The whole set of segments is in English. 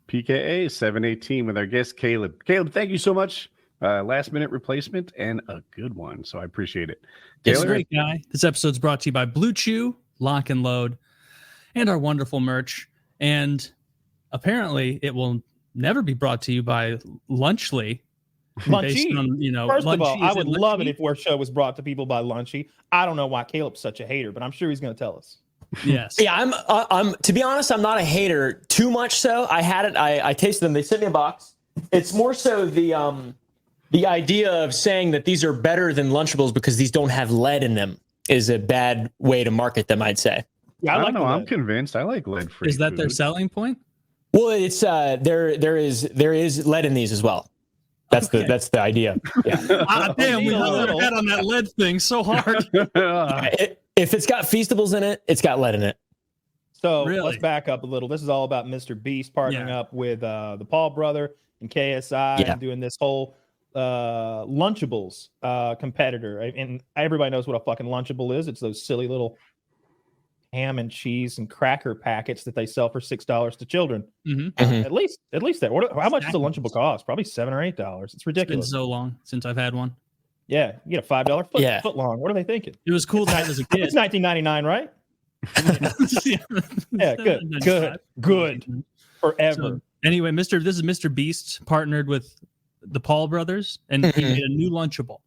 PKA 718 with our guest Caleb. Caleb, thank you so much. Last minute replacement and a good one, so I appreciate it. It's a great guy. This episode's brought to you by Blue Chew, Lock and Load, and our wonderful merch. And apparently, it will never be brought to you by Lunchly. Lunchy. First of all, I would love it if our show was brought to people by Lunchy. I don't know why Caleb's such a hater, but I'm sure he's going to tell us. Yes. Yeah, I'm. To be honest, I'm not a hater too much. So I had it. I tasted them. They sent me a box. It's more so the idea of saying that these are better than Lunchables because these don't have lead in them is a bad way to market them, I'd say. Yeah, I don't know. I'm convinced. I like lead-free. Is that their selling point? Well, it's there is lead in these as well. That's the idea. Yeah. Damn, we hung our head on that lead thing so hard. If it's got Feastables in it, it's got lead in it. So let's back up a little. This is all about MrBeast partnering up with the Paul brother and KSI and doing this whole Lunchables competitor. And everybody knows what a fucking Lunchable is. It's those silly little ham and cheese and cracker packets that they sell for $6 to children. At least that. How much does a Lunchable cost? Probably $7 or $8. It's ridiculous. It's been so long since I've had one. Yeah, you get a $5 foot long. What are they thinking? It was cool that as a kid. It's $19.99, right? Yeah, good. Forever. So, anyway, this is MrBeast partnered with the Paul brothers, and he made a new Lunchable.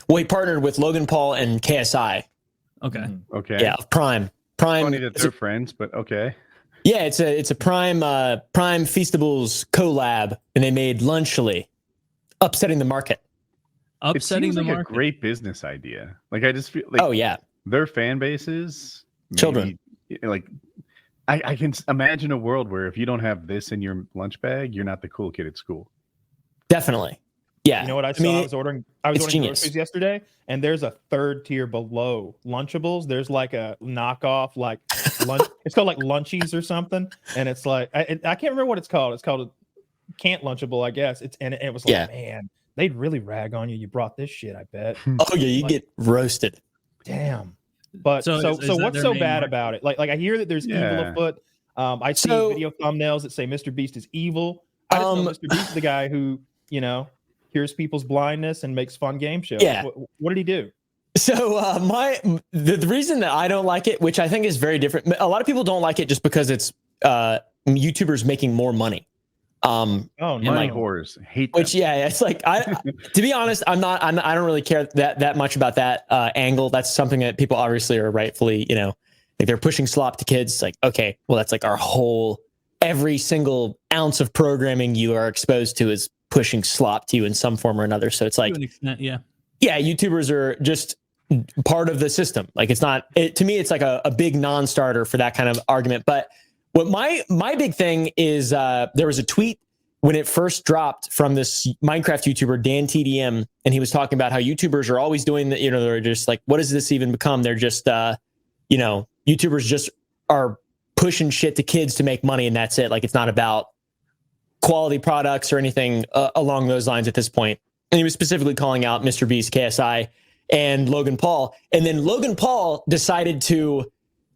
Well, he partnered with Logan Paul and KSI. Okay. Okay. Yeah, Prime. Funny that they're friends, but okay. Yeah, it's a Prime Feastables collab, and they made Lunchly, upsetting the market. It seems like a great business idea. Like I just feel like their fan bases, children. Like I can imagine a world where if you don't have this in your lunch bag, you're not the cool kid at school. Definitely. Yeah. You know what I saw? I was ordering groceries yesterday, and there's a third tier below Lunchables. There's like a knockoff, like lunch. It's called like Lunchies or something, and it's like I can't remember what it's called. It's called a Can't Lunchable, I guess. It was like, man, they'd really rag on you. You brought this shit, I bet. Oh yeah, you get roasted. Damn. But so what's so bad about it? Like I hear that there's evil afoot. I see video thumbnails that say MrBeast is evil. I just know MrBeast is the guy who, cures people's blindness and makes fun game shows. Yeah. What did he do? So the reason that I don't like it, which I think is very different. A lot of people don't like it just because it's YouTubers making more money. Money whores hate them. Which it's like to be honest, I don't really care that much about that angle. That's something that people obviously are rightfully, like they're pushing slop to kids. It's like, okay, well, that's like our whole, every single ounce of programming you are exposed to is pushing slop to you in some form or another. So it's like, to an extent, yeah, YouTubers are just part of the system. Like it's not, to me, it's like a big non-starter for that kind of argument. But what my big thing is, there was a tweet when it first dropped from this Minecraft YouTuber, Dan TDM, and he was talking about how YouTubers are always doing that. They're just like, what does this even become? They're just, YouTubers just are pushing shit to kids to make money, and that's it. Like it's not about quality products or anything along those lines at this point. And he was specifically calling out MrBeast, KSI, and Logan Paul. And then Logan Paul decided to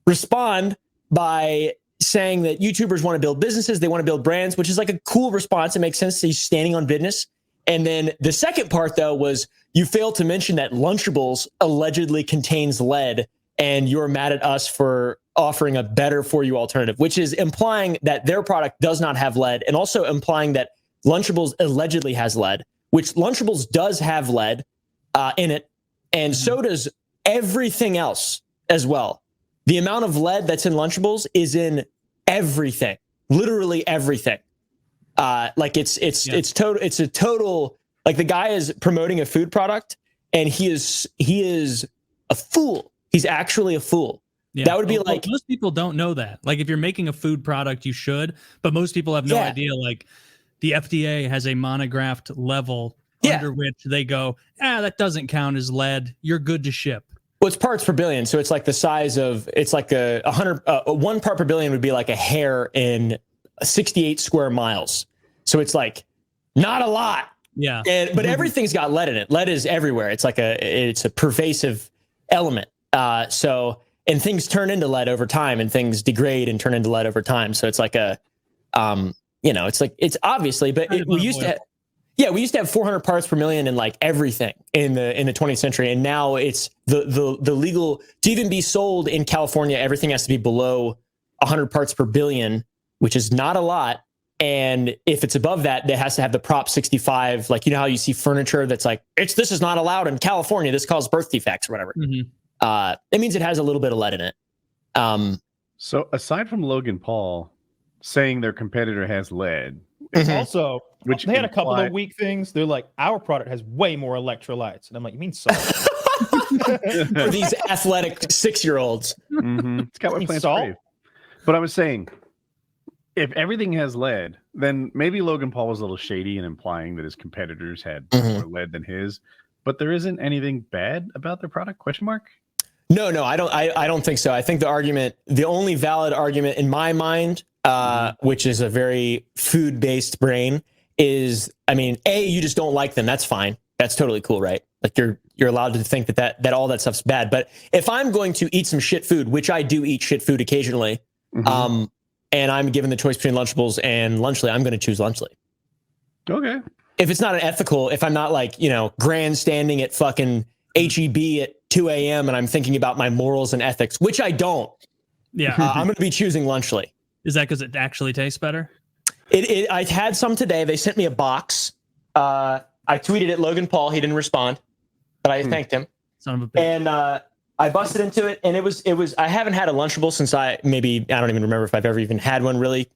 respond by saying that YouTubers want to build businesses, they want to build brands, which is like a cool response. It makes sense. He's standing on business. And then the second part, though, was you failed to mention that Lunchables allegedly contains lead, and you're mad at us for offering a better for you alternative, which is implying that their product does not have lead, and also implying that Lunchables allegedly has lead, which Lunchables does have lead in it. And so does everything else as well. The amount of lead that's in Lunchables is in everything, literally everything. Like it's a total, like the guy is promoting a food product, and he is a fool. He's actually a fool. Yeah. That would be like, most people don't know that. Like if you're making a food product, you should, but most people have no idea. Like the FDA has a monographed level under which they go, that doesn't count as lead. You're good to ship. Well, it's parts per billion. So it's like the size of, it's like a 1 part per billion would be like a hair in 68 square miles. So it's like not a lot. Yeah. But everything's got lead in it. Lead is everywhere. It's like it's a pervasive element. And things turn into lead over time, and things degrade and turn into lead over time. So it's like it's like, it's obviously, but we used to have 400 parts per million in like everything in the 20th century. And now it's the legal to even be sold in California. Everything has to be below 100 parts per billion, which is not a lot. And if it's above that, it has to have the Prop 65. Like, how you see furniture that's like, this is not allowed in California. This causes birth defects or whatever. Mm-hmm. It means it has a little bit of lead in it. So aside from Logan Paul saying their competitor has lead, also, they had a couple of weak things. They're like, our product has way more electrolytes. And I'm like, you mean salt? For these athletic 6-year-olds. Mm-hmm. It's got what plants crave. But I was saying, if everything has lead, then maybe Logan Paul was a little shady in implying that his competitors had more lead than his. But there isn't anything bad about their product? ? No, I don't think so. I think the only valid argument in my mind, which is a very food-based brain, is, you just don't like them. That's fine. That's totally cool, right? Like you're allowed to think that all that stuff's bad. But if I'm going to eat some shit food, which I do eat shit food occasionally, and I'm given the choice between Lunchables and Lunchly, I'm going to choose Lunchly. Okay. If it's not unethical, if I'm not like, grandstanding at fucking HEB at 2 a.m. and I'm thinking about my morals and ethics, which I don't. Yeah. I'm going to be choosing Lunchly. Is that because it actually tastes better? I had some today. They sent me a box. I tweeted at Logan Paul. He didn't respond, but I thanked him. Son of a bitch. And I busted into it, and it was. I haven't had a Lunchable since I don't even remember if I've ever even had one really.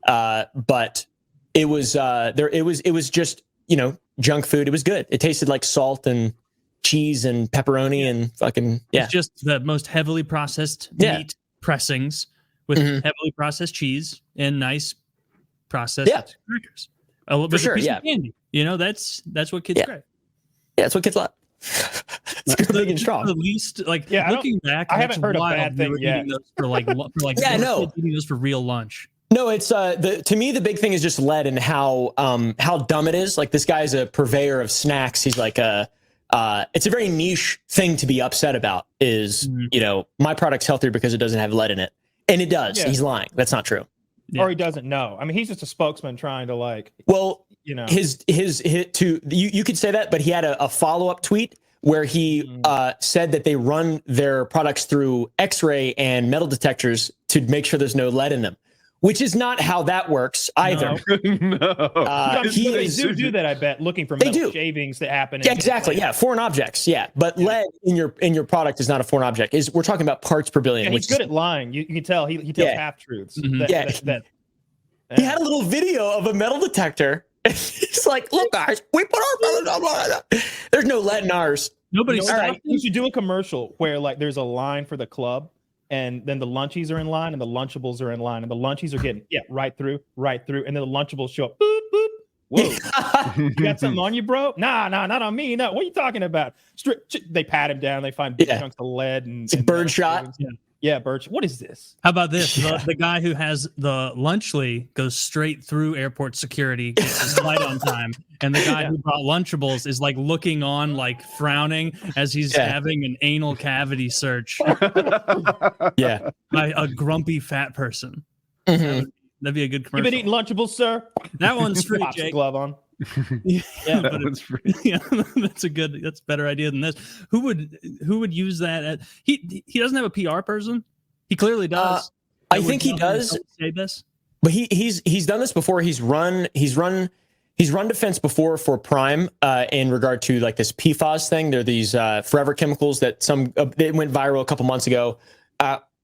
But it was It was just junk food. It was good. It tasted like salt and cheese and pepperoni and fucking It's just the most heavily processed meat pressings with heavily processed cheese and nice processed crackers. For sure, candy. That's what kids crave. Yeah, that's what kids love. It's big and strong. The least, looking back, I haven't heard a bad thing yet. Eating those for real lunch. No, it's to me the big thing is just lead and how dumb it is. Like, this guy's a purveyor of snacks. He's like it's a very niche thing to be upset about. Is my product's healthier because it doesn't have lead in it, and it does. Yeah. He's lying. That's not true. Or he doesn't know. He's just a spokesman trying to you could say that, but he had a follow-up tweet where he said that they run their products through X-ray and metal detectors to make sure there's no lead in them, which is not how that works either. No. They do that, I bet, looking for metal shavings that happen. Yeah, exactly. Yeah, foreign objects. Yeah, but lead in your product is not a foreign object. We're talking about parts per billion. And he's good at lying. You can tell he tells half truths. He had a little video of a metal detector. He's like, look, guys, we put our there's no lead in ours. Nobody's right. You should do a commercial where there's a line for the club, and then the Lunchies are in line, and the Lunchables are in line, and the Lunchies are getting right through, and then the Lunchables show up. Boop, boop. Whoa, you got something on you, bro? Nah, not on me. No, what are you talking about? They pat him down. They find big chunks of lead and bird shot. Yeah, Birch. What is this? How about this? The guy who has the Lunchly goes straight through airport security, gets his flight on time, and the guy who brought Lunchables is looking on, frowning as he's having an anal cavity search. By a grumpy fat person. Mm-hmm. That'd be a good commercial. You been eating Lunchables, sir? That one's free, Jake. Glove on. That one's free. Yeah, that's a better idea than this. Who would use that? He doesn't have a PR person. He clearly does. I think he does. Say this, but he's done this before. He's run defense before for Prime in regard to this PFAS thing. There are these forever chemicals that they went viral a couple months ago.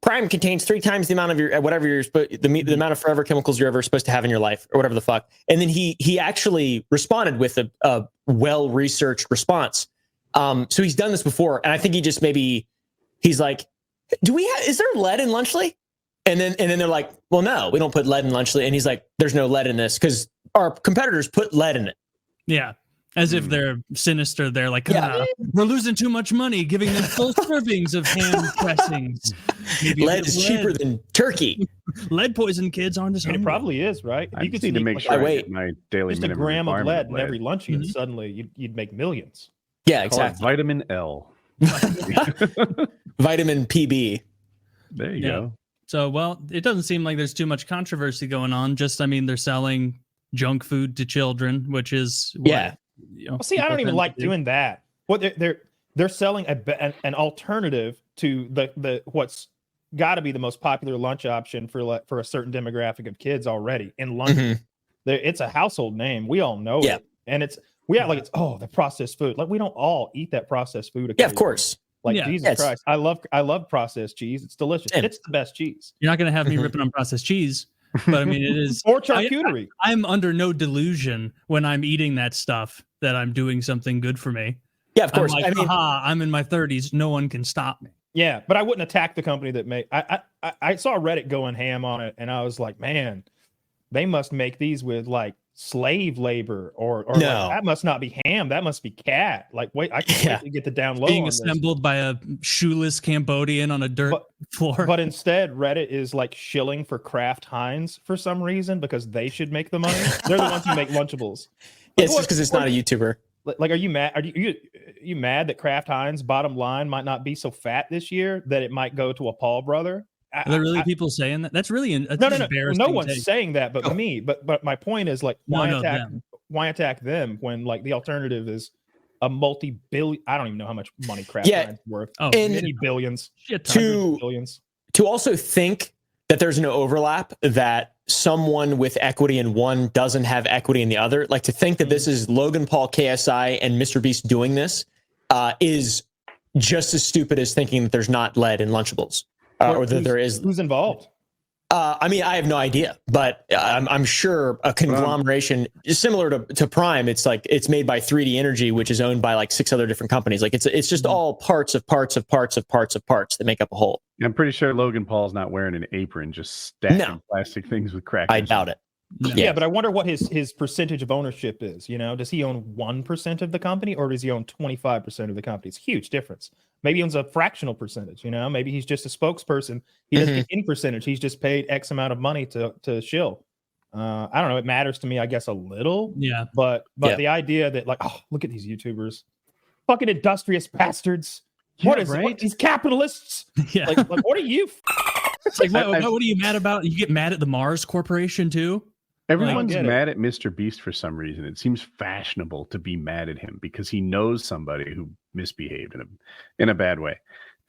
Prime contains 3 times the amount of the amount of forever chemicals you're ever supposed to have in your life, or whatever the fuck. And then he actually responded with a well-researched response. So he's done this before, and I think he's like, is there lead in Lunchly? And then they're like, well, no, we don't put lead in Lunchly. And he's like, there's no lead in this because our competitors put lead in it. Yeah. As if they're sinister. They're like, we're losing too much money giving them full servings of ham pressings. Lead is cheaper than turkey. Lead poison kids aren't as hungry. It probably is, right? You could need to make sure I get my daily just a gram of lead in every Lunchie, and suddenly you'd make millions. Yeah, exactly. Vitamin L. Vitamin PB. There you go. So, it doesn't seem like there's too much controversy going on. Just, they're selling junk food to children, which is what, yeah. Well, see, I don't even like doing that. What they're selling an alternative to the what's got to be the most popular lunch option for a certain demographic of kids already in London. It's a household name. We all know it, and we act like it's the processed food. Like we don't all eat that processed food. Yeah, of course. Like Jesus Christ, I love processed cheese. It's delicious. It's the best cheese. You're not gonna have me ripping on processed cheese, but I mean it is or charcuterie. I'm under no delusion when I'm eating that stuff that I'm doing something good for me. Yeah, of course. I'm like, I'm in my 30s. No one can stop me. Yeah, but I wouldn't attack the company that made. I saw Reddit going ham on it, and I was like, man, they must make these with like slave labor, or no. Like, that must not be ham. That must be cat. Like, wait, I can't wait to get the down low. Being assembled by a shoeless Cambodian on a dirt floor. But instead, Reddit is like shilling for Kraft Heinz for some reason because they should make the money. They're the ones who make Lunchables. Yeah, it's just because it's not a YouTuber. Like, are you mad? Are you mad that Kraft Heinz bottom line might not be so fat this year that it might go to a Paul brother? Are there really people saying that? That's really embarrassing. No one's saying that, but me. But my point is like, why attack them when like the alternative is a multi-billion? I don't even know how much money Kraft Heinz is worth. Many billions. Billions. To also think that there's no overlap, that someone with equity in one doesn't have equity in the other. Like to think that this is Logan Paul, KSI, and MrBeast doing this is just as stupid as thinking that there's not lead in Lunchables. Or that there is. Who's involved? I mean, I have no idea, but I'm sure a conglomeration similar to Prime. It's like it's made by 3D Energy, which is owned by like 6 other different companies. Like it's just all parts that make up a whole. I'm pretty sure Logan Paul's not wearing an apron, just stacking plastic things with crackers. I doubt it. No. Yeah, but I wonder what his percentage of ownership is. You know, does he own 1% of the company or does he own 25% of the company? It's a huge difference. Maybe he owns a fractional percentage. You know, maybe he's just a spokesperson. He doesn't get in percentage. He's just paid X amount of money to shill. I don't know. It matters to me, I guess, a little. Yeah. But the idea that like, oh, look at these YouTubers, fucking industrious bastards. Yeah, what is it? What, these capitalists? Yeah. Like what are you? Like, what are you mad about? You get mad at the Mars Corporation too? Everyone's mad at MrBeast for some reason. It seems fashionable to be mad at him because he knows somebody who misbehaved in a bad way.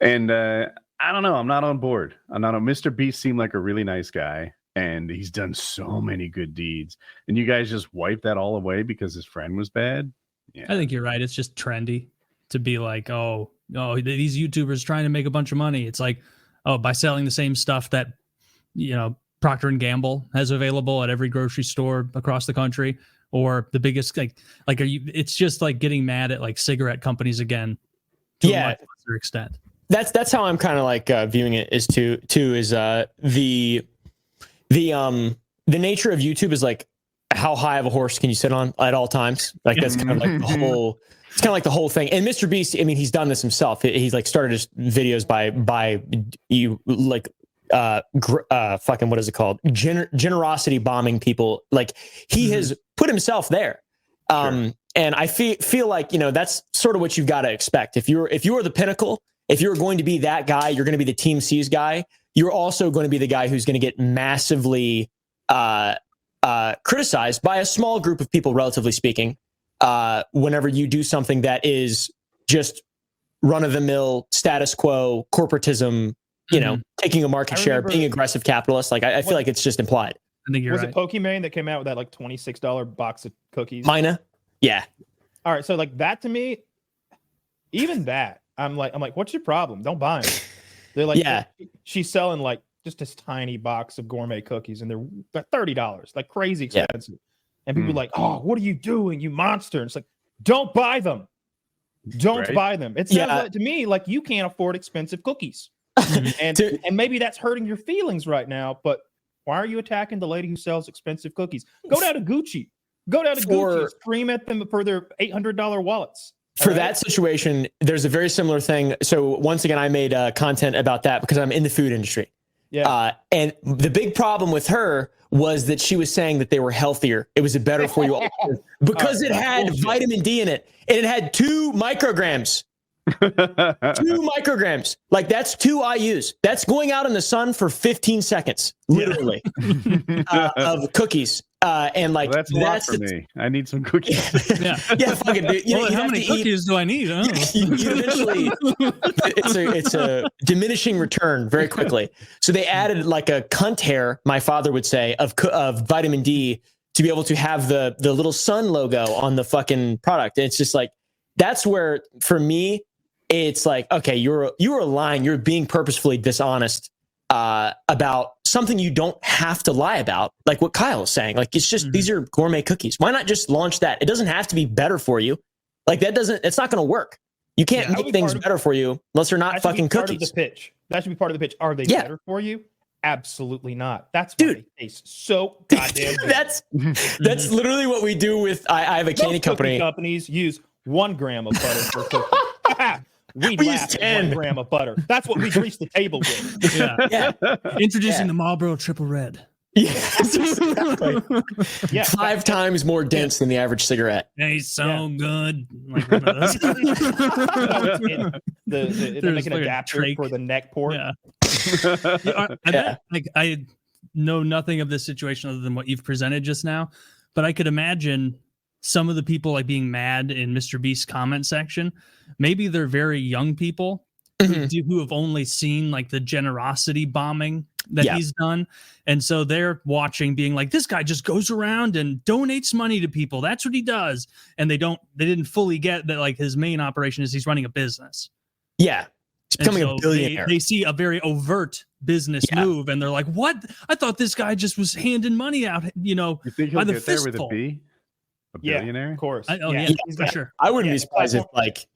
And I don't know. I'm not on board. MrBeast seemed like a really nice guy, and he's done so many good deeds. And you guys just wipe that all away because his friend was bad? Yeah. I think you're right. It's just trendy to be like, oh, these YouTubers trying to make a bunch of money. It's like, oh, by selling the same stuff that, you know, Procter & Gamble has available at every grocery store across the country, or the biggest like are you? It's just like getting mad at like cigarette companies again to a much lesser extent. That's how I'm kind of like viewing it is the nature of YouTube is like how high of a horse can you sit on at all times? Like that's kind of like the whole. It's kind of like the whole thing. And MrBeast, I mean, he's done this himself. He's like started his videos by you like. Fucking what is it called? Generosity bombing people. Like he has put himself there. And I feel like, you know, that's sort of what you've got to expect. If you're the pinnacle, if you're going to be that guy, you're going to be the Team C's guy. You're also going to be the guy who's going to get massively criticized by a small group of people, relatively speaking, whenever you do something that is just run-of-the-mill status quo corporatism. You know, taking a market share, being aggressive capitalist. Like I feel like it's just implied. I think was it Pokimane that came out with that like $26 box of cookies? Mina? Yeah. All right. So like that to me, even that, I'm like, what's your problem? Don't buy them. They're like, she's selling like just this tiny box of gourmet cookies and they're $30, like crazy expensive. And people are like, oh, what are you doing, you monster? And it's like, don't buy them. Don't buy them. It sounds like, to me like you can't afford expensive cookies. and maybe that's hurting your feelings right now, but why are you attacking the lady who sells expensive cookies? Go down to Gucci. Scream at them for their $800 wallets. For that situation, there's a very similar thing. So once again, I made content about that because I'm in the food industry. Yeah. And the big problem with her was that she was saying that they were healthier. It was a better for you because it had vitamin D in it, and it had 2 micrograms. 2 micrograms. Like that's 2 IUs. That's going out in the sun for 15 seconds, literally, of cookies. And like that's a lot for me. I need some cookies. Yeah, fucking dude. How many cookies do I need? Oh. You eventually, it's a diminishing return very quickly. So they added like a cunt hair, my father would say, of vitamin D to be able to have the little sun logo on the fucking product. And it's just like, that's where for me, it's like, okay, you're lying. You're being purposefully dishonest about something you don't have to lie about, like what Kyle is saying. Like, it's just these are gourmet cookies. Why not just launch that? It doesn't have to be better for you. Like it's not going to work. You can't make things better for you unless they're not fucking cookies. Part of the pitch. That should be part of the pitch. Are they better for you? Absolutely not. That's why they taste so goddamn good. That's literally what we do with. I have a candy company. Companies use 1 gram of butter per cookie. We use 10 gram of butter. That's what we grease the table with. Yeah. Introducing the Marlboro Triple Red. Yes, exactly. 5 times more dense than the average cigarette. Tastes so good. Like one of those. They make an adapter for the neck port. I know nothing of this situation other than what you've presented just now, but I could imagine some of the people like being mad in MrBeast's comment section. Maybe they're very young people who have only seen like the generosity bombing that he's done. And so they're watching being like, this guy just goes around and donates money to people. That's what he does. And they didn't fully get that like his main operation is he's running a business. Yeah. He's becoming a billionaire. They see a very overt business move and they're like, what? I thought this guy just was handing money out, you think he'll get there with a B? A billionaire? Of course. For sure. I wouldn't be surprised if like,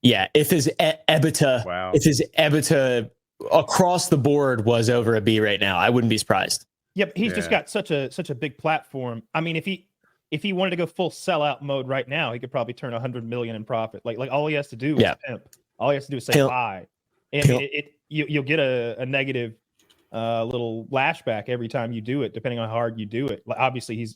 if his EBITDA across the board was over a B right now. I wouldn't be surprised. Yep, he's just got such a big platform. I mean, if he wanted to go full sellout mode right now, he could probably turn 100 million in profit. Like all he has to do is pimp. All he has to do is say buy, and you'll get a negative little lashback every time you do it, depending on how hard you do it. Like, obviously,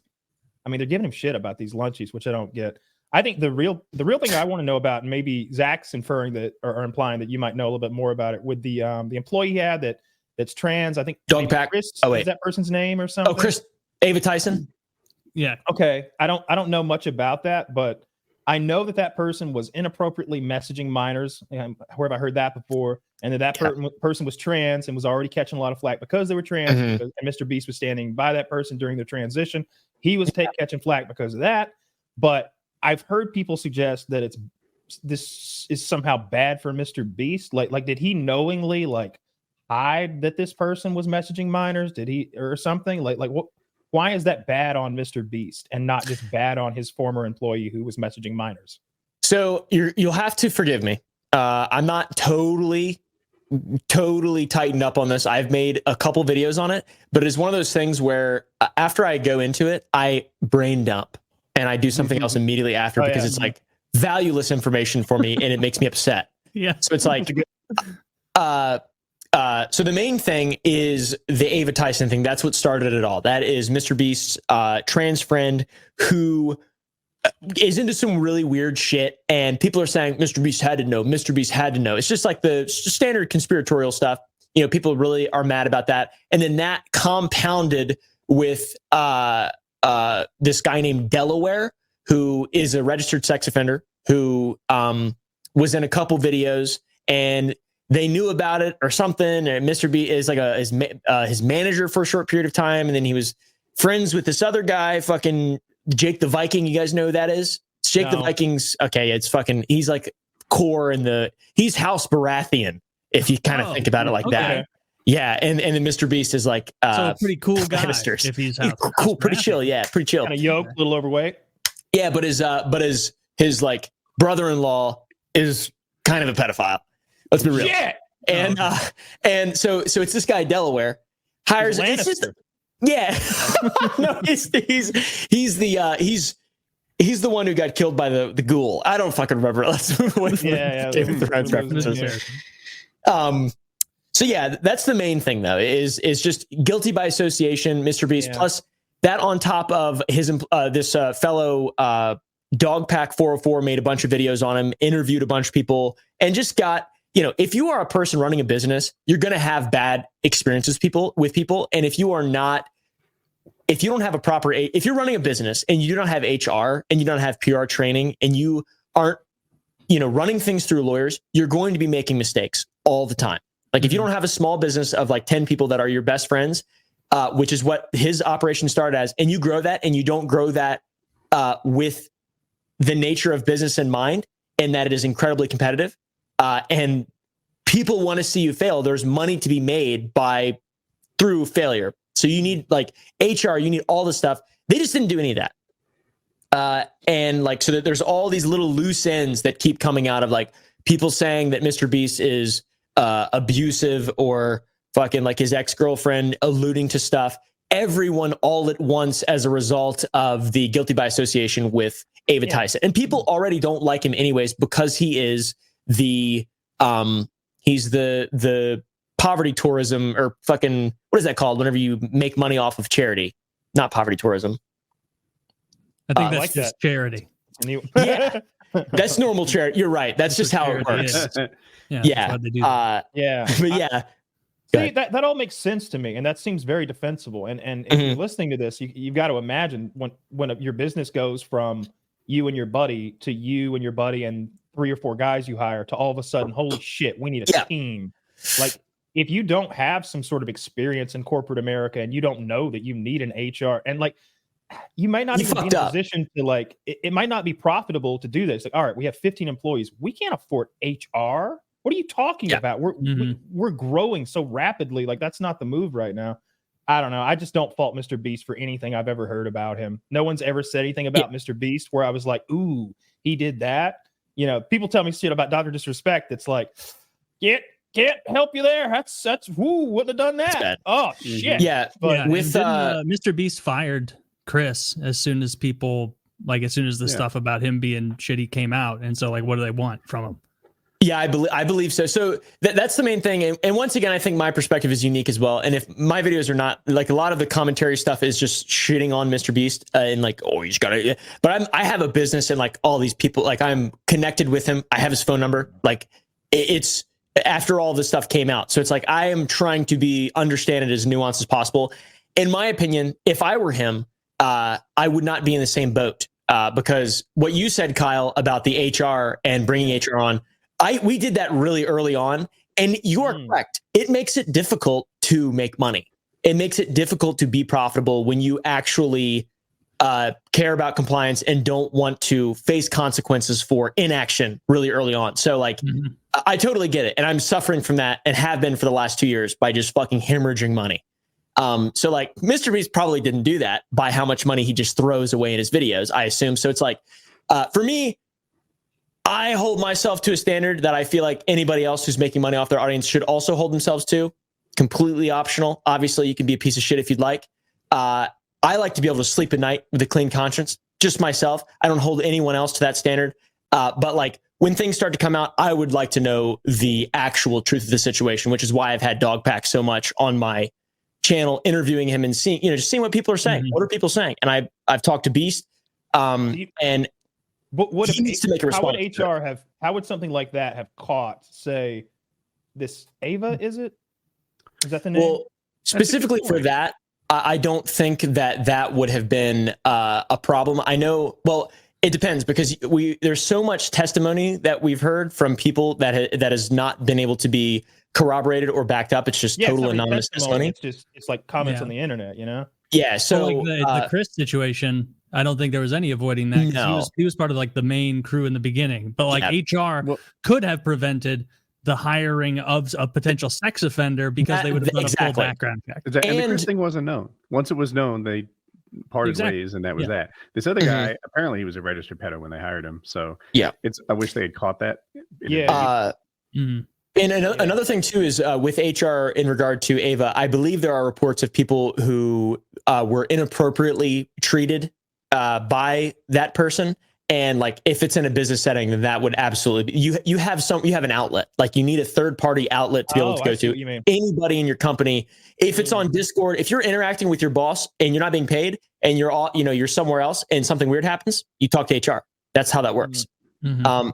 they're giving him shit about these lunchies, which I don't get. I think the real thing I want to know about, and maybe Zach's inferring that or implying that you might know a little bit more about it, with the employee he had that's trans. I think Dog Pack. Chris, is that person's name or something? Oh, Chris Ava Tyson. Yeah. Okay. I don't know much about that, but I know that person was inappropriately messaging minors. Where have I heard that before? And that person was trans and was already catching a lot of flack because they were trans. And MrBeast was standing by that person during their transition. He was catching flack because of that. But I've heard people suggest that this is somehow bad for MrBeast. Like, did he knowingly hide that this person was messaging minors? Did he or something? Like what? Why is that bad on MrBeast and not just bad on his former employee who was messaging minors? So you'll have to forgive me. I'm not totally tightened up on this. I've made a couple videos on it, but it's one of those things where after I go into it, I brain dump and I do something else immediately after because it's like valueless information for me and it makes me upset. Yeah. So it's like, so the main thing is the Ava Tyson thing. That's what started it all. That is MrBeast's trans friend who is into some really weird shit. And people are saying MrBeast had to know. MrBeast had to know. It's just like the standard conspiratorial stuff. People really are mad about that. And then that compounded with this guy named Delaware, who is a registered sex offender, who was in a couple videos and they knew about it or something. And MrBeast is like his manager for a short period of time. And then he was friends with this other guy, fucking Jake the Viking. You guys know who that is? It's Jake the Viking's. Okay. It's fucking, he's like core he's House Baratheon. If you kind of think about it like that. Yeah. And then MrBeast is like, so a pretty cool guy. If he's cool, pretty chill. Yeah. Pretty chill. Kind of yoked, a little overweight. Yeah. But his like brother-in-law is kind of a pedophile. Let's be real. Yeah. And so it's this guy Delaware hires. No, he's the one who got killed by the ghoul. I don't fucking remember. Let's move away from Game of Thrones references. So yeah, that's the main thing though. Is just guilty by association, MrBeast. Plus that on top of his this fellow Dog Pack 404 made a bunch of videos on him, interviewed a bunch of people, and just got. If you are a person running a business, you're going to have bad experiences with people. And if you are not if you don't have a proper, if you're running a business and you do not have HR and you don't have PR training and you aren't, running things through lawyers, you're going to be making mistakes all the time. Like if you don't have a small business of like 10 people that are your best friends, which is what his operation started as, and you grow that and you don't grow that with the nature of business in mind, and that it is incredibly competitive, and people want to see you fail. There's money to be made through failure. So you need like HR, you need all this stuff. They just didn't do any of that. And like, so that there's all these little loose ends that keep coming out of like people saying that MrBeast is abusive or fucking like his ex-girlfriend alluding to stuff. Everyone all at once as a result of the guilty by association with Ava Tyson. And people already don't like him anyways because he is the poverty tourism or fucking, what is that called whenever you make money off of charity? Not poverty tourism. I think that's like just charity. Yeah, that's normal charity. You're right. That's just how it works. Yeah. They do but yeah. See, that all makes sense to me, and that seems very defensible. And if you're listening to this, you've got to imagine when your business goes from you and your buddy to you and your buddy and 3 or 4 guys you hire to all of a sudden, holy shit, we need a team. Like if you don't have some sort of experience in corporate America and you don't know that you need an HR, and like you might not even be in a position to like it might not be profitable to do this. Like, all right, we have 15 employees, we can't afford HR. What are you talking about? We're growing so rapidly. Like that's not the move right now. I don't know. I just don't fault MrBeast for anything I've ever heard about him. No one's ever said anything about MrBeast where I was like, ooh, he did that. People tell me shit about Dr. Disrespect. It's like, can't help you there. That's wouldn't have done that. Oh shit. Yeah. But with MrBeast fired Chris as soon as the stuff about him being shitty came out. And so like, what do they want from him? Yeah, I believe so. So that's the main thing. And once again, I think my perspective is unique as well. And if my videos are not like a lot of the commentary stuff is just shitting on MrBeast and like, oh, he's got to, but I have a business and like all these people, like I'm connected with him. I have his phone number. Like it's after all this stuff came out. So it's like, I am trying to understand it as nuanced as possible. In my opinion, if I were him, I would not be in the same boat because what you said, Kyle, about the HR and bringing HR on, we did that really early on, and you are correct. It makes it difficult to make money. It makes it difficult to be profitable when you actually care about compliance and don't want to face consequences for inaction really early on. So like, I totally get it. And I'm suffering from that and have been for the last 2 years by just fucking hemorrhaging money. So like MrBeast probably didn't do that by how much money he just throws away in his videos, I assume. So it's like, for me, I hold myself to a standard that I feel like anybody else who's making money off their audience should also hold themselves to. Completely optional. Obviously, you can be a piece of shit if you'd like. I like to be able to sleep at night with a clean conscience, just myself. I don't hold anyone else to that standard. But like when things start to come out, I would like to know the actual truth of the situation, which is why I've had Dogpack so much on my channel, interviewing him and seeing, just seeing what people are saying. What are people saying? And I've talked to Beast, and but what he needs to make a response. How would something like that have caught, say, this Ava? Is that the name? Well, specifically for that, I don't think that would have been a problem. I know. Well, it depends because there's so much testimony that we've heard from people that has not been able to be corroborated or backed up. It's just total anonymous testimony. It's like comments on the internet, Yeah. So like the Chris situation, I don't think there was any avoiding that. No. He was part of like the main crew in the beginning, but like HR could have prevented the hiring of a potential sex offender because they would have done a full background check. And the Chris thing wasn't known. Once it was known, they parted ways, and that was that. This other guy, apparently he was a registered pedo when they hired him. So I wish they had caught that. And another thing too is with HR in regard to Ava, I believe there are reports of people who were inappropriately treated by that person. And like, if it's in a business setting, then that would absolutely be, you have an outlet. Like you need a third party outlet to be able to go to. Anybody in your company. If it's on Discord, if you're interacting with your boss and you're not being paid and you're somewhere else and something weird happens, you talk to HR. That's how that works.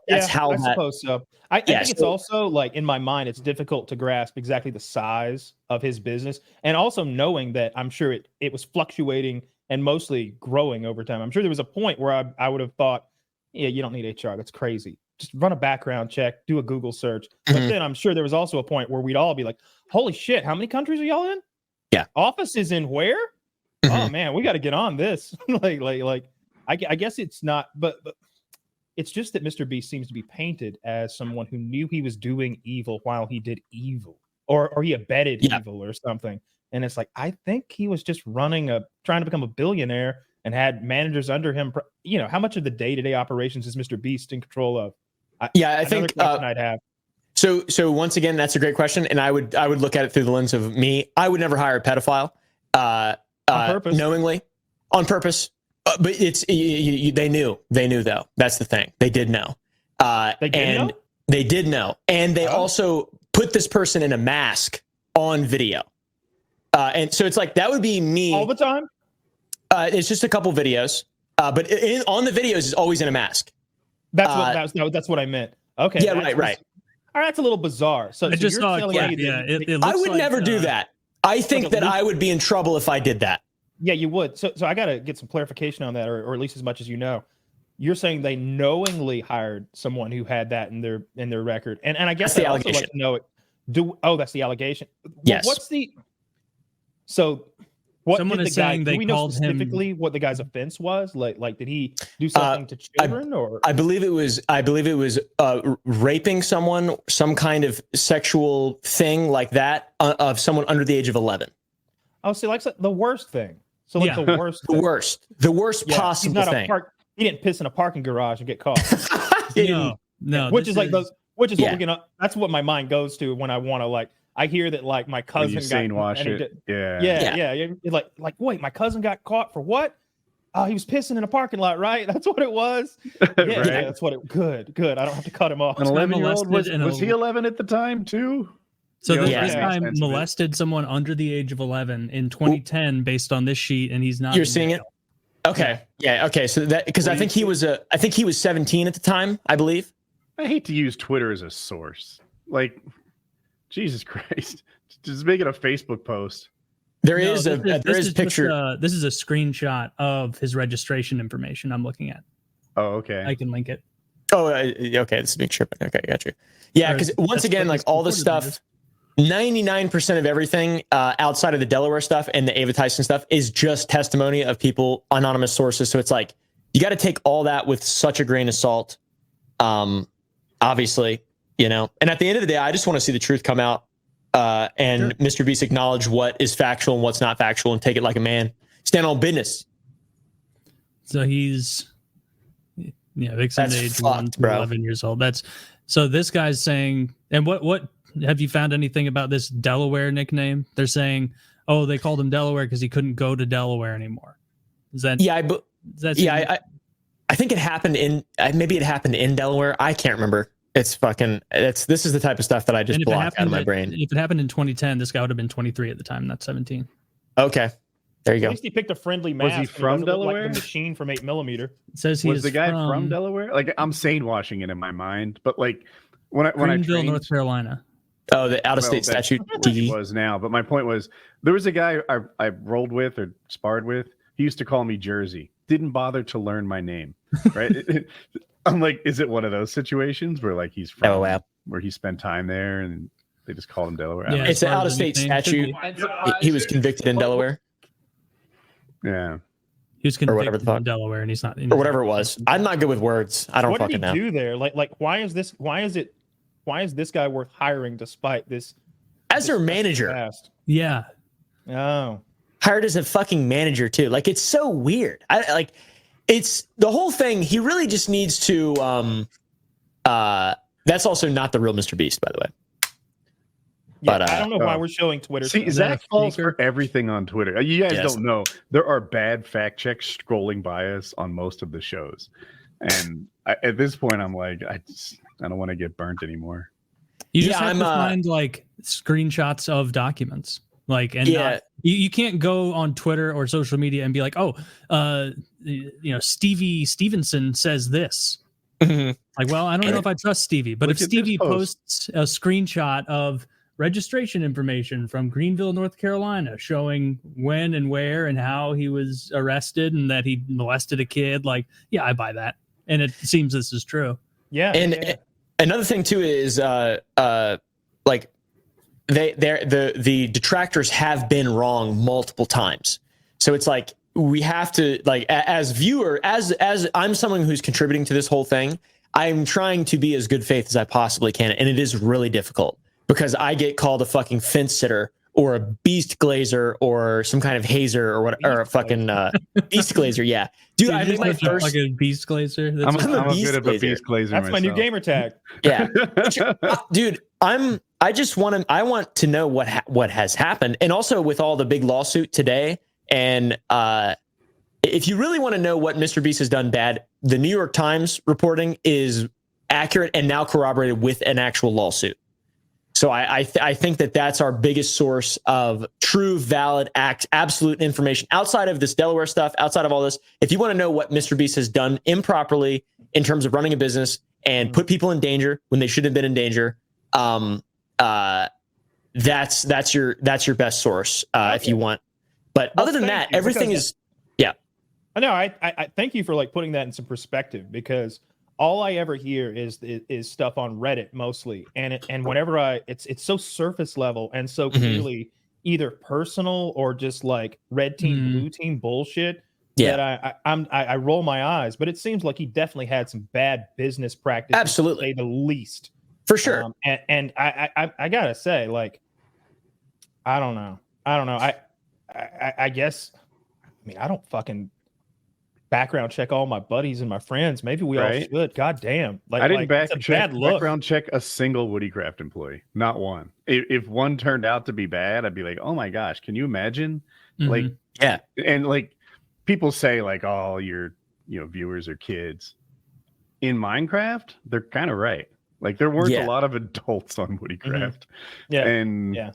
That's how I suppose so. I think it's also like in my mind, it's difficult to grasp exactly the size of his business, and also knowing that I'm sure it was fluctuating and mostly growing over time. I'm sure there was a point where I would have thought, yeah, you don't need HR. That's crazy. Just run a background check, do a Google search. But then I'm sure there was also a point where we'd all be like, holy shit, how many countries are y'all in? Yeah. Office is in where? Oh man, we got to get on this. I guess it's not, but it's just that MrBeast seems to be painted as someone who knew he was doing evil while he did evil, or he abetted evil or something. And it's like, I think he was just trying to become a billionaire and had managers under him. You know, how much of the day-to-day operations is MrBeast in control of? I think I'd have. So once again, that's a great question, and I would look at it through the lens of me. I would never hire a pedophile on purpose, knowingly, on purpose. But it's they knew though. That's the thing. They did know. They did know, and they also put this person in a mask on video. And so it's like that would be me all the time. It's just a couple videos, but on the videos is always in a mask. That's what I meant. Okay. Yeah. Right. All right, that's a little bizarre. So I just saw a clip. I would never do that. I think that I would be in trouble if I did that. Yeah, you would. So I got to get some clarification on that, or at least as much as you know. You're saying they knowingly hired someone who had that in their record, and I guess that's I'd also like to know it. That's the allegation. Yes. What someone did is saying they do we know called specifically what the guy's offense was? Like did he do something to children, or I believe it was raping someone, some kind of sexual thing like that of someone under the age of 11. Oh, see, like the worst thing. So like the worst, the worst possible thing. He didn't piss in a parking garage and get caught. No, which is what we're gonna. That's what my mind goes to when I want to I hear that like my cousin got wash it. Yeah. Like wait, my cousin got caught for what? Oh, he was pissing in a parking lot, right? That's what it was. Yeah, that's what it. Good. I don't have to cut him off. An 11-year-old was he 11 at the time too? So this guy molested someone under the age of 11 in 2010, based on this sheet, and he's not. You're seeing it. Okay. Yeah. Okay. So that because I think he was 17 at the time, I believe. I hate to use Twitter as a source. Like, Jesus Christ, just make it a Facebook post. There is a picture. This is a screenshot of his registration information I'm looking at. Oh, okay. I can link it. Oh, okay. This is big tripping. Okay, got you. Yeah, because once again, like all this stuff, 99% of everything outside of the Delaware stuff and the Ava Tyson stuff is just testimony of people, anonymous sources. So it's like you got to take all that with such a grain of salt. Obviously, and at the end of the day, I just want to see the truth come out. And MrBeast acknowledge what is factual and what's not factual and take it like a man. Stand on business. So he's Vixen age fucked, 1 to 11 years old. So this guy's saying, and what have you found anything about this Delaware nickname? They're saying, oh, they called him Delaware because he couldn't go to Delaware anymore. Is that I think it happened maybe it happened in Delaware. I can't remember. This is the type of stuff that I just block out of my brain. If it happened in 2010, this guy would have been 23 at the time, not 17. Okay. There you go. At least he picked a friendly mask. Was he from Delaware? Like the machine from 8mm. It says was the guy from Delaware? Like, I'm sane washing it in my mind, but like when I trained, North Carolina. Oh, the out-of-state statute. He was now, but my point was there was a guy I rolled with or sparred with. He used to call me Jersey. Didn't bother to learn my name. Right? I'm like, is it one of those situations where like he's from where he spent time there and they just called him Delaware? Yeah, it's an out-of-state statute. He was convicted in Delaware. Yeah. He was convicted in Delaware, and he's not. Or whatever it was. I'm not good with words. I don't fucking know. What did he do there? Like, why is this guy worth hiring despite this? As their manager. Past? Yeah. Oh. Hired as a fucking manager too. Like, it's so weird. It's the whole thing. He really just needs to. That's also not the real MrBeast, by the way. Yeah, but I don't know why we're showing Twitter. See, Zach falls for everything on Twitter. You guys don't know. There are bad fact checks scrolling by us on most of the shows. And at this point, I'm like, I don't want to get burnt anymore. You just have to find like screenshots of documents. Like, and you can't go on Twitter or social media and be like, oh, Stevie Stevenson says this. Mm-hmm. Like, well, I don't know if I trust Stevie, but if Stevie posts a screenshot of registration information from Greenville, North Carolina, showing when and where and how he was arrested and that he molested a kid, like, yeah, I buy that. And it seems this is true. Yeah. And another thing too is like the detractors have been wrong multiple times. So it's like we have to, like, as viewer, as I'm someone who's contributing to this whole thing, I'm trying to be as good faith as I possibly can, and it is really difficult because I get called a fucking fence sitter or a beast glazer or some kind of hazer or what, or a fucking beast glazer. Yeah, dude, I made my first fucking beast glazer. I'm a bit of a beast glazer. That's myself. My new gamer tag. Yeah, dude, I want to know what has happened, and also with all the big lawsuit today. And if you really want to know what MrBeast has done bad, the New York Times reporting is accurate and now corroborated with an actual lawsuit. So I think that that's our biggest source of true, valid, absolute information outside of this Delaware stuff, outside of all this. If you want to know what MrBeast has done improperly in terms of running a business and put people in danger when they shouldn't have been in danger, that's your best source if you want. But other than that, everything is, yeah. I know. I thank you for like putting that in some perspective, because all I ever hear is stuff on Reddit mostly, and whenever it's so surface level and so clearly either personal or just like red team, blue team bullshit that I roll my eyes. But it seems like he definitely had some bad business practices, absolutely, to say the least, for sure. And I gotta say, like, I don't know. I guess, I mean, I don't fucking background check all my buddies and my friends. Maybe we all should. God damn. Like, I didn't background check a single WoodyCraft employee. Not one. If one turned out to be bad, I'd be like, oh my gosh, can you imagine? Like, yeah. And like people say like, oh, your viewers are kids. In Minecraft, they're kind of right. Like there weren't a lot of adults on WoodyCraft. Yeah. And yeah.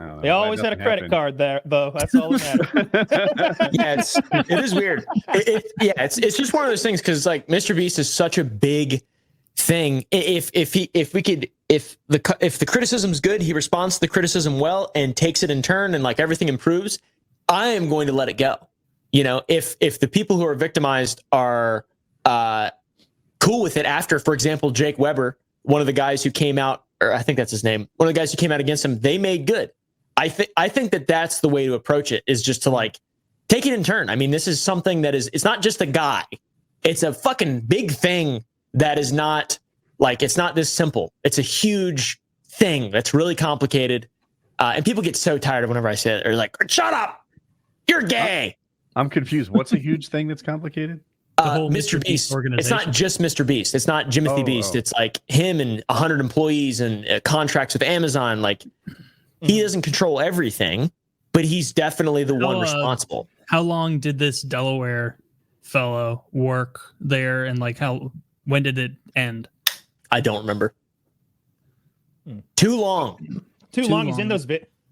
I don't know. They always had a credit card there, though. That's all that matters. It is weird. It's just one of those things, because like MrBeast is such a big thing. If the criticism's good, he responds to the criticism well and takes it in turn, and like everything improves, I am going to let it go. You know, if the people who are victimized are cool with it after, for example, Jake Weber, one of the guys who came out, or I think that's his name, one of the guys who came out against him, they made good. I think that that's the way to approach it, is just to like take it in turn. I mean, this is something that it's not just a guy. It's a fucking big thing that is not like, it's not this simple. It's a huge thing that's really complicated. And people get so tired of whenever I say it. They're like, shut up, you're gay. I'm confused. What's a huge thing that's complicated? MrBeast organization. It's not just MrBeast. It's not Jimothy Beast. It's like him and 100 employees and contracts with Amazon. Like, he doesn't control everything, but he's definitely the one responsible. How long did this Delaware fellow work there, and like when did it end? I don't remember. Too long. Too long. He's in those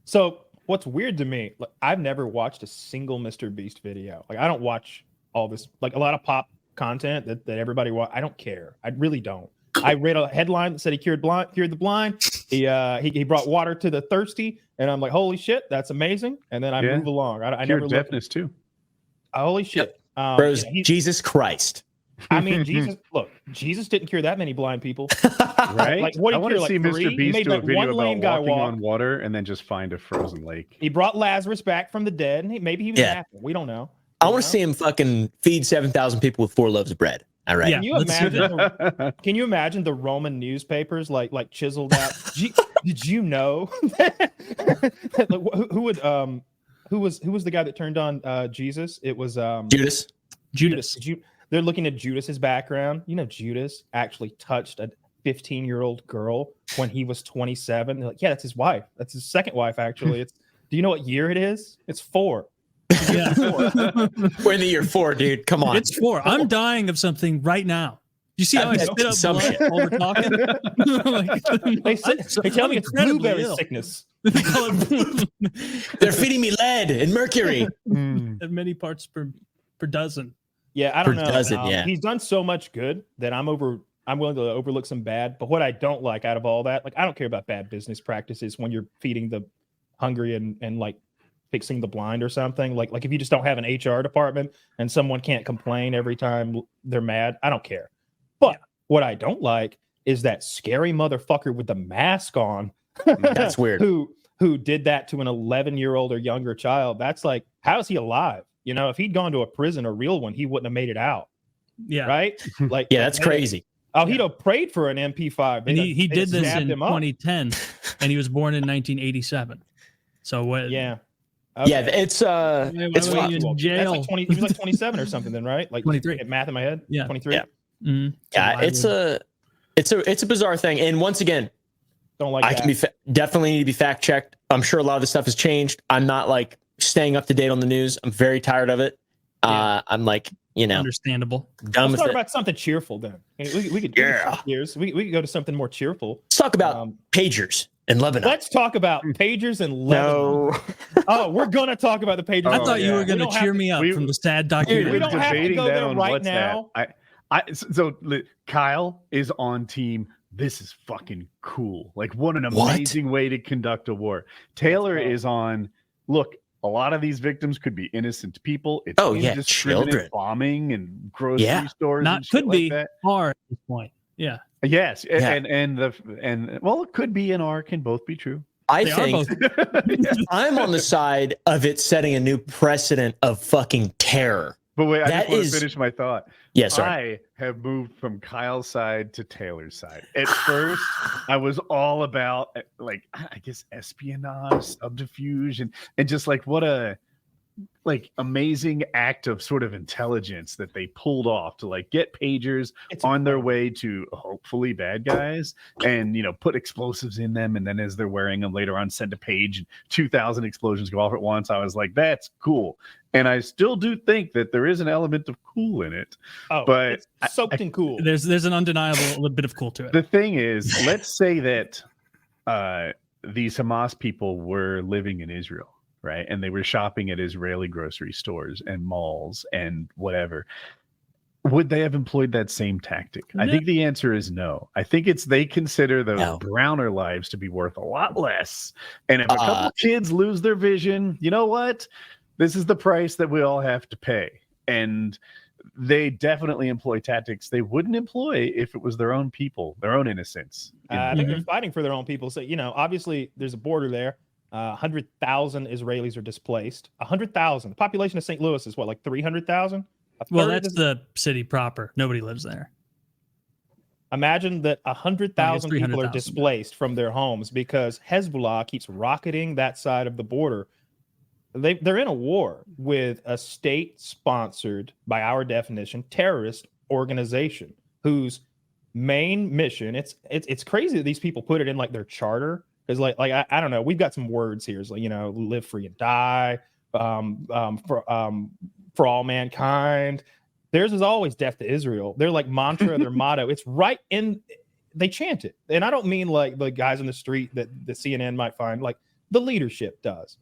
So what's weird to me, like, I've never watched a single MrBeast video. Like, I don't watch all this, like a lot of pop content that everybody watch. I don't care. I really don't. I read a headline that said he cured the blind. He brought water to the thirsty, and I'm like, holy shit, that's amazing. And then I move along. I never deafness too. Holy shit, bros! Jesus Christ. I mean, Jesus didn't cure that many blind people, right? Like, what? I want to see MrBeast do a video about walking on water and then just find a frozen lake. He brought Lazarus back from the dead, and maybe he was napping. We don't know. I want to see him fucking feed 7,000 people with 4 loaves of bread. All right. Yeah, can you imagine the Roman newspapers like chiseled out? Did you know who was the guy that turned on Jesus? It was Judas. They're looking at Judas's background. You know, Judas actually touched a 15-year-old girl when he was 27. They're like, yeah, that's his wife. That's his second wife, actually. Do you know what year it is? It's 4. Yeah. We're in the year 4, dude. Come on. It's 4. I'm dying of something right now. You see how I spit up blood while we're talking? They tell me it's blueberry sickness. They're feeding me lead and mercury. At many parts per dozen. Yeah, I don't know. Does it, yeah. He's done so much good that I'm willing to overlook some bad. But what I don't like out of all that, like I don't care about bad business practices when you're feeding the hungry and like fixing the blind or something. Like if you just don't have an HR department and someone can't complain every time they're mad, I don't care. But what I don't like is that scary motherfucker with the mask on. That's weird. Who did that to an 11-year-old or younger child? That's like, how is he alive? You know, if he'd gone to a prison, a real one, he wouldn't have made it out. Yeah. Right? Like, yeah, that's crazy. He'd have prayed for an MP5. And he did this in 2010, and he was born in 1987. So what? Yeah. Okay. Yeah, it's in jail. That's like he was like 27 or something then, right? Like 23. Math in my head. Yeah. 23. Yeah. Mm-hmm. Yeah, it's a bizarre thing. And once again, don't like I that. can be definitely need to be fact checked. I'm sure a lot of this stuff has changed. I'm not like staying up to date on the news. I'm very tired of it. I'm like, understandable. Done Let's with talk about something cheerful then. We could go to something more cheerful. Let's talk about pagers in Lebanon. Let's talk about pagers in Lebanon. No. Oh, we're gonna talk about the pagers. I thought you were gonna cheer me up from the sad documentary. We don't have to go there right now. So Kyle is on team. This is fucking cool. Like, what an amazing way to conduct a war. Taylor is on. Look, a lot of these victims could be innocent people. It's indiscriminate bombing and grocery stores. Not and could shit be like that. R at this point. Yeah. Yes, and it could be and R can both be true. I think I'm on the side of it setting a new precedent of fucking terror. But wait, I just want to finish my thought. Yes, I have moved from Kyle's side to Taylor's side. At first, I was all about like I guess espionage, subterfuge, and just like what a amazing act of sort of intelligence that they pulled off to like get pagers on their way to hopefully bad guys and put explosives in them, and then as they're wearing them later on send a page and 2,000 explosions go off at once. I was like, that's cool. And I still do think that there is an element of cool in it. But it's soaked in cool. There's an undeniable bit of cool to it. The thing is, let's say that these Hamas people were living in Israel, right? And they were shopping at Israeli grocery stores and malls and whatever. Would they have employed that same tactic? No. I think the answer is no. I think they consider those browner lives to be worth a lot less. And if a couple kids lose their vision, you know what? This is the price that we all have to pay. And they definitely employ tactics they wouldn't employ if it was their own people, their own innocence. I think they're fighting for their own people. So, obviously there's a border there. 100,000 Israelis are displaced. 100,000. The population of St. Louis is what, like 300,000? Well, that's the city proper. Nobody lives there. Imagine that 100,000 people are displaced from their homes because Hezbollah keeps rocketing that side of the border. They're in a war with a state-sponsored, by our definition, terrorist organization whose main mission, it's crazy that these people put it in like their charter. Because like I don't know, we've got some words here. It's like, live free and die, for all mankind. Theirs is always death to Israel. They're like mantra, their motto. It's right in, they chant it. And I don't mean like the guys in the street that the CNN might find, like the leadership does.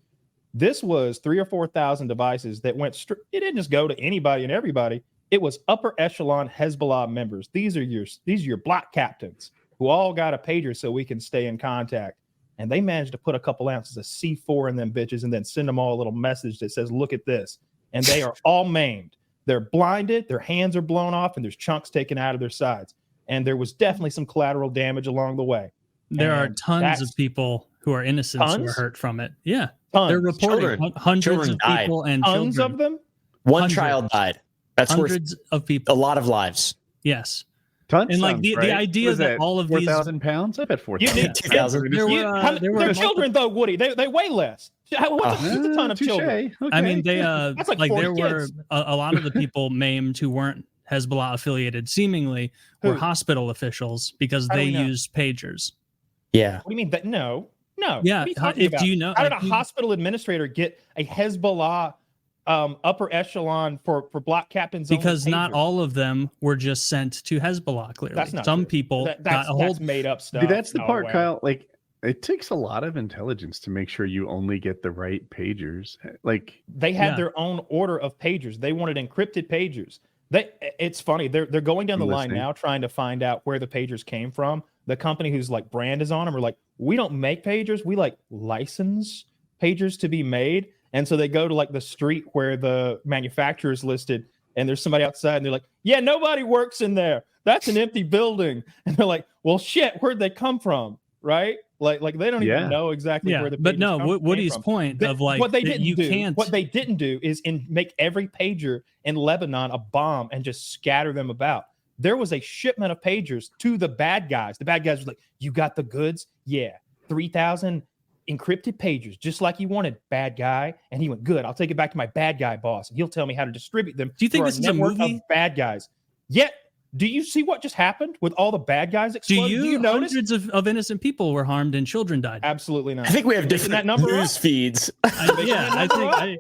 This was 3,000 or 4,000 devices that went straight. It didn't just go to anybody and everybody. It was upper echelon Hezbollah members. These are your block captains who all got a pager so we can stay in contact. And they managed to put a couple ounces of C4 in them bitches and then send them all a little message that says, look at this. And they are all maimed. They're blinded. Their hands are blown off and there's chunks taken out of their sides. And there was definitely some collateral damage along the way. There are tons of people who are innocent who are hurt from it. Yeah. Tons. They're reporting hundreds of people and tons children. Of them? One child died. That's hundreds of people. A lot of lives. Yes. Tons. And like the idea that all of 4,000 pounds? I bet 4,000. 2,000. They're children though, Woody. They weigh less. What's a ton of children? Okay. I mean, that's like there were a lot of the people maimed who weren't Hezbollah affiliated, seemingly were hospital officials because they used pagers. Yeah. What do you mean that? No. Yeah. Do you know? How did a hospital administrator get a Hezbollah upper echelon for block captains? Because not all of them were just sent to Hezbollah. Clearly, that's not some true. people got a whole made up stuff. Dude, that's the part, Kyle. Like, it takes a lot of intelligence to make sure you only get the right pagers. Like, they had their own order of pagers. They wanted encrypted pagers. It's funny. They're going down the line now trying to find out where the pagers came from. The company whose like brand is on them are like, we don't make pagers. We like license pagers to be made. And so they go to like the street where the manufacturer is listed, and there's somebody outside, and they're like, yeah, nobody works in there. That's an empty building. And they're like, well, shit, where'd they come from? Right? Like they don't even know exactly where the pagers but no, Woody's from. point of like what they didn't do is make every pager in Lebanon a bomb and just scatter them about. There was a shipment of pagers to the bad guys. The bad guys were like, you got the goods? Yeah. 3,000 encrypted pagers, just like you wanted, bad guy. And he went, good. I'll take it back to my bad guy boss, and he'll tell me how to distribute them. Do you think this is a movie? Of bad guys. Yet, do you see what just happened with all the bad guys exploding? Do you notice? Hundreds of innocent people were harmed and children died. Absolutely not. I think we have different news feeds. I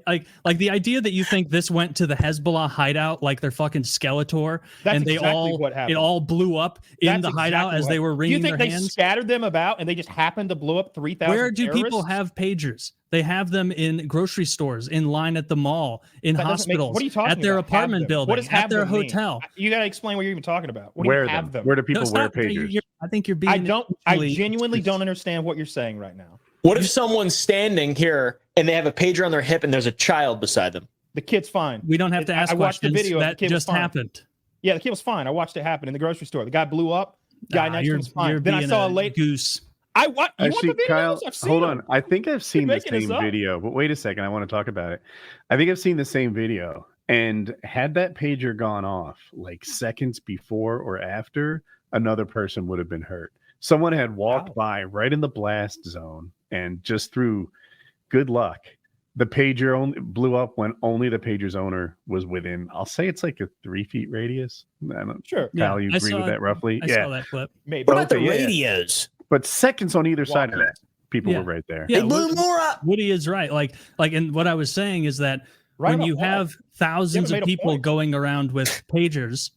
think like the idea that you think this went to the Hezbollah hideout, like their fucking Skeletor, and they it all blew up in the hideout as they were wringing their hands. You think they scattered them about and they just happened to blow up 3,000? Where do people have pagers? They have them in grocery stores, in line at the mall, in hospitals, what are you talking at their about? apartment building, at their hotel. You got to explain what you're even talking about. What where do you have them? Where do people wear pagers? I think you're being. I genuinely don't understand what you're saying right now. What if someone's standing here and they have a pager on their hip and there's a child beside them? The kid's fine. We don't have to ask questions. I watched the video. That just happened. Yeah, the kid was fine. I watched it happen in the grocery store. The guy blew up. Guy next to him was fine. Then I saw a late goose. You want the videos? Kyle, hold on. I think I've seen the same up. video, but wait a second. I want to talk about it. I think I've seen the same video, and had that pager gone off like seconds before or after, another person would have been hurt. Someone had walked by right in the blast zone, and just through good luck, the pager only blew up when only the pager's owner was within, I'll say it's like a 3 feet radius. Sure. Kyle, you agree with that roughly? I saw that clip. Maybe. What about the radios? But seconds on either side of that, people were right there. Yeah, they blew more up. Woody is right. Like, and what I was saying is that when you have thousands of people going around with pagers,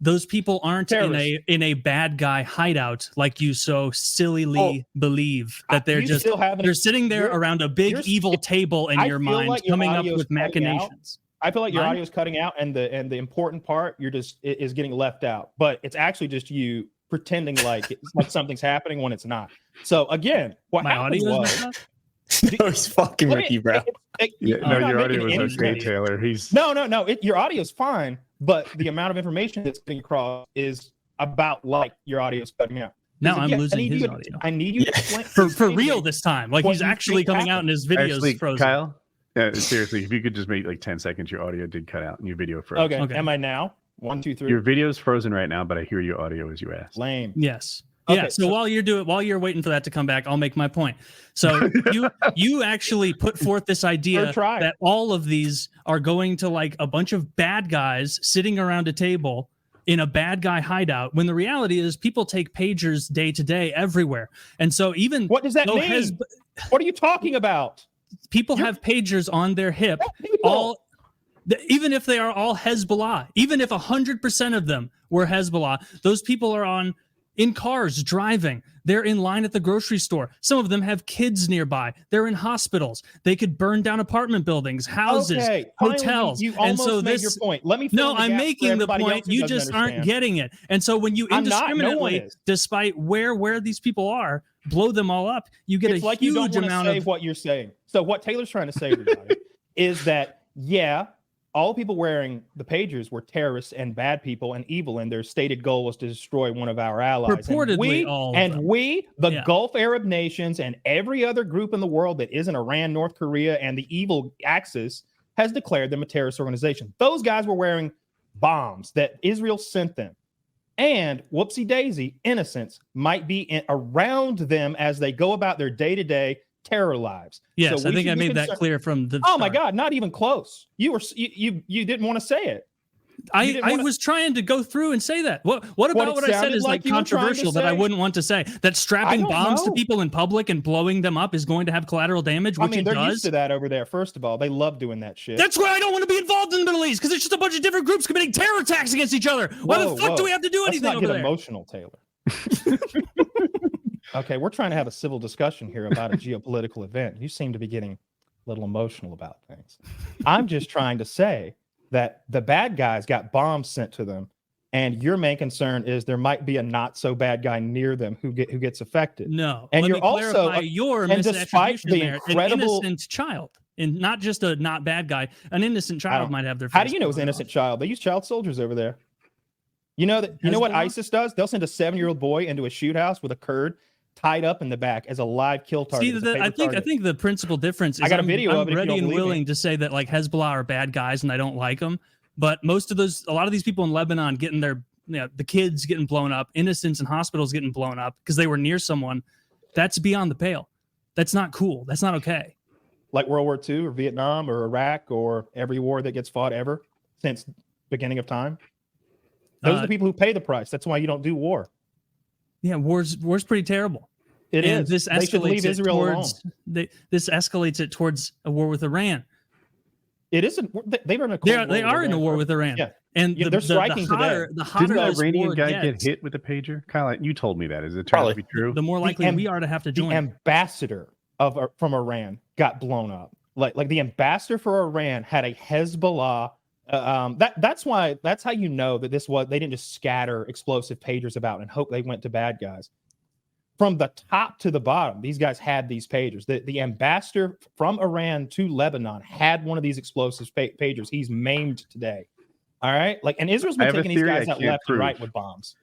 those people aren't in a bad guy hideout like you so sillily believe that they're just they're sitting there around a big evil table in your mind, like coming up with machinations. I feel like your audio is cutting out, and the important part is getting left out. But it's actually just you pretending like something's happening when it's not. So again, what happened was no, he's fucking with you, bro. Your audio was okay, Taylor. No. Your audio's fine, but the amount of information that's getting across is about like your audio's cutting out. Now I'm losing his audio. I need you to explain for real this time. Like he's actually coming out and his video's frozen. Kyle, seriously, if you could just make like 10 seconds, your audio did cut out and your video froze. Okay. Am I now? 1, 2, 3. Your video's frozen right now, but I hear your audio as you asked. Lame. Yes. Okay, so while you're waiting for that to come back, I'll make my point. So you actually put forth this idea that all of these are going to like a bunch of bad guys sitting around a table in a bad guy hideout, when the reality is people take pagers day to day everywhere. And so even what does that mean? What are you talking about? People have pagers on their hip. Even if they are all Hezbollah, even if 100% of them were Hezbollah, those people are in cars driving. They're in line at the grocery store. Some of them have kids nearby. They're in hospitals. They could burn down apartment buildings, houses, hotels. You almost made your point. Let me. I'm making the point. You just aren't getting it. And so when you indiscriminately, despite where these people are, blow them all up, you get a like huge you don't amount of what you're saying. So what Taylor's trying to say, everybody, is that all people wearing the pagers were terrorists and bad people and evil, and their stated goal was to destroy one of our allies. Purportedly, the Gulf Arab nations and every other group in the world that isn't Iran, North Korea, and the evil axis has declared them a terrorist organization. Those guys were wearing bombs that Israel sent them. And whoopsie daisy, innocents might be around them as they go about their day-to-day terror lives. Yes, I think I made that clear from the start. My God, not even close. You didn't want to say it. I was trying to go through and say that. What about what I said is like controversial that I wouldn't want to say? That strapping bombs to people in public and blowing them up is going to have collateral damage, which they're used to that over there. First of all, they love doing that shit. That's why I don't want to be involved in the Middle East, because it's just a bunch of different groups committing terror attacks against each other. Why the fuck do we have to do anything over there? Let's not get emotional, Taylor. Okay, we're trying to have a civil discussion here about a geopolitical event. You seem to be getting a little emotional about things. I'm just trying to say that the bad guys got bombs sent to them, and your main concern is there might be a not so bad guy near them who gets affected. No, and let you're me clarify also your and despite misattribution the there, incredible an innocent child, and not just a not bad guy. An innocent child might have their. How do you know it was an innocent child? They use child soldiers over there. You know that. You know what ISIS does? They'll send a 7-year-old boy into a shoot house with a Kurd tied up in the back as a live kill target. See, I think the principal difference is I got a video of it. I'm ready and willing to say that like Hezbollah are bad guys and I don't like them, but a lot of these people in Lebanon getting their, the kids getting blown up, innocents in hospitals getting blown up because they were near someone, that's beyond the pale. That's not cool. That's not okay. Like World War II or Vietnam or Iraq or every war that gets fought ever since beginning of time. Those are the people who pay the price. That's why you don't do war. Yeah, war's pretty terrible. It is. This escalates it towards this escalates it towards a war with Iran. It isn't. They are in a they are in a war with Iran. Yeah, and they're striking today. Didn't the Iranian guy get hit with a pager? Kyle, you told me that. Is it turned out to be true? The more likely we are to have to join. The ambassador from Iran got blown up. Like the ambassador for Iran had a Hezbollah. That's how you know that they didn't just scatter explosive pagers about and hope they went to bad guys. From the top to the bottom, these guys had these pagers. The ambassador from Iran to Lebanon had one of these explosive pagers. He's maimed today. All right, and Israel's been taking these guys out left and right with bombs.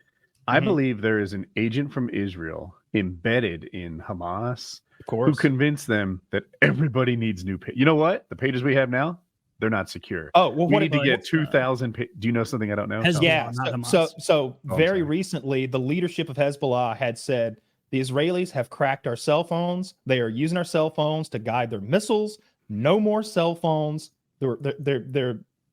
I believe there is an agent from Israel embedded in Hamas, who convinced them that everybody needs new pagers. You know what? The pagers we have now, they're not secure. Oh, well, we need to get 2,000. Do you know something I don't know? Yeah. So very recently, the leadership of Hezbollah had said the Israelis have cracked our cell phones. They are using our cell phones to guide their missiles. No more cell phones.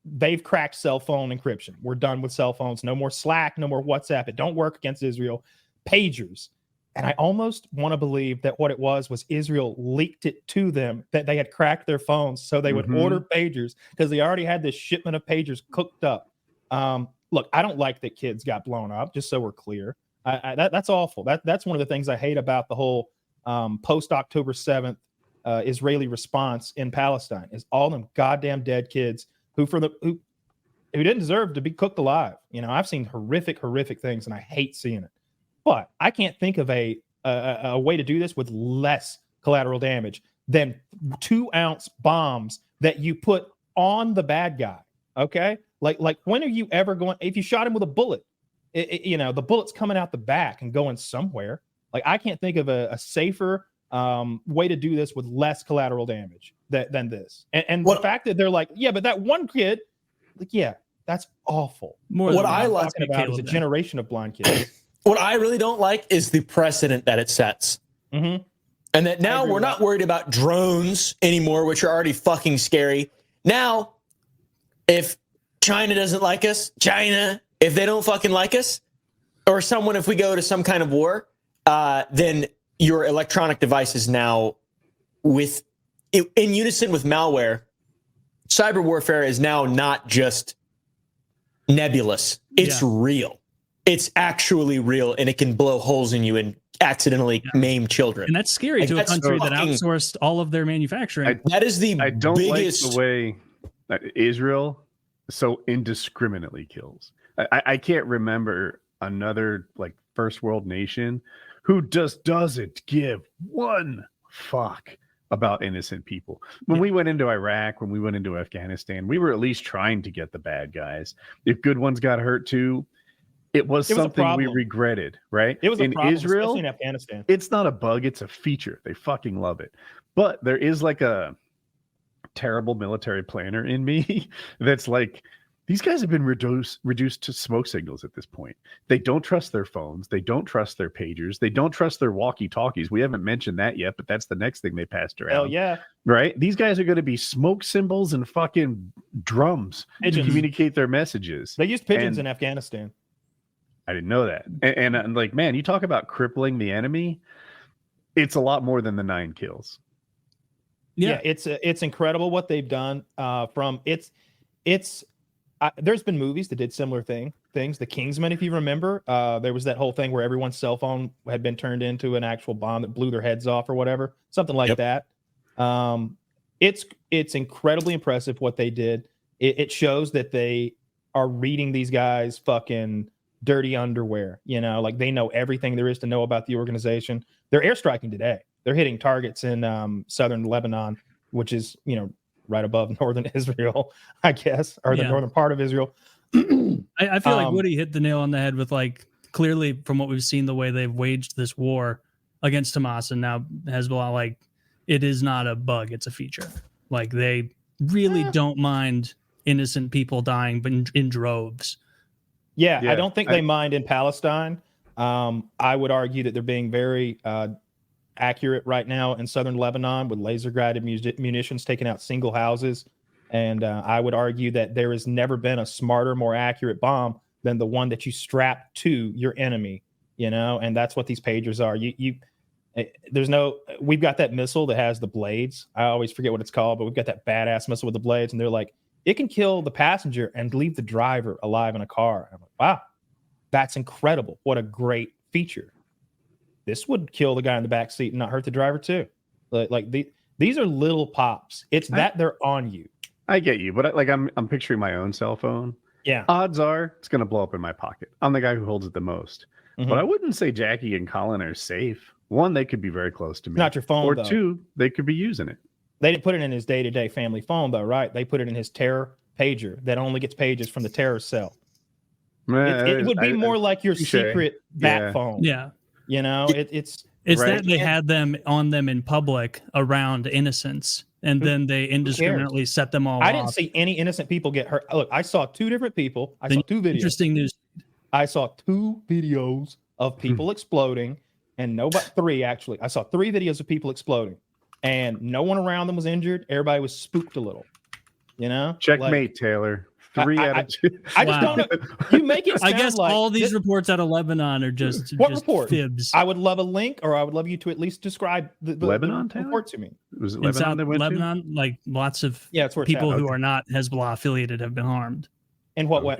They've cracked cell phone encryption. We're done with cell phones. No more Slack. No more WhatsApp. It don't work against Israel. Pagers. And I almost want to believe that what it was Israel leaked it to them that they had cracked their phones so they would order pagers because they already had this shipment of pagers cooked up. Look, I don't like that kids got blown up, just so we're clear. That's awful. That's one of the things I hate about the whole post-October 7th Israeli response in Palestine is all them goddamn dead kids who didn't deserve to be cooked alive. I've seen horrific things and I hate seeing it. But I can't think of a way to do this with less collateral damage than 2-ounce bombs that you put on the bad guy. Okay, like when are you ever going? If you shot him with a bullet, the bullet's coming out the back and going somewhere. I can't think of a safer way to do this with less collateral damage than this. And the fact that they're like, yeah, but that one kid, that's awful. What I like about is a generation of blind kids. What I really don't like is the precedent that it sets. And that now we're not worried about drones anymore, which are already fucking scary. Now, if China doesn't like us, if they don't fucking like us, or someone, if we go to some kind of war, then your electronic devices now in unison with malware, cyber warfare is now not just nebulous. It's real. It's actually real, and it can blow holes in you and accidentally maim children. And that's scary to a country that outsourced all of their manufacturing. I don't like the way that Israel so indiscriminately kills. I can't remember another first world nation who just doesn't give one fuck about innocent people. When we went into Iraq, when we went into Afghanistan, we were at least trying to get the bad guys. If good ones got hurt too, it was something we regretted, right? It was in problem, Israel, especially in Afghanistan. It's not a bug; it's a feature. They fucking love it. But there is a terrible military planner in me that's like, these guys have been reduced to smoke signals at this point. They don't trust their phones. They don't trust their pagers. They don't trust their walkie-talkies. We haven't mentioned that yet, but that's the next thing they passed around. Hell yeah. Right? These guys are going to be smoke symbols and fucking drums to communicate their messages. They used pigeons in Afghanistan. I didn't know that. And I'm like, man, you talk about crippling the enemy. It's a lot more than the 9 kills. Yeah, it's incredible what they've done. There's been movies that did similar things. The Kingsman, if you remember, there was that whole thing where everyone's cell phone had been turned into an actual bomb that blew their heads off or whatever, something like that. It's incredibly impressive what they did. it shows that they are reading these guys fucking dirty underwear. You know, like they know everything there is to know about the organization. They're airstriking today. They're hitting targets in southern Lebanon, which is, you know, right above northern Israel, I guess, or the northern part of Israel. I feel like Woody hit the nail on the head with, like, clearly from what we've seen, the way they've waged this war against Hamas and now Hezbollah, like, it is not a bug, it's a feature. Like, they really don't mind innocent people dying, but in droves. Yeah, I don't think they mind in Palestine. I would argue that they're being very accurate right now in southern Lebanon with laser-guided munitions taking out single houses. And I would argue that there has never been a smarter, more accurate bomb than the one that you strap to your enemy, you know? And that's what these pagers are. We've got that missile that has the blades. I always forget what it's called, but we've got that badass missile with the blades. And they're like, it can kill the passenger and leave the driver alive in a car. I'm like, wow, that's incredible. What a great feature. This would kill the guy in the back seat and not hurt the driver too. These are little pops. It's that they're on you. I get you, but I'm picturing my own cell phone. Yeah. Odds are it's going to blow up in my pocket. I'm the guy who holds it the most. Mm-hmm. But I wouldn't say Jackie and Colin are safe. One, they could be very close to me. Not your phone, or though. Two, they could be using it. They didn't put it in his day-to-day family phone, though, right? They put it in his terror pager that only gets pages from the terror cell. It would be more like your secret bat phone. Yeah. You know, it's right? That they had them on them in public around innocents, and then they indiscriminately set them all off. I didn't see any innocent people get hurt. Look, I saw two different people. I saw two videos. Interesting news. I saw two videos of people exploding, and three, actually. I saw 3 videos of people exploding, and no one around them was injured. Everybody was spooked a little. You know? Checkmate, Taylor. 3 out of 2. I just don't know. You make it sound I guess like all these reports out of Lebanon are just report? Fibs. I would love a link, or I would love you to at least describe the Lebanon report to me. Was it Lebanon they went Lebanon, to? like lots of it's where people who are not Hezbollah affiliated have been harmed. In what way?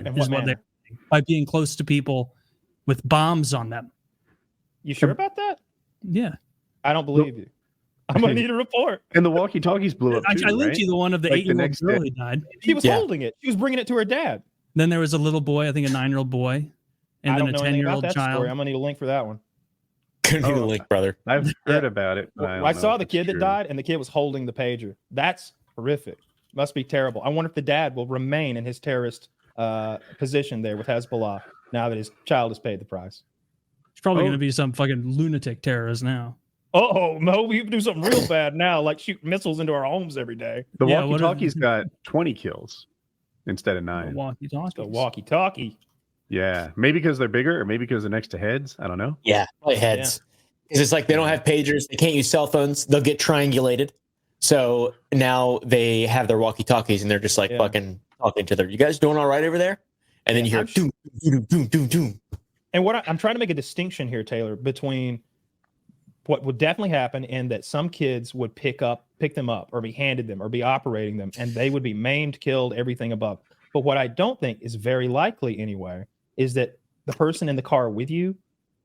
By being close to people with bombs on them. You sure about that? Yeah. I don't believe you. I'm going to need a report. And the walkie-talkies blew up too, I linked you the one of the 8-year-old girl who died. She was holding it. She was bringing it to her dad. Then there was a little boy, I think a 9-year-old boy, and then a 10-year-old child. Story. I'm going to need a link for that one. Couldn't need a link, brother. I've heard about it. I saw the kid that died, and the kid was holding the pager. That's horrific. Must be terrible. I wonder if the dad will remain in his terrorist position there with Hezbollah now that his child has paid the price. It's probably going to be some fucking lunatic terrorist now. Oh, no, we can do something real bad now, like shoot missiles into our homes every day. The walkie-talkie's got 20 kills instead of 9. The walkie-talkie. Yeah, maybe because they're bigger, or maybe because they're next to heads. I don't know. Yeah, probably heads. Because it's like they don't have pagers, they can't use cell phones, they'll get triangulated. So now they have their walkie-talkies, and they're just like fucking talking to each other. You guys doing all right over there? And then you hear doom, doom, doom, doom, doom. And what I'm trying to make a distinction here, Taylor, between what would definitely happen and that some kids would pick them up or be handed them or be operating them, and they would be maimed, killed, everything above. But what I don't think is very likely anyway is that the person in the car with you,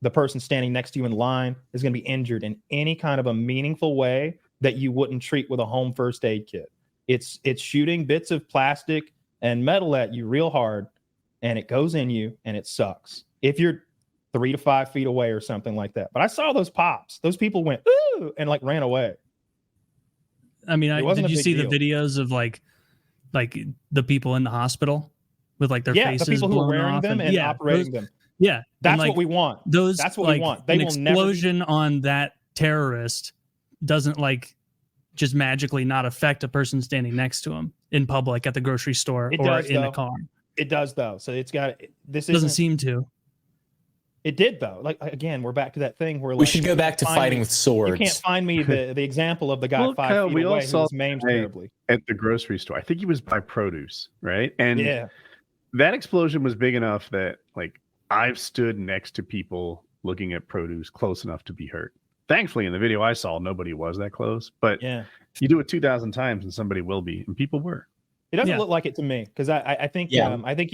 the person standing next to you in line, is going to be injured in any kind of a meaningful way that you wouldn't treat with a home first aid kit. It's shooting bits of plastic and metal at you real hard, and it goes in you, and it sucks. If you're 3 to 5 feet away or something like that. But I saw those pops. Those people went, ooh, and like ran away. I mean, did you see the videos of like the people in the hospital with like their faces the people who are wearing them and operating them. Yeah. That's what we want. That's what we want. They will explosion on that terrorist doesn't like just magically not affect a person standing next to him in public at the grocery store or in a car. It does though. So it's got doesn't seem to. It did though. Like again, we're back to that thing where we should go back to fighting with swords. You can't find me the example of the guy 5 feet away who was maimed terribly at the grocery store. I think he was by produce, right? And that explosion was big enough that like I've stood next to people looking at produce close enough to be hurt. Thankfully, in the video I saw, nobody was that close. But you do it 2,000 times and somebody will be, and people were. It doesn't look like it to me because I think you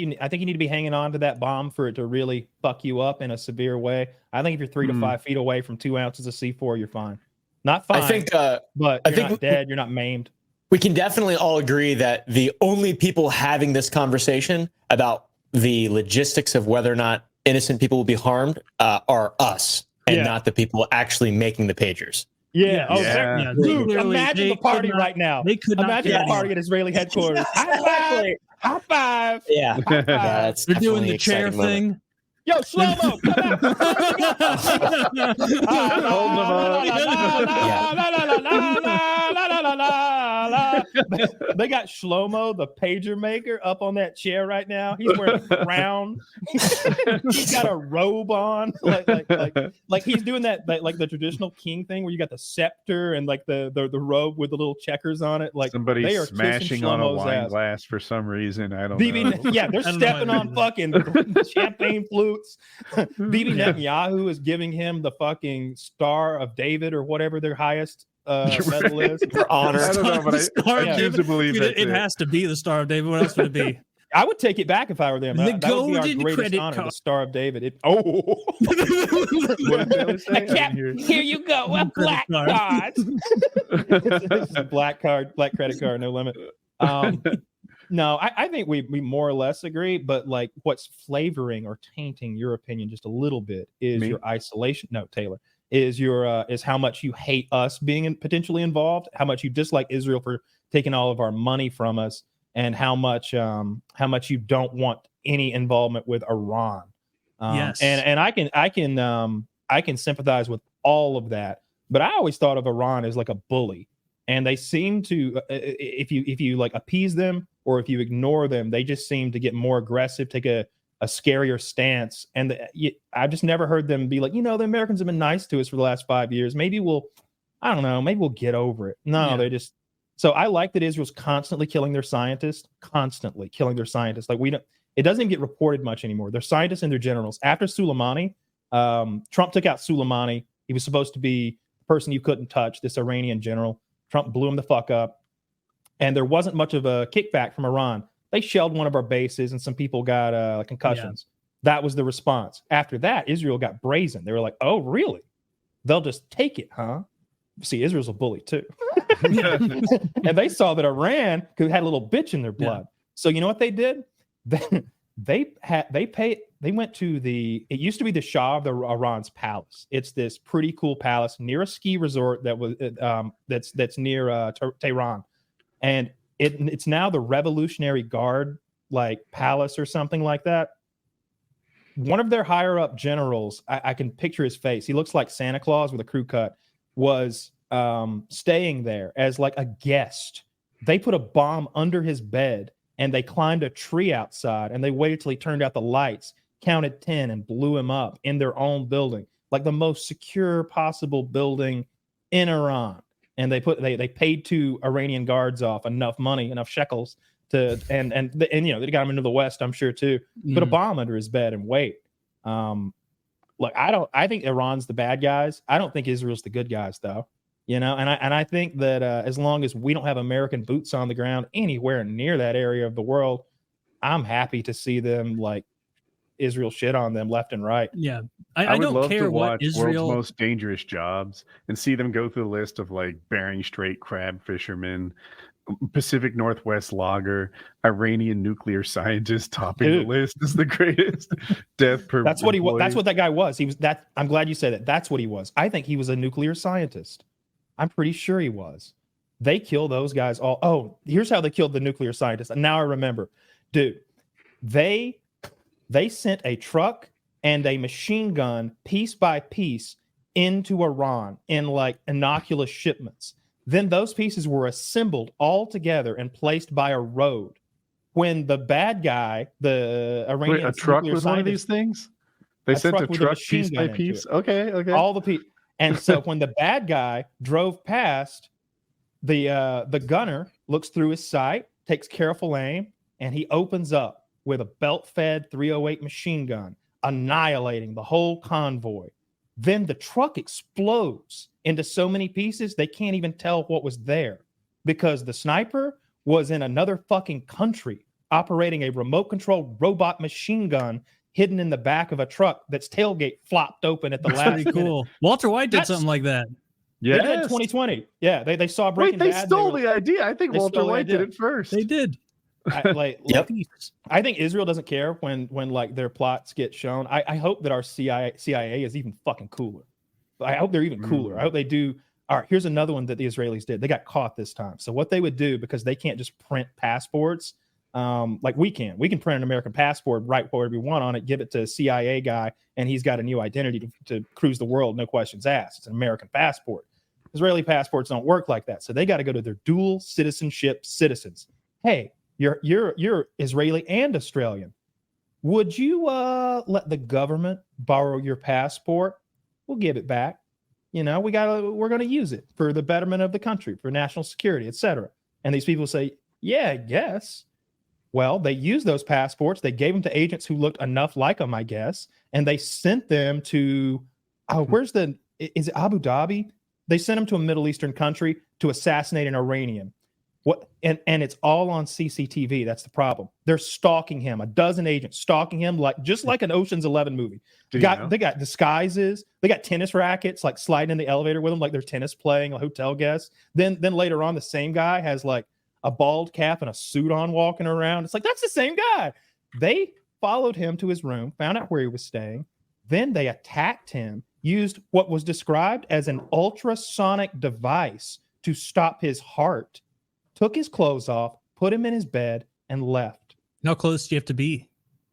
need to be hanging on to that bomb for it to really fuck you up in a severe way. I think if you're 3 to 5 feet away from 2 ounces of C4, you're fine. Not fine. I think, but you're not dead. You're not maimed. We can definitely all agree that the only people having this conversation about the logistics of whether or not innocent people will be harmed are us, and not the people actually making the pagers. Yeah. Oh, yeah. Dude, imagine the party right now. They could not imagine the party at Israeli headquarters. Exactly. High five. Yeah. High five. They're doing the chair thing. Moment. Yo, slow-mo, come out. They got Shlomo, the pager maker, up on that chair right now. He's wearing a crown. He's got a robe on, like he's doing that, like the traditional king thing where you got the scepter and like the robe with the little checkers on it. Like somebody they are smashing on a wine glass for some reason. I don't know. Yeah, they're stepping on fucking champagne flutes. Bibi Netanyahu is giving him the fucking Star of David or whatever their highest medal is for honor. I don't know, but I choose to believe it has to be the Star of David. What else would it be? I would take it back if I were them. That would be our greatest honor, the Star of David. Here you go, a black card. It's a black credit card, no limit. No, I think we more or less agree, but like what's flavoring or tainting your opinion just a little bit is your isolation. No, Taylor, is how much you hate us being potentially involved, how much you dislike Israel for taking all of our money from us, and how much you don't want any involvement with Iran. Yes, and I can sympathize with all of that, but I always thought of Iran as like a bully, and they seem to if you like appease them or if you ignore them, they just seem to get more aggressive, take a scarier stance. And I've just never heard them be like, the Americans have been nice to us for the last 5 years. Maybe we'll get over it. No, They just. So I like that Israel's constantly killing their scientists. Like it doesn't even get reported much anymore. Their scientists and their generals. After Soleimani, Trump took out Soleimani. He was supposed to be the person you couldn't touch, this Iranian general. Trump blew him the fuck up. And there wasn't much of a kickback from Iran. They shelled one of our bases and some people got concussions. Yeah. That was the response. After that, Israel got brazen. They were like, oh, really? They'll just take it, huh? See, Israel's a bully too. And they saw that Iran had a little bitch in their blood. Yeah. So you know what they did? They went to it used to be the Shah of Iran's palace. It's this pretty cool palace near a ski resort that was that's near Tehran. And it's now the Revolutionary Guard like palace or something like that. One of their higher up generals, I can picture his face. He looks like Santa Claus with a crew cut, was staying there as like a guest. They put a bomb under his bed and they climbed a tree outside and they waited till he turned out the lights, counted 10 and blew him up in their own building, like the most secure possible building in Iran. And they paid 2 Iranian guards off enough money, enough shekels to, and they got him into the West, I'm sure too. Put a bomb under his bed and wait. I think Iran's the bad guys. I don't think Israel's the good guys though. And I think that as long as we don't have American boots on the ground anywhere near that area of the world, I'm happy to see them like Israel shit on them left and right. Yeah. I don't love care to what watch Israel World's Most Dangerous Jobs and see them go through the list of like Bering Strait crab fishermen, Pacific Northwest logger, Iranian nuclear scientist topping the list is the greatest death per. That's what he was. That's what that guy was. He was that. I'm glad you said that. That's what he was. I think he was a nuclear scientist. I'm pretty sure he was. They kill those guys all. Oh, here's how they killed the nuclear scientist. And now I remember, dude. They sent a truck and a machine gun piece by piece into Iran in like innocuous shipments. Then those pieces were assembled all together and placed by a road. When the bad guy, the Iranian truck was one of these things? They sent a truck piece by piece? Okay. All the pieces. And so when the bad guy drove past, the gunner looks through his sight, takes careful aim, and he opens up with a belt-fed 308 machine gun, annihilating the whole convoy. Then the truck explodes into so many pieces, they can't even tell what was there because the sniper was in another fucking country operating a remote-controlled robot machine gun hidden in the back of a truck that's tailgate flopped open at the last minute. Cool. Walter White did something like that. Yeah, they did 2020. Yeah, they saw Breaking Bad. They stole the idea. I think Walter White did it first. They did. I think Israel doesn't care when like their plots get shown. I hope that our CIA is even fucking cooler. I hope they're even cooler. I hope they do. All right, here's another one that the Israelis did. They got caught this time. So what they would do, because they can't just print passports like we can. We can print an American passport, write whatever we want on it, give it to a CIA guy, and he's got a new identity to cruise the world, no questions asked. It's an American passport. Israeli passports don't work like that. So they got to go to their dual citizenship citizens. Hey, you're Israeli and Australian. Would you let the government borrow your passport? We'll give it back. You know, we're going to use it for the betterment of the country, for national security, etc. And these people say, yeah, I guess. Well, they used those passports. They gave them to agents who looked enough like them, I guess. And they sent them to, is it Abu Dhabi? They sent them to a Middle Eastern country to assassinate an Iranian. And it's all on CCTV. That's the problem. They're stalking him. A dozen agents stalking him, just like an Ocean's 11 movie. They got disguises. They got tennis rackets, like sliding in the elevator with them, like they're tennis playing, a hotel guest. Then later on, the same guy has like a bald cap and a suit on, walking around. It's like, that's the same guy. They followed him to his room, found out where he was staying. Then they attacked him, used what was described as an ultrasonic device to stop his heart. Took his clothes off, put him in his bed, and left. How close do you have to be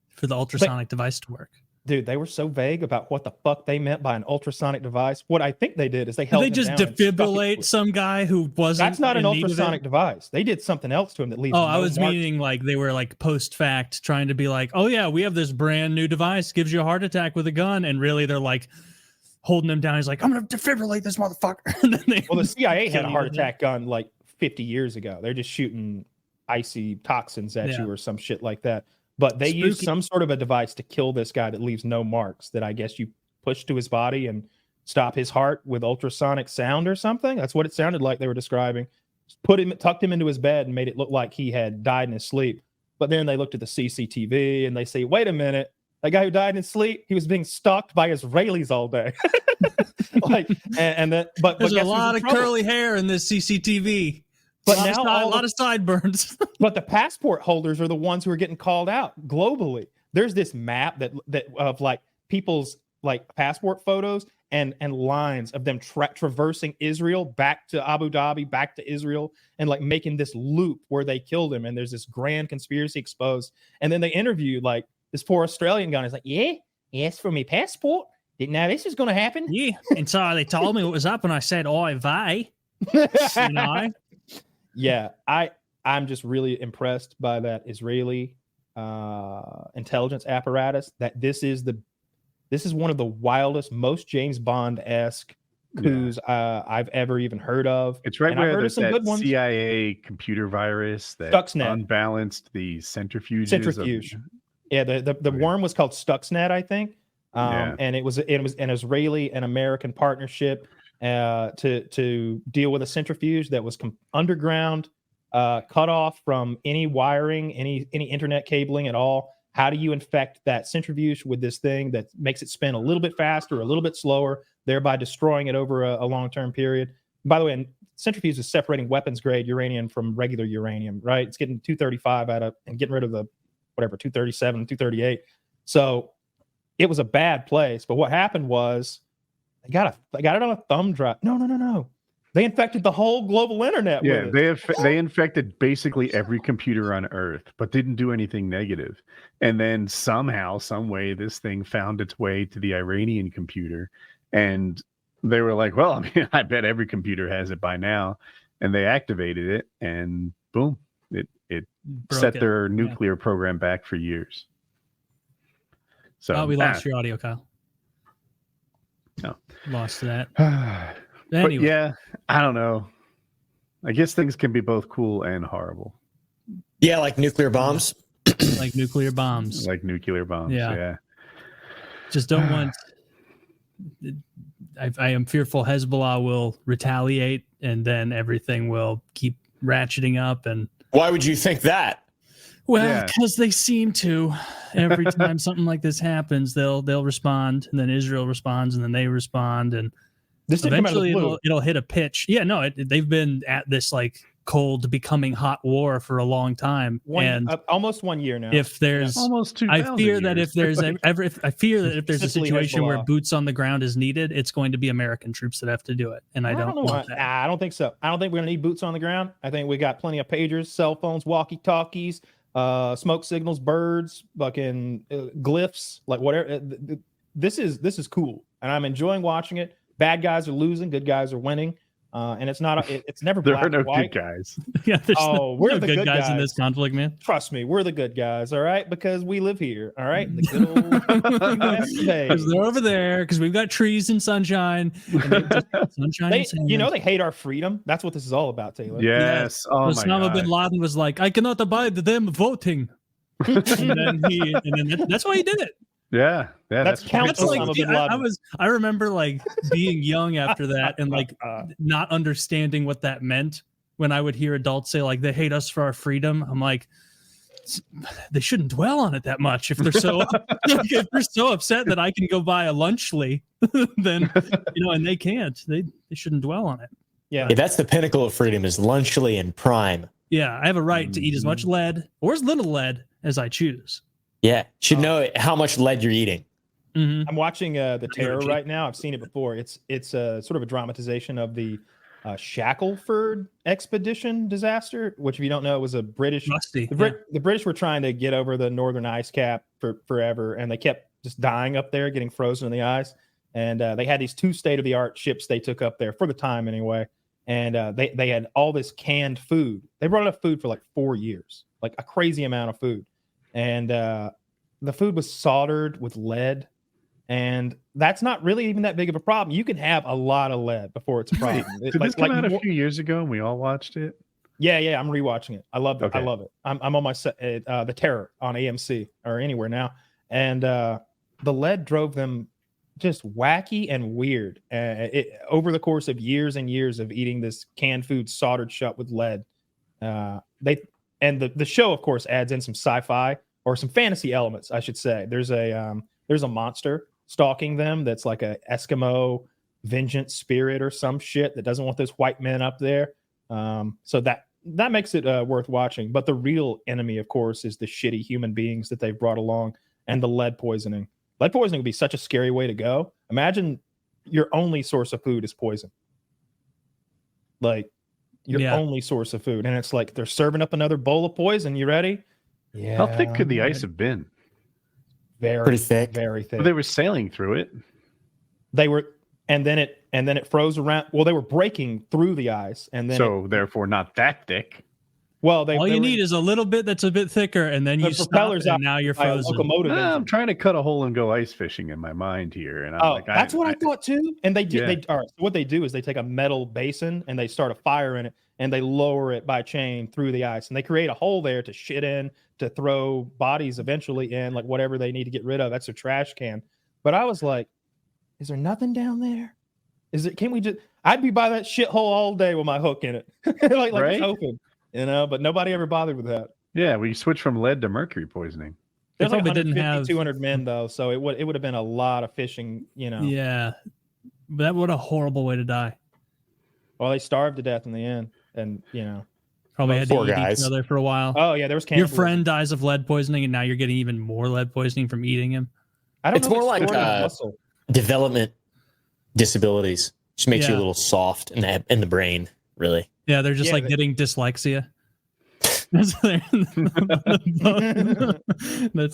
for the ultrasonic device to work? Dude, they were so vague about what the fuck they meant by an ultrasonic device. What I think they did is they held him just down defibrillate some guy who wasn't. That's not an ultrasonic device. They did something else to him that leaves. I was meaning like they were like post fact trying to be like, oh yeah, we have this brand new device, gives you a heart attack with a gun, and really they're like holding him down. He's like, I'm gonna defibrillate this motherfucker. And then the CIA had a heart attack gun like 50 years ago. They're just shooting icy toxins at you or some shit like that. But they used some sort of a device to kill this guy that leaves no marks, that I guess you push to his body and stop his heart with ultrasonic sound or something. That's what it sounded like they were describing. Tucked him into his bed and made it look like he had died in his sleep. But then they looked at the CCTV and they say, wait a minute, that guy who died in his sleep, he was being stalked by Israelis all day. But there's a lot of curly hair in this CCTV. But a lot of sideburns. But the passport holders are the ones who are getting called out globally. There's this map that of like people's like passport photos and lines of them traversing Israel back to Abu Dhabi, back to Israel, and like making this loop where they killed him. And there's this grand conspiracy exposed. And then they interviewed like this poor Australian guy. He's like, yeah, it's for me passport. Didn't know this was going to happen. Yeah. And so they told me what was up and I said, oh, they. You know? Yeah, I'm just really impressed by that Israeli intelligence apparatus. That this is one of the wildest, most James Bond-esque coups I've ever even heard of. It's right where there's that CIA computer virus that Stuxnet unbalanced the centrifuges. Yeah, the worm was called Stuxnet, I think. And it was an Israeli and American partnership to deal with a centrifuge that was underground, cut off from any wiring, any internet cabling at all. How do you infect that centrifuge with this thing that makes it spin a little bit faster, a little bit slower, thereby destroying it over a long-term period? By the way, centrifuge is separating weapons grade uranium from regular uranium, right? It's getting 235 out of and getting rid of the 237, 238. So it was a bad place. But what happened was they got it on a thumb drive. No. They infected the whole global internet. Yeah, they infected basically every computer on Earth, but didn't do anything negative. And then somehow, some way, this thing found its way to the Iranian computer, and they were like, "Well, I mean, I bet every computer has it by now." And they activated it, and boom, it set their nuclear program back for years. So, we lost your audio, Kyle. No, lost that. Anyway. But yeah, I don't know. I guess things can be both cool and horrible. Yeah, like nuclear bombs. Like nuclear bombs. Yeah. Just don't want. I am fearful Hezbollah will retaliate, and then everything will keep ratcheting up. And why would you think that? Well, because they seem to. Every time something like this happens, they'll respond, and then Israel responds, and then they respond, and This eventually it'll hit a pitch. Yeah, no, they've been at this like cold becoming hot war for a long time, almost 1 year now. If there's almost 2,000 I fear that if there's if there's a situation where boots on the ground is needed, it's going to be American troops that have to do it, and I don't want that. I don't think so. I don't think we're gonna need boots on the ground. I think we got plenty of pagers, cell phones, walkie-talkies, smoke signals, birds, fucking glyphs, like whatever. This is cool, and I'm enjoying watching it. Bad guys are losing, good guys are winning. And it's not. It's never there black are no and white. good guys. Yeah, we're the good guys in this conflict, man. Trust me, we're the good guys. All right, because we live here. All right, the good old because they're over there. Because we've got trees and sunshine. And they hate our freedom. That's what this is all about, Taylor. Yes. Oh my Osama God. bin Laden was like, I cannot abide them voting. and then that's why he did it. Yeah, that's like, I remember like being young after that and like not understanding what that meant when I would hear adults say like they hate us for our freedom. I'm like, they shouldn't dwell on it that much if they're so if they're so upset that I can go buy a Lunchly, then and they can't. They shouldn't dwell on it. Yeah, that's the pinnacle of freedom is Lunchly and Prime. Yeah, I have a right to eat as much lead or as little lead as I choose. Yeah, should know how much lead you're eating. Mm-hmm. I'm watching The Terror right now. I've seen it before. It's sort of a dramatization of the Shackleford expedition disaster, which if you don't know, was a British. The British were trying to get over the northern ice cap for forever, and they kept just dying up there, getting frozen in the ice. And they had these 2 state-of-the-art ships they took up there for the time anyway. And they had all this canned food. They brought enough food for like 4 years, like a crazy amount of food. And the food was soldered with lead, and that's not really even that big of a problem. You can have a lot of lead before it's a problem. Did this come out a few years ago and we all watched it? Yeah, I'm rewatching it. I love it. Okay. I love it. I'm on my The Terror on AMC or anywhere now, and the lead drove them just wacky and weird. Over the course of years and years of eating this canned food soldered shut with lead, the show, of course, adds in some sci-fi or some fantasy elements, I should say. There's a monster stalking them that's like a Eskimo vengeance spirit or some shit that doesn't want those white men up there. So that makes it worth watching. But the real enemy, of course, is the shitty human beings that they've brought along and the lead poisoning. Lead poisoning would be such a scary way to go. Imagine your only source of food is poison. Like, your only source of food, and it's like they're serving up another bowl of poison. You ready? Yeah. How thick could the ice have been? Pretty thick. Very thick. But they were sailing through it. They were, and then it froze around. Well, they were breaking through the ice, and then therefore not that thick. Well, all you need is a little bit that's a bit thicker, and then you stop, and now you're frozen. I'm trying to cut a hole and go ice fishing in my mind here, and I'm that's what I thought too. And they do. Yeah. All right. So what they do is they take a metal basin and they start a fire in it, and they lower it by chain through the ice, and they create a hole there to shit in, to throw bodies eventually in, like whatever they need to get rid of. That's their trash can. But I was like, is there nothing down there? Can't we just? I'd be by that shithole all day with my hook in it, like right? It's open. But nobody ever bothered with that. Yeah, we switched from lead to mercury poisoning. There's like 200 men though, so it would have been a lot of fishing. Yeah, but that what a horrible way to die. Well, they starved to death in the end, and probably had to eat each other for a while. Oh yeah, there was your friend dies of lead poisoning, and now you're getting even more lead poisoning from eating him. It's more like development disabilities. Just makes you a little soft in the brain, really. Yeah, they're just getting dyslexia. That's the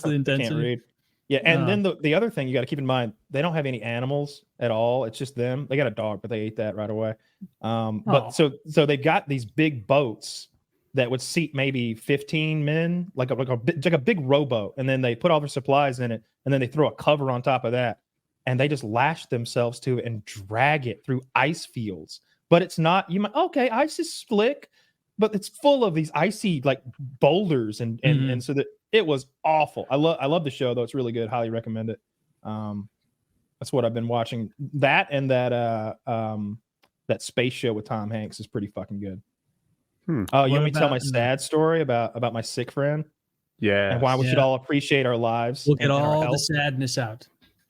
intensity. Can't read. Yeah, and then the other thing you got to keep in mind, they don't have any animals at all. It's just them. They got a dog, but they ate that right away. But so they got these big boats that would seat maybe 15 men, like a big rowboat, and then they put all their supplies in it, and then they throw a cover on top of that, and they just lash themselves to it and drag it through ice fields. But it's not, ice is slick, but it's full of these icy like boulders and so that it was awful. I love the show though. It's really good. Highly recommend it. That's what I've been watching. That and that space show with Tom Hanks is pretty fucking good. Oh, you want me to tell my sad story about my sick friend? Yeah. And why we should all appreciate our lives. We'll get all the sadness out.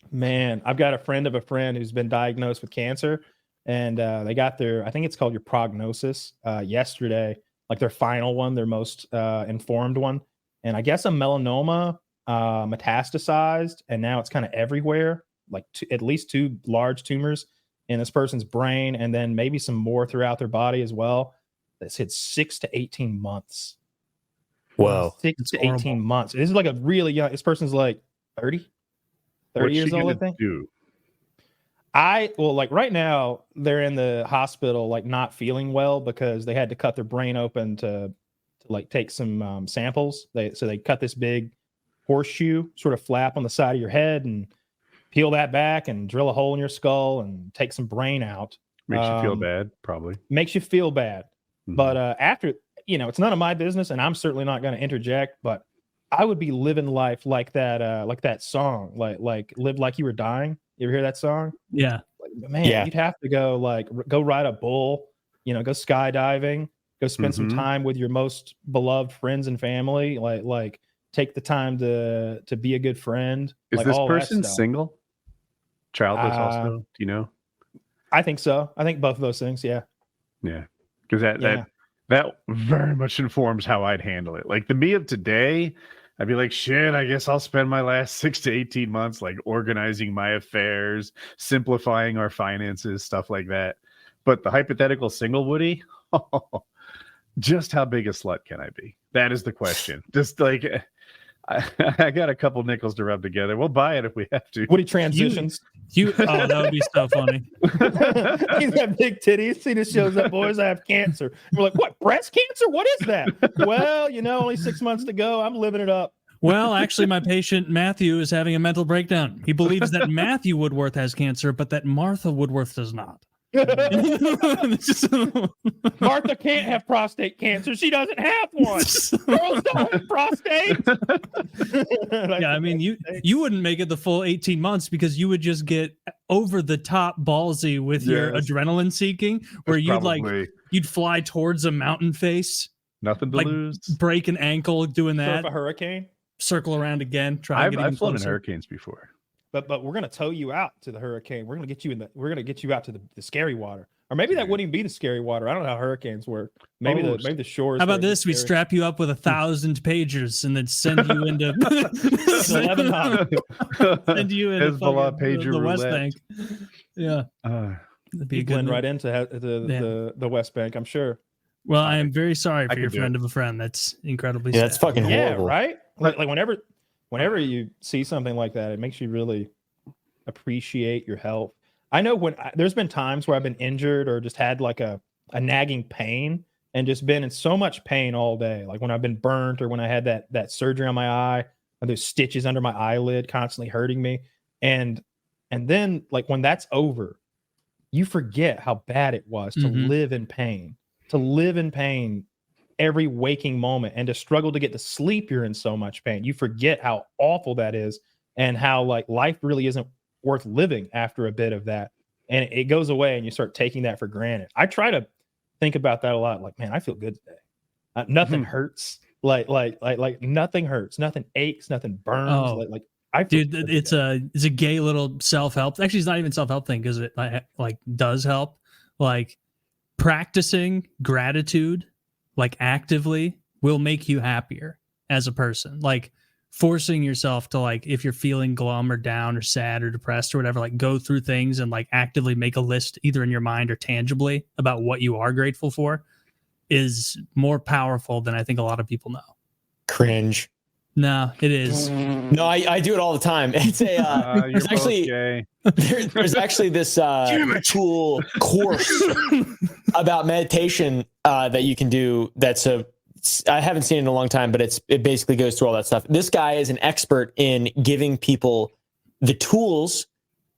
Man, I've got a friend of a friend who's been diagnosed with cancer. and they got their, I think it's called your prognosis yesterday, like their final one, their most informed one. And I guess a melanoma metastasized, and now it's kind of everywhere, like at least 2 large tumors in this person's brain, and then maybe some more throughout their body as well. That's hit 6 to 18 months. Whoa. 6 to 18 months. This is like a really young, this person's like 30 years old, I think. Well, like right now, they're in the hospital, like not feeling well because they had to cut their brain open to like take some samples. So they cut this big horseshoe sort of flap on the side of your head and peel that back and drill a hole in your skull and take some brain out. Makes you feel bad, probably. Makes you feel bad. Mm-hmm. But after, it's none of my business, and I'm certainly not going to interject, but I would be living life like that song, like live like you were dying. You ever hear that song? Yeah. Man, you'd have to go ride a bull, go skydiving, go spend some time with your most beloved friends and family, like take the time to be a good friend. Is this person single? Childless also? Do you know? I think so. I think both of those things, yeah. Yeah. Because that very much informs how I'd handle it. Like the me of today, I'd be like, shit, I guess I'll spend my last 6 to 18 months like organizing my affairs, simplifying our finances, stuff like that. But the hypothetical single Woody, just how big a slut can I be? That is the question. Just like, I got a couple nickels to rub together. We'll buy it if we have to. Woody transitions. That would be so funny. He's got big titties. He just shows up, boys, I have cancer. We're like, what, breast cancer? What is that? Well, only 6 months to go. I'm living it up. Well, actually, my patient Matthew is having a mental breakdown. He believes that Matthew Woodworth has cancer, but that Martha Woodworth does not. Martha can't have prostate cancer. She doesn't have one. Girls don't have prostate. Yeah, I mean, you wouldn't make it the full 18 months because you would just get over the top ballsy with your adrenaline seeking, where you'd fly towards a mountain face. Nothing to lose. Break an ankle doing that. Surf a hurricane. Circle around again. I've flown in hurricanes before. But we're gonna tow you out to the hurricane. We're gonna get you out to the scary water, or maybe that wouldn't even be the scary water. I don't know how hurricanes work. Maybe the shores. How about this? We strap you up with 1,000 pagers and then send you into send you into the West Bank. Yeah, that'd be blend right into the West Bank, I'm sure. Well, I am very sorry for your friend of a friend. That's incredibly sad. That's fucking horrible. Yeah, right. Like whenever you see something like that, it makes you really appreciate your health. I know there's been times where I've been injured or just had like a nagging pain and just been in so much pain all day. Like when I've been burnt or when I had that surgery on my eye, and there's stitches under my eyelid constantly hurting me. And then like when that's over, you forget how bad it was to live in pain, every waking moment, and to struggle to get to sleep. You're in so much pain. You forget how awful that is and how like life really isn't worth living after a bit of that. And it goes away and you start taking that for granted. I try to think about that a lot. Like, man, I feel good today. Nothing hurts. Like nothing hurts. Nothing aches. Nothing burns. It's a gay little self-help. Actually, it's not even self-help thing because it like does help. Like practicing gratitude like actively will make you happier as a person. Like forcing yourself to, like, if you're feeling glum or down or sad or depressed or whatever, like go through things and like actively make a list either in your mind or tangibly about what you are grateful for is more powerful than I think a lot of people know. Cringe. No, it is. No, I do it all the time. It's there's actually this cool course about meditation that you can do. I haven't seen it in a long time, but it basically goes through all that stuff. This guy is an expert in giving people the tools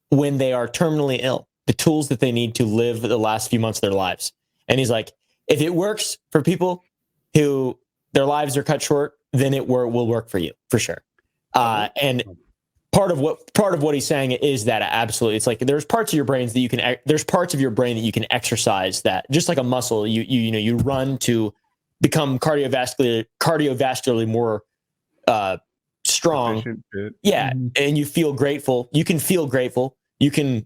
when they are terminally ill, the tools that they need to live the last few months of their lives. And he's like, if it works for people who their lives are cut short, then it will work for you for sure. And part of what he's saying is that absolutely, it's like there's parts of your brain that you can exercise, that just like a muscle, you run to become cardiovascularly more strong. Yeah, and you feel grateful. You can feel grateful. You can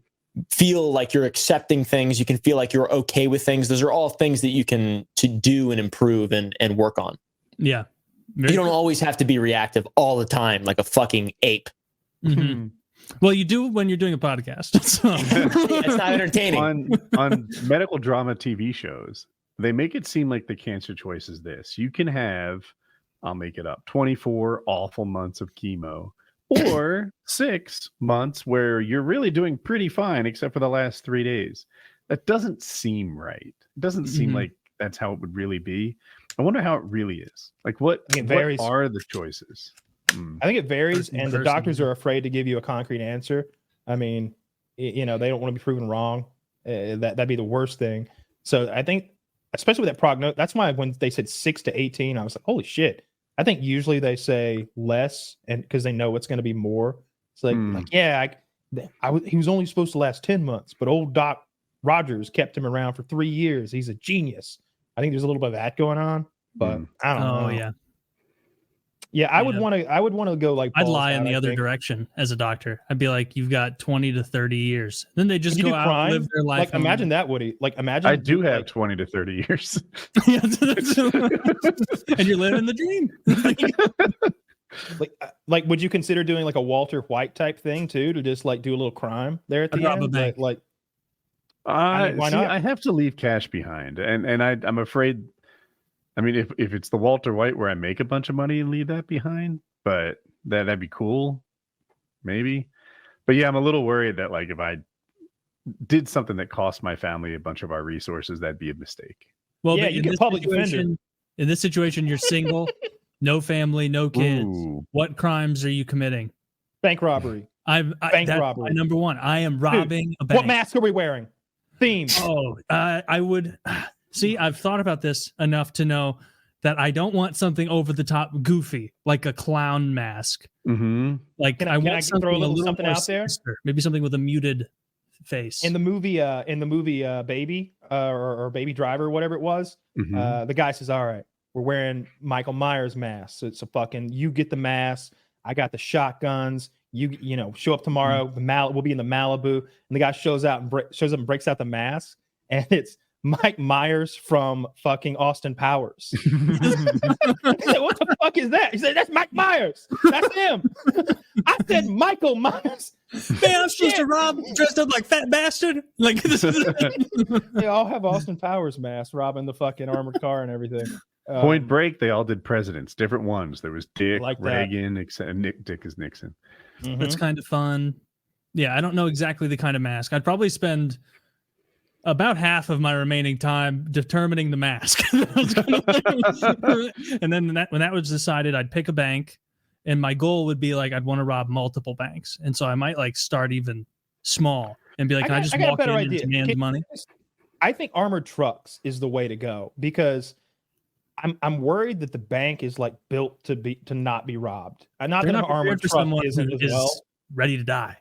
feel like you're accepting things. You can feel like you're okay with things. Those are all things that you can do and improve and work on. Yeah. You don't always have to be reactive all the time like a fucking ape. Mm-hmm. Well, you do when you're doing a podcast. So. It's not entertaining. On medical drama TV shows, they make it seem like the cancer choice is this. You can have, I'll make it up, 24 awful months of chemo or 6 months where you're really doing pretty fine except for the last 3 days. That doesn't seem right. It doesn't seem like that's how it would really be. I wonder how it really is. Like what are the choices? I think it varies, and the doctors are afraid to give you a concrete answer. I mean, they don't want to be proven wrong. That'd be the worst thing. So I think, especially with that prognosis, that's why when they said 6 to 18, I was like, holy shit. I think usually they say less, and because they know it's going to be more. It's like he was only supposed to last 10 months, but old Doc Rogers kept him around for 3 years. He's a genius. I think there's a little bit of that going on, but I don't know. Oh yeah. Yeah, I would want to go like I'd lie in the other direction as a doctor. I'd be like, you've got 20 to 30 years. Then they just go out and live their life. Like imagine that, Woody. Like imagine I do have 20 to 30 years. And you're living the dream. like would you consider doing like a Walter White type thing too, to just like do a little crime there at the end? Why not? I have to leave cash behind, and I'm afraid. I mean, if it's the Walter White where I make a bunch of money and leave that behind, but that'd be cool, maybe. But yeah, I'm a little worried that like if I did something that cost my family a bunch of our resources, that'd be a mistake. Well, yeah, you get public defender. In this situation, you're single, no family, no kids. Ooh. What crimes are you committing? Bank robbery. Bank robbery. Number one, I am robbing a bank. What mask are we wearing? Theme. Oh, I would. See, I've thought about this enough to know that I don't want something over the top goofy, like a clown mask. Mm-hmm. Like I want something a little something out there. Sinister. Maybe something with a muted face. In the movie, Baby or Baby Driver, whatever it was, the guy says, "All right, we're wearing Michael Myers masks. So it's a fucking you get the mask. I got the shotguns. You know, show up tomorrow. We'll be in the Malibu." And the guy shows up and breaks out the mask, and it's Mike Myers from fucking Austin Powers. He said, "What the fuck is that?" He said, "That's Mike Myers. That's him." I said, "Michael Myers." Man, I'm supposed to rob dressed up like fat bastard. Like this is they all have Austin Powers masks, robbing the fucking armored car and everything. Point Break, they all did presidents, different ones. There was Dick, like Reagan, Dick is Nixon. Mm-hmm. That's kind of fun. Yeah, I don't know exactly the kind of mask. I'd probably spend about half of my remaining time determining the mask. And then when that was decided, I'd pick a bank, and my goal would be like I'd want to rob multiple banks. And so I might like start even small and be like, can I just walk in and demand money? I think armored trucks is the way to go, because I'm worried that the bank is like built to not be robbed. Not that an armored truck isn't as well ready to die.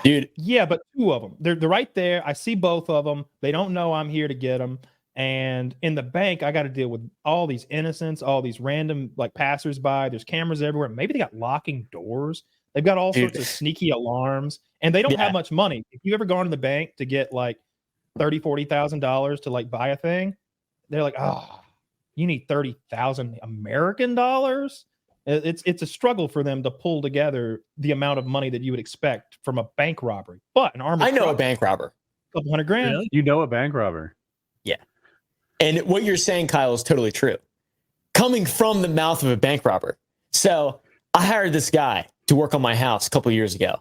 Dude, yeah, but two of them, they're right there. I see both of them. They don't know I'm here to get them. And in the bank, I got to deal with all these innocents, all these random like passersby. There's cameras everywhere. Maybe they got locking doors. They've got all sorts of sneaky alarms, and they don't have much money. If you ever gone to the bank to get like $30,000-$40,000 to like buy a thing, they're like, "Oh, you need 30,000 American dollars." It's a struggle for them to pull together the amount of money that you would expect from a bank robbery. But an armored I know a bank robber. A couple $100,000. Really? You know a bank robber. Yeah. And what you're saying, Kyle, is totally true. Coming from the mouth of a bank robber. So I hired this guy to work on my house a couple years ago,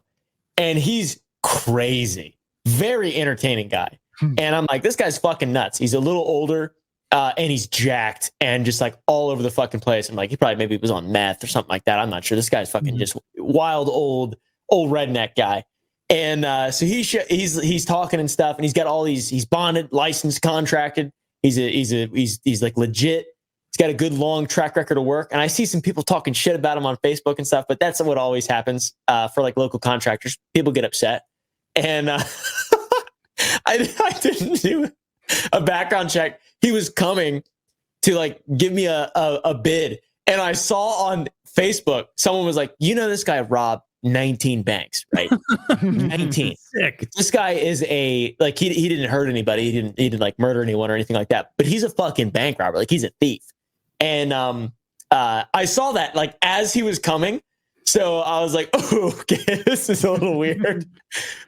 and he's crazy, very entertaining guy. And I'm like, this guy's fucking nuts. He's a little older. And he's jacked and just like all over the fucking place. I'm like, he probably maybe was on meth or something like that. I'm not sure. This guy's fucking just wild old redneck guy. And so he's talking and stuff, and he's got all these. He's bonded, licensed, contracted. He's like legit. He's got a good long track record of work. And I see some people talking shit about him on Facebook and stuff. But that's what always happens for like local contractors. People get upset, and I didn't do a background check. He was coming to like give me a bid, and I saw on Facebook someone was like, "You know, this guy Rob 19 banks, right? 19. Sick. This guy is he didn't hurt anybody. He didn't like murder anyone or anything like that. But he's a fucking bank robber. Like, he's a thief. And I saw that like as he was coming. So I was like, oh, okay, this is a little weird.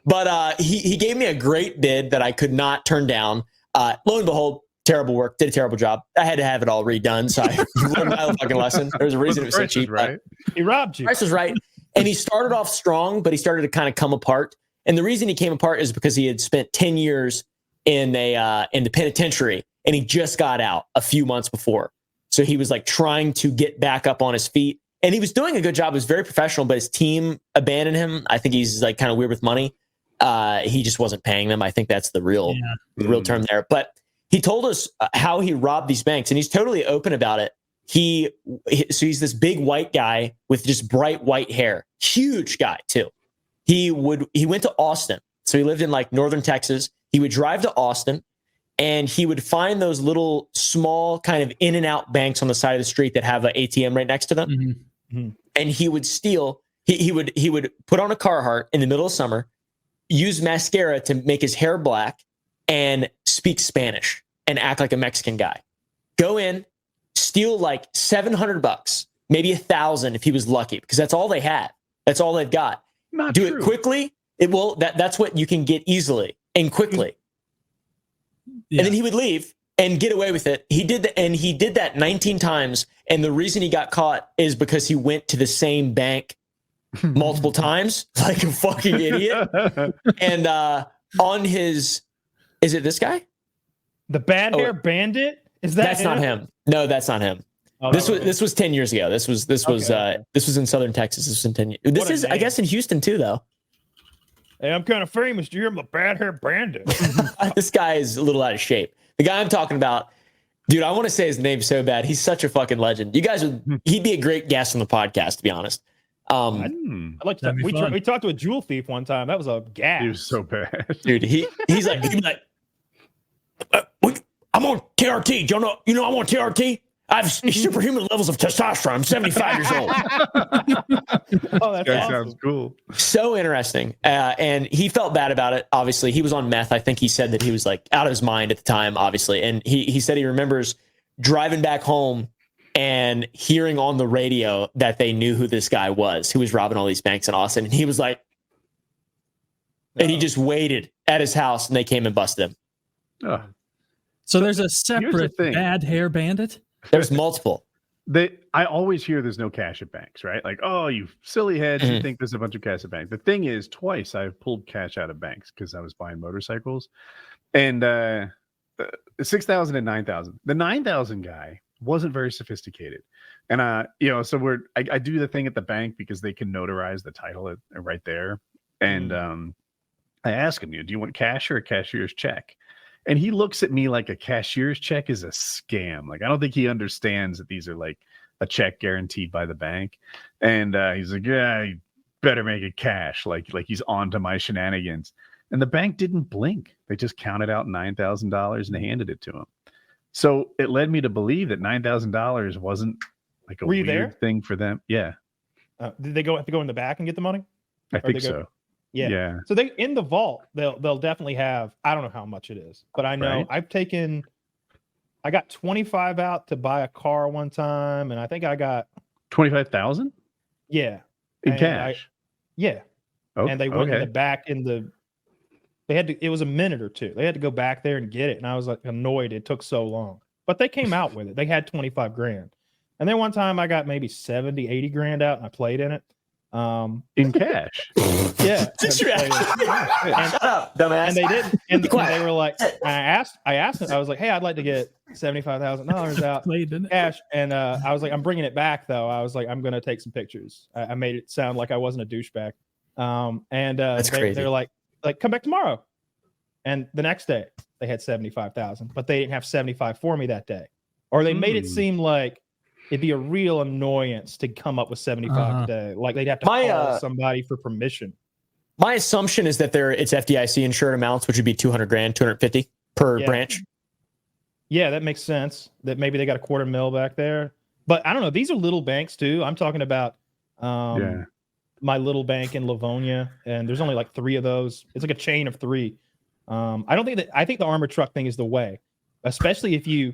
But he gave me a great bid that I could not turn down. Lo and behold, terrible work, did a terrible job. I had to have it all redone. So I learned my fucking lesson. There's a reason it was so cheap. Right? He robbed you. Price was right. And he started off strong, but he started to kind of come apart. And the reason he came apart is because he had spent 10 years in the penitentiary, and he just got out a few months before. So he was like trying to get back up on his feet. And he was doing a good job. It was very professional, but his team abandoned him. I think he's like kind of weird with money. He just wasn't paying them. I think that's the real term there. But he told us how he robbed these banks, and he's totally open about it. So he's this big white guy with just bright white hair, huge guy too. He went to Austin. So he lived in like northern Texas. He would drive to Austin, and he would find those little small kind of in and out banks on the side of the street that have an ATM right next to them. Mm-hmm. Mm-hmm. And he would steal. He would put on a Carhartt in the middle of summer, use mascara to make his hair black, and speak Spanish and act like a Mexican guy. Go in, steal like $700, maybe $1,000 if he was lucky, because that's all they had. That's all they've got. Not Do true. it quickly. That's what you can get easily and quickly. Yeah. And then he would leave and get away with it. He did that 19 times. And the reason he got caught is because he went to the same bank multiple times, like a fucking idiot. And on his, is it this guy? The bad hair bandit? That's not him. No, that's not him. Oh, this was 10 years ago. This was in southern Texas. This was in 10 years. This is, I guess, in Houston too, though. Hey, I'm kind of famous. Do you hear I'm a bad hair bandit? This guy is a little out of shape. The guy I'm talking about, dude, I want to say his name so bad. He's such a fucking legend. He'd be a great guest on the podcast, to be honest. I'd like to. We talked to a jewel thief one time. That was a gas. He was so bad, dude. He'd be like, I'm on TRT. You know I'm on TRT. I have superhuman levels of testosterone. I'm 75 years old. Oh, that awesome. Sounds cool. So interesting. And he felt bad about it. Obviously, he was on meth. I think he said that he was like out of his mind at the time, obviously. And he said he remembers driving back home and hearing on the radio that they knew who this guy was, who was robbing all these banks in Austin. And he was like, and he just waited at his house, and they came and busted him. Oh. So there's a separate bad hair bandit? There's multiple. I always hear there's no cash at banks, right? Like, oh, you silly heads, you think there's a bunch of cash at banks. The thing is, twice I've pulled cash out of banks because I was buying motorcycles, and 6,000 and 9,000. The 9,000 guy wasn't very sophisticated, and so I do the thing at the bank because they can notarize the title right there, and I ask him, do you want cash or a cashier's check? And he looks at me like a cashier's check is a scam. Like, I don't think he understands that these are like a check guaranteed by the bank. And he's like, yeah, you better make it cash. Like he's on to my shenanigans. And the bank didn't blink. They just counted out $9,000 and they handed it to him. So it led me to believe that $9,000 wasn't like a weird thing for them. Yeah. Did they have to go in the back and get the money? I think so. Yeah. So they in the vault, they'll definitely have, I don't know how much it is, but I know I got 25 out to buy a car one time, and I think I got 25,000? Yeah. In cash. And they went in the back it was a minute or two. They had to go back there and get it. And I was like annoyed it took so long. But they came out with it. They had 25 grand. And then one time I got maybe 70, 80 grand out and I played in it. In cash. Yeah. Shut up, dumbass. And they didn't. And they were like, I asked them, I was like, hey, I'd like to get $75,000 out cash. And I was like, I'm bringing it back though. I was like, I'm going to take some pictures. I made it sound like I wasn't a douchebag. That's crazy. They were like, come back tomorrow. And the next day they had 75,000, but they didn't have 75 for me that day. Or they made it seem like it'd be a real annoyance to come up with 75 today. Like they'd have to call somebody for permission. My assumption is that it's FDIC insured amounts, which would be 200 grand, 250 per branch. Yeah, that makes sense. That maybe they got $250,000 back there. But I don't know. These are little banks too. I'm talking about my little bank in Livonia, and there's only like 3 of those. It's like a chain of 3. I think the armored truck thing is the way, especially if you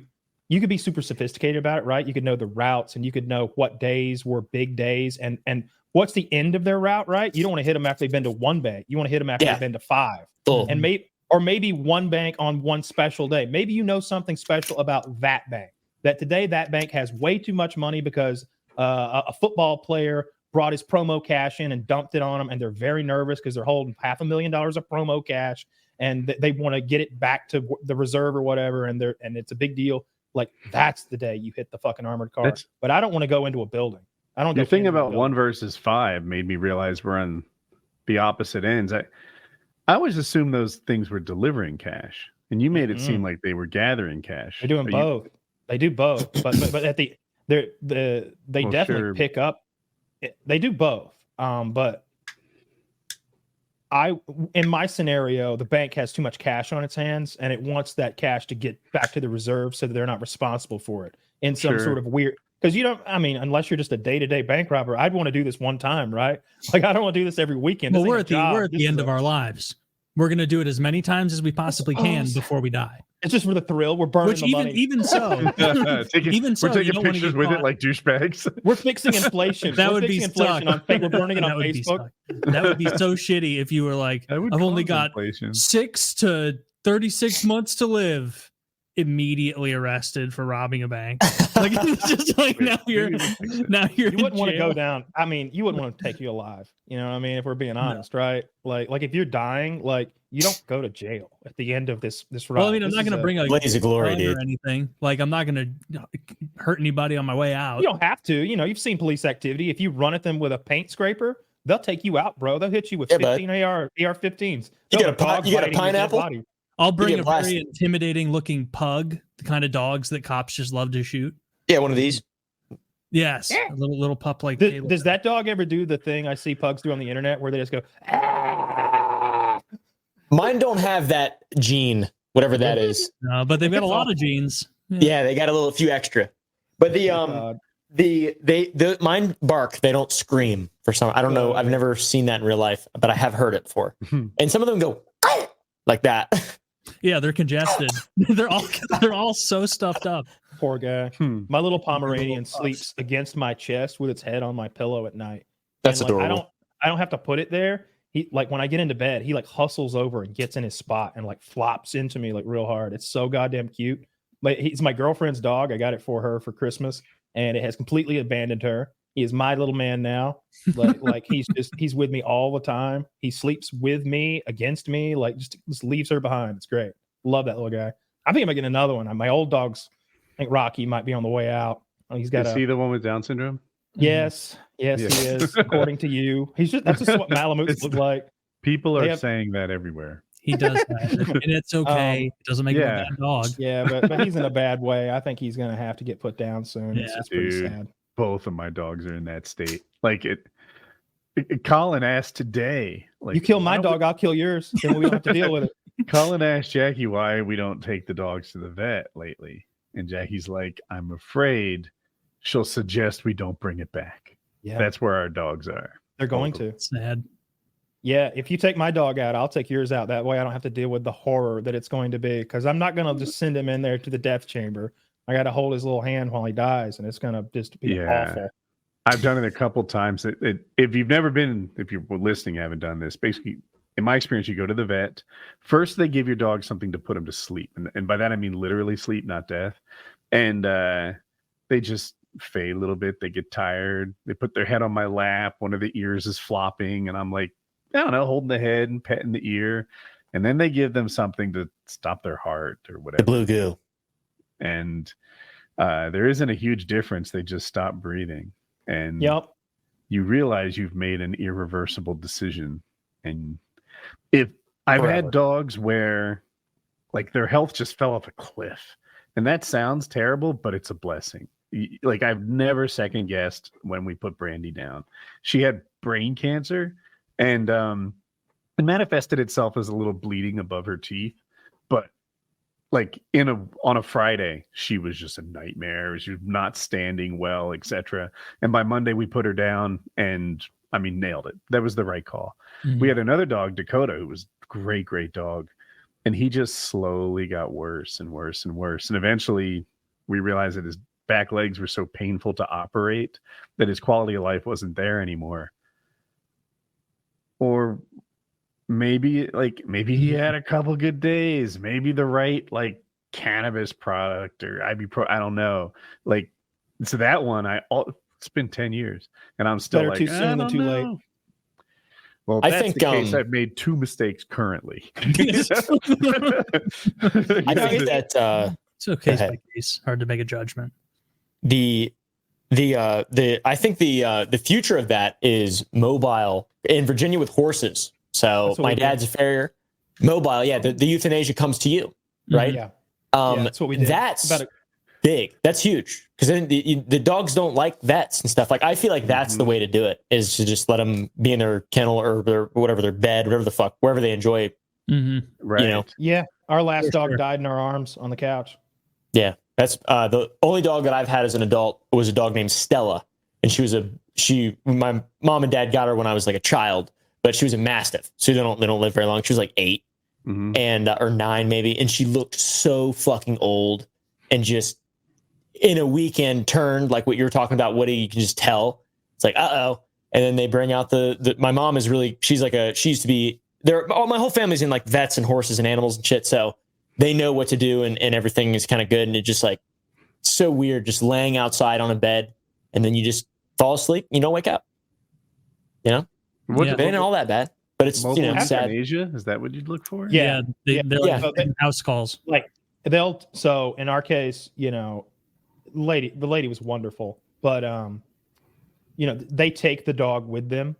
could be super sophisticated about it, right? You could know the routes, and you could know what days were big days, and what's the end of their route, right? You don't want to hit them after they've been to 1 bank. You want to hit them after they've been to 5. Cool. And maybe 1 bank on 1 special day. Maybe you know something special about that bank. That today that bank has way too much money because a football player brought his promo cash in and dumped it on them, and they're very nervous because they're holding $500,000 of promo cash, and they want to get it back to the reserve or whatever, and it's a big deal. Like, that's the day you hit the fucking armored car. But I don't want to go into a building. I don't. The thing about 1 versus 5 made me realize we're on the opposite ends. I always assumed those things were delivering cash, and you made it seem like they were gathering cash. They're doing both. They do both, but at they definitely pick up. They do both. But in my scenario, the bank has too much cash on its hands, and it wants that cash to get back to the reserve so that they're not responsible for it in some sort of weird. Because unless you're just a day-to-day bank robber, I'd want to do this one time, right? Like, I don't want to do this every weekend. Well, we're at the end of our lives. We're going to do it as many times as we possibly can before we die. It's just for the thrill. We're burning the money. Even so, we're taking pictures with it like douchebags. We're fixing inflation. That would be inflation. We're burning it on Facebook. That would be so shitty if you were like, I've only got 6 to 36 months to live. Immediately arrested for robbing a bank. Like, it's just like now you're you wouldn't want to go down. I mean, you wouldn't want to take you alive. You know what I mean? If we're being honest, right? Like if you're dying, like, you don't go to jail at the end of this ride. Well, I mean, I'm not going to bring a blaze of glory, dude, or anything. Like, I'm not going to hurt anybody on my way out. You don't have to. You've seen police activity. If you run at them with a paint scraper, they'll take you out, bro. They'll hit you with 15 AR-15s. You got a pineapple? I'll bring a very intimidating looking pug, the kind of dogs that cops just love to shoot. Yeah, one of these. Yes, a little pup like. Does that dog ever do the thing I see pugs do on the internet where they just go? Ah! Mine don't have that gene, whatever that is. No, but they've got a lot of genes. Yeah, they got a few extra. But the mine bark. They don't scream for some. I don't know. I've never seen that in real life, but I have heard it before. And some of them go like that. Yeah, they're congested. they're all so stuffed up. Poor guy. My little Pomeranian sleeps against my chest with its head on my pillow at night. That's adorable. I don't have to put it there. He, like, when I get into bed, he like hustles over and gets in his spot and like flops into me like real hard. It's so goddamn cute. Like, he's my girlfriend's dog. I got it for her for Christmas, and it has completely abandoned her. He is my little man now. Like he's with me all the time. He sleeps with me, against me, like just leaves her behind. It's great. Love that little guy. I think I might get another one. My old dog's, I think Rocky might be on the way out. He's got. Is he the one with Down syndrome? Yes, he is. According to you, that's just what Malamutes look like. People are saying that everywhere. He does that, and it's okay. It doesn't make him a bad dog. Yeah, but he's in a bad way. I think he's gonna have to get put down soon. Yeah. It's pretty sad. Both of my dogs are in that state. Like Colin asked today, like, you kill my dog, I'll kill yours. Then we don't have to deal with it. Colin asked Jackie why we don't take the dogs to the vet lately. And Jackie's like, I'm afraid she'll suggest we don't bring it back. Yeah. That's where our dogs are. They're going to. Sad. Yeah, if you take my dog out, I'll take yours out. That way I don't have to deal with the horror that it's going to be. Because I'm not going to just send him in there to the death chamber. I got to hold his little hand while he dies, and it's going to just be awful. I've done it a couple times. If you're listening, haven't done this. Basically, in my experience, you go to the vet. First, they give your dog something to put him to sleep. And by that, I mean literally sleep, not death. And they just fade a little bit. They get tired. They put their head on my lap. One of the ears is flopping. And I'm like, I don't know, holding the head and petting the ear. And then they give them something to stop their heart or whatever. The blue goo. And there isn't a huge difference. They just stop breathing. And you realize you've made an irreversible decision. And if I've had dogs where like their health just fell off a cliff, and that sounds terrible, but it's a blessing. Like, I've never second guessed when we put Brandy down. She had brain cancer, and it manifested itself as a little bleeding above her teeth. But like on a Friday, she was just a nightmare. She was not standing well, etc. And by Monday, we put her down, and I mean, nailed it. That was the right call. Mhm. We had another dog, Dakota, who was great dog. And he just slowly got worse and worse and worse. And eventually we realized that his back legs were so painful to operate that his quality of life wasn't there anymore. Or maybe he had a couple good days. Maybe the right like cannabis product or ibuprofen. I don't know. Like, so that one, it's been 10 years and I'm still better too soon than too late. Well, I think the case. I've made 2 mistakes currently. I think that so case by case, hard to make a judgment. I think the future of that is mobile in Virginia with horses. So my dad's a farrier. Mobile, yeah. The euthanasia comes to you, right? Yeah. That's what we did. That's big. That's huge because then the dogs don't like vets and stuff. Like I feel like that's the way to do it is to just let them be in their kennel or their bed, whatever the fuck, wherever they enjoy. Right. You know? Yeah. Our last dog died in our arms on the couch. Yeah. That's the only dog that I've had as an adult was a dog named Stella, and my mom and dad got her when I was like a child, but she was a Mastiff, so they don't live very long. She was like 8 and or 9 maybe, and she looked so fucking old and just. In a weekend turned like what you were talking about, Woody, you can just tell. It's like, and then they bring out my mom is really, she used to be there. My whole family's in like vets and horses and animals and shit. So they know what to do and everything is kind of good. And it just like, so weird, just laying outside on a bed and then you just fall asleep. You don't wake up, you know, it ain't all that bad, but it's, sad. Euthanasia? Is that what you'd look for? Yeah. They're like house calls. Like so in our case, the lady was wonderful, but they take the dog with them.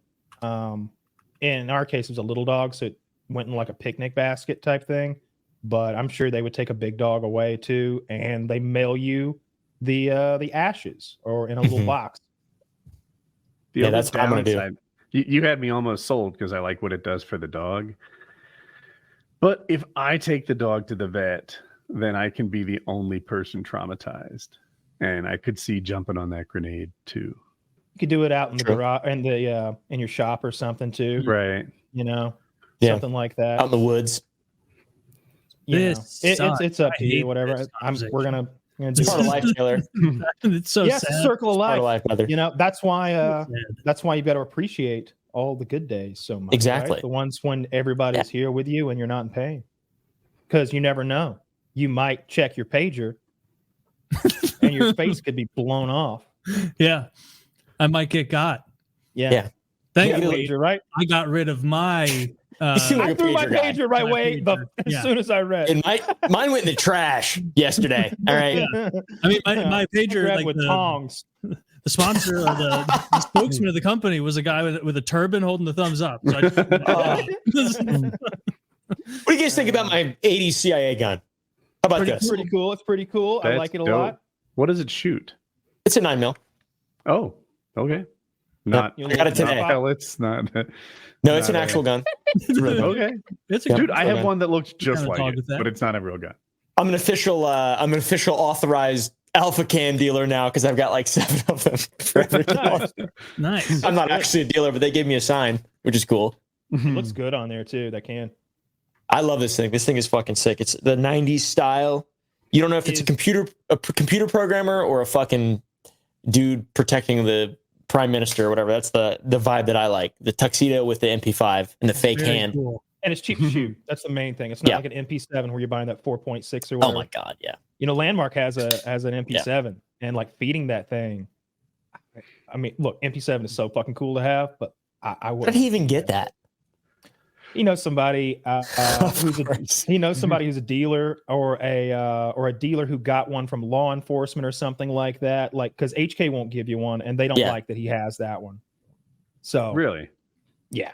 In our case, it was a little dog, so it went in like a picnic basket type thing. But I'm sure they would take a big dog away too, and they mail you the ashes or in a little box. That's what I'm gonna do. You had me almost sold because I like what it does for the dog. But if I take the dog to the vet, then I can be the only person traumatized. And I could see jumping on that grenade too. You could do it out in the garage, in your shop or something too, right? Something like that out in the woods. It's up to you. Whatever. We're gonna do. It's part of life, Taylor. It's so sad. It's a circle of life. Part of life, brother. That's why. That's why you got to appreciate all the good days so much. Exactly. Right? The ones when everybody's here with you and you're not in pain, because you never know. You might check your pager. And your face could be blown off. Yeah. I might get got. Yeah. Thankfully, pager, right? I got rid of my I threw my pager right away as soon as I read. And mine went in the trash yesterday. All right. Yeah. I mean, my pager like with tongs. The sponsor or the spokesman of the company was a guy with a turban holding the thumbs up. So what do you guys think about my 80s CIA gun? How about this? Pretty cool. It's pretty cool. I like it a lot. What does it shoot? It's a 9mm. Oh, okay. I got it today. Pellets, not. No, it's an actual gun. It's really okay. Dude, I have one that looks just like it, but it's not a real gun. I'm an official authorized alpha can dealer now because I've got like 7 of them. For every Nice. I'm not actually a dealer, but they gave me a sign, which is cool. It looks good on there too. That can. I love this thing. This thing is fucking sick. It's the 90s style. You don't know if it's a computer programmer or a fucking dude protecting the prime minister or whatever. That's the vibe that I like. The tuxedo with the MP5 and the fake hand. Cool. And it's cheap to shoot. That's the main thing. It's not like an MP7 where you're buying that 4.6 or whatever. Oh my god, yeah. Landmark has an MP7 and like feeding that thing. I mean, look, MP7 is so fucking cool to have, but I would. How did he even get that? Somebody who's a dealer or a dealer who got one from law enforcement or something like that. Like, because HK won't give you one, and they don't like that he has that one. So really, yeah,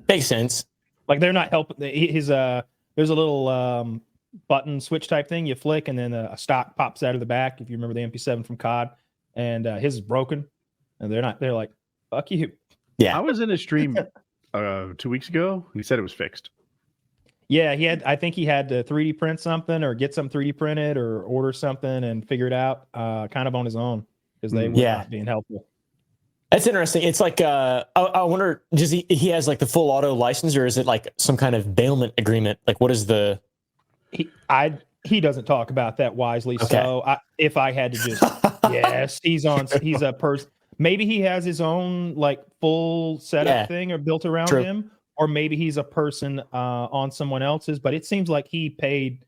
makes sense. Like they're not helping. There's a little button switch type thing you flick, and then a stock pops out of the back. If you remember the MP7 from COD, and his is broken, and they're like, fuck you. Yeah, I was in a stream 2 weeks ago. He said it was fixed. Yeah, I think he had to 3D print something or get some 3D printed or order something and figure it out kind of on his own because they were not being helpful. That's interesting. It's like I wonder, does he has like the full auto license, or is it like some kind of bailment agreement? Like, what is the? He doesn't talk about that wisely. Okay. So if I had to just yes, he's a person. Maybe he has his own like full setup thing or built around him, or maybe he's a person on someone else's. But it seems like he paid.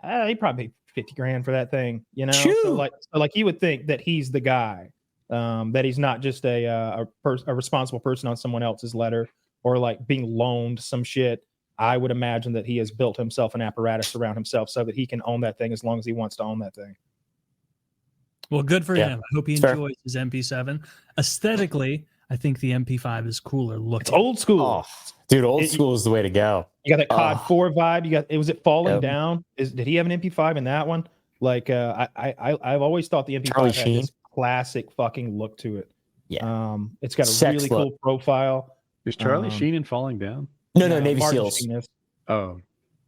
He probably paid $50,000 for that thing, you know. So like you would think that he's the guy. That he's not just a responsible person on someone else's letter or like being loaned some shit. I would imagine that he has built himself an apparatus around himself so that he can own that thing as long as he wants to own that thing. Well, good for him. I hope he enjoys his MP7. Aesthetically, I think the MP5 is cooler looking. It's old school. Oh, dude, old school is the way to go. You got that COD 4 vibe. Was it falling down? Did he have an MP5 in that one? Like I've always thought the MP5 had this classic fucking look to it. Yeah. It's got a really cool profile. Is Charlie Sheen in Falling Down? No, Navy SEALs. Oh.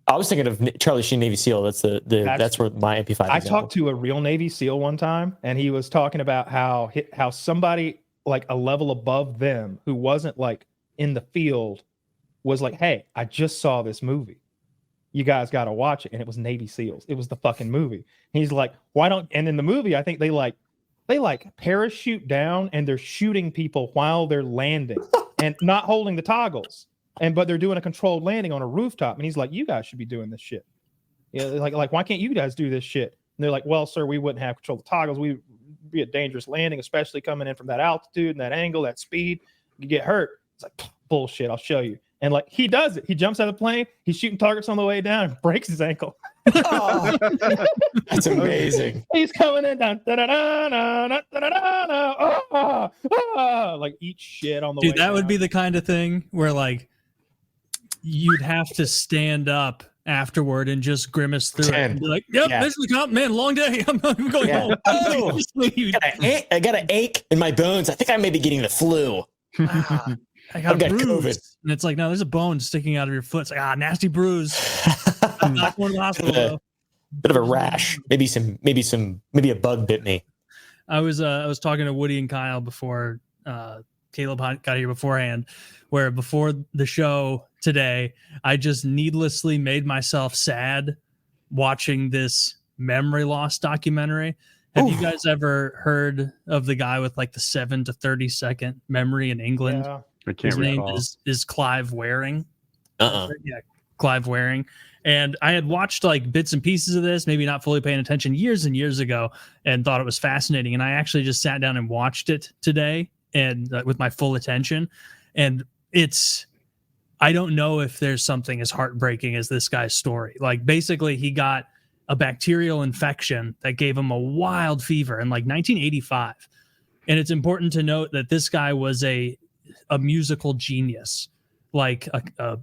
I was thinking of Charlie Sheen Navy SEAL. That's that's where my MP5 I talked to a real Navy SEAL one time, and he was talking about how somebody like a level above them who wasn't like in the field was like, "Hey, I just saw this movie. You guys got to watch it." And it was Navy SEALs. It was the fucking movie. And he's like, "Why don't?" And in the movie, I think they parachute down and they're shooting people while they're landing and not holding the toggles. But they're doing a controlled landing on a rooftop. And he's like, "You guys should be doing this shit. Yeah, like why can't you guys do this shit?" And they're like, "Well, sir, we wouldn't have control of the toggles. We'd be a dangerous landing, especially coming in from that altitude and that angle, that speed. You get hurt." It's like, bullshit, I'll show you. And like he does it. He jumps out of the plane, he's shooting targets on the way down and breaks his ankle. Oh, that's amazing. He's coming in down, like eat shit on the way. Dude, that would be the kind of thing where like you'd have to stand up afterward and just grimace through it and be like, "Yep, this is the comp, man. Long day. I'm going home." Oh, I got an ache in my bones. I think I may be getting the flu. I got COVID. And it's like, no, there's a bone sticking out of your foot. It's like, nasty bruise. I'm not going to the hospital though. Bit of a rash. Maybe a bug bit me. I was talking to Woody and Kyle before Caleb got here beforehand, where before the show today, I just needlessly made myself sad watching this memory loss documentary. Have you guys ever heard of the guy with like the 7 to 30 second memory in England? Yeah. His name is Clive Waring. Yeah, Clive Waring. And I had watched like bits and pieces of this, maybe not fully paying attention years and years ago, and thought it was fascinating. And I actually just sat down and watched it today and with my full attention. And I don't know if there's something as heartbreaking as this guy's story. Like basically he got a bacterial infection that gave him a wild fever in like 1985. And it's important to note that this guy was a musical genius, like a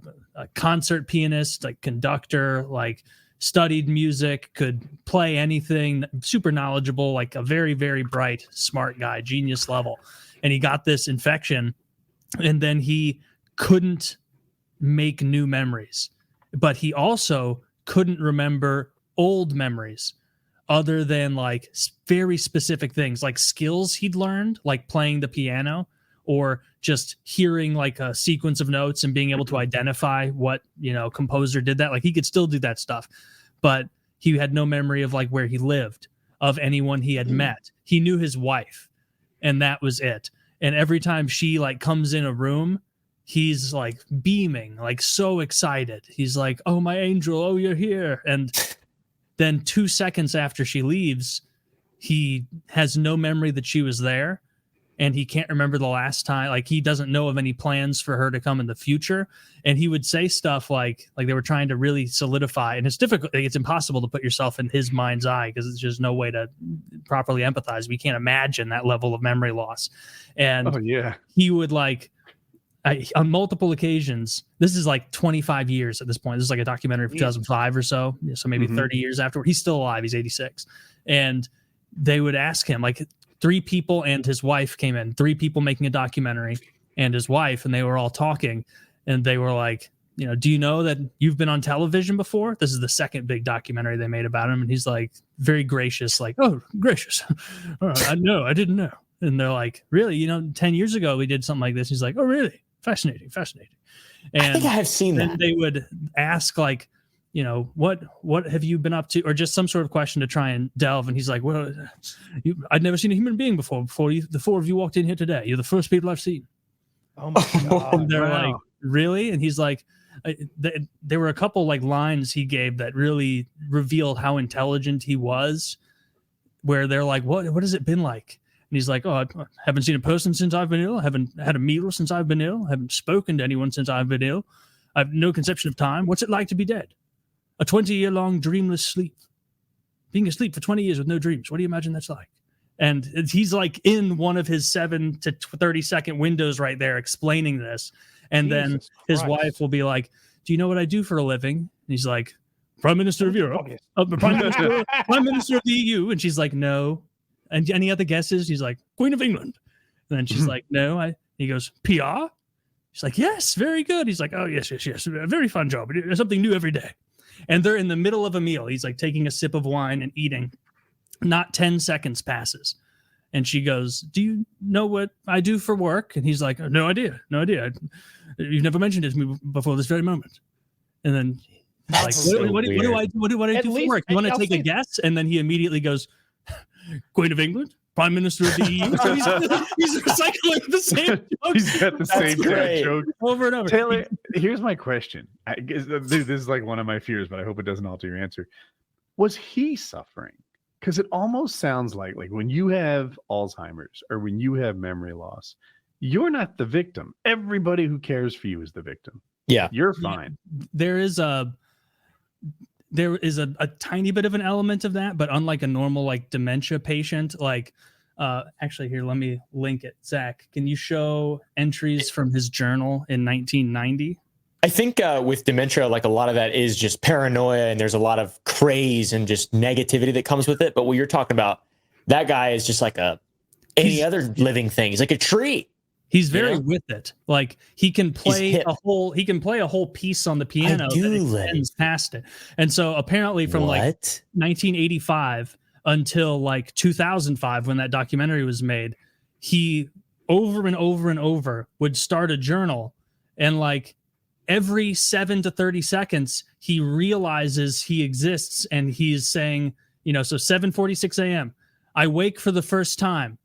concert pianist, like conductor, like studied music, could play anything, super knowledgeable, like a very, very bright, smart guy, genius level. And he got this infection, and then he couldn't make new memories, but he also couldn't remember old memories other than like very specific things, like skills he'd learned, like playing the piano or just hearing like a sequence of notes and being able to identify what, composer did that. Like he could still do that stuff, but he had no memory of like where he lived, of anyone he had met. He knew his wife, and that was it. And every time she like comes in a room, he's like beaming, like so excited. He's like, "Oh, my angel, oh, you're here." And then 2 seconds after she leaves, he has no memory that she was there. And he can't remember the last time. Like he doesn't know of any plans for her to come in the future. And he would say stuff like they were trying to really solidify. And it's difficult. It's impossible to put yourself in his mind's eye because there's just no way to properly empathize. We can't imagine that level of memory loss. And he would on multiple occasions, this is like 25 years at this point. This is like a documentary from 2005 or so. So maybe 30 years afterward. He's still alive. He's 86. And they would ask him, like 3 people and his wife came in, 3 people making a documentary and his wife, and they were all talking. And they were like, "Do you know that you've been on television before?" This is the second big documentary they made about him. And he's like, very gracious, like, "Oh, gracious. I know. I didn't know." And they're like, really? 10 years ago we did something like this. He's like, oh, really? Fascinating. And I think I have seen that. They would ask like, what have you been up to? Or just some sort of question to try and delve. And he's like, well, I'd never seen a human being before the four of you walked in here today. You're the first people I've seen. Oh my God. And they're like, really? And he's like, there were a couple like lines he gave that really revealed how intelligent he was, where they're like, what has it been like? And he's like, oh, I haven't seen a person since I've been ill. I haven't had a meal since I've been ill. I haven't spoken to anyone since I've been ill. I have no conception of time. What's it like to be dead? A 20-year-long dreamless sleep. Being asleep for 20 years with no dreams. What do you imagine that's like? And he's like in one of his 7 to 30-second windows right there explaining this. And Jesus then his Christ. wife will be like, do you know what I do for a living? And he's like, Prime Minister of Europe. Prime Minister of the EU. And she's like, no. And any other guesses? He's like, Queen of England. And then she's like, no. He goes, PR? She's like, yes, very good. He's like, oh, yes. A very fun job. Something new every day. And they're in the middle of a meal. He's like taking a sip of wine and eating. Not 10 seconds passes. And she goes, do you know what I do for work? And he's like, no idea. You've never mentioned it to me before this very moment. And then like, what do I do for work? You want to take a guess? And then he immediately goes, Queen of England, Prime Minister of the EU. So he's recycling the same joke. He's got the same joke over and over. Taylor, here's my question. Dude, this is like one of my fears, but I hope it doesn't alter your answer. Was he suffering? Because it almost sounds like when you have Alzheimer's or when you have memory loss, you're not the victim. Everybody who cares for you is the victim. Yeah. You're fine. There is a tiny bit of an element of that, but unlike a normal like dementia patient, actually here, let me link it. Zach, can you show entries from his journal in 1990? I think with dementia, like a lot of that is just paranoia, and there's a lot of craze and just negativity that comes with it. But what you're talking about, that guy is just like any other living thing. He's like a tree. He's very with it. Like he can play a whole piece on the piano that extends past it. And so apparently from like 1985 until like 2005, when that documentary was made, he over and over and over would start a journal, and like every 7 to 30 seconds, he realizes he exists, and he's saying, so 7:46 a.m. I wake for the first time.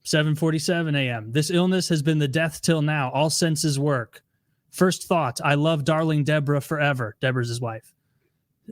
7:47 a.m. This illness has been the death till now. All senses work. First thought, I love darling Deborah forever. Deborah's his wife.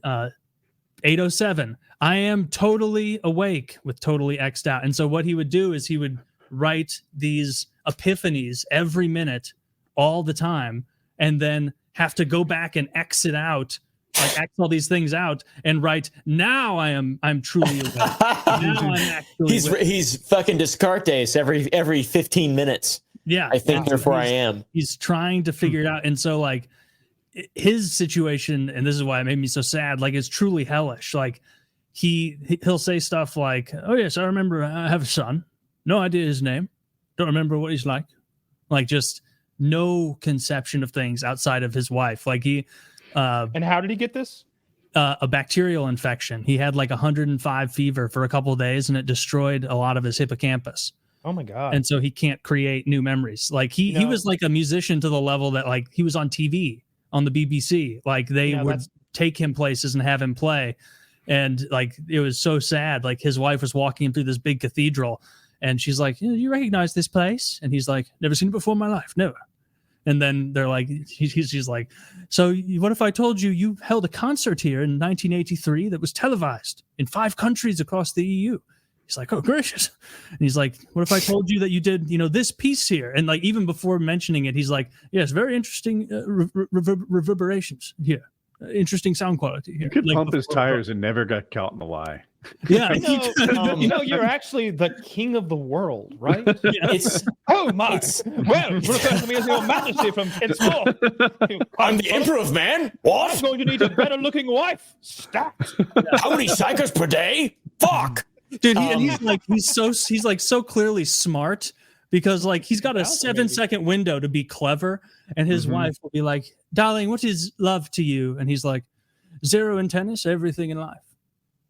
8:07. I am totally awake, with totally X'd out. And so what he would do is he would write these epiphanies every minute, all the time, and then have to go back and exit out, like X all these things out, and write, now I'm truly awake. Now I'm actually he's fucking Descartes every 15 minutes. Yeah. I think therefore I am. He's trying to figure it out. And so like his situation, and this is why it made me so sad, like it's truly hellish. Like he'll say stuff like, oh yes, I remember I have a son. No idea his name. Don't remember what he's like. Like just no conception of things outside of his wife. Like and how did he get this? A bacterial infection. He had like 105 fever for a couple of days, and it destroyed a lot of his hippocampus. Oh my God. And so he can't create new memories. Like he was like a musician to the level that like he was on TV on the BBC. Like they would take him places and have him play. And like, it was so sad. Like his wife was walking him through this big cathedral, and she's like, you recognize this place? And he's like, never seen it before in my life. Never. And then they're like, she's like, so what if I told you held a concert here in 1983 that was televised in 5 countries across the EU? He's like, oh, gracious. And he's like, what if I told you that you did, this piece here? And like, even before mentioning it, he's like, yes, very interesting reverberations here. Interesting sound quality here. You could pump his tires and never got caught in the lie. Yeah. You're actually the king of the world, right? It's oh my. Well, refer to me as your majesty from henceforth. I'm the emperor of man. What? I'm going to need a better looking wife. Stat. How many cycles per day? Fuck. Dude, he's so clearly smart, because like he's got a 7-second window to be clever, and his wife will be like, darling, what is love to you? And he's like, 0 in tennis, everything in life.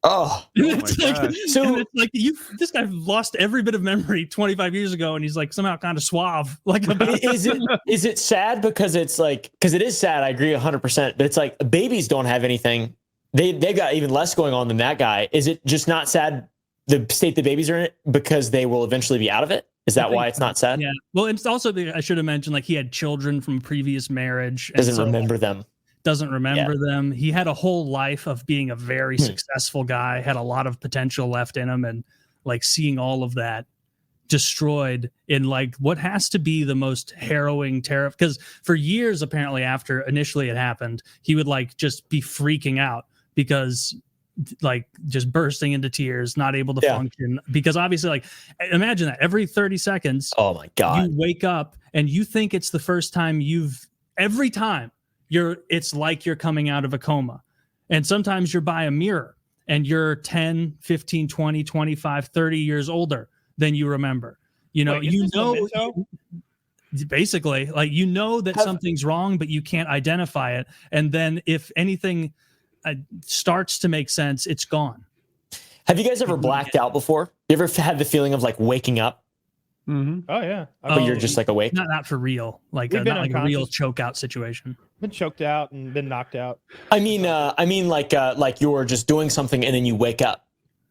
Oh, it's my like, gosh. so it's like this guy lost every bit of memory 25 years ago, and he's like somehow kind of suave. Like, is it sad because it's like, because it is sad. I agree 100%, but it's like babies don't have anything. They got even less going on than that guy. Is it just not sad the state the babies are in it because they will eventually be out of it? Is that why it's not sad? Yeah. Well, it's also, I should have mentioned, like, he had children from a previous marriage. Doesn't remember them. Doesn't remember them. He had a whole life of being a very successful guy, had a lot of potential left in him, and like seeing all of that destroyed in like what has to be the most harrowing terror. Because for years, apparently, after initially it happened, he would like just be freaking out because like just bursting into tears, not able to function, because obviously, like, imagine that every 30 seconds, oh my God, you wake up and you think it's the first time every time it's like you're coming out of a coma. And sometimes you're by a mirror and you're 10, 15, 20, 25, 30 years older than you remember. You know, basically, like, you know that something's wrong, but you can't identify it. And then if anything starts to make sense, it's gone. Have you guys ever blacked out before? You ever had the feeling of like waking up? Mm-hmm. Oh yeah, but you're just like awake. Not for real, like not like a real choke out situation. Been choked out and been knocked out. I mean, like you're just doing something and then you wake up.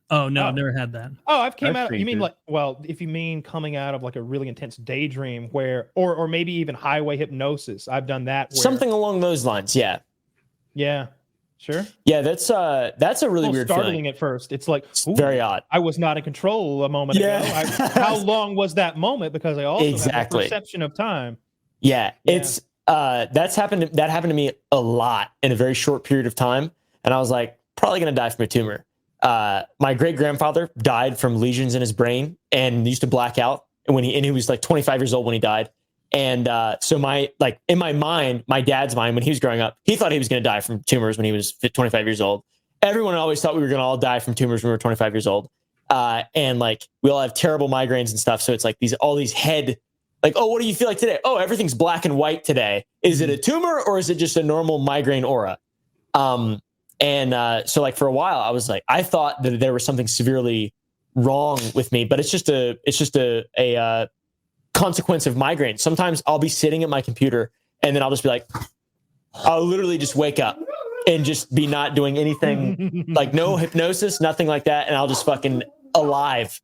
Oh no, I've never had that. Oh, I've came out. You mean like, well, if you mean coming out of like a really intense daydream where, or maybe even highway hypnosis. I've done that. Something along those lines. Yeah. Yeah. Sure. Yeah, that's a really weird startling feeling. At first. It's like very odd. I was not in control a moment ago. How long was that moment? Because I also have a perception of time. Yeah, it's that happened to me a lot in a very short period of time, and I was like, probably gonna die from a tumor. My great grandfather died from lesions in his brain and used to black out when he was like 25 years old when he died. And so in my mind, my dad's mind, when he was growing up, he thought he was going to die from tumors when he was 25 years old. Everyone always thought we were going to all die from tumors when we were 25 years old. And like, we all have terrible migraines and stuff. So it's like all these head, like, oh, what do you feel like today? Oh, everything's black and white today. Is it a tumor or is it just a normal migraine aura? So like for a while I was like, I thought that there was something severely wrong with me, but it's just a consequence of migraine. Sometimes I'll be sitting at my computer and then I'll just be like, I'll literally just wake up and just be not doing anything, like no hypnosis, nothing like that. And I'll just fucking alive.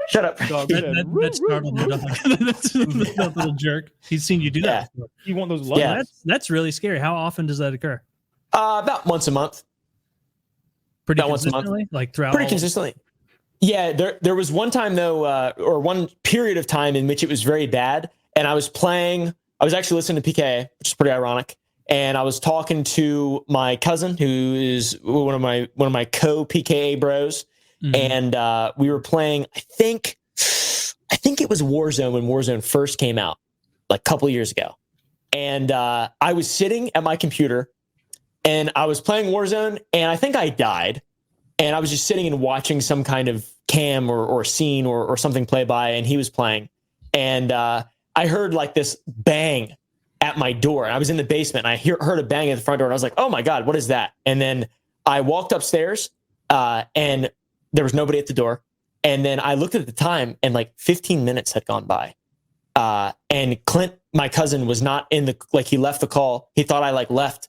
Shut up. Dog, that startled the dog. That's that little jerk. He's seen you do that. You want those lungs? Yeah. That's really scary. How often does that occur? About once a month. Pretty consistently? Like throughout? Pretty consistently. Yeah, there was one time though, or one period of time in which it was very bad, and I was actually listening to PKA, which is pretty ironic, and I was talking to my cousin, who is one of my co-PKA bros, and we were playing. I think it was Warzone when Warzone first came out, like a couple of years ago, and I was sitting at my computer, and I was playing Warzone, and I think I died. And I was just sitting and watching some kind of cam or scene or something play by, and he was playing. And I heard like this bang at my door. And I was in the basement, and I heard a bang at the front door. And I was like, oh my God, what is that? And then I walked upstairs and there was nobody at the door. And then I looked at the time and like 15 minutes had gone by. And Clint, my cousin, was not he left the call. He thought I like left.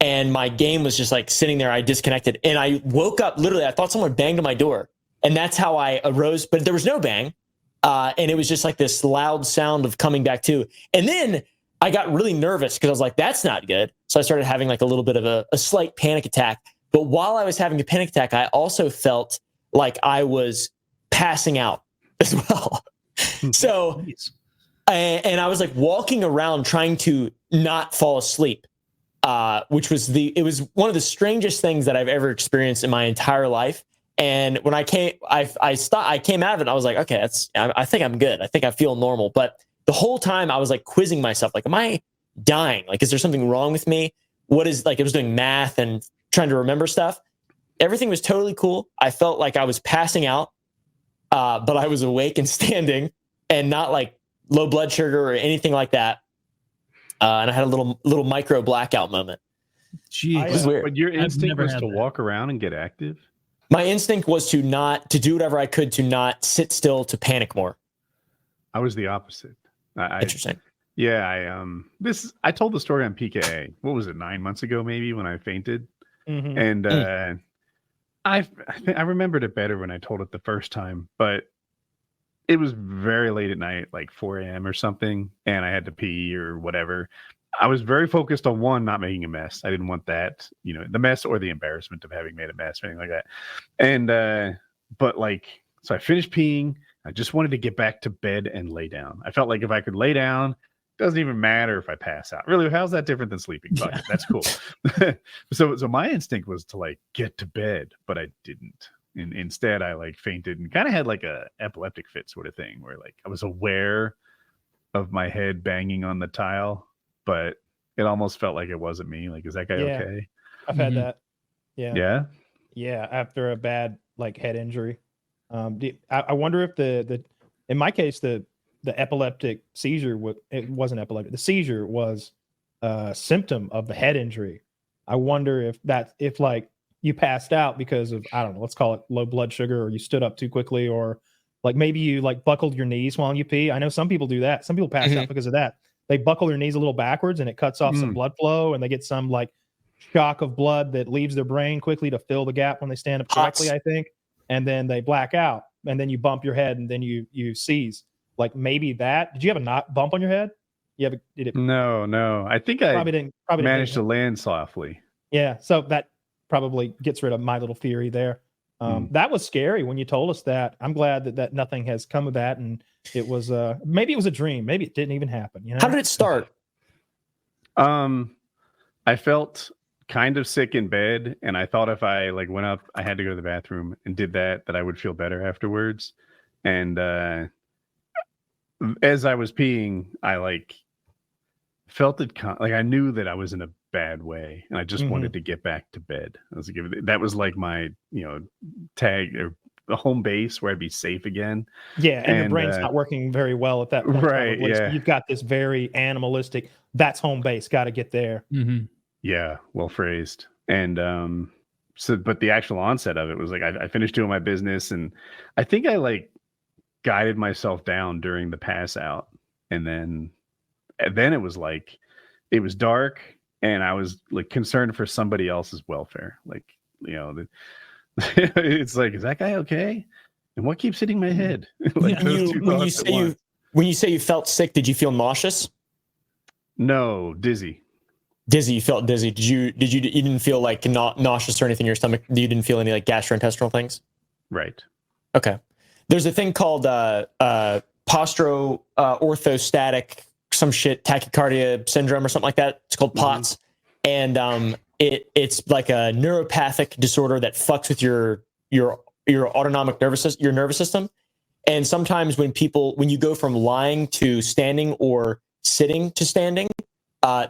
And my game was just like sitting there. I disconnected and I woke up. Literally, I thought someone banged on my door, and that's how I arose. But there was no bang, and it was just like this loud sound of coming back to. And then I got really nervous because I was like, "That's not good." So I started having like a little bit of a slight panic attack. But while I was having a panic attack, I also felt like I was passing out as well. So, and I was like walking around trying to not fall asleep. Which was it was one of the strangest things that I've ever experienced in my entire life. And when I came out of it, I was like, okay, I think I'm good. I think I feel normal. But the whole time I was like quizzing myself, like, am I dying? Like, is there something wrong with me? What is I was doing math and trying to remember stuff. Everything was totally cool. I felt like I was passing out, but I was awake and standing and not like low blood sugar or anything like that. And I had a little micro blackout moment. Jeez, it was weird. But your instinct was to walk around and get active? My instinct was to do whatever I could to not sit still, to panic more. I was the opposite. Interesting. Yeah, I told the story on PKA. What was it, 9 months ago, maybe, when I fainted? Mm-hmm. And I remembered it better when I told it the first time, but it was very late at night, like 4 a.m. or something, and I had to pee or whatever. I was very focused on not making a mess. I didn't want that, the mess or the embarrassment of having made a mess or anything like that. And but so I finished peeing. I just wanted to get back to bed and lay down. I felt like if I could lay down, it doesn't even matter if I pass out. Really, how's that different than sleeping? Fuck it, that's cool. So my instinct was to get to bed, but I didn't. And instead, I fainted and kind of had a epileptic fit sort of thing, where I was aware of my head banging on the tile, but it almost felt like it wasn't me. Is that guy okay? I've had that. Yeah. Yeah. After a bad head injury. I wonder if in my case, the epileptic seizure, it wasn't epileptic. The seizure was a symptom of the head injury. I wonder if you passed out because of, I don't know, let's call it low blood sugar, or you stood up too quickly, or maybe you buckled your knees while you pee. I know some people do that. Some people pass out because of that. They buckle their knees a little backwards and it cuts off some blood flow, and they get some shock of blood that leaves their brain quickly to fill the gap when they stand up correctly, I think. And then they black out, and then you bump your head, and then you seize. Maybe that. Did you have a bump on your head? Did it? No. I think I probably managed to land softly. Yeah. So that probably gets rid of my little theory there. That was scary when you told us that. I'm glad that nothing has come of that, and it was maybe it was a dream. Maybe it didn't even happen. How did it start? I felt kind of sick in bed, and I thought if I went up, I had to go to the bathroom and did that I would feel better afterwards. And as I was peeing, I felt it I knew that I was in a bad way, and I just wanted to get back to bed. That was my tag or the home base where I'd be safe again. Yeah, and your brain's not working very well at that point. Right. Probably. Yeah. So you've got this very animalistic. That's home base. Got to get there. Mm-hmm. Yeah, well phrased. And but the actual onset of it was I finished doing my business, and I think I guided myself down during the pass out, and then it was it was dark, and I was concerned for somebody else's welfare. It's is that guy okay? And what keeps hitting my head? When you say you felt sick, did you feel nauseous? No, dizzy. Dizzy, you felt dizzy. You didn't feel nauseous or anything in your stomach? You didn't feel any gastrointestinal things? Right. Okay. There's a thing called orthostatic some shit tachycardia syndrome or something like that. It's called POTS. And it's a neuropathic disorder that fucks with your autonomic nervous system. And sometimes when you go from lying to standing or sitting to standing,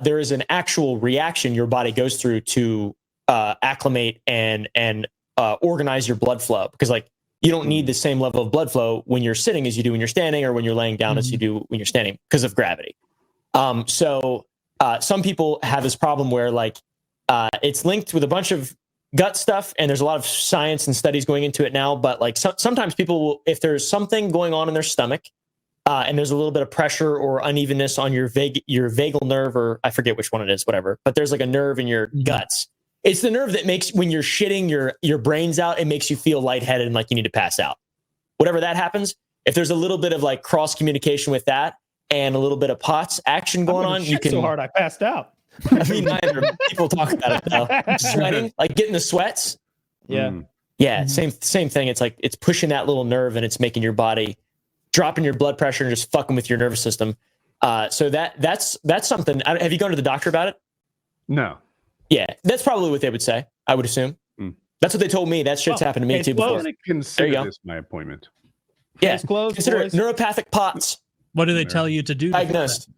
there is an actual reaction your body goes through to acclimate and organize your blood flow, because you don't need the same level of blood flow when you're sitting as you do when you're standing, or when you're laying down as you do when you're standing, because of gravity. So some people have this problem where it's linked with a bunch of gut stuff, and there's a lot of science and studies going into it now. But sometimes people will, if there's something going on in their stomach, and there's a little bit of pressure or unevenness on your vagal nerve, or I forget which one it is, whatever. But there's a nerve in your guts. It's the nerve that makes, when you're shitting your brains out, it makes you feel lightheaded and you need to pass out. Whatever that happens, if there's a little bit of cross communication with that and a little bit of POTS action going on, you can. So hard I passed out. I mean, neither people talk about it though. Sweating, getting the sweats. Yeah. Yeah. Same thing. It's pushing that little nerve, and it's making your body, dropping your blood pressure and just fucking with your nervous system. So that's something. Have you gone to the doctor about it? No. Yeah, that's probably what they would say, I would assume. That's what they told me. That shit's happened to me too before. Consider this my appointment. Yeah, consider it neuropathic POTS. What do they tell you to do? Diagnosed.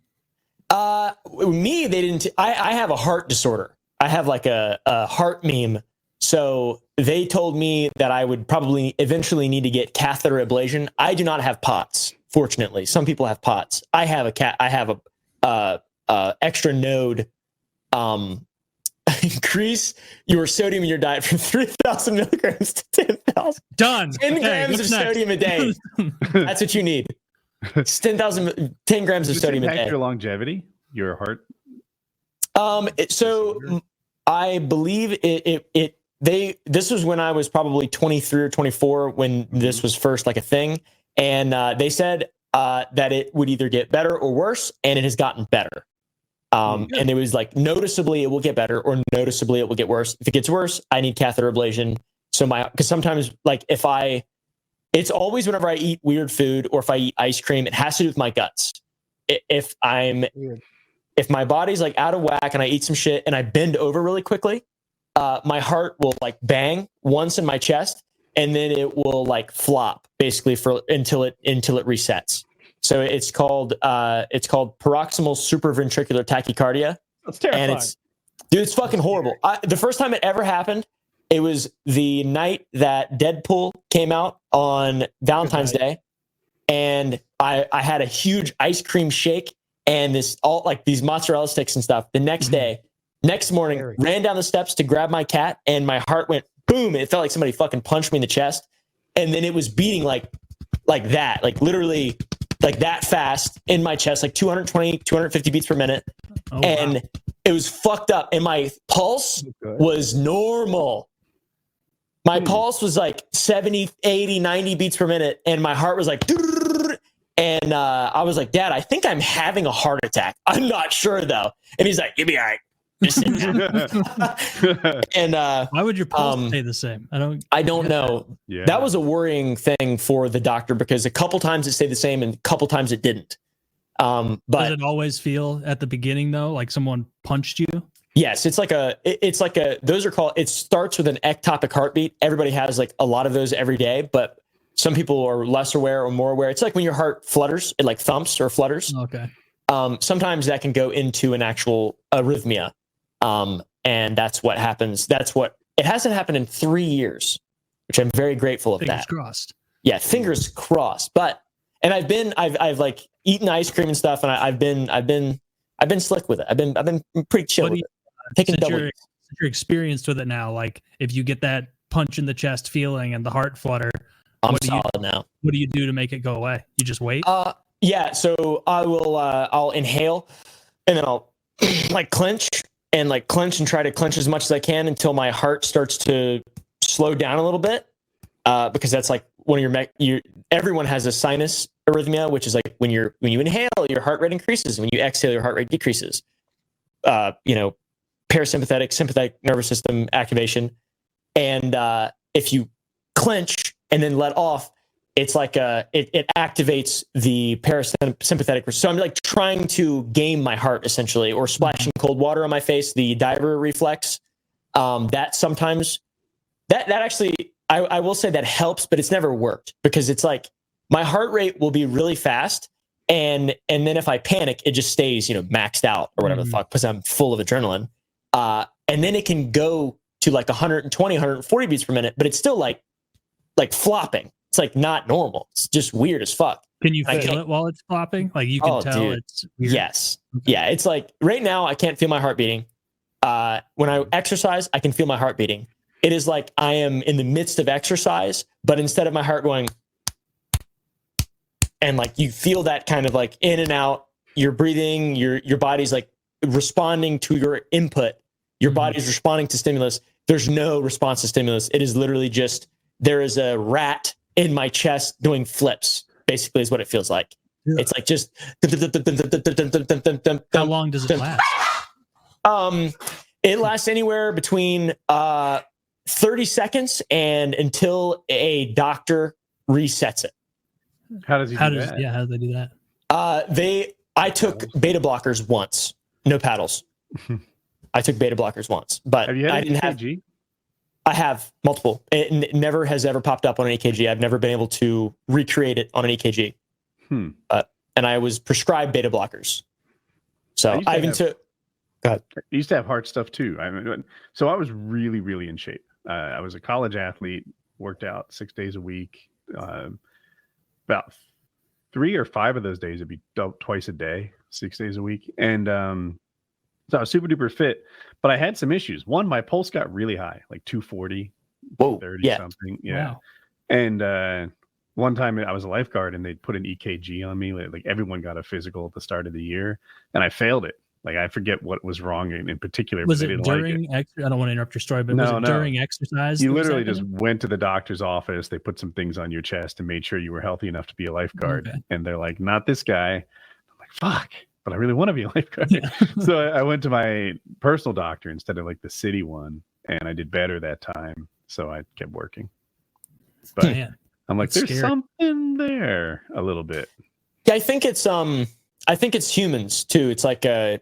Me, they didn't. I have a heart disorder. I have a heart meme. So they told me that I would probably eventually need to get catheter ablation. I do not have POTS, fortunately. Some people have POTS. I have a extra node. increase your sodium in your diet from 3,000 milligrams to 10,000. Done. 10 grams of sodium a day. That's what you need. It's 10 grams of sodium a day. Your longevity, your heart. So I believe this was when I was probably 23 or 24 when this was first like a thing, and they said that it would either get better or worse, and it has gotten better. And it was like noticeably it will get better or noticeably it will get worse. If it gets worse, I need catheter ablation. So because sometimes like it's always whenever I eat weird food or if I eat ice cream, it has to do with my guts. If my body's like out of whack and I eat some shit and I bend over really quickly, my heart will like bang once in my chest and then it will like flop basically until it resets. So it's called paroxysmal supraventricular tachycardia. That's terrifying. And it's fucking horrible. The first time it ever happened, it was the night that Deadpool came out on Valentine's Day, and I had a huge ice cream shake and these mozzarella sticks and stuff. The next morning, ran down the steps to grab my cat, and my heart went boom. It felt like somebody fucking punched me in the chest, and then it was beating like that, like literally like that fast in my chest, like 220, 250 beats per minute. Oh, and wow. It was fucked up. And my pulse was normal. My pulse was like 70, 80, 90 beats per minute. And my heart was like, and I was like, Dad, I think I'm having a heart attack. I'm not sure though. And he's like, you'll be all right. And why would your pulse stay the same? I don't know. Yeah. That was a worrying thing for the doctor because a couple times it stayed the same and a couple times it didn't. But does it always feel at the beginning though, like someone punched you? Yes, it starts with an ectopic heartbeat. Everybody has like a lot of those every day, but some people are less aware or more aware. It's like when your heart flutters, it like thumps or flutters. Okay. Sometimes that can go into an actual arrhythmia. And that's what happens. It hasn't happened in 3 years, which I'm very grateful of. Fingers crossed. Yeah. Fingers crossed. And I've like eaten ice cream and stuff. And I've been slick with it. I've been pretty chill with it. Taking you're experienced with it now. Like if you get that punch in the chest feeling and the heart flutter, I'm solid now. What do you do to make it go away? You just wait? Yeah. So I'll inhale and then I'll like clench and try to clench as much as I can until my heart starts to slow down a little bit. Because that's like one of everyone has a sinus arrhythmia, which is like when you inhale, your heart rate increases. When you exhale, your heart rate decreases. Parasympathetic, sympathetic nervous system activation. And if you clench and then let off, it's like it activates the parasympathetic. So I'm like trying to game my heart essentially, or splashing cold water on my face, the diver reflex. That sometimes that actually I will say that helps, but it's never worked because it's like my heart rate will be really fast. And then if I panic, it just stays, maxed out or whatever the fuck, because I'm full of adrenaline. And then it can go to like 120, 140 beats per minute, but it's still like flopping. It's like not normal. It's just weird as fuck. Can you feel it while it's flopping? Like you can tell it's weird. Yes. Yeah. It's like right now I can't feel my heart beating. When I exercise, I can feel my heart beating. It is like I am in the midst of exercise, but instead of my heart going and like you feel that kind of like in and out, you're breathing, your body's like responding to your input. Your body's responding to stimulus. There's no response to stimulus. It is literally just, there is a rat in my chest doing flips, basically is what it feels like. Yeah. It's like just. How long does it last? It lasts anywhere between 30 seconds and until a doctor resets it. How does he do that? Yeah, how do they do that? I took beta blockers once. No paddles. I took beta blockers once, but have you had I didn't EKG? I have multiple. It never has ever popped up on an EKG. I've never been able to recreate it on an EKG. And I was prescribed beta blockers. So I even took. I used to have heart stuff too. So I was really, really in shape. I was a college athlete, worked out 6 days a week. About 3 or 5 of those days would be twice a day, 6 days a week. And So I was super duper fit, but I had some issues. One, my pulse got really high, like 240, 30 something. Yeah. Wow. And one time I was a lifeguard and they put an EKG on me. Like everyone got a physical at the start of the year and I failed it. Like I forget what was wrong in particular. Was it during I don't want to interrupt your story, but was it during exercise? You literally just went to the doctor's office. They put some things on your chest and made sure you were healthy enough to be a lifeguard. Okay. And they're like, not this guy. I'm like, fuck, but I really want to be a lifeguard. Yeah. So I went to my personal doctor instead of like the city one. And I did better that time. So I kept working. But man, I'm like, there's something there a little bit. Yeah, I think it's humans too. It's like there's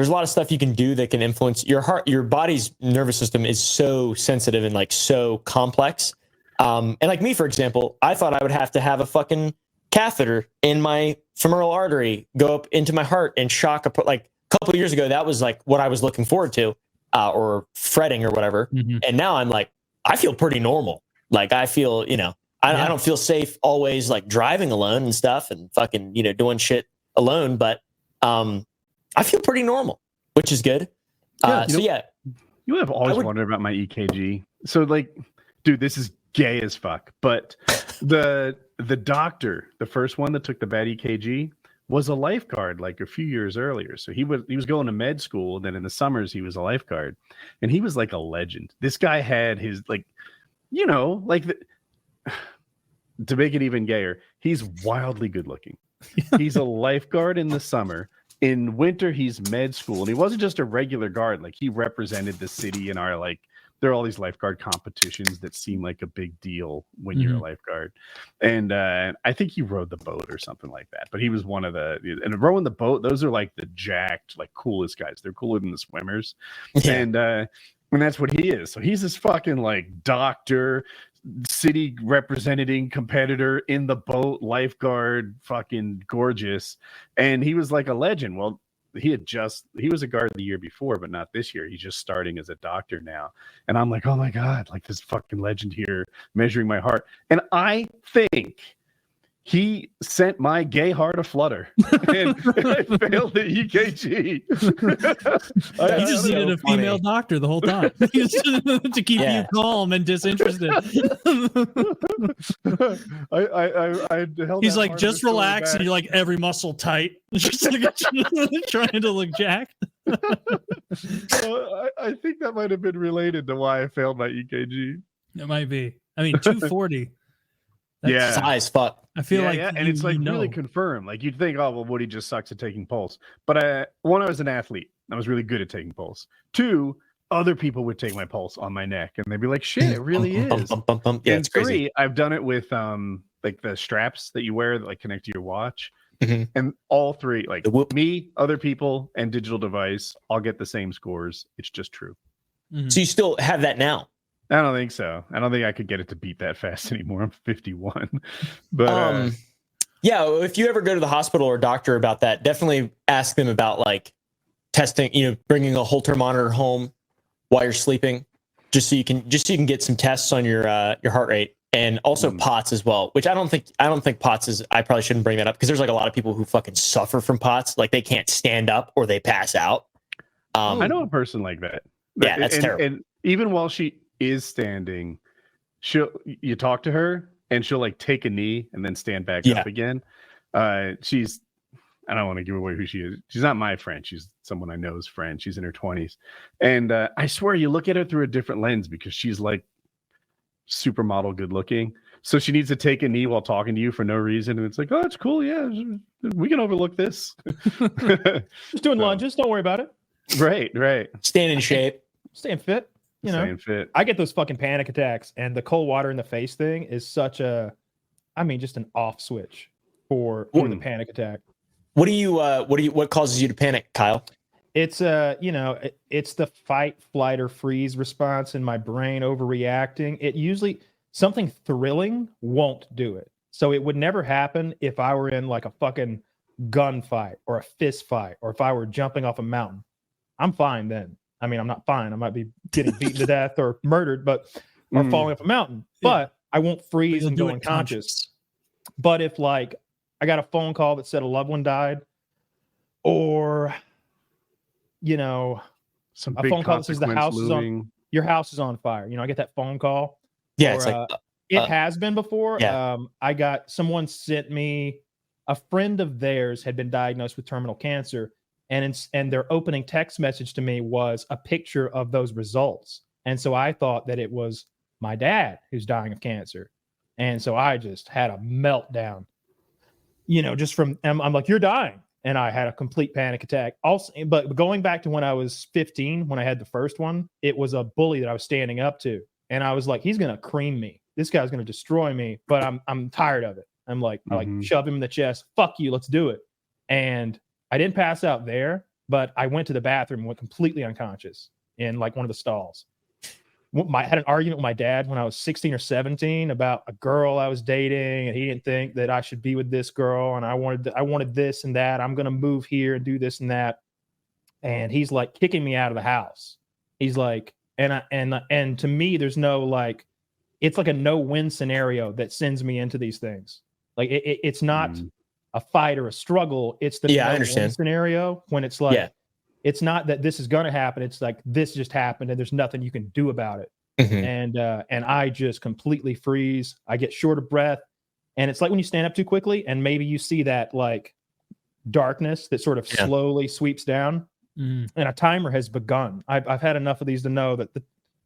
a lot of stuff you can do that can influence your heart. Your body's nervous system is so sensitive and like so complex. And like me, for example, I thought I would have to have a fucking catheter in my femoral artery go up into my heart and shock like a couple of years ago. That was like what I was looking forward to, or fretting or whatever. Mm-hmm. And now I'm like, I feel pretty normal. Like I feel, I don't feel safe always like driving alone and stuff and fucking, doing shit alone. But I feel pretty normal, which is good. You have always wondered about my EKG. So like, dude, this is gay as fuck. But the doctor, the first one that took the bad EKG, was a lifeguard like a few years earlier. So he was going to med school. And then in the summers, he was a lifeguard. And he was like a legend. This guy had his like, to make it even gayer, he's wildly good looking. He's a lifeguard in the summer. In winter, he's med school. And he wasn't just a regular guard. Like he represented the city in our like, there are all these lifeguard competitions that seem like a big deal when you're a lifeguard. And I think he rowed the boat or something like that. But he was one of and rowing the boat, those are like the jacked, like coolest guys. They're cooler than the swimmers. Yeah. And that's what he is. So he's this fucking like doctor, city representing competitor in the boat, lifeguard, fucking gorgeous. And he was like a legend. Well, he was a guard the year before, but not this year. He's just starting as a doctor now. And I'm like, oh my God, like this fucking legend here measuring my heart. And I think he sent my gay heart a flutter and I failed the EKG. He just needed a female doctor the whole time to keep you calm and disinterested. He's like, just relax, and you're like every muscle tight, just like trying to look jacked. I think that might have been related to why I failed my EKG. It might be. I mean, 240. That's high as fuck. I feel like, and it's like really confirmed. Like you'd think, oh well, Woody just sucks at taking pulse. But one, I was an athlete. I was really good at taking pulse. Two, other people would take my pulse on my neck, and they'd be like, "Shit, it really is." Yeah, it's crazy. Three, I've done it with like the straps that you wear that like connect to your watch, and all three, like me, other people, and digital device, all get the same scores. It's just true. Mm-hmm. So you still have that now? I don't think so. I don't think I could get it to beat that fast anymore. I'm 51. But if you ever go to the hospital or doctor about that, definitely ask them about like testing, bringing a Holter monitor home while you're sleeping, just so you can get some tests on your heart rate, and also POTS as well, which I don't think POTS is, I probably shouldn't bring that up because there's like a lot of people who fucking suffer from POTS. Like they can't stand up or they pass out. I know a person like that. Yeah, that's terrible. And even while she is standing, you talk to her and she'll like take a knee and then stand back up again. I don't want to give away who she is. She's not my friend. She's someone I know's friend. She's in her 20s. And I swear you look at her through a different lens because she's like supermodel good looking. So she needs to take a knee while talking to you for no reason. And it's like, oh, it's cool. Yeah, we can overlook this. Just doing lunges. Don't worry about it. Right. Staying in shape. Staying fit. Staying fit. I get those fucking panic attacks, and the cold water in the face thing is just an off switch for the panic attack. What causes you to panic, Kyle? It's it's the fight, flight, or freeze response in my brain overreacting. It usually something thrilling won't do it. So it would never happen if I were in like a fucking gunfight or a fist fight, or if I were jumping off a mountain. I'm fine then. I mean, I'm not fine. I might be getting beaten to death or murdered, or falling off a mountain. But I won't freeze and go unconscious. But if like I got a phone call that said a loved one died, or you know, some a phone call that says the house is on, your house is on fire. You know, I get that phone call. Yeah, it's like it has been before. Yeah. I got someone sent me, a friend of theirs had been diagnosed with terminal cancer, and their opening text message to me was a picture of those results. And so I thought that it was my dad who's dying of cancer. And so I just had a meltdown, you know, just from, I'm like, you're dying. And I had a complete panic attack. Also, but going back to when I was 15, when I had the first one, it was a bully that I was standing up to. And I was like, he's going to cream me. This guy's going to destroy me, but I'm tired of it. I'm like, I like shove him in the chest. Fuck you. Let's do it. And I didn't pass out there, but I went to the bathroom and went completely unconscious in like one of the stalls. I had an argument with my dad when I was 16 or 17 about a girl I was dating, and he didn't think that I should be with this girl, and I wanted this and that. I'm going to move here and do this and that. And he's like kicking me out of the house. He's like, and to me, there's no like, it's like a no-win scenario that sends me into these things. Like it's not a fight or a struggle. It's the no-win scenario when it's like, it's not that this is going to happen. It's like, this just happened and there's nothing you can do about it. And I just completely freeze. I get short of breath. And it's like when you stand up too quickly and maybe you see that like darkness that sort of slowly sweeps down and a timer has begun. I've had enough of these to know that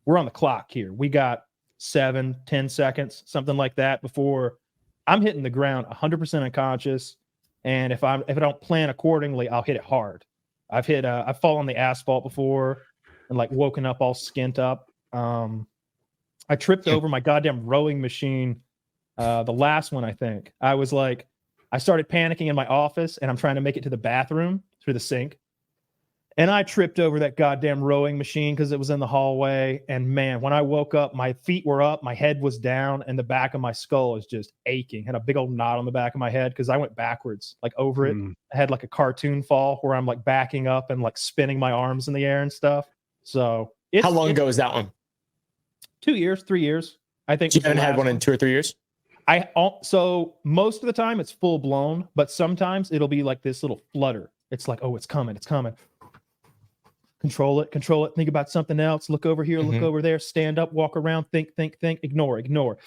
we're on the clock here. We got 7-10 seconds, something like that, before I'm hitting the ground 100% unconscious. And if I don't plan accordingly, I'll hit it hard. I've fallen on the asphalt before and like woken up all skint up. I tripped over my goddamn rowing machine. The last one, I think. I was like, I started panicking in my office and I'm trying to make it to the bathroom through the sink. And I tripped over that goddamn rowing machine because it was in the hallway. And man, when I woke up, my feet were up, my head was down, and the back of my skull is just aching. Had a big old knot on the back of my head because I went backwards, like over it. I had like a cartoon fall where I'm like backing up and like spinning my arms in the air and stuff. So how long ago was that one? 2 years, 3 years. I think. So you haven't had one in 2 or 3 years? So most of the time it's full blown, but sometimes it'll be like this little flutter. It's like, oh, it's coming. Control it. Think about something else. Look over here, look over there, stand up, walk around, think, ignore.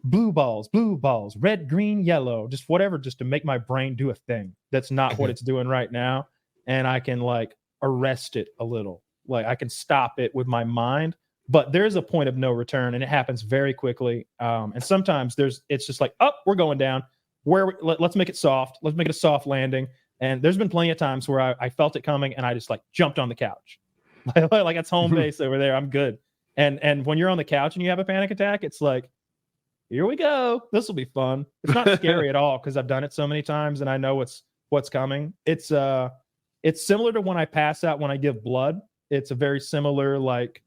Blue balls, red, green, yellow, just whatever, just to make my brain do a thing that's not what it's doing right now. And I can like arrest it a little. Like I can stop it with my mind, but there's a point of no return and it happens very quickly. And sometimes it's just like, oh, we're going down. Let's make it soft. Let's make it a soft landing. And there's been plenty of times where I felt it coming and I just like jumped on the couch. Like it's home base over there. I'm good. And when you're on the couch and you have a panic attack, it's like, here we go. This will be fun. It's not scary at all because I've done it so many times and I know what's coming. It's similar to when I pass out when I give blood. It's a very similar, like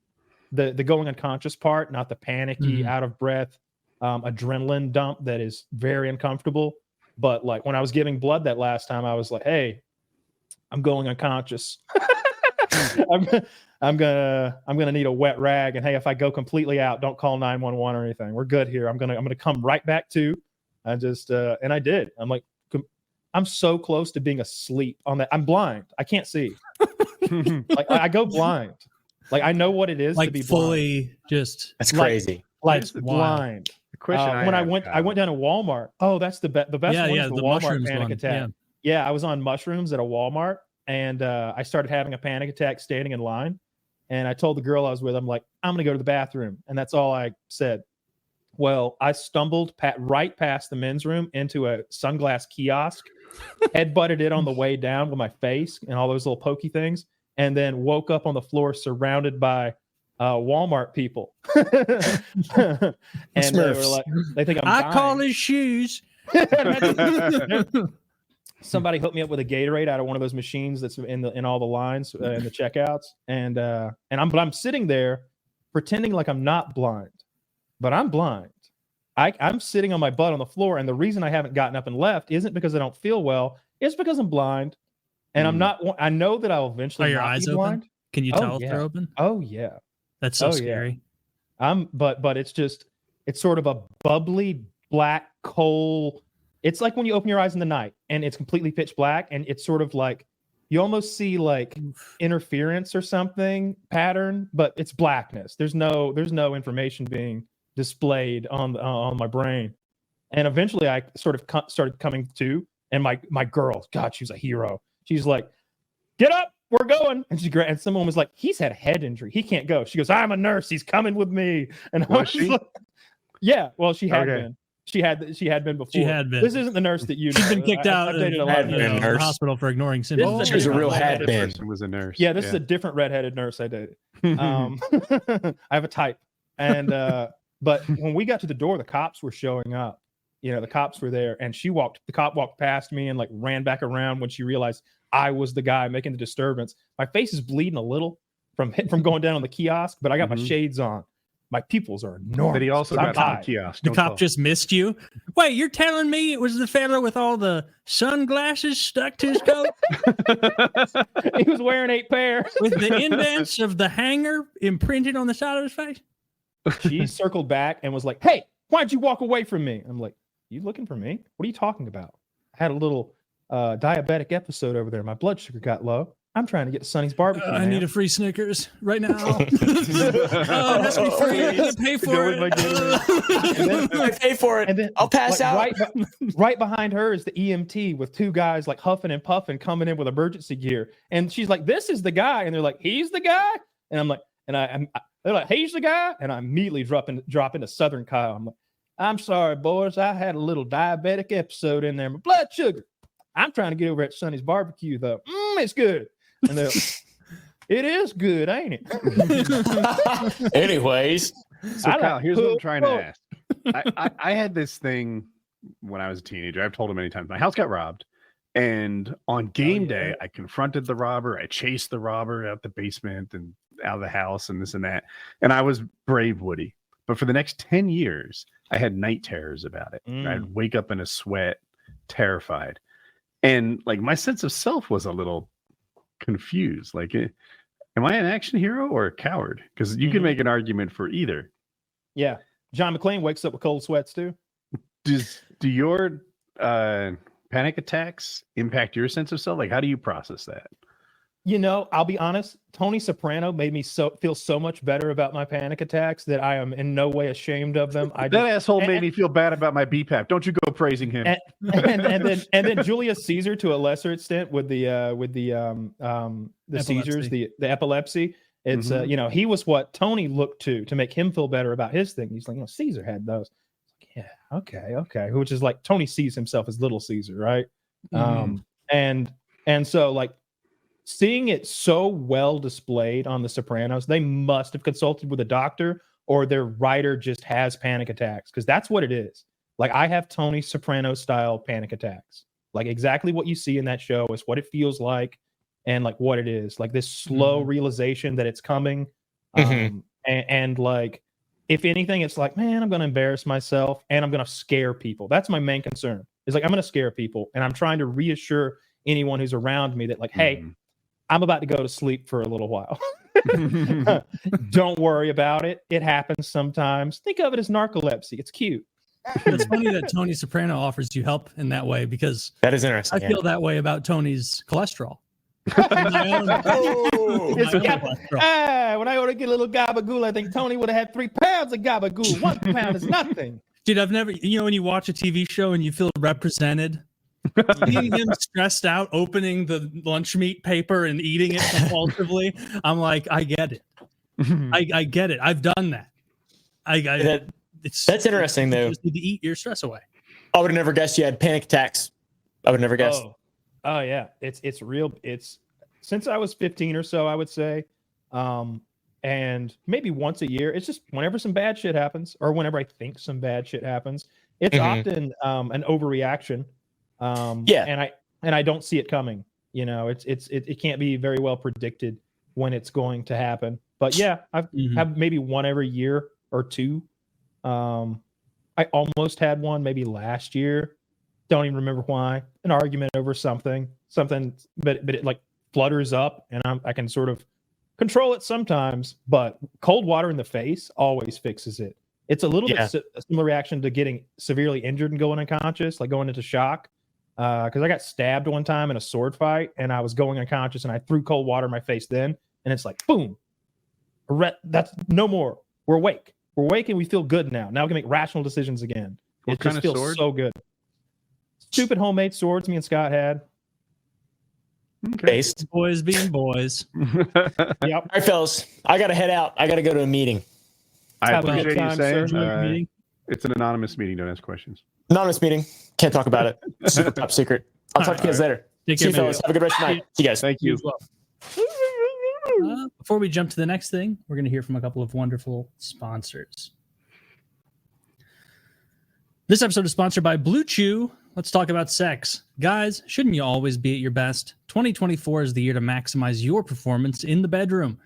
the going unconscious part, not the panicky, out of breath, adrenaline dump that is very uncomfortable. But like when I was giving blood that last time, I was like, hey, I'm going unconscious. I'm gonna need a wet rag. And hey, if I go completely out, don't call 911 or anything. We're good here. I'm gonna come right back to. I just and I did. I'm like, I'm so close to being asleep on that. I'm blind. I can't see. Like I go blind. Like I know what it is like to be fully blind. Just that's crazy. Like blind. When I went down to Walmart. Oh, that's the best one. Yeah, the Walmart panic attack. Yeah, I was on mushrooms at a Walmart, and I started having a panic attack standing in line. And I told the girl I was with, I'm like, I'm gonna go to the bathroom, and that's all I said. Well, I stumbled right past the men's room into a sunglass kiosk, headbutted it on the way down with my face and all those little pokey things, and then woke up on the floor surrounded by Walmart people. And they were like, they think I'm dying. I call his shoes. Somebody hooked me up with a Gatorade out of one of those machines that's in all the lines in the checkouts, and I'm sitting there pretending like I'm not blind, but I'm blind. I'm sitting on my butt on the floor, and the reason I haven't gotten up and left isn't because I don't feel well. It's because I'm blind, and I'm not. I know that I'll eventually. Are your eyes open? Can you tell if they're open? Oh yeah. That's so scary. Yeah. But it's sort of a bubbly black coal. It's like when you open your eyes in the night and it's completely pitch black, and it's sort of like you almost see like interference or something pattern, but it's blackness. There's no information being displayed on my brain. And eventually I sort of started coming to, and my girl, God, she was a hero. She's like, get up, we're going. And someone was like, he's had a head injury, he can't go. She goes, I'm a nurse, he's coming with me. And I was like, yeah, well, she had been. She had been before. She had been. This isn't the nurse that you know. She's been kicked out of the hospital for ignoring symptoms. She was a real had been. Was a nurse. Yeah, this is a different redheaded nurse I dated. I have a type. And but when we got to the door, the cops were showing up. You know, the cops were there, and the cop walked past me and like ran back around when she realized I was the guy making the disturbance. My face is bleeding a little from going down on the kiosk, but I got my shades on. My pupils are enormous. But he also got on the kiosk. The cop just missed you. Wait, you're telling me it was the fellow with all the sunglasses stuck to his coat? He was wearing 8 pair. With the indents of the hanger imprinted on the side of his face? She circled back and was like, hey, why'd you walk away from me? I'm like, you looking for me? What are you talking about? I had a little diabetic episode over there. My blood sugar got low. I'm trying to get to Sonny's barbecue. I need a free Snickers right now. It has to be free. I can pay for it. I pay for it. And then I'll pass out. Right behind her is the EMT with 2 guys like huffing and puffing coming in with emergency gear. And she's like, this is the guy. And they're like, he's the guy? And I'm like, they're like, he's the guy? And I immediately drop into Southern Kyle. I'm like, I'm sorry, boys. I had a little diabetic episode in there. My blood sugar. I'm trying to get over at Sonny's barbecue, though. It's good. And they're it is good, ain't it? Anyways. So Kyle, here's what I'm trying to ask. I had this thing when I was a teenager. I've told him many times. My house got robbed. And on game day, I confronted the robber. I chased the robber out the basement and out of the house and this and that. And I was brave, Woody. But for the next 10 years, I had night terrors about it. I'd wake up in a sweat, terrified. And like my sense of self was a little confused. Like, am I an action hero or a coward? Because you can make an argument for either. Yeah. John McClane wakes up with cold sweats too. Do your panic attacks impact your sense of self? Like, how do you process that? You know, I'll be honest. Tony Soprano made me feel so much better about my panic attacks that I am in no way assamed of them. That asshole made me feel bad about my BPAP. Don't you go praising him. And then Julius Caesar to a lesser extent with the seizures, the epilepsy. It's you know, he was what Tony looked to make him feel better about his thing. He's like, you know, Caesar had those. Yeah, okay. Which is like Tony sees himself as Little Caesar, right? And so like, seeing it so well displayed on The Sopranos, they must have consulted with a doctor or their writer just has panic attacks, because that's what it is. Like, I have Tony Soprano style panic attacks. Like, exactly what you see in that show is what it feels like and like what it is. Like this slow realization that it's coming. And like, if anything, it's like, man, I'm going to embarrass myself and I'm going to scare people. That's my main concern. It's like, I'm going to scare people and I'm trying to reassure anyone who's around me that like, hey, I'm about to go to sleep for a little while. Don't worry about it. It happens sometimes. Think of it as narcolepsy. It's cute. It's funny that Tony Soprano offers you help in that way, because that is interesting. I feel that way about Tony's cholesterol. When I ought to get a little gabagool, I think Tony would have had 3 pounds of gabagool. 1 pound is nothing. Dude, I've never, when you watch a TV show and you feel represented, seeing him stressed out, opening the lunch meat paper and eating it compulsively, I'm like, I get it. I get it. I've done that. That's interesting, though. You just need to eat your stress away. I would have never guessed you had panic attacks. I would have never guessed. Oh yeah, it's real. It's since I was 15 or so, I would say, and maybe once a year. It's just whenever some bad shit happens, or whenever I think some bad shit happens. It's often an overreaction. And I don't see it coming. You know, it can't be very well predicted when it's going to happen. But yeah, I've have maybe one every year or two. I almost had one maybe last year. Don't even remember why. An argument over something, but it like flutters up, and I can sort of control it sometimes. But cold water in the face always fixes it. It's a little bit a similar reaction to getting severely injured and going unconscious, like going into shock. because I got stabbed one time in a sword fight, and I was going unconscious, and I threw cold water in my face then, and it's like, boom. That's no more. We're awake. We're awake, and we feel good now. Now we can make rational decisions again. What it kind just of feels sword? so good. Stupid homemade swords me and Scott had. Okay. Based. Boys being boys. Yep. All right, fellas. I got to head out. I got to go to a meeting. I appreciate you saying it's an anonymous meeting. Don't ask questions. Anonymous meeting. Can't talk about it. Super top secret. I'll talk to you guys later. See you, fellas. Have a good rest of the night. See you guys. Thank you. Before we jump to the next thing, we're going to hear from a couple of wonderful sponsors. This episode is sponsored by Blue Chew. Let's talk about sex. Guys, shouldn't you always be at your best? 2024 is the year to maximize your performance in the bedroom.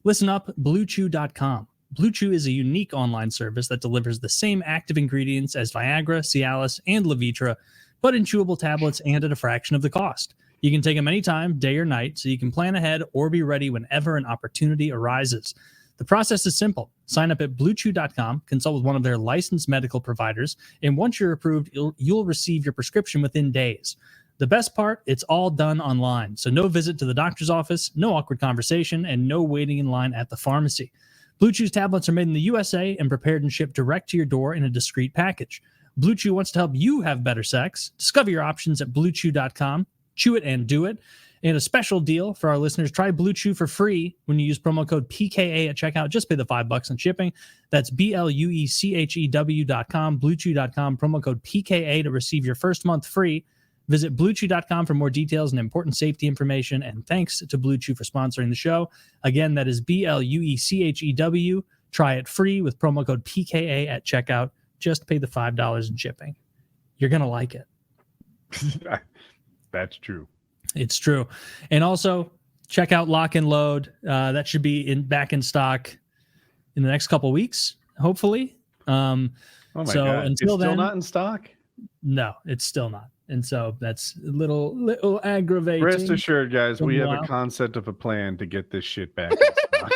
Listen up, BlueChew.com. Blue Chew is a unique online service that delivers the same active ingredients as Viagra, Cialis, and Levitra, but in chewable tablets and at a fraction of the cost. You can take them anytime, day or night, so you can plan ahead or be ready whenever an opportunity arises. The process is simple. Sign up at BlueChew.com, consult with one of their licensed medical providers, and once you're approved, you'll receive your prescription within days. The best part, it's all done online, so no visit to the doctor's office, no awkward conversation, and no waiting in line at the pharmacy. Blue Chew's tablets are made in the USA and prepared and shipped direct to your door in a discreet package. Blue Chew wants to help you have better sex. Discover your options at BlueChew.com. Chew it and do it. And a special deal for our listeners, try Blue Chew for free when you use promo code PKA at checkout. Just pay the $5 on shipping. That's BlueChew.com, BlueChew.com, promo code PKA to receive your first month free. Visit BlueChew.com for more details and important safety information. And thanks to Blue Chew for sponsoring the show. Again, that is BlueChew. Try it free with promo code PKA at checkout. Just pay the $5 in shipping. You're going to like it. That's true. It's true. And also check out Lock and Load. That should be back in stock in the next couple of weeks, hopefully. Oh my God. Until it's then, still not in stock? No, it's still not. And so that's a little aggravating. Rest assured, guys, we have a concept of a plan to get this shit back in stock.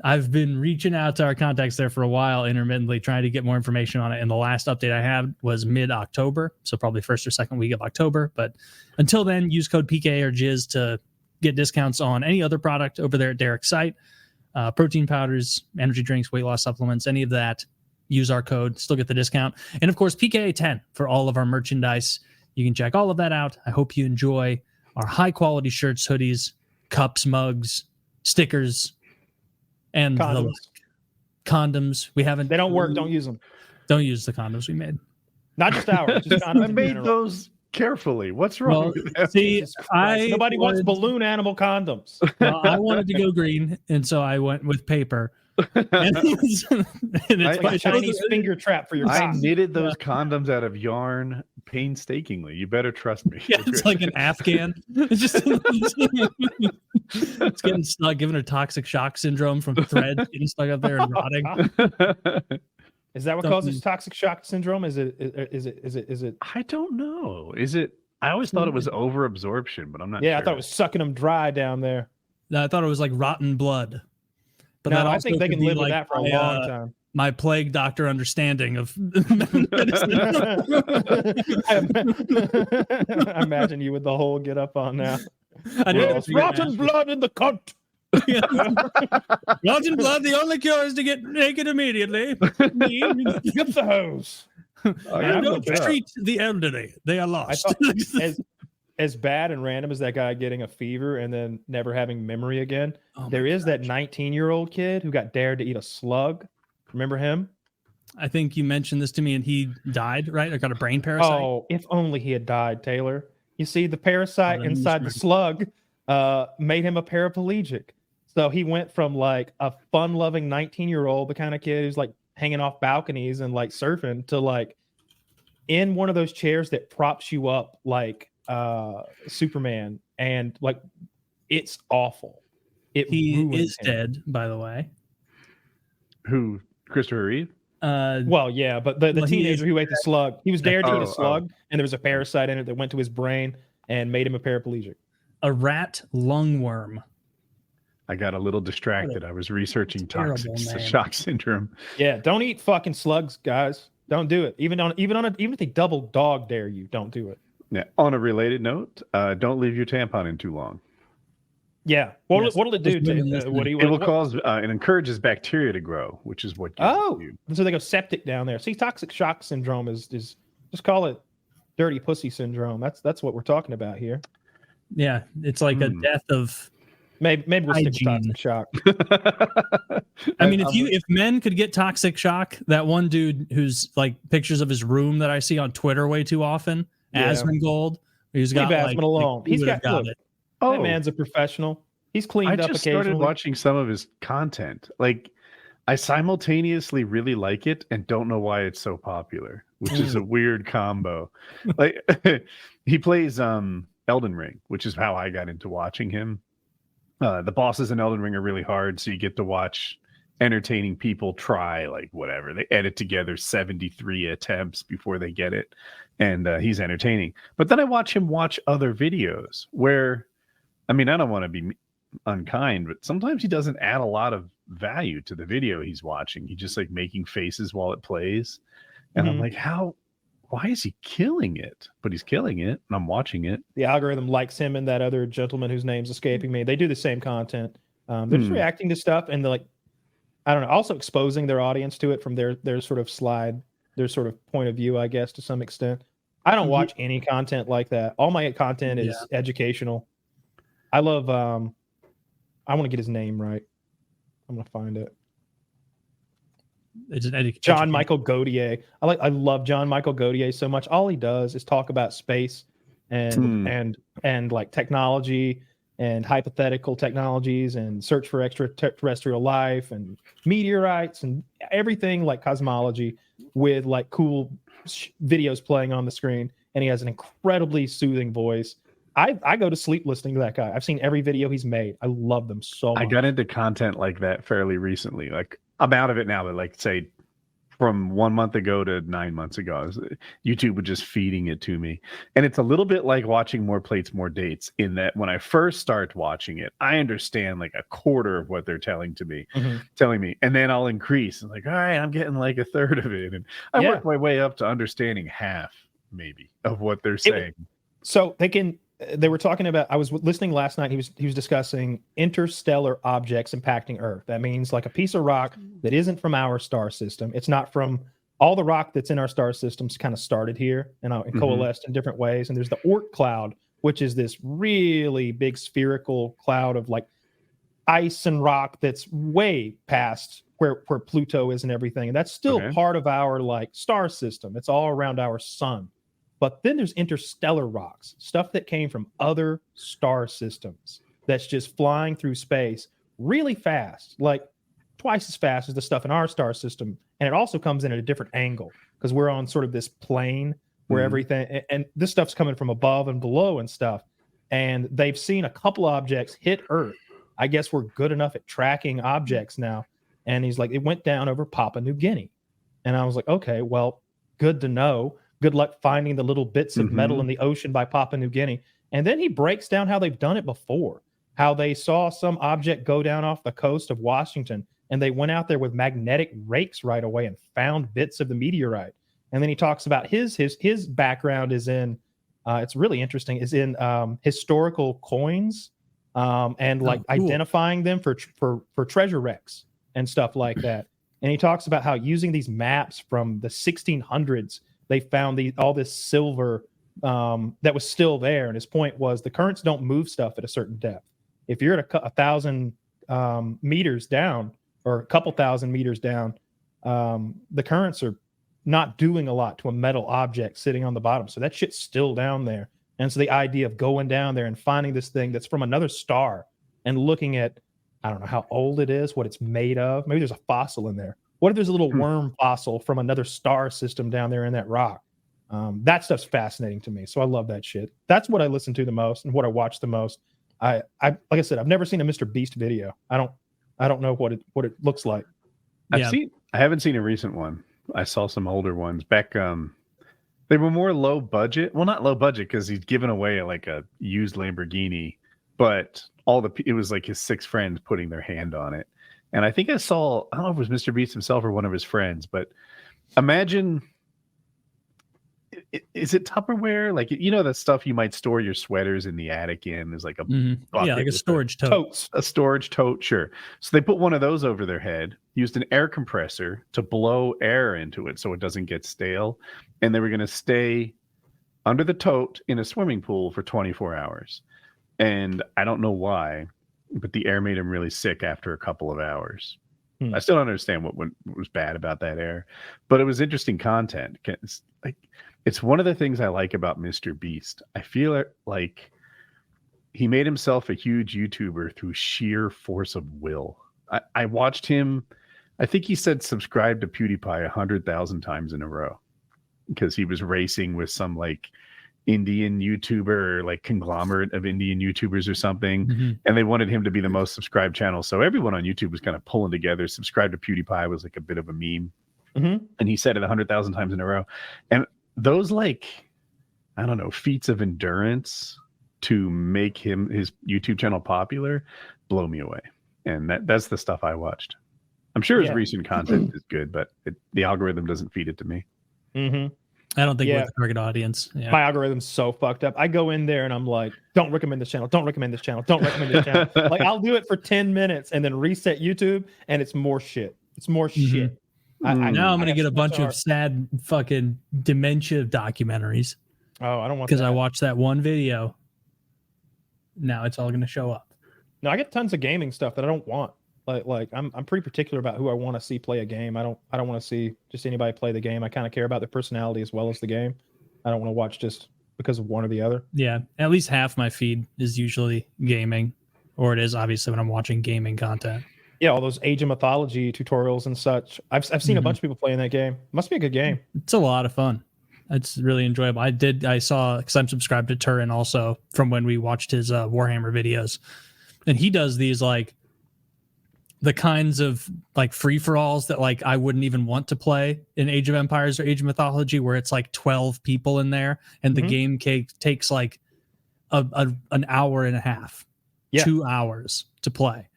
I've been reaching out to our contacts there for a while, intermittently trying to get more information on it. And the last update I had was mid-October, so probably first or second week of October. But until then, use code PKA or Jizz to get discounts on any other product over there at Derek's site. Protein powders, energy drinks, weight loss supplements, any of that. Use our code, still get the discount. And of course, PKA 10 for all of our merchandise. You can check all of that out. I hope you enjoy our high quality shirts, hoodies, cups, mugs, stickers, and condoms. Condoms. They don't work. Don't use them. Don't use the condoms we made. Not just ours. Just condoms. I made those carefully. What's wrong with that? See, nobody wants balloon animal condoms. Well, I wanted to go green, and so I went with paper. And it's like a Chinese finger trap for your cock. I knitted those condoms out of yarn painstakingly. You better trust me. Yeah, it's like an Afghan. It's just it's getting stuck, giving her toxic shock syndrome from thread getting stuck up there and rotting. Is that what causes toxic shock syndrome? Is it? I don't know. Is it? I always thought it was over absorption, but I'm not. Yeah, sure. I thought it was sucking them dry down there. I thought it was like rotten blood. But no, I think they can live with that for a long time. My plague doctor understanding of I imagine you with the whole get up on now. I know it's rotten blood in the cunt. Rotten blood, the only cure is to get naked immediately. Get the hose. Don't treat the elderly. They are lost. As bad and random as that guy getting a fever and then never having memory again, there is that 19-year-old kid who got dared to eat a slug. Remember him? I think you mentioned this to me, and he died, right? I got a brain parasite. Oh, if only he had died, Taylor. You see, the parasite inside the slug made him a paraplegic. So he went from like a fun-loving 19-year-old, the kind of kid who's like hanging off balconies and like surfing, to like in one of those chairs that props you up like Superman, and like it's awful. He is dead, by the way. Who? Christopher Reeve? Well, yeah, but the teenager who ate the slug, he was dared to eat a slug, and there was a parasite in it that went to his brain and made him a paraplegic. A rat lungworm. I got a little distracted. I was researching toxic shock syndrome. Yeah, don't eat fucking slugs, guys. Don't do it. Even if they double dog dare you, don't do it. Yeah. On a related note, don't leave your tampon in too long. Yeah. What'll it do? It will cause it encourages bacteria to grow, which is what. So they go septic down there. See, toxic shock syndrome is just call it dirty pussy syndrome. That's what we're talking about here. Yeah, it's like a death of. Maybe we'll stick with toxic shock. I mean, if men could get toxic shock, that one dude who's like pictures of his room that I see on Twitter way too often, Asmongold, who's got Asmon alone. He's got it. Oh, that man's a professional. He's cleaned up occasionally. I just started watching some of his content. Like, I simultaneously really like it and don't know why it's so popular, which is a weird combo. Like, he plays Elden Ring, which is how I got into watching him. The bosses in Elden Ring are really hard, so you get to watch entertaining people try, like, whatever. They edit together 73 attempts before they get it, and he's entertaining. But then I watch him watch other videos where, I mean, I don't want to be unkind, but sometimes he doesn't add a lot of value to the video he's watching. He's just like making faces while it plays. And I'm like, why is he killing it? But he's killing it, and I'm watching it. The algorithm likes him and that other gentleman whose name's escaping me. They do the same content. They're just reacting to stuff, and they're like, I don't know, also exposing their audience to it from their sort of their sort of point of view, I guess, to some extent. I don't watch any content like that. All my content is educational. I love I want to get his name right. I'm gonna find it. It's John Michael Gaudier. I love John Michael Gaudier so much. All he does is talk about space and like technology and hypothetical technologies and search for extraterrestrial life and meteorites and everything like cosmology with like cool videos playing on the screen. And he has an incredibly soothing voice. I go to sleep listening to that guy. I've seen every video he's made. I love them so much. I got into content like that fairly recently. Like, I'm out of it now, but like, say, from 1 month ago to 9 months ago, YouTube was just feeding it to me. And it's a little bit like watching More Plates, More Dates, in that when I first start watching it, I understand like a quarter of what they're telling me. And then I'll increase. I'm like, all right, I'm getting like a third of it. And I work my way up to understanding half, maybe, of what they're saying. So they were talking about, I was listening last night, he was discussing interstellar objects impacting Earth. That means like a piece of rock that isn't from our star system. It's not from all the rock that's in our star systems kind of started here and coalesced in different ways. And there's the Oort cloud, which is this really big spherical cloud of like ice and rock that's way past where Pluto is and everything. And that's still part of our like star system. It's all around our sun. But then there's interstellar rocks, stuff that came from other star systems that's just flying through space really fast, like twice as fast as the stuff in our star system. And it also comes in at a different angle because we're on sort of this plane where everything, and this stuff's coming from above and below and stuff. And they've seen a couple objects hit Earth. I guess we're good enough at tracking objects now. And he's like, it went down over Papua New Guinea. And I was like, okay, well, good to know. Good luck finding the little bits of metal in the ocean by Papua New Guinea. And then he breaks down how they've done it before, how they saw some object go down off the coast of Washington, and they went out there with magnetic rakes right away and found bits of the meteorite. And then he talks about his background is in, it's really interesting, is in historical coins and like identifying them for treasure wrecks and stuff like that. And he talks about how using these maps from the 1600s, they found all this silver that was still there. And his point was the currents don't move stuff at a certain depth. If you're at 1,000 meters down or a couple thousand meters down, the currents are not doing a lot to a metal object sitting on the bottom. So that shit's still down there. And so the idea of going down there and finding this thing that's from another star and looking at, I don't know how old it is, what it's made of. Maybe there's a fossil in there. What if there's a little worm fossil from another star system down there in that rock? That stuff's fascinating to me. So I love that shit. That's what I listen to the most and what I watch the most. I like I said, I've never seen a MrBeast video. I don't know what it looks like. I haven't seen a recent one. I saw some older ones back. They were more low budget. Well, not low budget because he's given away like a used Lamborghini, but it was like his 6 friends putting their hand on it. And I think I don't know if it was MrBeast himself or one of his friends, but imagine is it Tupperware? Like, you know, the stuff you might store your sweaters in the attic in. There's like a like a storage tote. A storage tote, sure. So they put one of those over their head, used an air compressor to blow air into it so it doesn't get stale, and they were going to stay under the tote in a swimming pool for 24 hours. And I don't know why, but the air made him really sick after a couple of hours. I still don't understand what was bad about that air, but it was interesting content. It's one of the things I like about MrBeast. I feel like he made himself a huge YouTuber through sheer force of will. I watched him. I think he said subscribe to PewDiePie 100,000 times in a row because he was racing with some like Indian YouTuber or like conglomerate of Indian YouTubers or something, and they wanted him to be the most subscribed channel. So everyone on YouTube was kind of pulling together. Subscribe to PewDiePie was like a bit of a meme, and he said it 100,000 times in a row. And those like, I don't know, feats of endurance to make his YouTube channel popular blow me away. And that's the stuff I watched. I'm sure his recent content is good, but the algorithm doesn't feed it to me. I don't think we're the target audience. Yeah. My algorithm's so fucked up. I go in there and I'm like, don't recommend this channel. Don't recommend this channel. Don't recommend this channel. Like, I'll do it for 10 minutes and then reset YouTube, and it's more shit. It's more shit. Now I'm going to get a bunch of sad fucking dementia documentaries. Oh, I don't want that. Because I watched that one video. Now it's all going to show up. No, I get tons of gaming stuff that I don't want. Like I'm pretty particular about who I want to see play a game. I don't want to see just anybody play the game. I kind of care about their personality as well as the game. I don't want to watch just because of one or the other. Yeah, at least half my feed is usually gaming, or it is obviously when I'm watching gaming content. Yeah, all those Age of Mythology tutorials and such. I've seen a bunch of people playing that game. Must be a good game. It's a lot of fun. It's really enjoyable. I saw, because I'm subscribed to Turin also from when we watched his Warhammer videos, and he does these like the kinds of like free-for-alls that like I wouldn't even want to play in Age of Empires or Age of Mythology, where it's like 12 people in there and the game takes like an hour and a half, 2 hours to play.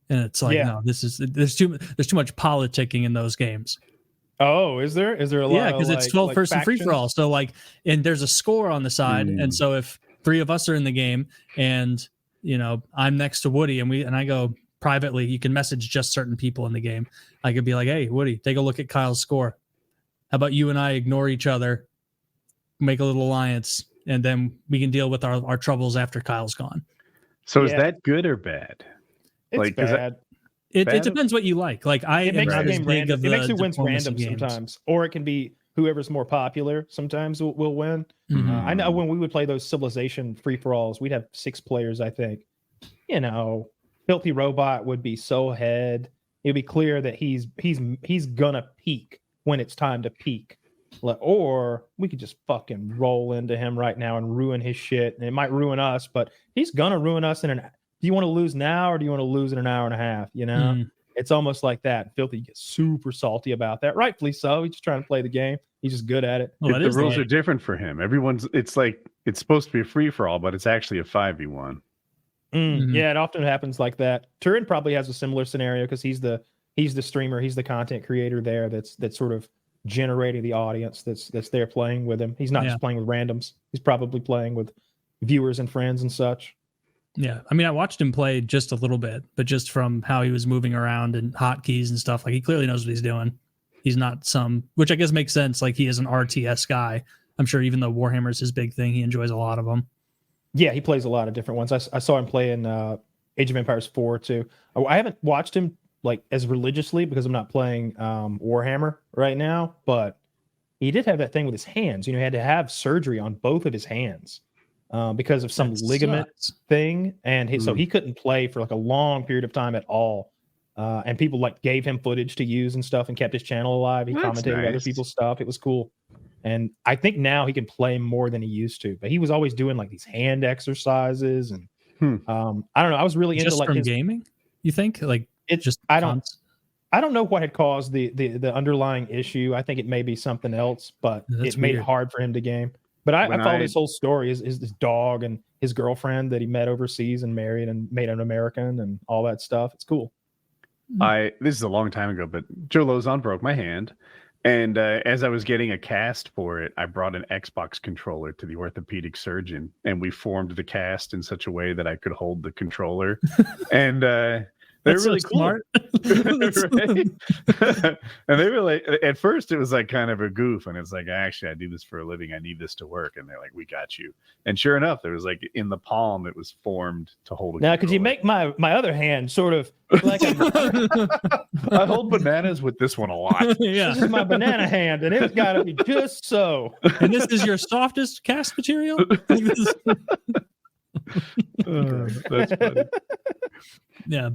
And it's like, no, there's too much politicking in those games. Oh, is there a lot? Yeah, because it's 12 person free-for-all. So like, and there's a score on the side. And so if 3 of us are in the game and, you know, I'm next to Woody and I go privately, you can message just certain people in the game. I could be like, hey, Woody, take a look at Kyle's score. How about you and I ignore each other, make a little alliance, and then we can deal with our troubles after Kyle's gone. So is that good or bad? It's like, bad. It depends what you like. Like it makes the game random. It makes it wins random sometimes, or it can be whoever's more popular. Sometimes will win. I know when we would play those Civilization free-for-alls, we'd have 6 players. I think, you know, Filthy Robot would be so ahead. It'd be clear that he's gonna peak when it's time to peak. Or we could just fucking roll into him right now and ruin his shit. And it might ruin us, but he's gonna ruin us in an. Do you want to lose now or do you want to lose in an hour and a half? You know, it's almost like that. Filthy gets super salty about that. Rightfully so. He's just trying to play the game. He's just good at it. Well, the rules are different for him. It's like it's supposed to be a free for all, but it's actually a 5v1. Yeah, it often happens like that. Turin probably has a similar scenario because he's the streamer, he's the content creator there that's sort of generating the audience that's there playing with him. He's not just playing with randoms. He's probably playing with viewers and friends and such. Yeah, I mean, I watched him play just a little bit, but just from how he was moving around and hotkeys and stuff, like he clearly knows what he's doing. He's not which I guess makes sense. Like he is an RTS guy. I'm sure even though Warhammer's his big thing, he enjoys a lot of them. Yeah, he plays a lot of different ones. I saw him play in Age of Empires 4 too. I haven't watched him like as religiously because I'm not playing Warhammer right now, but he did have that thing with his hands. You know, he had to have surgery on both of his hands. Because of some ligament thing, and so he couldn't play for like a long period of time at all. And people like gave him footage to use and stuff, and kept his channel alive. He commentated other people's stuff. It was cool. And I think now he can play more than he used to. But he was always doing like these hand exercises, and I don't know. I was really into like his gaming. You think like it's just I don't know what had caused the underlying issue. I think it may be something else, but it made it hard for him to game. But I followed his whole story, his dog and his girlfriend that he met overseas and married and made an American and all that stuff. It's cool. This is a long time ago, but Joe Lozon broke my hand. And as I was getting a cast for it, I brought an Xbox controller to the orthopedic surgeon, and we formed the cast in such a way that I could hold the controller. And they're really so cool. Smart. Right? And they were like, at first it was like kind of a goof, and it's like, actually, I do this for a living. I need this to work. And they're like, we got you. And sure enough, there was like in the palm, it was formed to hold a Now, controller. could you make my other hand sort of like I hold bananas with this one a lot. Yeah. This is my banana hand, and it's got to be just so. And this is your softest cast material? That's funny. Yeah.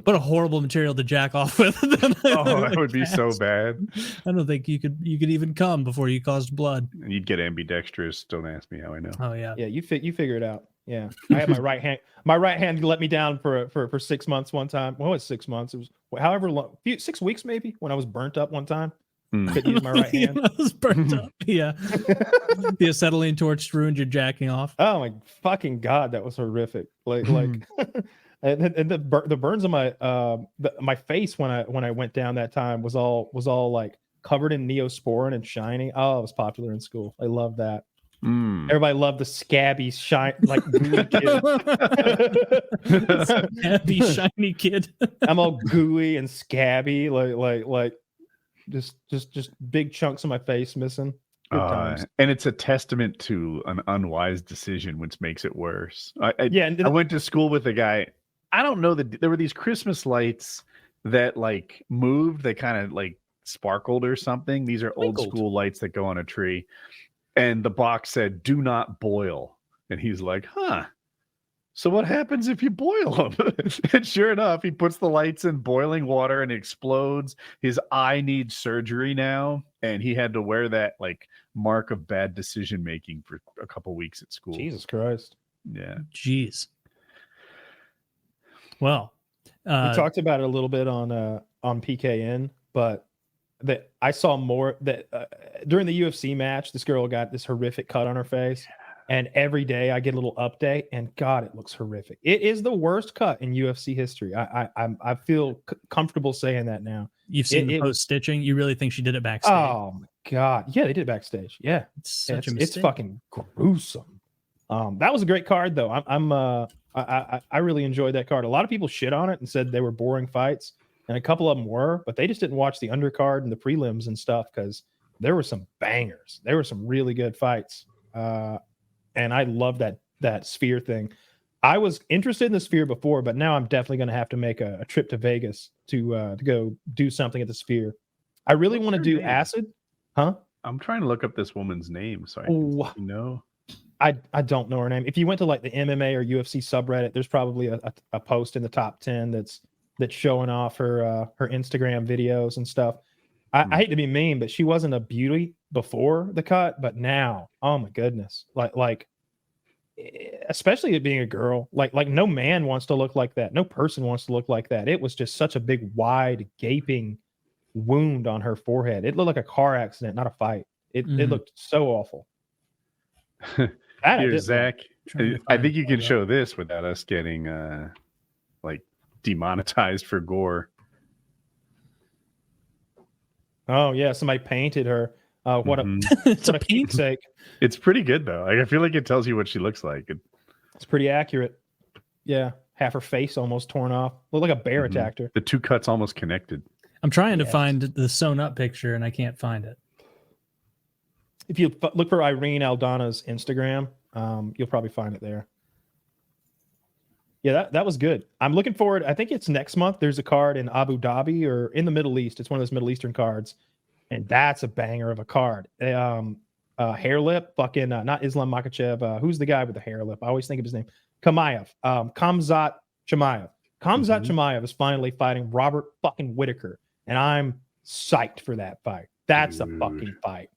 What a horrible material to jack off with. That would be so bad. I don't think you could even come before you caused blood. And you'd get ambidextrous. Don't ask me how I know. Oh yeah. Yeah, you figure it out. Yeah. I had my right hand. My right hand let me down for 6 months one time. Well, it was 6 months. It was however long, 6 weeks maybe, when I was burnt up one time. Couldn't use my right hand. I was burnt up. Yeah. The acetylene torch ruined your jacking off. Oh my fucking God, that was horrific. Like and the burns on my face when I went down that time was all like covered in neosporin and shiny. Oh, it was popular in school. I loved that. Everybody loved the scabby like gooey kid. Scabby shiny kid. I'm all gooey and scabby, like just big chunks of my face missing. And it's a testament to an unwise decision, which makes it worse. I went to school with a guy. I don't know that there were these Christmas lights that like moved. They kind of like sparkled or something. These are old school lights that go on a tree. And the box said, "Do not boil." And he's like, "Huh. So what happens if you boil them?" And sure enough, he puts the lights in boiling water and it explodes. His eye needs surgery now. And he had to wear that like mark of bad decision making for a couple weeks at school. Jesus Christ. Yeah. Jeez. Well, we talked about it a little bit on PKN, but that I saw more that during the UFC match, this girl got this horrific cut on her face. And every day I get a little update, and God, it looks horrific. It is the worst cut in UFC history. I feel comfortable saying that now. You've seen the post stitching. You really think she did it backstage? Oh my God, yeah, they did it backstage. Yeah, it's fucking gruesome. That was a great card though. I really enjoyed that card. A lot of people shit on it and said they were boring fights, and a couple of them were, but they just didn't watch the undercard and the prelims and stuff because there were some bangers. There were some really good fights. And I love that sphere thing. I was interested in the sphere before, but now I'm definitely going to have to make a trip to Vegas to go do something at the sphere. I really want to do name? Acid. Huh? I'm trying to look up this woman's name. So I don't know her name. If you went to like the MMA or UFC subreddit, there's probably a post in the top 10 that's showing off her Instagram videos and stuff. I hate to be mean, but she wasn't a beauty before the cut, but now, oh my goodness, like especially it being a girl, like no man wants to look like that. No person wants to look like that. It was just such a big, wide, gaping wound on her forehead. It looked like a car accident, not a fight. It looked so awful. Here, Zach, I think you can show this without us getting like demonetized for gore. Oh yeah, somebody painted her. What it's a keepsake. It's pretty good though. I feel like it tells you what she looks like. It's pretty accurate. Yeah, half her face almost torn off. Looked like a bear attacked her. The two cuts almost connected. I'm trying to find the sewn up picture and I can't find it. If you look for Irene Aldana's Instagram, you'll probably find it there. Yeah, that was good. I'm looking forward. I think it's next month. There's a card in Abu Dhabi or in the Middle East. It's one of those Middle Eastern cards, and that's a banger of a card. Hair lip, fucking not Islam Makhachev. Who's the guy with the hair lip? I always think of his name. Kamayev. Khamzat Chimaev. Khamzat Chimaev is finally fighting Robert fucking Whitaker, and I'm psyched for that fight. That's a fucking fight.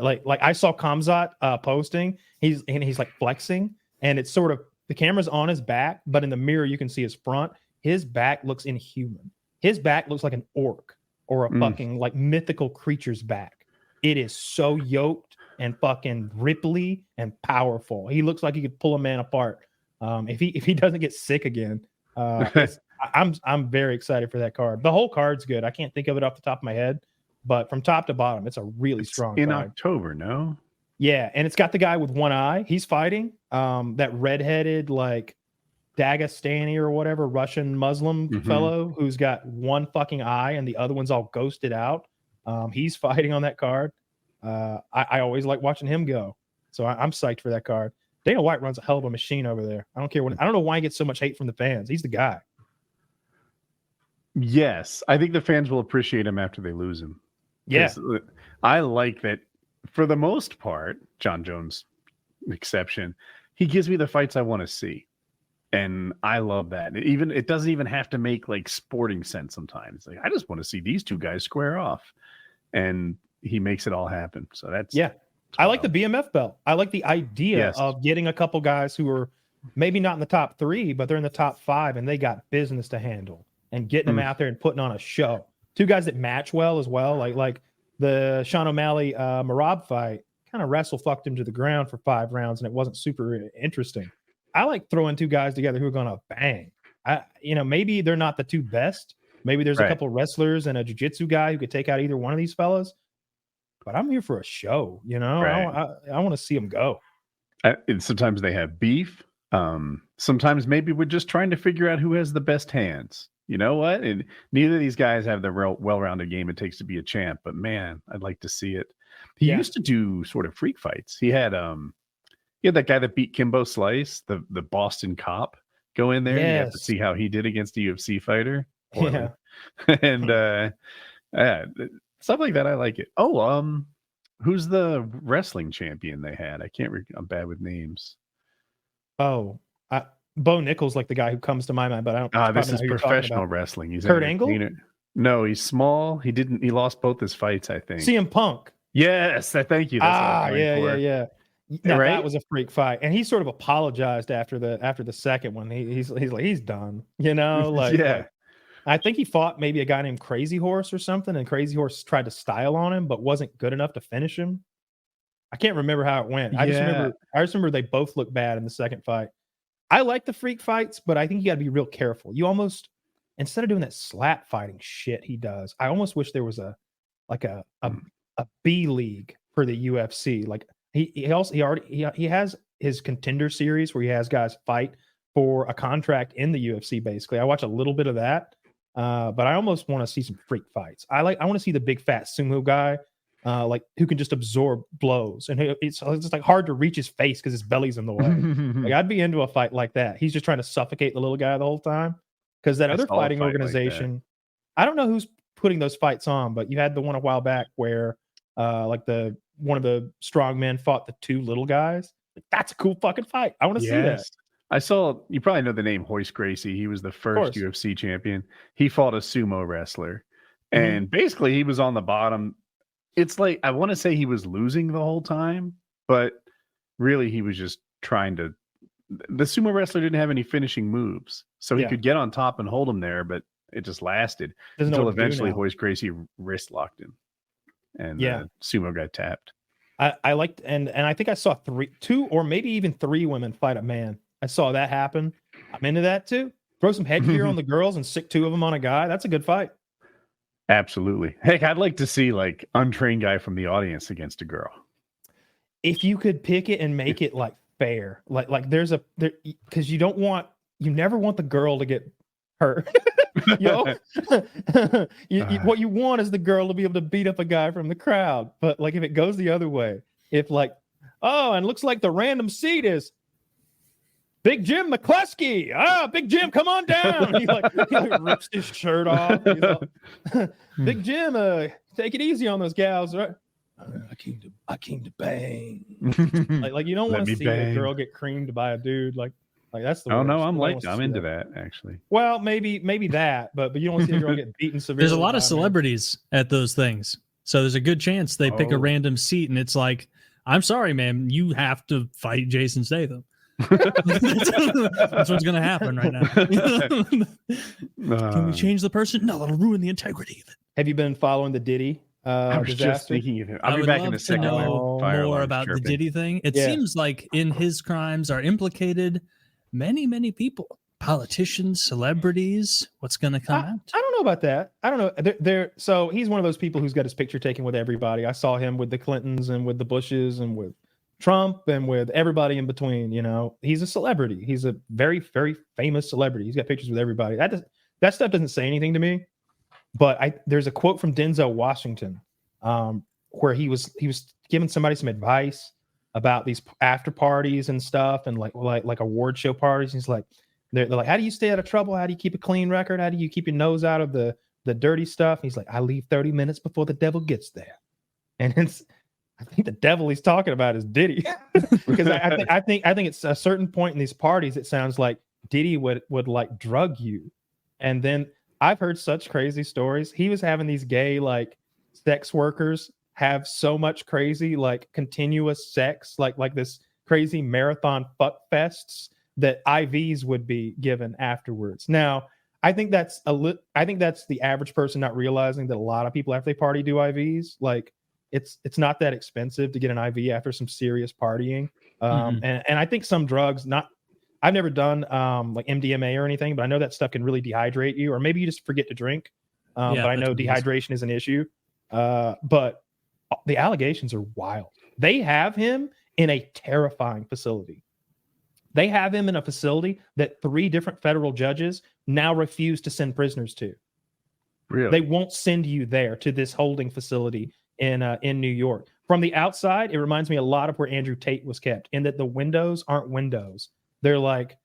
Like I saw Khamzat posting. He's like flexing, and it's sort of. The camera's on his back, but in the mirror, you can see his front. His back looks inhuman. His back looks like an orc or a fucking like mythical creature's back. It is so yoked and fucking ripply and powerful. He looks like he could pull a man apart if he doesn't get sick again. I'm very excited for that card. The whole card's good. I can't think of it off the top of my head, but from top to bottom, it's a really strong in card. October, no? Yeah, and it's got the guy with one eye. He's fighting that redheaded like Dagestani or whatever Russian Muslim fellow who's got one fucking eye and the other one's all ghosted out. He's fighting on that card. I always like watching him go, so I'm psyched for that card. Dana White runs a hell of a machine over there. I don't care what. I don't know why he gets so much hate from the fans. He's the guy. Yes, I think the fans will appreciate him after they lose him. Yeah, I like that. For the most part, John Jones exception, he gives me the fights I want to see. And I love that. It doesn't even have to make like sporting sense sometimes. Like I just want to see these two guys square off. And he makes it all happen. So that's I like the BMF belt. I like the idea of getting a couple guys who are maybe not in the top 3, but they're in the top 5 and they got business to handle and getting them out there and putting on a show. 2 guys that match well as well. Like the Sean O'Malley Marab fight kind of wrestle fucked him to the ground for 5 rounds and it wasn't super interesting. I like throwing 2 guys together who are going to bang. Maybe they're not the 2 best. Maybe there's a couple wrestlers and a jiu-jitsu guy who could take out either one of these fellas. But I'm here for a show, I want to see them go. And sometimes they have beef. Sometimes maybe we're just trying to figure out who has the best hands. You know what? And neither of these guys have the well-rounded game it takes to be a champ. But man, I'd like to see it. He used to do sort of freak fights. He had that guy that beat Kimbo Slice, the Boston cop, go in there. And you have to see how he did against a UFC fighter. Yeah. And stuff like that, I like it. Oh, who's the wrestling champion they had? I'm bad with names. Oh, Bo Nichols, like the guy who comes to my mind, but I don't. This is professional wrestling. He's Kurt Angle. No, he's small. He lost both his fights, I think. CM Punk. Yes, thank you. That's yeah. Now, that was a freak fight, and he sort of apologized after the second one. He's like he's done, Like, I think he fought maybe a guy named Crazy Horse or something, and Crazy Horse tried to style on him, but wasn't good enough to finish him. I can't remember how it went. I just remember they both looked bad in the second fight. I like the freak fights, but I think you got to be real careful. You almost, instead of doing that slap fighting shit he does, I almost wish there was a B league for the UFC. Like he has his contender series where he has guys fight for a contract in the UFC. Basically, I watch a little bit of that, but I almost want to see some freak fights. I want to see the big fat sumo guy, like who can just absorb blows, and it's just like hard to reach his face because his belly's in the way. Like I'd be into a fight like that. He's just trying to suffocate the little guy the whole time. Because that other fighting organization, like I don't know who's putting those fights on, but you had the one a while back where one of the strong men fought the 2 little guys. Like, that's a cool fucking fight. I want to see that. I saw, you probably know the name Hoist Gracie. He was the first UFC champion. He fought a sumo wrestler. And basically he was on the bottom. It's like, I want to say he was losing the whole time, but really he was just trying to. The sumo wrestler didn't have any finishing moves, so he could get on top and hold him there, but it just lasted until eventually Hoist Gracie wrist locked him, and the sumo got tapped. I liked, and I think I saw 2 or maybe even 3 women fight a man. I saw that happen. I'm into that too. Throw some headgear on the girls and sick 2 of them on a guy. That's a good fight. Absolutely. Heck, I'd like to see like untrained guy from the audience against a girl. If you could pick it and make it like fair, like because you never want the girl to get hurt. What you want is the girl to be able to beat up a guy from the crowd. But like if it goes the other way, if like, oh, and looks like the random seat is Big Jim McCluskey. Big Jim, come on down. He rips his shirt off. Big Jim, take it easy on those gals, right? I came to bang. like you don't want to see a girl get creamed by a dude. Like that's the. Oh no, I'm into that actually. Well, maybe that, but you don't want to see a girl get beaten severely. There's a lot of celebrities at those things, so there's a good chance they pick a random seat, and it's like, I'm sorry, man, you have to fight Jason Statham. That's what's going to happen right now. Can we change the person? No, that'll ruin the integrity of it. Have you been following the Diddy? I was just thinking of him. I'll be back in a second. Know more about the Diddy thing. It seems like in his crimes are implicated many, many people. politicians, celebrities? What's going to come out? I don't know about that. I don't know. So he's one of those people who's got his picture taken with everybody. I saw him with the Clintons and with the Bushes and with Trump and with everybody in between. He's a celebrity. He's a very, very famous celebrity. He's got pictures with everybody. That stuff doesn't say anything to me. But there's a quote from Denzel Washington where he was giving somebody some advice about these after parties and stuff and like award show parties. He's like, they're like, how do you stay out of trouble? How do you keep a clean record? How do you keep your nose out of the dirty stuff? And he's like, I leave 30 minutes before the devil gets there. And I think the devil he's talking about is Diddy, because I think it's a certain point in these parties. It sounds like Diddy would like drug you. And then I've heard such crazy stories. He was having these gay like sex workers have so much crazy like continuous sex, like this crazy marathon fuck fests that IVs would be given afterwards. Now, I think that's the average person not realizing that a lot of people after they party do IVs. Like it's not that expensive to get an IV after some serious partying. And I think some drugs, I've never done like MDMA or anything, but I know that stuff can really dehydrate you, or maybe you just forget to drink. But I know dehydration is an issue. But the allegations are wild. They have him in a terrifying facility. They have him in a facility that 3 different federal judges now refuse to send prisoners to. Really? They won't send you there to this holding facility in New York. From the outside, it reminds me a lot of where Andrew Tate was kept, in that the windows aren't windows. They're like,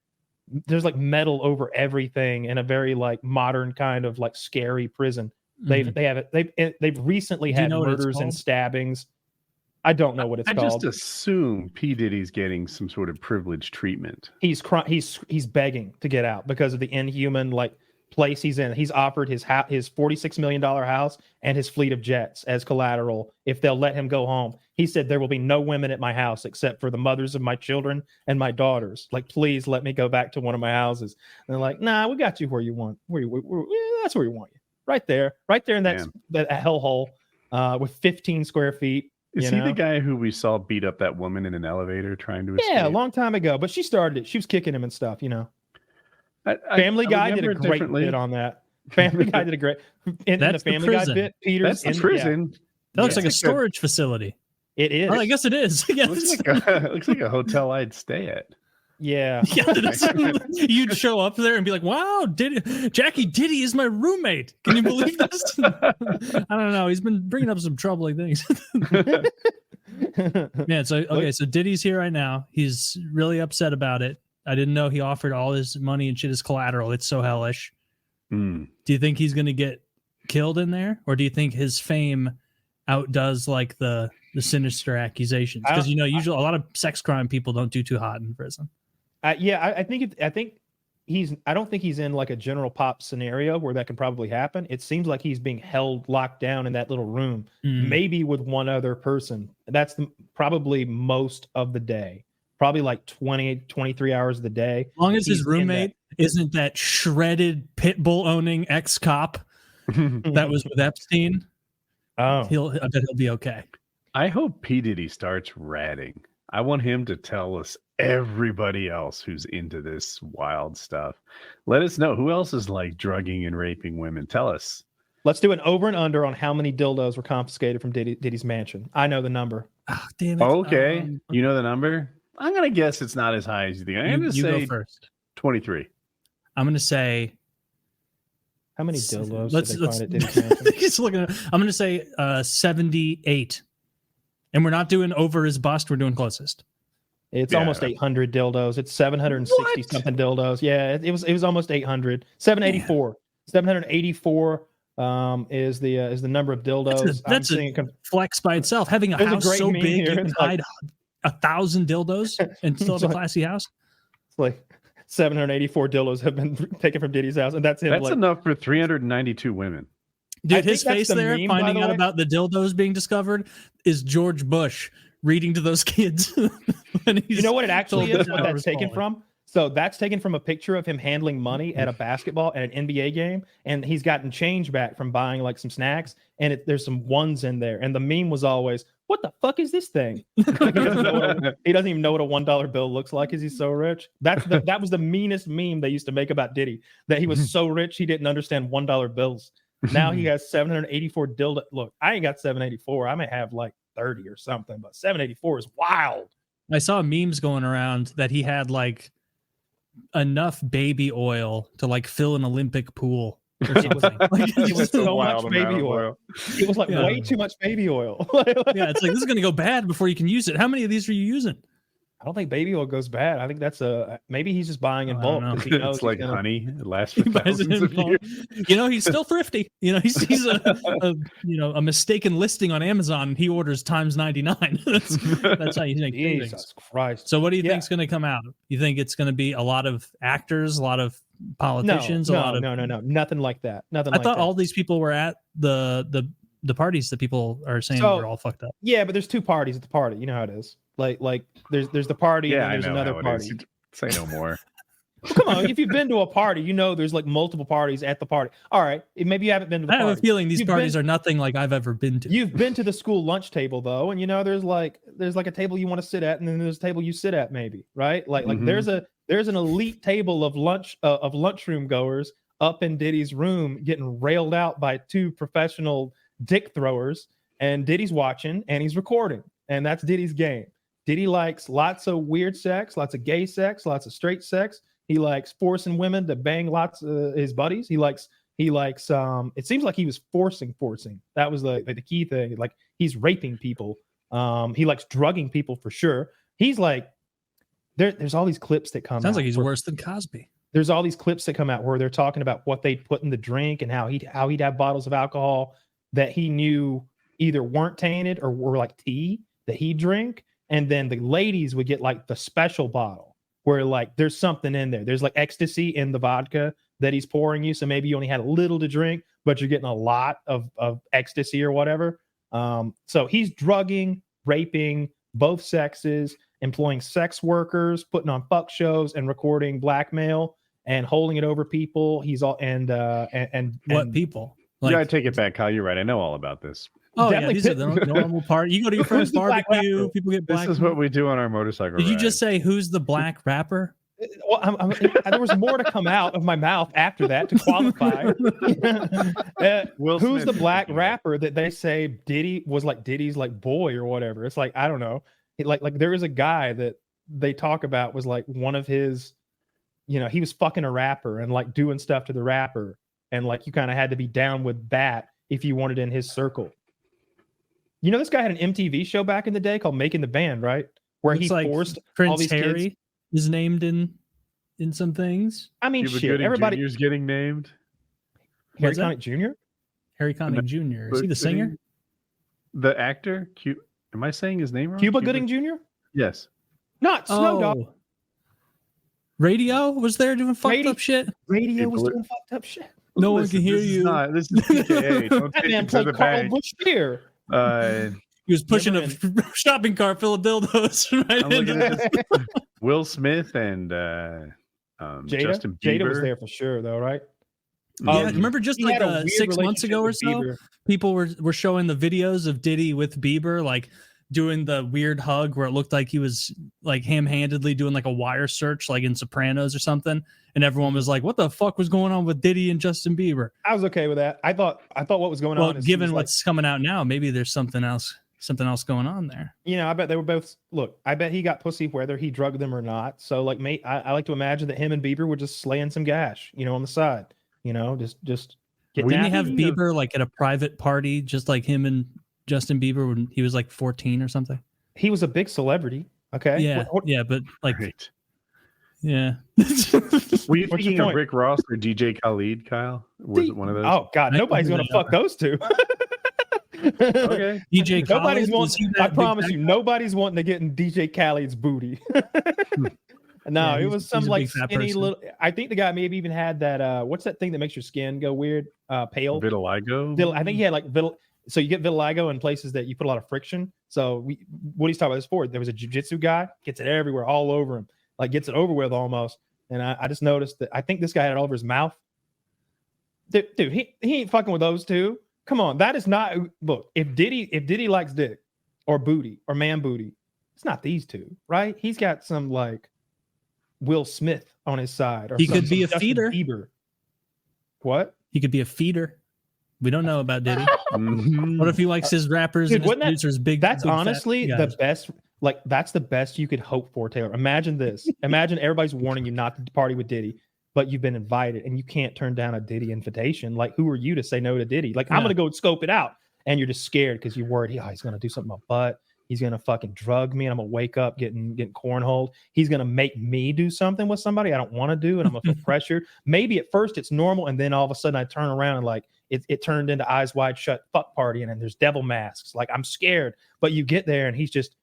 there's like metal over everything in a very like modern kind of like scary prison. They've recently had murders and stabbings. I don't know what it's called. I just assume P Diddy's getting some sort of privileged treatment. He's begging to get out because of the inhuman like place he's in. He's offered his $46 million house and his fleet of jets as collateral if they'll let him go home. He said, there will be no women at my house except for the mothers of my children and my daughters. Like, please let me go back to one of my houses. And they're like, nah, we got you where you want. That's where we want you. Right there in that hellhole with 15 square feet. Is he the guy who we saw beat up that woman in an elevator trying to escape? Yeah, a long time ago. But she started it. She was kicking him and stuff, Family Guy did a great bit on that. Family Guy did a great in the Family Guy bit. Peter's in prison. That looks like a storage facility. It is. Well, I guess it is. Looks like a hotel I'd stay at. Yeah. You'd show up there and be like, wow, Jackie Diddy is my roommate. Can you believe this? I don't know. He's been bringing up some troubling things. Man, so Diddy's here right now. He's really upset about it. I didn't know he offered all his money and shit as collateral. It's so hellish. Do you think he's going to get killed in there? Or do you think his fame outdoes like the sinister accusations? Because, usually a lot of sex crime people don't do too hot in prison. I don't think he's in like a general pop scenario where that can probably happen. It seems like he's being held locked down in that little room, maybe with one other person. That's probably most of the day, probably like 23 hours of the day. As long as his roommate isn't that shredded pit bull owning ex-cop that was with Epstein. I bet he'll be okay. I hope P Diddy starts ratting. I want him to tell us everybody else who's into this wild stuff. Let us know who else is like drugging and raping women. Tell us. Let's do an over and under on how many dildos were confiscated from Diddy's mansion. I know the number. Oh, damn it. Okay. You know the number? I'm going to guess it's not as high as you think. I'm going to say go first. 23. I'm going to say. How many dildos did they find at Diddy's mansion? He's looking at, I'm going to say 78. And we're not doing over his bust. We're doing closest. It's almost 800 dildos. It's 760 something dildos. Yeah, it was almost 800. 784. 784 is the number of dildos. That's a flex by itself. Having a house so big you can hide 1,000 dildos and still have a classy house. It's like 784 dildos have been taken from Diddy's house, and that's him. That's enough for 392 women. Dude, his face there, finding out about the dildos being discovered, is George Bush reading to those kids. You know what it actually is? What that's taken from? So that's taken from a picture of him handling money at a basketball at an NBA game, and he's gotten change back from buying like some snacks, and there's some ones in there. And the meme was always, "What the fuck is this thing?" he doesn't even know what a $1 bill looks like because he's so rich. That was the meanest meme they used to make about Diddy, that he was so rich he didn't understand $1 bills. Now he has 784 dildo. Look, I ain't got 784. I may have like 30 or something, but 784 is wild. I saw memes going around that he had like enough baby oil to like fill an Olympic pool or something. It was so much baby oil. It was like way too much baby oil. Yeah, it's like, this is gonna go bad before you can use it. How many of these are you using? I don't think baby oil goes bad. I think that's maybe he's just buying in bulk. He knows it's like honey. It lasts for thousands of years. You know, he's still thrifty. You know, he sees a mistaken listing on Amazon. And he orders times 99. That's how you think. Jesus Christ. So what do you think is going to come out? You think it's going to be a lot of actors, a lot of politicians? No, nothing like that. Nothing. I thought all these people were at the parties that people are saying were all fucked up. Yeah, but there's two parties at the party. You know how it is. Like there's the party and then there's another party. Say no more. Come on, if you've been to a party, you know there's like multiple parties at the party. All right, maybe you haven't been to the party. I have a feeling these parties are nothing like I've ever been to. You've been to the school lunch table though, and you know there's like a table you want to sit at, and then there's a table you sit at, maybe, right? Like there's an elite table of lunchroom goers up in Diddy's room getting railed out by two professional dick throwers, and Diddy's watching and he's recording, and that's Diddy's game. Diddy likes lots of weird sex, lots of gay sex, lots of straight sex. He likes forcing women to bang lots of his buddies. He likes it seems like he was forcing. That was the key thing. Like he's raping people. He likes drugging people for sure. He's like there's all these clips that come out. Sounds like he's worse than Cosby. There's all these clips that come out where they're talking about what they put in the drink and how he'd have bottles of alcohol that he knew either weren't tainted or were like tea that he'd drink. And then the ladies would get like the special bottle where like there's something in there. There's like ecstasy in the vodka that he's pouring you. So maybe you only had a little to drink, but you're getting a lot of ecstasy or whatever. So he's drugging, raping both sexes, employing sex workers, putting on fuck shows and recording blackmail and holding it over people. He's all and what people? Like, you gotta take it back, Kyle. You're right. I know all about this. Oh, yeah, these are the normal part. You go to your friend's barbecue, people get black. This is what we do on our motorcycle. Did you just say who's the black rapper? Well, there was more to come out of my mouth after that to qualify. Who's the black rapper that they say Diddy was like Diddy's like boy or whatever? It's like, I don't know. Like there is a guy that they talk about was like one of his, you know, he was fucking a rapper and like doing stuff to the rapper, and like you kind of had to be down with that if you wanted in his circle. You know, this guy had an MTV show back in the day called Making the Band, right? Where he forced Prince all these Harry kids. Is named in some things. I mean, Cuba shit. Gooding Everybody. Jr.'s getting named. Harry Connick Jr. Harry Connick Jr. Is he the singer? The actor? Am I saying his name wrong? Cuba Gooding Jr.? Yes. Not Snow Dogg. Radio was there doing fucked up shit. Radio was doing fucked up shit. No one can hear you. This is PKA. Don't That take man it to the played Carl bank. Bush here. He was pushing a shopping cart full of dildos. Right. Will Smith and Justin Bieber. Jada was there for sure, though, right? Yeah, remember just like 6 months ago or so, Bieber. People were showing the videos of Diddy with Bieber, like doing the weird hug where it looked like he was like ham-handedly doing like a wire search, like in Sopranos or something. And everyone was like, "What the fuck was going on with Diddy and Justin Bieber?" I was okay with that. I thought what was going on. Well, given what's coming out now, maybe there's something else going on there. You know, I bet they were both. Look, I bet he got pussy whether he drugged them or not. So, like, mate, I like to imagine that him and Bieber were just slaying some gash, you know, on the side. You know, just get. Didn't he have Bieber like at a private party, just like him and Justin Bieber when he was like 14 or something? He was a big celebrity. Okay. Yeah, yeah, but like, right. Yeah. Were you thinking of Rick Ross or DJ Khaled, Kyle? Was it one of those? Oh God, nobody's gonna fuck those two. Okay. DJ Khaled. Nobody's wanting. I promise you, nobody's wanting to get in DJ Khaled's booty. No, it was some like skinny little. I think the guy maybe even had that. What's that thing that makes your skin go weird? Pale. Vitiligo. I think he had like So you get vitiligo in places that you put a lot of friction. So what he's talking about this for? There was a jiu-jitsu guy, gets it everywhere, all over him. like gets it over with almost. And I just noticed that I think this guy had it all over his mouth. Dude, he ain't fucking with those two. Come on, that is not. Look, if Diddy likes dick or booty or man booty, it's not these two, right? He's got some like Will Smith on his side, or he could be a Justin feeder. Bieber. What? He could be a feeder. We don't know about Diddy. What if he likes his rappers and his producers big? That's big honestly the best. Like that's the best you could hope for, Taylor. Imagine this. Imagine everybody's warning you not to party with Diddy, but you've been invited and you can't turn down a Diddy invitation. Like, who are you to say no to Diddy? Like, I'm gonna go scope it out, and you're just scared because you're worried. He's gonna do something about my butt. He's gonna fucking drug me, and I'm gonna wake up getting cornholed. He's gonna make me do something with somebody I don't want to do, and I'm gonna feel pressured. Maybe at first it's normal, and then all of a sudden I turn around and like it turned into eyes wide shut fuck party, and there's devil masks. Like, I'm scared, but you get there and he's just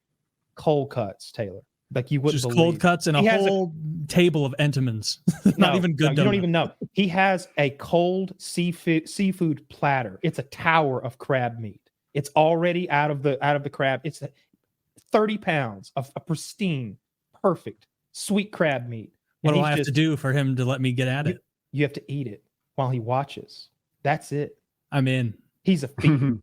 cold cuts, Taylor. Like, you wouldn't just believe. Cold cuts and a whole table of Entenmann's. Not even good. No, you don't even know. He has a cold seafood platter. It's a tower of crab meat. It's already out of the crab. It's 30 pounds of a pristine, perfect, sweet crab meat. What do I have to do for him to let me get at it? You have to eat it while he watches. That's it. I'm in. He's a feed.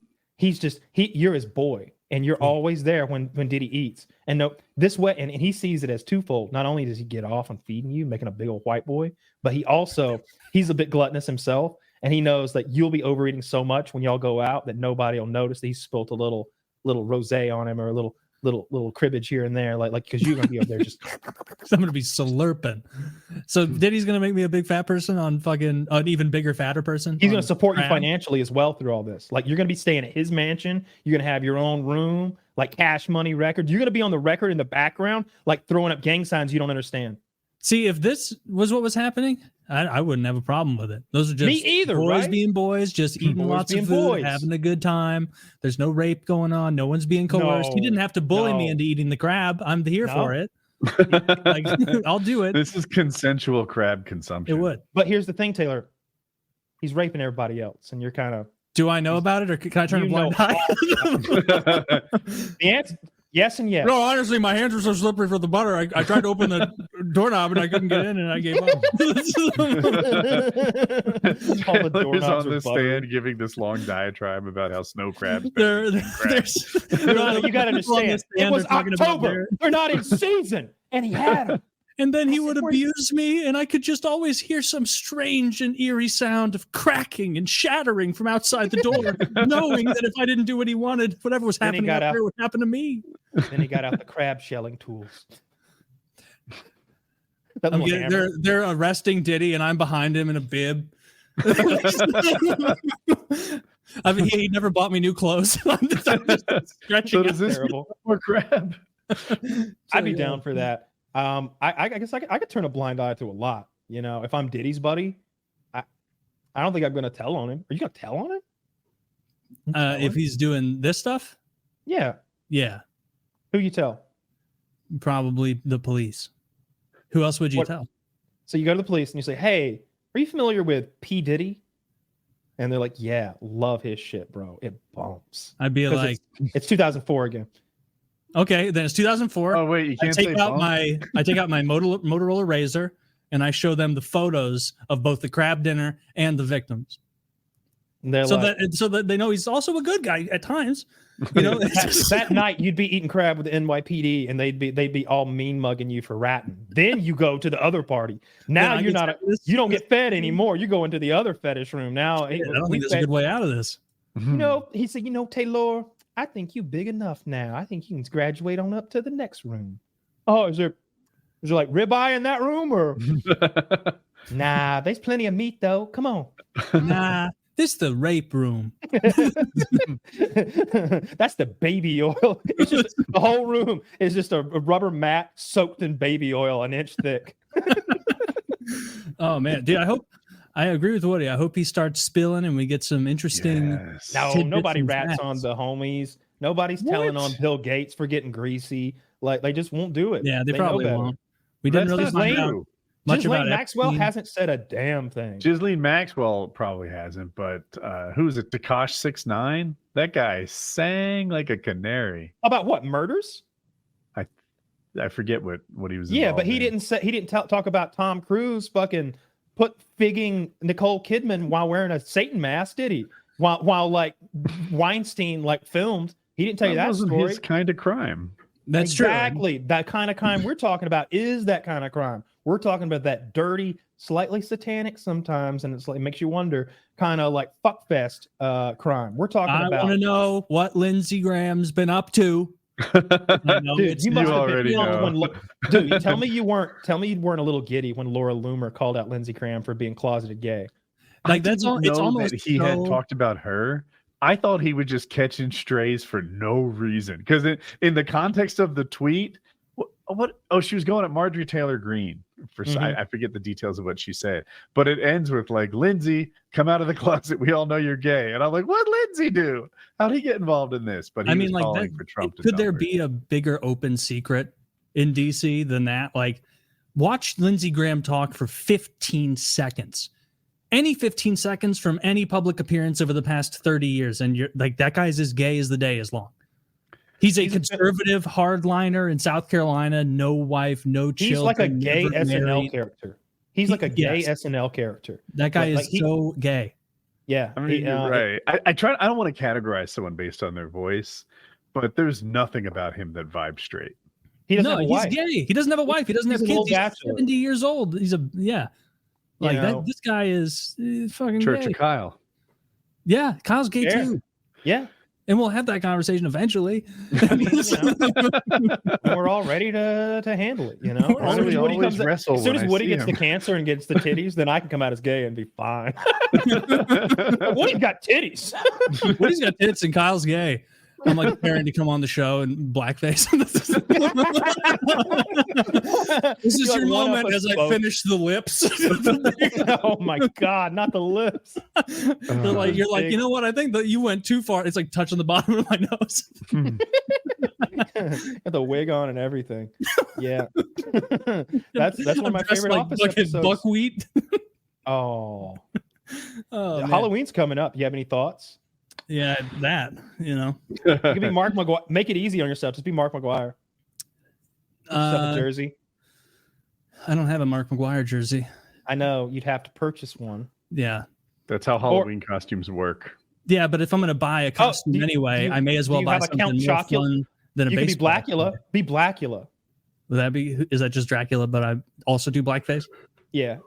You're his boy, and you're always there when Diddy eats. And no, this way, and he sees it as twofold. Not only does he get off on feeding you, making a big old white boy, but he's a bit gluttonous himself. And he knows that you'll be overeating so much when y'all go out that nobody will notice that he spilt a little rosé on him, or a little cribbage here and there, like because you're gonna be up there just. I'm gonna be slurping. So Diddy's gonna make me a big fat person on fucking an even bigger fatter person. He's gonna support you financially as well through all this. Like, you're gonna be staying at his mansion. You're gonna have your own room, like Cash Money Records. You're gonna be on the record in the background, like throwing up gang signs you don't understand. See, if this was what was happening, I wouldn't have a problem with it. Those are just me either, boys right? being boys, just eating lots of food, having a good time. There's no rape going on. No one's being coerced. He didn't have to bully me into eating the crab. I'm here for it. Like, I'll do it. This is consensual crab consumption. It would. But here's the thing, Taylor. He's raping everybody else, and you're kind of. Do I know about it, or can I turn a blind eye? The answer. Yes and yes. No, honestly, my hands were so slippery for the butter. I tried to open the doorknob and I couldn't get in, and I gave up. Taylor's on the stand giving this long diatribe about how snow crabs. No, you got to understand. It was October. We're not in season, and he had them. And then he would abuse me, and I could just always hear some strange and eerie sound of cracking and shattering from outside the door, knowing that if I didn't do what he wanted, whatever was happening out there would happen to me. Then he got out the crab shelling tools. They're arresting Diddy, and I'm behind him in a bib. I mean, he never bought me new clothes. I'm just stretching. So does this more crab? I'd be down for that. I guess I could turn a blind eye to a lot. You know, if I'm Diddy's buddy, I don't think I'm going to tell on him. Are you going to tell on him? If he's doing this stuff? Yeah. Who you tell? Probably the police. Who else would you tell? So you go to the police and you say, "Hey, are you familiar with P Diddy?" And they're like, "Yeah, love his shit, bro. It bumps." I'd be like, "It's 2004 again." Okay, then it's 2004. Oh wait, you can't I take out my Motorola Razr, and I show them the photos of both the crab dinner and the victims. And so that they know he's also a good guy at times. You know, that night you'd be eating crab with the NYPD, and they'd be all mean mugging you for ratting. Then you go to the other party. Now you don't get fed anymore. You go into the other fetish room now. I don't think there's a good way out of this. You know, he said, "Taylor, I think you're big enough now. I think you can graduate on up to the next room." Oh, is there like ribeye in that room, or? Nah, there's plenty of meat though. Come on. Nah, this is the rape room. That's the baby oil. It's just, the whole room is just a rubber mat soaked in baby oil, an inch thick. Oh man, dude, I agree with Woody. I hope he starts spilling and we get some interesting. Yes. No, nobody rats on the homies. Nobody's telling on Bill Gates for getting greasy. Like, they just won't do it. Yeah, they probably won't. We didn't really find out much about Maxwell Epstein. hasn't said a damn thing. Ghislaine Maxwell probably hasn't, but who's it? Tekash 6ix9ine? That guy sang like a canary. About what, murders? I forget what he was. Yeah, but he didn't talk about Tom Cruise fucking figging Nicole Kidman while wearing a Satan mask, did he? While like Weinstein like filmed, he didn't tell you that wasn't story. His kind of crime. That's exactly true. That kind of crime we're talking about is that kind of crime. We're talking about that dirty, slightly satanic sometimes, and it's like it makes you wonder, kind of like fuckfest crime. We're talking about. I want to know what Lindsay Graham's been up to. Dude, you must have been know. Dude, tell me you weren't a little giddy when Laura Loomer called out Lindsay Graham for being closeted gay. Like that's all. It's almost that he had talked about her. I thought he was just catching strays for no reason. Because in the context of the tweet, what? Oh, she was going at Marjorie Taylor Greene. I forget the details of what she said. But it ends with like, Lindsay, come out of the closet. We all know you're gay. And I'm like, what'd Lindsay do? How'd he get involved in this? But he was calling for Trump to could there be a bigger open secret in DC than that? Like, watch Lindsey Graham talk for 15 seconds. Any 15 seconds from any public appearance over the past 30 years, and you're like, that guy's as gay as the day is long. He's a conservative hardliner in South Carolina, no wife, no children. He's like a gay SNL character. He's like a gay SNL character. That guy is so gay. Yeah, I mean, you're right. I don't want to categorize someone based on their voice, but there's nothing about him that vibes straight. He's gay. He doesn't have a wife. He doesn't have kids. He's 70 years old. He's like that. This guy is fucking Church gay. of Kyle. Yeah, Kyle's gay too. Yeah. And we'll have that conversation eventually. We're all ready to handle it, you know. As soon as Woody gets the cancer and gets the titties, then I can come out as gay and be fine. Woody's got titties. Woody's got tits and Kyle's gay. I'm like preparing to come on the show in blackface. This is your moment as I finish the lips. Oh my God, not the lips. You're like, you know what? I think that you went too far. It's like touching the bottom of my nose. Got the wig on and everything. Yeah. That's one of my favorite office episodes. Buckwheat. Oh, Halloween's coming up. You have any thoughts? Yeah, that, you know. You can be Mark McGuire. Make it easy on yourself. Just be Mark McGuire. A jersey. I don't have a Mark McGuire jersey. I know. You'd have to purchase one. Yeah. That's how Halloween costumes work. Yeah, but if I'm going to buy a costume anyway, I may as well buy something more fun than a baseball. You could be Blackula. Be Blackula. Would that be? Is that just Dracula, but I also do blackface? Yeah.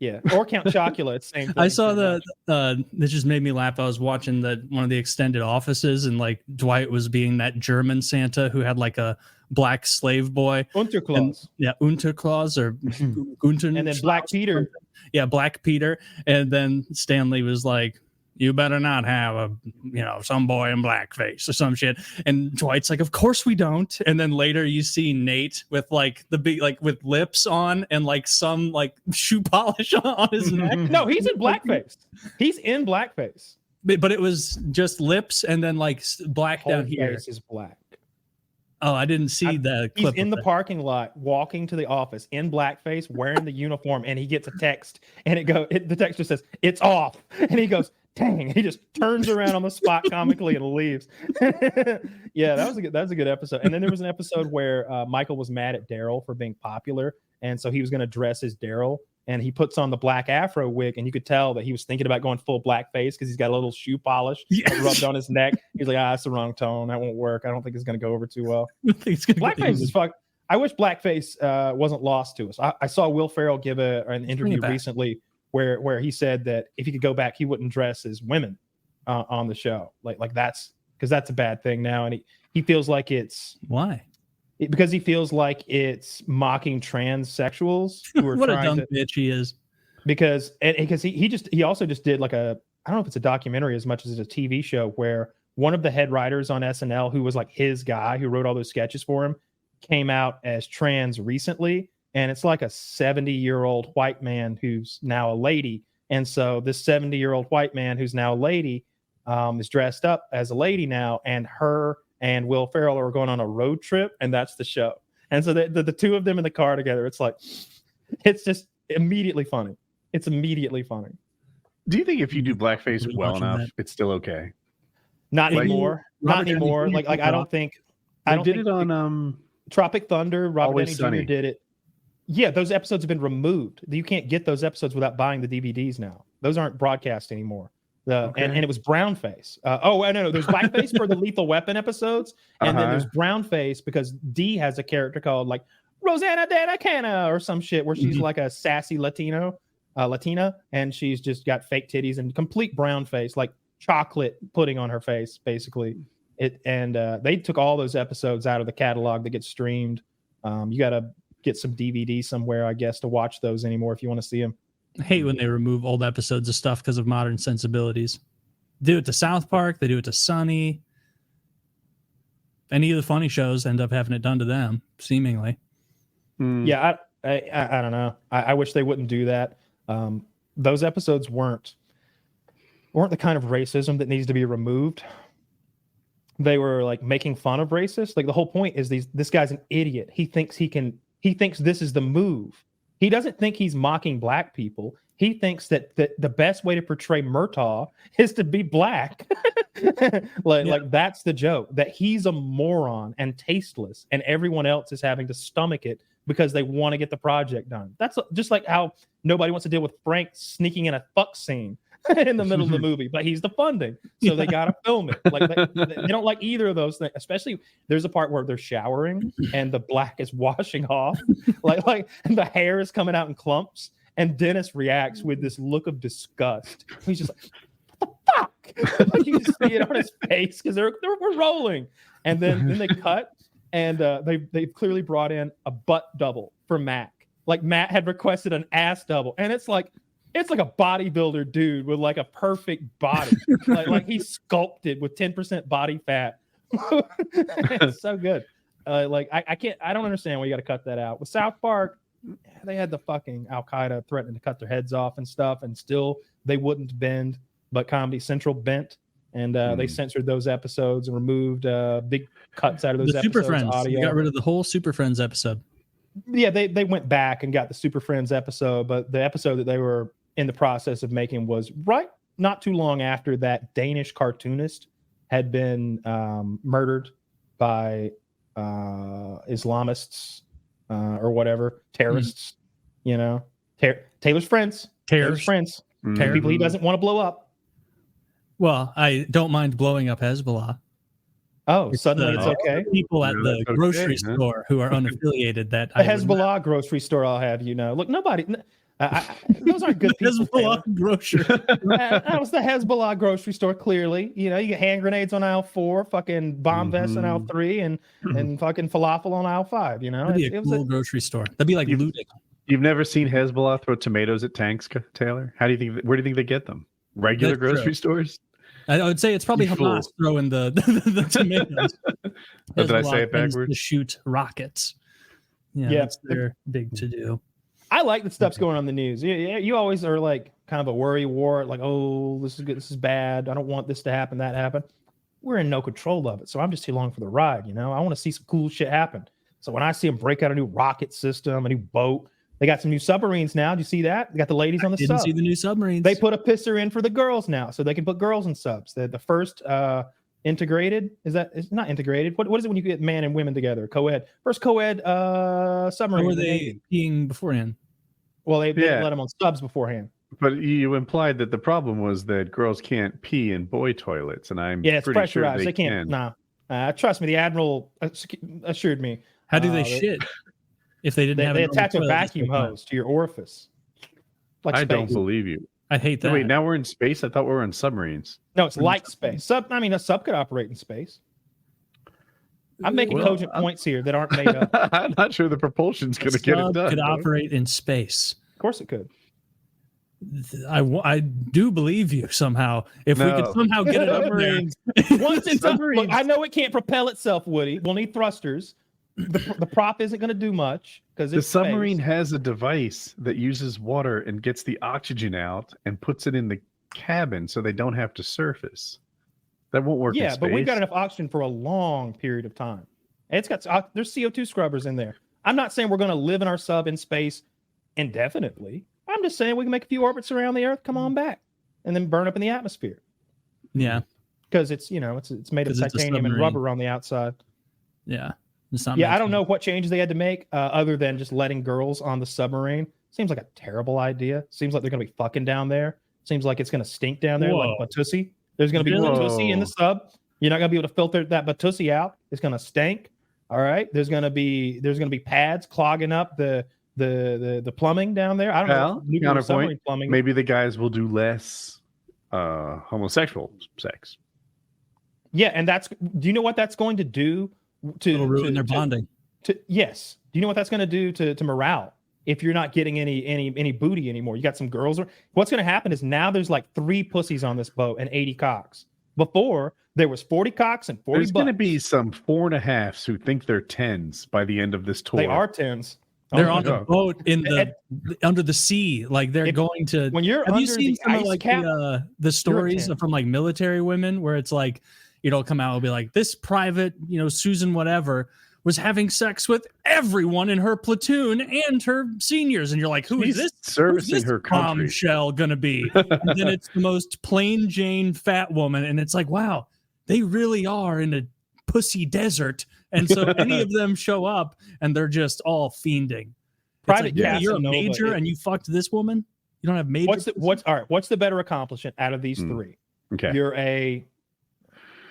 Yeah, or Count Chocula. It's the same thing. I saw this just made me laugh. I was watching one of the extended offices, and like Dwight was being that German Santa who had like a black slave boy. Unterklaus. Unterklaus or Gunter. And then Black Peter. Yeah, Black Peter. And then Stanley was like, you better not have some boy in blackface or some shit. And Dwight's like, of course we don't. And then later you see Nate with like the big, like with lips on and like some like shoe polish on his neck. No, he's in blackface. He's in blackface. But it was just lips and then like black whole down here. Face is black. Oh, I didn't see the clip. He's in the parking lot, walking to the office in blackface, wearing the uniform, and he gets a text, and the text just says, "It's off," and he goes, "Dang!" He just turns around on the spot comically and leaves. Yeah, that was a good episode. And then there was an episode where Michael was mad at Daryl for being popular, and so he was going to dress as Daryl. And he puts on the black afro wig, and you could tell that he was thinking about going full blackface because he's got a little shoe polish rubbed on his neck. He's like, that's the wrong tone. That won't work. I don't think it's going to go over too well. Blackface is fuck. I wish blackface wasn't lost to us. I saw Will Ferrell give an interview recently where he said that if he could go back, he wouldn't dress as women on the show. Like that's because that's a bad thing now, and he feels like it's why. Because he feels like it's mocking transsexuals who are what a dumb bitch he is. Because he also just did like I don't know if it's a documentary as much as it's a TV show where one of the head writers on SNL who was like his guy who wrote all those sketches for him came out as trans recently, and it's like a 70-year-old white man who's now a lady, and so this 70-year-old white man who's now a lady is dressed up as a lady now, and her and Will Ferrell are going on a road trip, and that's the show. And so the two of them in the car together, it's just immediately funny. It's immediately funny. Do you think if you do blackface well enough, it's still okay? Not anymore. Not anymore. Like I don't think. They did it on Tropic Thunder, Robert Always Downey Sunny. Jr. did it. Yeah, those episodes have been removed. You can't get those episodes without buying the DVDs now. Those aren't broadcast anymore. And it was brownface. No, there's blackface for the Lethal Weapon episodes, and then there's brownface because Dee has a character called like Rosanna de Cana or some shit where she's like a sassy Latina, and she's just got fake titties and complete brown face, like chocolate pudding on her face, basically. They took all those episodes out of the catalog that get streamed. You got to get some DVD somewhere, I guess, to watch those anymore if you want to see them. I hate when they remove old episodes of stuff because of modern sensibilities. They do it to South Park. They do it to Sunny. Any of the funny shows end up having it done to them, seemingly. Yeah, I don't know. I wish they wouldn't do that. Those episodes weren't the kind of racism that needs to be removed. They were like making fun of racists. Like the whole point is this guy's an idiot. He thinks this is the move. He doesn't think he's mocking black people. He thinks that the best way to portray Murtaugh is to be black. Like that's the joke, that he's a moron and tasteless, and everyone else is having to stomach it because they want to get the project done. That's just like how nobody wants to deal with Frank sneaking in a fuck scene in the middle of the movie, but he's the funding, so they got to film it. Like they don't like either of those things. Especially there's a part where they're showering and the black is washing off, like and the hair is coming out in clumps, and Dennis reacts with this look of disgust. He's just like, "What the fuck?" Like you just see it on his face because we're rolling, and then they cut, and they've clearly brought in a butt double for Mac. Like Matt had requested an ass double, and it's like a bodybuilder dude with like a perfect body, like he's sculpted with 10% body fat. It's so good. I don't understand why you got to cut that out. With South Park, they had the fucking Al Qaeda threatening to cut their heads off and stuff, and still they wouldn't bend. But Comedy Central bent, and they censored those episodes and removed big cuts out of those episodes. Super Friends. Audio. They got rid of the whole Super Friends episode. Yeah, they went back and got the Super Friends episode, but the episode that they were in the process of making was not too long after that Danish cartoonist had been murdered by Islamists or whatever, terrorists, Taylor's friends. People he doesn't want to blow up. Well, I don't mind blowing up Hezbollah. Oh, suddenly it's okay. People at the grocery store who are unaffiliated that the Hezbollah grocery store, I'll have you know. Look, nobody... those aren't good people. Hezbollah grocery. That was the Hezbollah grocery store. Clearly, you get hand grenades on aisle 4, fucking bomb vests on aisle 3, and fucking falafel on aisle 5. That'd be a cool grocery store. That'd be like looting. You've never seen Hezbollah throw tomatoes at tanks, Taylor? Where do you think they get them? Regular grocery stores? I would say it's probably Hamas throwing the tomatoes. Did I say it backwards? To shoot rockets. Yeah, that's their big to do. I like that stuff's going on in the news. You always are like kind of a worry wart, like, oh, this is good, this is bad. I don't want this to happen, that happen. We're in no control of it, so I'm just too long for the ride. I want to see some cool shit happen. So when I see them break out a new rocket system, a new boat, they got some new submarines now. Do you see that? They got the ladies on the didn't sub. See the new submarines. They put a pisser in for the girls now, so they can put girls in subs. The first integrated it's not integrated. What is it when you get man and women together? Co-ed. First co-ed submarine. Or were they peeing beforehand? Well, they didn't let them on subs beforehand. But you implied that the problem was that girls can't pee in boy toilets, and I'm it's pretty pressurized. Sure they can't. Nah, trust me. The admiral assured me. How do they shit if they didn't have? They attach a vacuum hose to your orifice. Like I don't believe you. I hate that. Wait, now we're in space? I thought we were in submarines. No, it's light space. A sub could operate in space. I'm making cogent points here that aren't made up. I'm not sure the propulsion's going to get it done. Could operate in space. Of course it could. I do believe you somehow. If we could somehow get it up there. Once it's up, look, I know it can't propel itself, Woody. We'll need thrusters. The prop isn't going to do much because the submarine has a device that uses water and gets the oxygen out and puts it in the cabin so they don't have to surface. That won't work. Yeah, but we've got enough oxygen for a long period of time. And there's CO2 scrubbers in there. I'm not saying we're going to live in our sub in space indefinitely. I'm just saying we can make a few orbits around the Earth, come on back, and then burn up in the atmosphere. Yeah, because it's made of titanium and rubber on the outside. Yeah. I don't know what changes they had to make other than just letting girls on the submarine. Seems like a terrible idea. Seems like they're going to be fucking down there. Seems like it's going to stink down there like Batusi. There's going to be Batusi in the sub. You're not going to be able to filter that Batusi out. It's going to stink. All right. There's going to be pads clogging up the plumbing down there. I don't know. Counterpoint. Plumbing. Maybe the guys will do less homosexual sex. Yeah, and do you know what that's going to do to ruin their bonding? Yes. Do you know what that's going to do to morale? If you're not getting any booty anymore, you got some girls. What's going to happen is now there's like 3 pussies on this boat and 80 cocks. Before there was 40 cocks and 40 There's going to be some 4.5s who think they're 10s by the end of this tour. They are 10s. They're on the boat in under the sea, like they're going to. When you're have you seen some of like the stories from like military women where it's like, come out and be like, this private, Susan whatever was having sex with everyone in her platoon and her seniors, and you're like, who is this servicing her country bombshell gonna be? And then it's the most plain Jane fat woman, and it's like, wow, they really are in a pussy desert. And so any of them show up and they're just all fiending. Private like, you're a major and you fucked this woman. You don't have major. What's the better accomplishment out of these 3? Okay, you're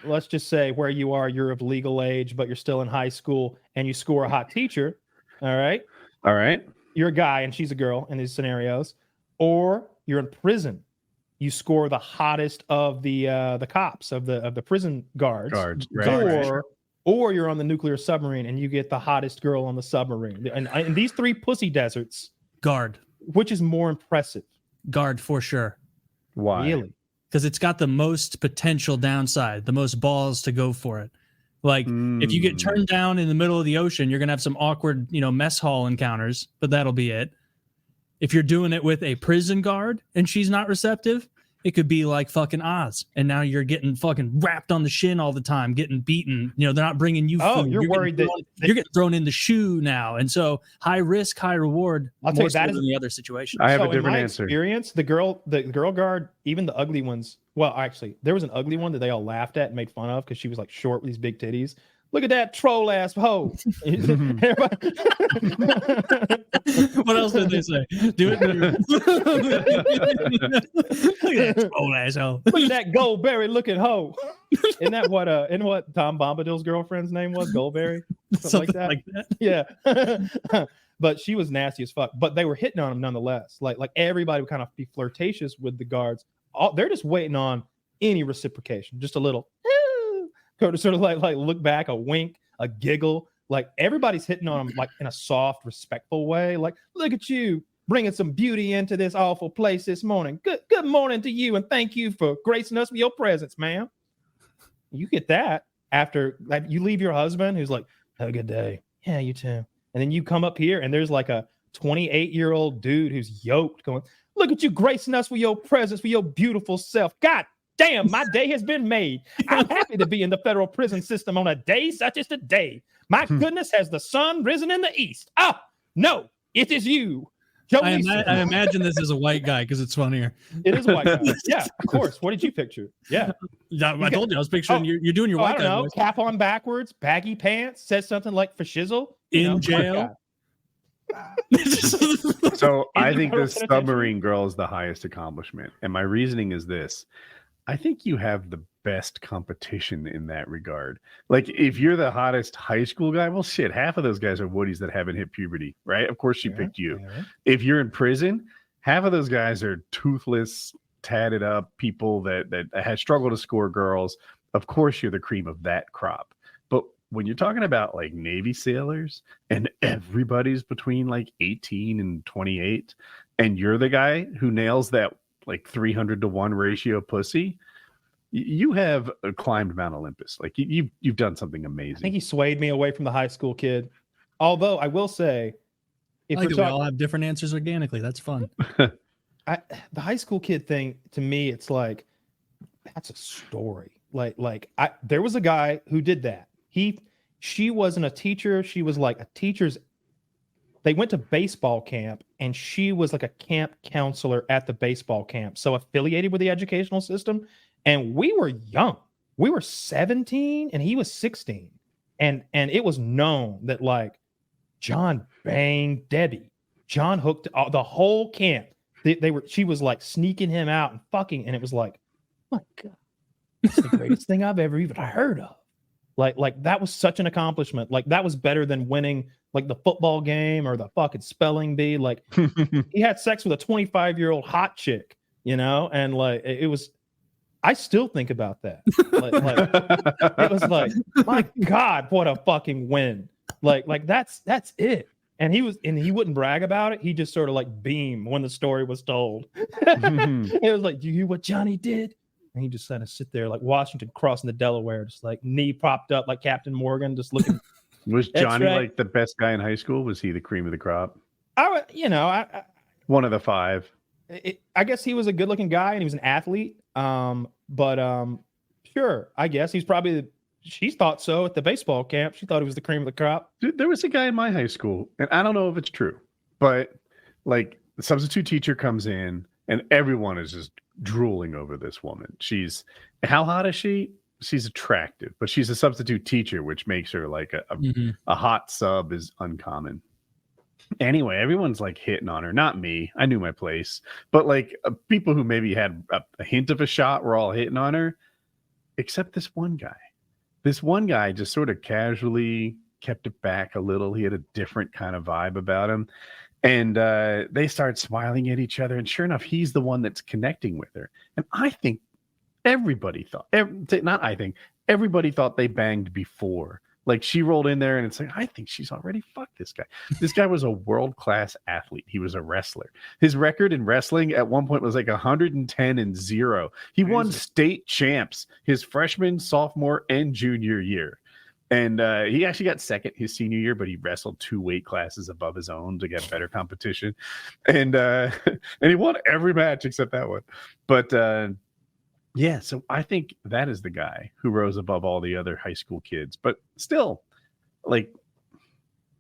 let's just say where you are, you're of legal age, but you're still in high school and you score a hot teacher. All right. You're a guy and she's a girl in these scenarios, or you're in prison. You score the hottest of the cops of the prison guards, or you're on the nuclear submarine and you get the hottest girl on the submarine. And these 3 pussy deserts, guard, which is more impressive? Guard for sure. Why? Really? Because it's got the most potential downside, the most balls to go for it. Like if you get turned down in the middle of the ocean, you're gonna have some awkward, mess hall encounters, but that'll be it. If you're doing it with a prison guard and she's not receptive, it could be like fucking Oz, and now you're getting fucking wrapped on the shin all the time, getting beaten. They're not bringing you food. You're worried that you're getting thrown in the shoe now, and so high risk, high reward. I'll tell you that is in the other situation. I have a different answer. Experience, the girl guard, even the ugly ones. Well, actually, there was an ugly one that they all laughed at and made fun of because she was like short with these big titties. Look at that troll ass hoe. What else did they say? Do it. Look at that troll ass hoe. Look at that Goldberry looking hoe. Isn't that what Tom Bombadil's girlfriend's name was? Goldberry? Something like that. Yeah. But she was nasty as fuck. But they were hitting on him nonetheless. Like everybody would kind of be flirtatious with the guards. They're just waiting on any reciprocation. Just a little go to sort of like look back, a wink, a giggle. Like everybody's hitting on them like in a soft, respectful way. Like, look at you bringing some beauty into this awful place this morning. Good morning to you, and thank you for gracing us with your presence, ma'am. You get that after you leave your husband, who's like, have a good day. Yeah, you too. And then you come up here, and there's like a 28-year-old dude who's yoked, going, look at you gracing us with your presence, with your beautiful self. God damn, my day has been made. I'm happy to be in the federal prison system on a day such as today. My goodness, has the sun risen in the east? Oh, no, it is you. I imagine this is a white guy because it's funnier. It is a white guy. Yeah, of course. What did you picture? Yeah. I told you. I was picturing you're doing your white guy voice. Cap on backwards, baggy pants, says something like for shizzle. In jail. So I think this submarine girl is the highest accomplishment. And my reasoning is this. I think you have the best competition in that regard. Like if you're the hottest high school guy, well, shit, half of those guys are Woodies that haven't hit puberty, right? Of course she picked you. Yeah. If you're in prison, half of those guys are toothless, tatted up people that had struggled to score girls. Of course you're the cream of that crop. But when you're talking about like Navy sailors and everybody's between like 18 and 28, and you're the guy who nails that like 300-to-1 ratio pussy, you have climbed Mount Olympus. Like you've done something amazing. I think he swayed me away from the high school kid. Although I will say, if we all have different answers organically, that's fun. The high school kid thing, to me, it's like that's a story. There was a guy who did that. She wasn't a teacher. She was like a teacher's. They went to baseball camp, and she was like a camp counselor at the baseball camp, so affiliated with the educational system. And we were young. We were 17, and he was 16. and it was known that like John banged Debbie. John hooked the whole camp. She was like sneaking him out and fucking, and it was like, oh my God, that's the greatest thing I've ever even heard of. Like that was such an accomplishment. Like that was better than winning like the football game or the fucking spelling bee. Like he had sex with a 25-year-old hot chick, you know, and like it was. I still think about that. Like it was like, my God, what a fucking win! Like that's it. And he wouldn't brag about it. He just sort of like beamed when the story was told. It was like, do you hear what Johnny did? And he just kind of sit there like Washington crossing the Delaware, just like knee propped up like Captain Morgan, just looking. Was Johnny like the best guy in high school? Was he the cream of the crop? I one of the five. I guess he was a good looking guy and he was an athlete. But sure, I guess he's probably. She thought so at the baseball camp. She thought he was the cream of the crop. Dude, there was a guy in my high school, and I don't know if it's true, but like the substitute teacher comes in, and everyone is just drooling over this woman. How hot is she? She's attractive, but she's a substitute teacher, which makes her like a hot sub is uncommon. Anyway, everyone's like hitting on her. Not me. I knew my place. But like people who maybe had a hint of a shot were all hitting on her, except this one guy. This one guy just sort of casually kept it back a little. He had a different kind of vibe about him. And they start smiling at each other. And sure enough, he's the one that's connecting with her. And I think everybody thought, everybody thought they banged before. Like she rolled in there and it's like, I think she's already fucked this guy. This guy was a world-class athlete. He was a wrestler. His record in wrestling at one point was like 110-0. He won state champs his freshman, sophomore, and junior year. And he actually got second his senior year, but he wrestled 2 weight classes above his own to get better competition. And he won every match except that one. But yeah, so I think that is the guy who rose above all the other high school kids. But still, like,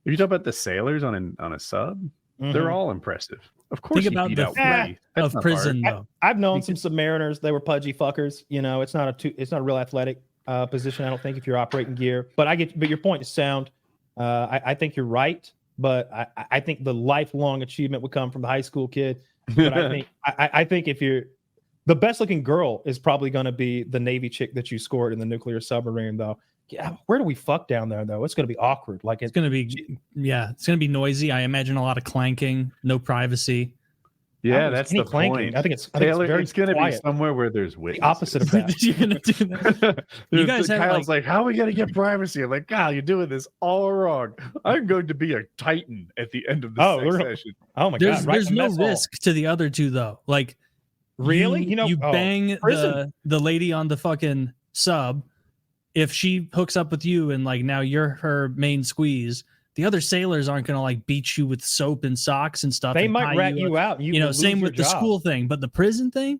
if you talk about the sailors on a sub, they're all impressive. Of course, think about the of prison though. I've known some submariners. They were pudgy fuckers. You know, it's not a real athletic position. I don't think if you're operating gear. But your point is sound. I think you're right. But I think the lifelong achievement would come from the high school kid. But I think if you're the best looking girl is probably going to be the Navy chick that you scored in the nuclear submarine, though. Yeah, where do we fuck down there, though? It's going to be awkward. Like it's going to be, it's going to be noisy. I imagine a lot of clanking, no privacy. Yeah, that's the clanking point. I think it's very it's going to be somewhere where there's witnesses. The opposite of that. You're going to do that. You guys have Kyle's like, how are we going to get privacy? I'm like, Kyle, you're doing this all wrong. I'm going to be a Titan at the end of the session. Oh my God! There's no risk to the other two, though. Like. Really? You bang the lady on the fucking sub. If she hooks up with you and like now you're her main squeeze, the other sailors aren't gonna like beat you with soap and socks and stuff. They might rat you out. You know, same with the school thing, but the prison thing.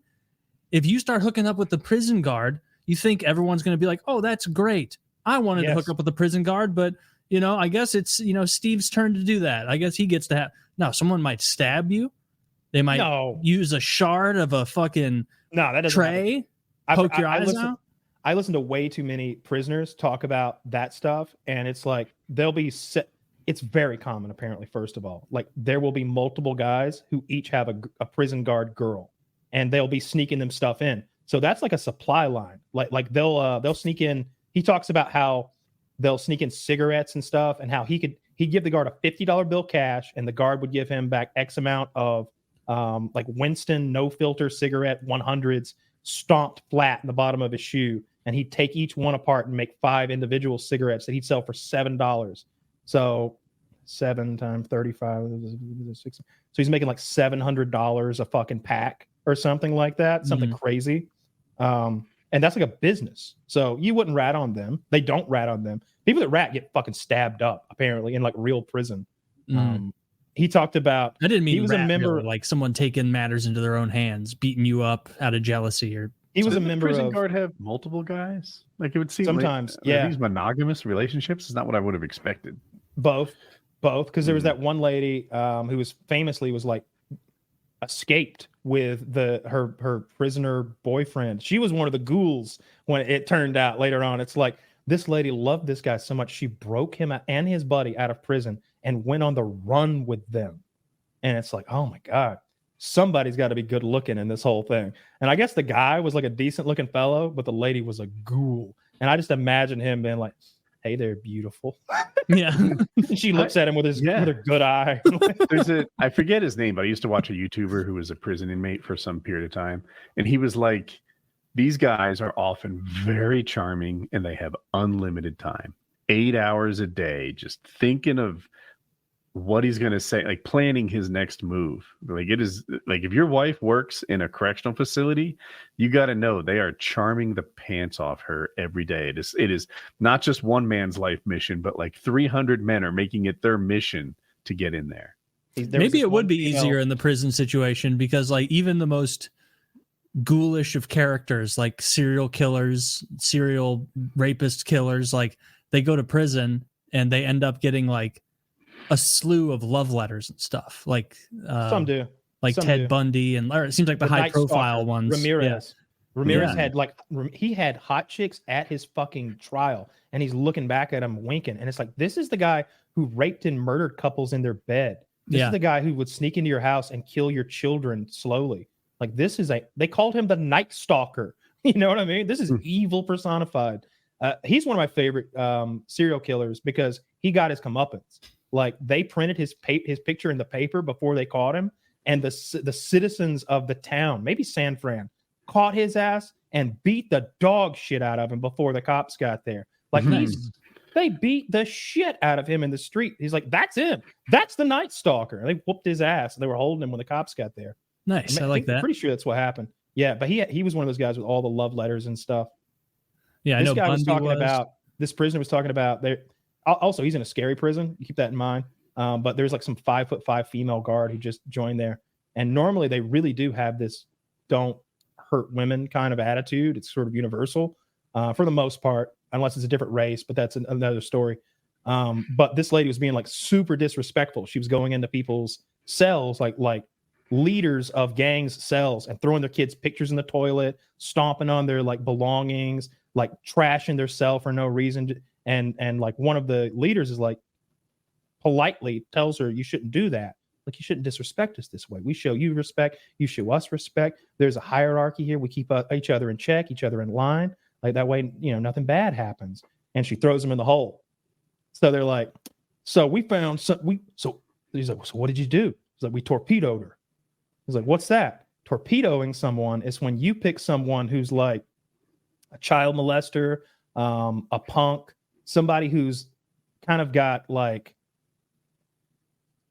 If you start hooking up with the prison guard, you think everyone's gonna be like, "Oh, that's great. I wanted to hook up with the prison guard, but you know, I guess it's Steve's turn to do that. I guess he gets to have." No, someone might stab you. They might use a shard of a fucking tray, poke your eyes out. I listen to way too many prisoners talk about that stuff, and it's like they'll be it's very common, apparently, first of all. Like there will be multiple guys who each have a prison guard girl, and they'll be sneaking them stuff in. So that's like a supply line. Like they'll sneak in. He talks about how they'll sneak in cigarettes and stuff, and how he'd give the guard a $50 bill cash, and the guard would give him back X amount of like Winston no filter cigarette 100s stomped flat in the bottom of his shoe, and he'd take each one apart and make 5 individual cigarettes that he'd sell for $7. So 7 times 35, 60. So he's making like $700 a fucking pack or something like that, something crazy. And that's like a business. So you wouldn't rat on them. They don't rat on them. People that rat get fucking stabbed up apparently in like real prison. He talked about. I didn't mean he was a member, like someone taking matters into their own hands, beating you up out of jealousy, or he was a member. Does the prison guard have multiple guys? Like it would seem sometimes. Like, these monogamous relationships is not what I would have expected. Both, because there was that one lady who was famously like escaped with her prisoner boyfriend. She was one of the ghouls when it turned out later on. It's like This lady loved this guy so much she broke him and his buddy out of prison and went on the run with them. And it's like, oh my God, somebody's got to be good looking in this whole thing. And I guess the guy was like a decent looking fellow, but the lady was a ghoul. And I just imagine him being like, hey there, beautiful. Yeah. She looks at him with with her good eye. I forget his name, but I used to watch a YouTuber who was a prison inmate for some period of time. And he was like, these guys are often very charming and they have unlimited time. 8 hours a day, just thinking of what he's going to say, like planning his next move. Like it is like if your wife works in a correctional facility, you got to know they are charming the pants off her every day. It is not just one man's life mission, but like 300 men are making it their mission to get in there. Maybe it would be easier in the prison situation because like even the most ghoulish of characters, like serial killers, serial rapist killers, like they go to prison and they end up getting like a slew of love letters and stuff. Like some do, like some Ted do. Bundy and it seems like the high profile ones. Ramirez had like he had hot chicks at his fucking trial, and he's looking back at him winking, and it's like this is the guy who raped and murdered couples in their bed. This is the guy who would sneak into your house and kill your children slowly. Like this is they called him the Night Stalker. You know what I mean? This is evil personified. He's one of my favorite serial killers because he got his comeuppance. Like they printed his picture in the paper before they caught him, and the citizens of the town, maybe San Fran, caught his ass and beat the dog shit out of him before the cops got there. Like they beat the shit out of him in the street. He's like, that's him. That's the Night Stalker. They whooped his ass. They were holding him when the cops got there. Nice. I like that. I'm pretty sure that's what happened. Yeah, but he was one of those guys with all the love letters and stuff. Yeah, this guy was talking about. This prisoner was talking about there. Also, he's in a scary prison. Keep that in mind. But there's like some 5'5" female guard who just joined there. And normally they really do have this don't hurt women kind of attitude. It's sort of universal for the most part, unless it's a different race. But that's another story. But this lady was being like super disrespectful. She was going into people's cells, like leaders of gangs' cells, and throwing their kids' pictures in the toilet, stomping on their like belongings, like trashing their cell for no reason. And like one of the leaders is like politely tells her, you shouldn't do that. Like you shouldn't disrespect us this way. We show you respect. You show us respect. There's a hierarchy here. We keep each other in check, each other in line. Like that way, nothing bad happens. And she throws him in the hole. So they're like, so we found so he's like, so what did you do? He's like, we torpedoed her. He's like, what's that? Torpedoing someone is when you pick someone who's like a child molester, a punk, somebody who's kind of got like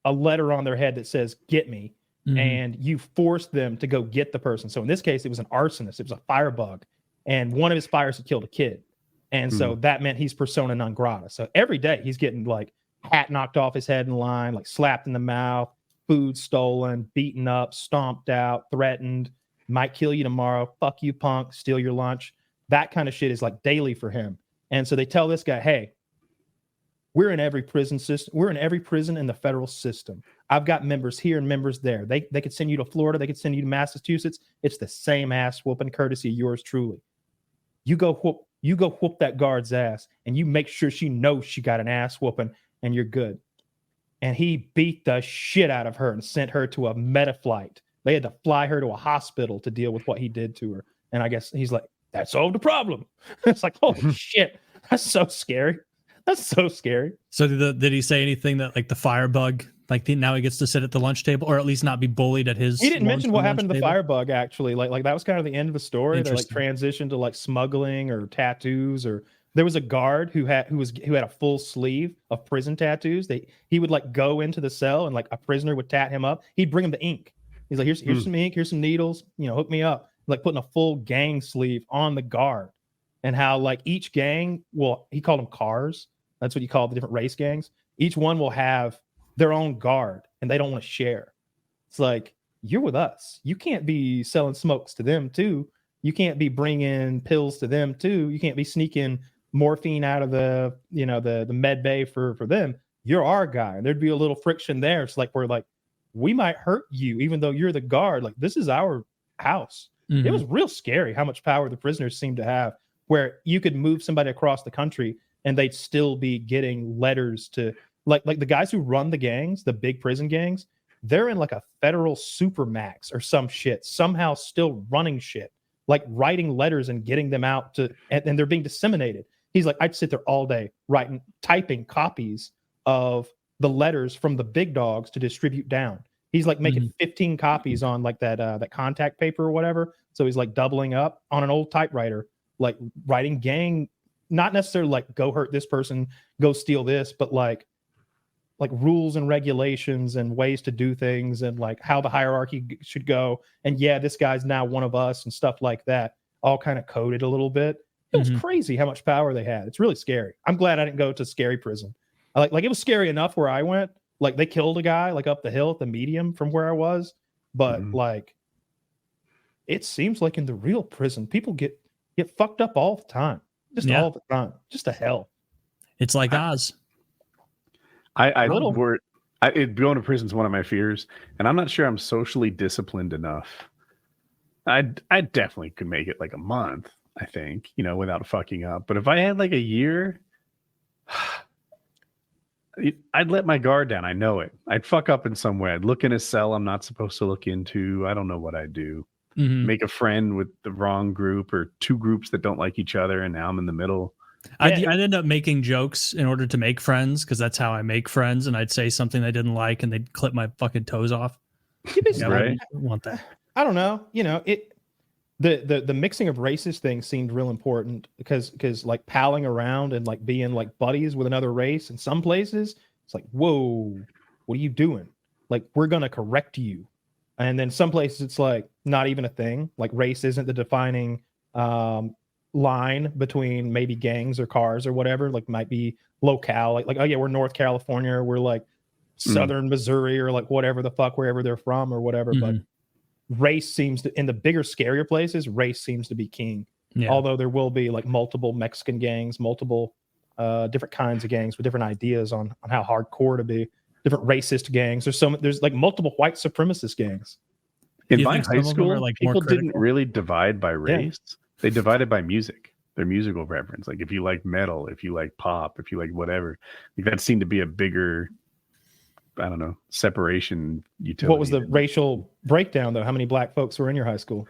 a letter on their head that says, get me. And you force them to go get the person. So in this case, it was an arsonist. It was a firebug. And one of his fires had killed a kid. And so that meant he's persona non grata. So every day he's getting like hat knocked off his head in line, like slapped in the mouth, food stolen, beaten up, stomped out, threatened, might kill you tomorrow. Fuck you, punk, steal your lunch. That kind of shit is like daily for him. And so they tell this guy, hey, we're in every prison system. We're in every prison in the federal system. I've got members here and members there. They could send you to Florida. They could send you to Massachusetts. It's the same ass whooping courtesy of yours truly. You go whoop that guard's ass and you make sure she knows she got an ass whooping and you're good. And he beat the shit out of her and sent her to a meta flight. They had to fly her to a hospital to deal with what he did to her. And I guess he's like, that solved the problem. It's like, holy shit. That's so scary. That's so scary. So did he say anything that like the firebug, like now he gets to sit at the lunch table or at least not be bullied at his? He didn't mention what happened to the firebug actually. Like that was kind of the end of the story. They like transitioned to like smuggling or tattoos, or there was a guard who had a full sleeve of prison tattoos. He would like go into the cell and like a prisoner would tat him up. He'd bring him the ink. He's like, here's some ink, here's some needles, hook me up. Like putting a full gang sleeve on the guard. And how like each gang, well, he called them cars. That's what you call the different race gangs. Each one will have their own guard and they don't want to share. It's like, you're with us. You can't be selling smokes to them too. You can't be bringing pills to them too. You can't be sneaking morphine out of the med bay for them. You're our guy. And there'd be a little friction there. It's like, we're like, we might hurt you even though you're the guard. Like this is our house. It was real scary how much power the prisoners seemed to have. where you could move somebody across the country and they'd still be getting letters to like the guys who run the gangs, the big prison gangs. They're in like a federal supermax or some shit, somehow still running shit, like writing letters and getting them out to, and they're being disseminated. He's like, I'd sit there all day typing copies of the letters from the big dogs to distribute down. He's like making 15 copies on like that contact paper or whatever. So he's like doubling up on an old typewriter, like writing gang, not necessarily like go hurt this person, go steal this, but like rules and regulations and ways to do things and like how the hierarchy should go. And yeah, this guy's now one of us and stuff like that, all kind of coded a little bit. It was crazy how much power they had. It's really scary. I'm glad I didn't go to scary prison. Like it was scary enough where I went. Like they killed a guy like up the hill at the medium from where I was. But like it seems like in the real prison, people get fucked up all the time. Just all the time. Just to hell. It's like Oz. Going to prison is one of my fears, and I'm not sure I'm socially disciplined enough. I definitely could make it like a month, I think, without fucking up. But if I had like a year, I'd let my guard down. I know it. I'd fuck up in some way. I'd look in a cell I'm not supposed to look into. I don't know what I'd do. Make a friend with the wrong group or two groups that don't like each other, and now I'm in the middle. I'd end up making jokes in order to make friends, because that's how I make friends. And I'd say something they didn't like, and they'd clip my fucking toes off. Right? I want that. I don't know. The mixing of racist things seemed real important because like palling around and like being like buddies with another race in some places, it's like, whoa, what are you doing? Like, we're gonna correct you. And then some places it's like not even a thing. Like race isn't the defining line between maybe gangs or cars or whatever. Like might be locale. Like oh yeah, we're North California, or we're like Southern Missouri, or like whatever the fuck, wherever they're from or whatever. But race seems to, in the bigger, scarier places, race seems to be king. Yeah. Although there will be like multiple Mexican gangs, multiple different kinds of gangs with different ideas on how hardcore to be. Different racist gangs. There's like multiple white supremacist gangs. In my high school, like people didn't really divide by race. Yeah. They divided by music, their musical preference. Like if you like metal, if you like pop, if you like whatever, like that seemed to be a bigger, I don't know, separation utility. What was the racial breakdown though? How many black folks were in your high school?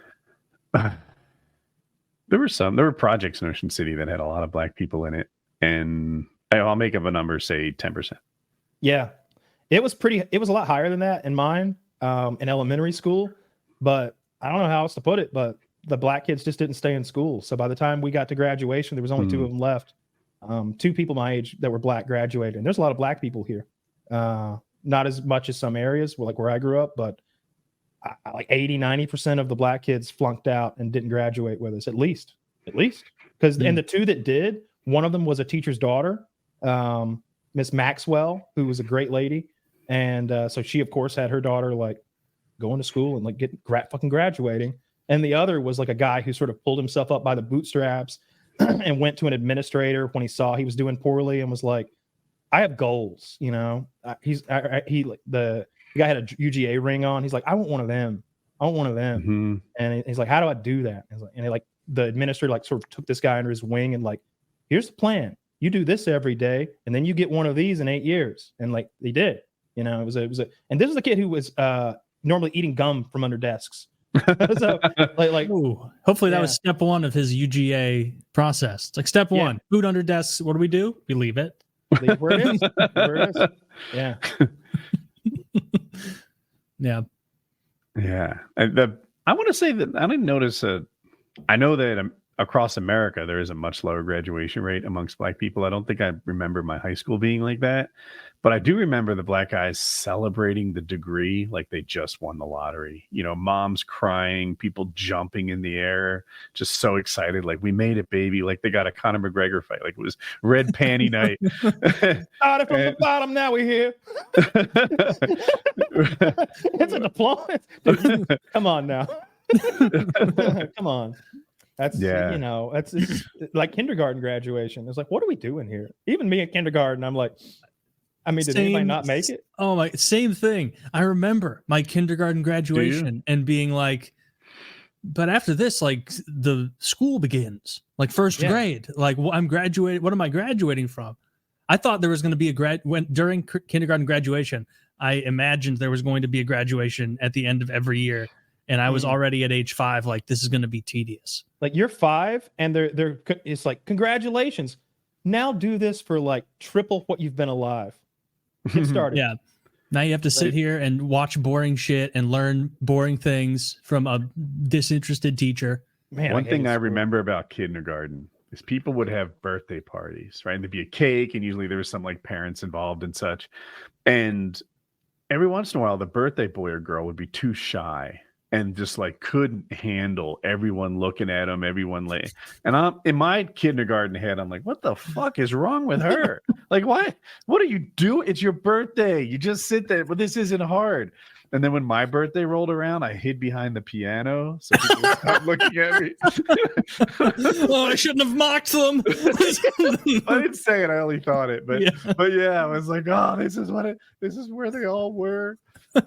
There were projects in Ocean City that had a lot of black people in it. And I'll make up a number, say 10%. Yeah. It was a lot higher than that in mine, in elementary school, but I don't know how else to put it, but the black kids just didn't stay in school. So by the time we got to graduation, there was only two of them left. Two people my age that were black graduated. And there's a lot of black people here. Not as much as some areas like where I grew up, but like 80-90% of the black kids flunked out and didn't graduate with us, at least because and the two that did, one of them was a teacher's daughter, Miss Maxwell, who was a great lady. And so she of course had her daughter like going to school and like fucking graduating. And the other was like a guy who sort of pulled himself up by the bootstraps and went to an administrator when he saw he was doing poorly and was like, I have goals, the guy had a UGA ring on. He's like, I want one of them. And he's like, how do I do that? And the administrator like sort of took this guy under his wing and like, here's the plan. You do this every day, and then you get one of these in 8 years. And like he did, it was and this was a kid who was normally eating gum from under desks. So ooh, hopefully that was step one of his UGA process. It's like step one, food under desks. What do? We leave it. Leave where it is. Yeah. Yeah. I want to say that I didn't notice I know that across America, there is a much lower graduation rate amongst black people. I don't think I remember my high school being like that, but I do remember the black guys celebrating the degree like they just won the lottery. Moms crying, people jumping in the air, just so excited. Like, we made it, baby. Like they got a Conor McGregor fight. Like it was red panty night. Started from the bottom, now we're here. It's a diploma. Dude, come on now. Come on. That's it's like kindergarten graduation. It's like, what are we doing here? Even me at kindergarten, I'm like, did anybody not make it? Oh my, same thing. I remember my kindergarten graduation and being like, but after this, like the school begins, like first grade. Like I'm graduating. What am I graduating from? I thought there was going to be during kindergarten graduation. I imagined there was going to be a graduation at the end of every year, and I was already at age 5. Like, this is going to be tedious. Like, you're 5, and it's like, congratulations. Now do this for like triple what you've been alive. Get started. Yeah. Now you have to sit here and watch boring shit and learn boring things from a disinterested teacher. Man, one thing I remember about kindergarten is people would have birthday parties, right? And there'd be a cake, and usually there was some like parents involved and such. And every once in a while, the birthday boy or girl would be too shy and just like couldn't handle everyone looking at them, everyone like. And I'm in my kindergarten head, I'm like, what the fuck is wrong with her? Like, why? What are you doing? It's your birthday. You just sit there. But this isn't hard. And then when my birthday rolled around, I hid behind the piano so people would stop looking at me. Oh, I shouldn't have mocked them. I didn't say it. I only thought it. But yeah, I was like, oh, this is where they all were.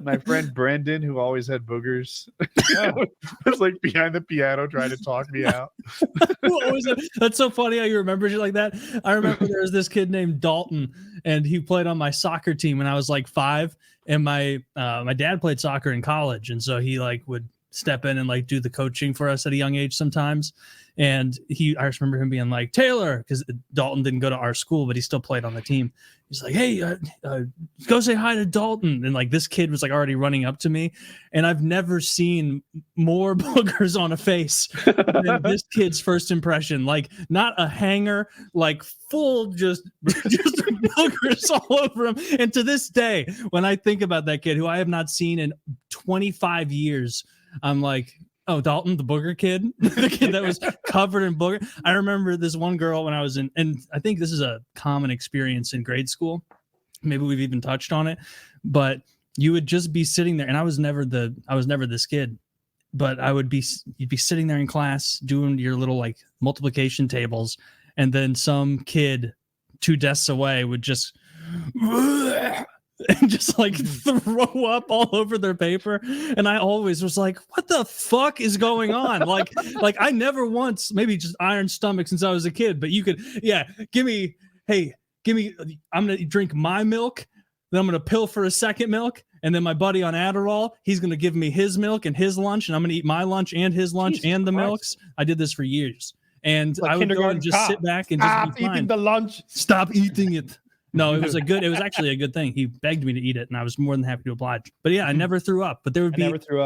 My friend Brendan, who always had boogers, was like behind the piano trying to talk me out. What was it? That's so funny how you remember shit like that. I remember there was this kid named Dalton, and he played on my soccer team when I was like 5. And my dad played soccer in college, and so he like would step in and like do the coaching for us at a young age sometimes. And I just remember him being like, Taylor, because Dalton didn't go to our school, but he still played on the team. He's like, hey, go say hi to Dalton. And like this kid was like already running up to me, and I've never seen more boogers on a face than this kid's first impression. Like not a hanger, like full just boogers all over him. And to this day, when I think about that kid who I have not seen in 25 years, I'm like, oh, Dalton, the booger kid, the kid that was covered in booger. I remember this one girl when I was and I think this is a common experience in grade school. Maybe we've even touched on it, but you would just be sitting there, and I was never this kid, but you'd be sitting there in class doing your little like multiplication tables, and then some kid 2 desks away would just and just like throw up all over their paper. And I always was like, what the fuck is going on? Like I never once, maybe just iron stomach since I was a kid, but you could, give me, I'm going to drink my milk. Then I'm going to pill for a second milk. And then my buddy on Adderall, he's going to give me his milk and his lunch. And I'm going to eat my lunch and his lunch and the milks. I did this for years. And like I would go and just sit back and just be fine. Eating the lunch. Stop eating it. No, it was actually a good thing. He begged me to eat it, and I was more than happy to oblige. But yeah, I never threw up. But there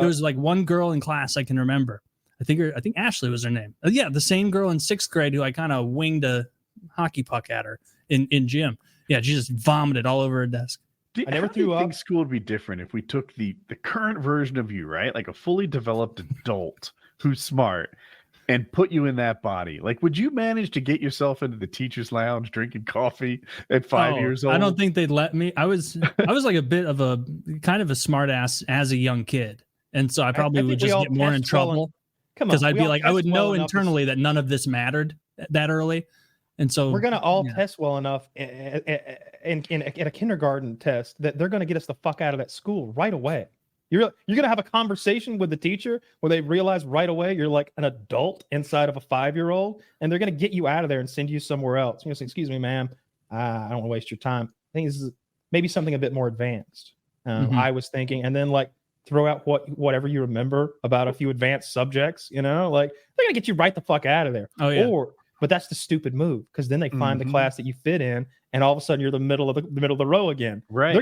was like one girl in class I can remember. I think Ashley was her name. The same girl in 6th grade who I kind of winged a hockey puck at her in gym. Yeah, she just vomited all over her desk. I never threw up. I think school would be different if we took the current version of you, right? Like a fully developed adult who's smart, and put you in that body. Like, would you manage to get yourself into the teacher's lounge drinking coffee at 5 years old? I don't think they'd let me. I was like a bit of a kind of a smart ass as a young kid. And so I probably would just get more in trouble because I'd be like, I would know internally that none of this mattered that early. And so we're going to all test well enough in a kindergarten test that they're going to get us the fuck out of that school right away. You're going to have a conversation with the teacher where they realize right away you're like an adult inside of a 5-year-old, and they're going to get you out of there and send you somewhere else. You're going to say, excuse me, ma'am, I don't want to waste your time. I think this is maybe something a bit more advanced. I was thinking, and then like throw out whatever you remember about a few advanced subjects, like they're going to get you right the fuck out of there. Oh, yeah. But that's the stupid move, because then they find the class that you fit in, and all of a sudden you're the middle of the row again. Right.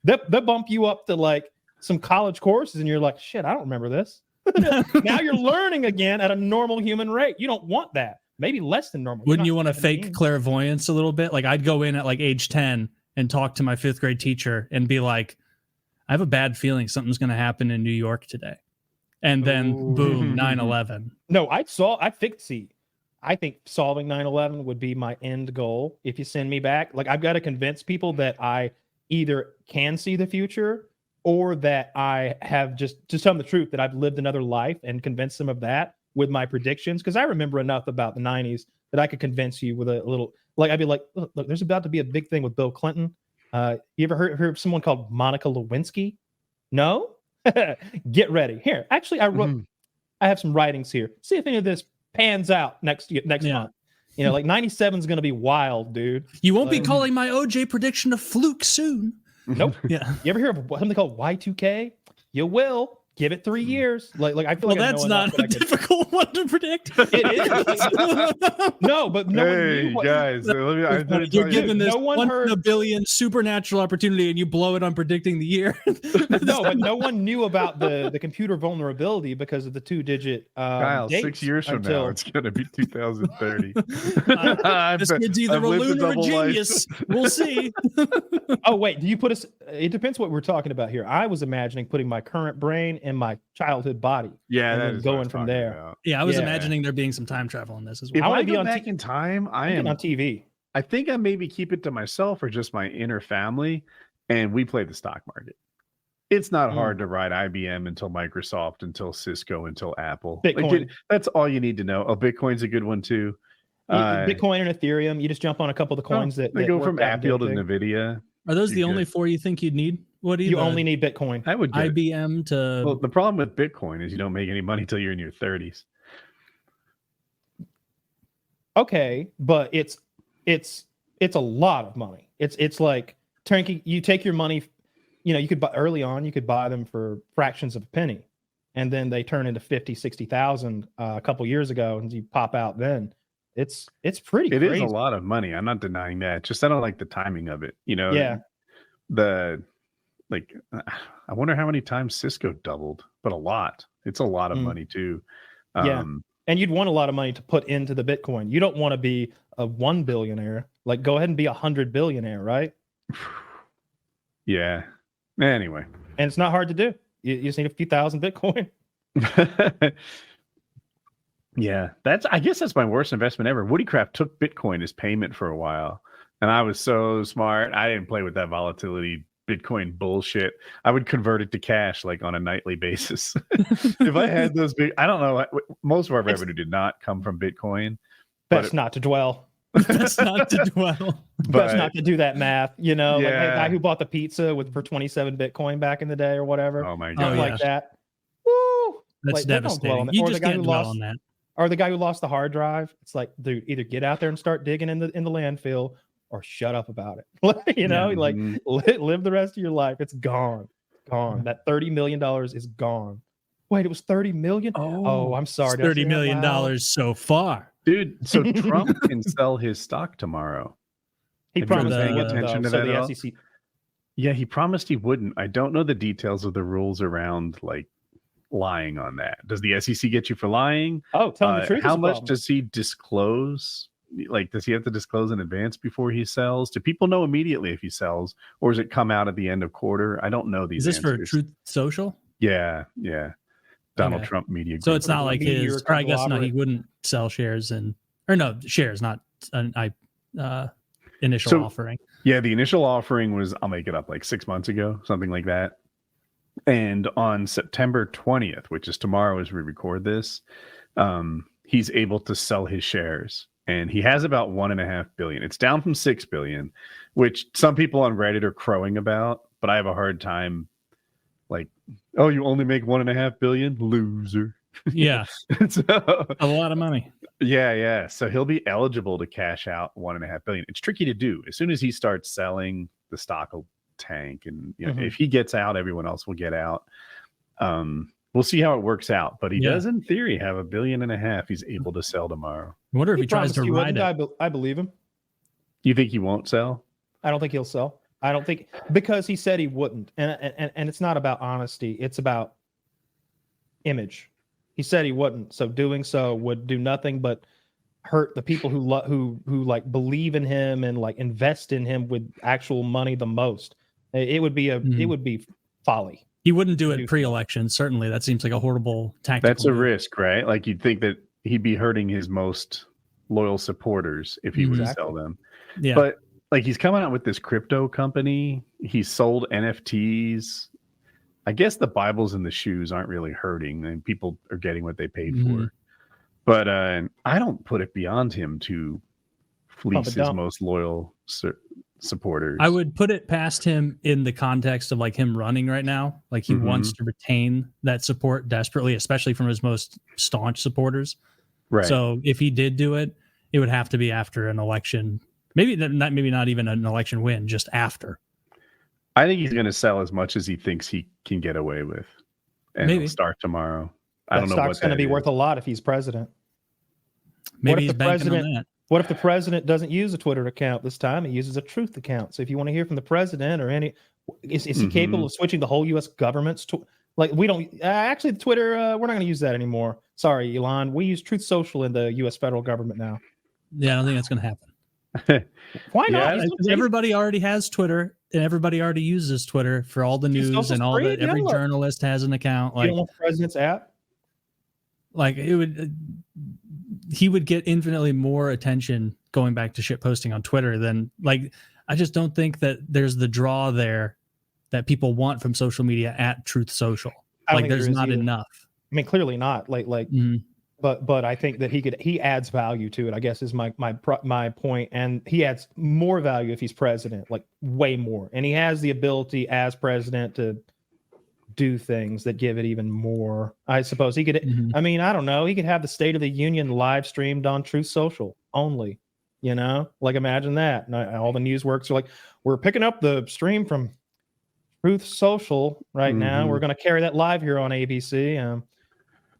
They'll bump you up to like some college courses, and you're like, shit, I don't remember this. Now you're learning again at a normal human rate. You don't want that. Maybe less than normal. Wouldn't you want to fake clairvoyance a little bit? Like I'd go in at like age 10 and talk to my 5th grade teacher and be like, I have a bad feeling something's going to happen in New York today. And then boom, 9/11. No, I think solving 9/11 would be my end goal. If you send me back, like I've got to convince people that I either can see the future or that I have just to tell them the truth that I've lived another life and convince them of that with my predictions. Because I remember enough about the 90s that I could convince you with a little, like I'd be like, look, there's about to be a big thing with Bill Clinton. You ever heard of someone called Monica Lewinsky? No? Get ready. Here, actually, I wrote I have some writings here. See if any of this pans out next month. You know, like 97 is going to be wild, dude. You won't be calling my OJ prediction a fluke soon. Nope. Yeah. You ever hear of something called Y2K? You will. Give it 3 years. Like I feel like that's not a difficult one to predict. It is. No, but no one knew what, guys. You're given this 1 in a billion supernatural opportunity, and you blow it on predicting the year. No, but no one knew about the computer vulnerability because of the 2-digit. Kyle, 6 years from now, it's going to be 2030. This kid's either a loon or a genius. We'll see. Oh wait, do you put us? It depends what we're talking about here. I was imagining putting my current brain in my childhood body. Yeah, and then going from there. About. Yeah, I was imagining there being some time travel in this as well. If I go back in time, I am on TV. I think I maybe keep it to myself or just my inner family, and we play the stock market. It's not hard to ride IBM until Microsoft, until Cisco, until Apple. Bitcoin. That's all you need to know. Oh, Bitcoin's a good one too. Bitcoin and Ethereum. You just jump on a couple of the coins that go from Apple to Nvidia. Are those the only 4 you think you'd need? What do you only need Bitcoin? I would get IBM to. Well, the problem with Bitcoin is you don't make any money till you're in your 30s. Okay, but it's a lot of money. It's like turnkey. You take your money. You know, you could buy early on. You could buy them for fractions of a penny, and then they turn into 50, 60,000 a couple years ago, and you pop out. Then it's pretty. It crazy. is a lot of money. I'm not denying that. Just I don't like the timing of it. You know. Yeah. I wonder how many times Cisco doubled, but a lot. It's a lot of money too. Yeah. And you'd want a lot of money to put into the Bitcoin. You don't want to be a 1 billionaire. Like, go ahead and be 100 billionaire, right? Yeah. Anyway. And it's not hard to do. You just need a few thousand Bitcoin. Yeah. I guess that's my worst investment ever. Woodycraft took Bitcoin as payment for a while. And I was so smart. I didn't play with that volatility Bitcoin bullshit. I would convert it to cash like on a nightly basis. If I had those big, I don't know. Most of our revenue did not come from Bitcoin. Best not to dwell. Best not to dwell. Best not to do that math. You know, like the guy who bought the pizza for 27 Bitcoin back in the day or whatever. Oh my god, like that. Woo! That's like, devastating. You just can't dwell on that. Or the guy who lost the hard drive. It's like, dude, either get out there and start digging in the landfill, or shut up about it. You know, live the rest of your life. It's gone. That $30 million is gone. Wait, it was 30 million? Oh, I'm sorry. $30 million so far. Dude, so Trump can sell his stock tomorrow. He promised paying attention to that the at all? SEC. Yeah, he promised he wouldn't. I don't know the details of the rules around like lying on that. Does the SEC get you for lying? Oh, tell me the truth. How much does he disclose? Like, does he have to disclose in advance before he sells? Do people know immediately if he sells, or does it come out at the end of quarter? I don't know these. Is this answers. for Truth Social? Yeah. Donald Trump Media Group. So it's not like his, or I guess no, he wouldn't sell shares shares, not an initial offering. Yeah, the initial offering was, I'll make it up, like 6 months ago, something like that. And on September 20th, which is tomorrow as we record this, he's able to sell his shares. And he has about 1.5 billion. It's down from 6 billion, which some people on Reddit are crowing about, but I have a hard time. Like, oh, you only make 1.5 billion? Loser. Yeah. So, a lot of money. Yeah. So he'll be eligible to cash out 1.5 billion. It's tricky to do. As soon as he starts selling, the stock will tank. And if he gets out, everyone else will get out. We'll see how it works out. But he does, in theory, have 1.5 billion he's able to sell tomorrow. I wonder if he tries to ride it. I believe him. You think he won't sell? I don't think he'll sell. I don't think, because he said he wouldn't. And it's not about honesty. It's about image. He said he wouldn't. So doing so would do nothing but hurt the people who like believe in him and like invest in him with actual money the most. It would be folly. He wouldn't do it pre-election. Certainly, that seems like a horrible tactic. That's a risk, right? Like, you'd think that he'd be hurting his most loyal supporters if he would sell them. Yeah. But like, he's coming out with this crypto company. He sold NFTs. I guess the Bibles and the shoes aren't really hurting, and people are getting what they paid for. But I don't put it beyond him to fleece his most loyal supporters. I would put it past him in the context of like him running right now. Like he wants to retain that support desperately, especially from his most staunch supporters. Right. So if he did do it, it would have to be after an election. Maybe not even an election win, just after. I think he's going to sell as much as he thinks he can get away with, and Maybe. It'll start tomorrow. I That don't know stock's what going to that be is. worth a lot if he's president. Maybe he's banking on that. What if the president doesn't use a Twitter account this time? He uses a truth account. So if you want to hear from the president or any, is he capable of switching the whole U.S. government's like we don't actually Twitter? We're not going to use that anymore. Sorry, Elon. We use Truth Social in the U.S. federal government now. Yeah, I don't think that's going to happen. Why not? Everybody already has Twitter, and everybody already uses Twitter for all the news and all that. Every journalist has an account. Like, you don't want the president's app? Like he would get infinitely more attention going back to shit posting on Twitter than like. I just don't think that there's the draw there that people want from social media at Truth Social. Like there's not enough. I mean, clearly not. But I think that he adds value to it, I guess, is my point. And he adds more value if he's president, like way more. And he has the ability as president to do things that give it even more. I suppose he could, I mean, I don't know. He could have the State of the Union live streamed on Truth Social only, you know, like imagine that. And all the news works are like, we're picking up the stream from Truth Social right now. We're going to carry that live here on ABC.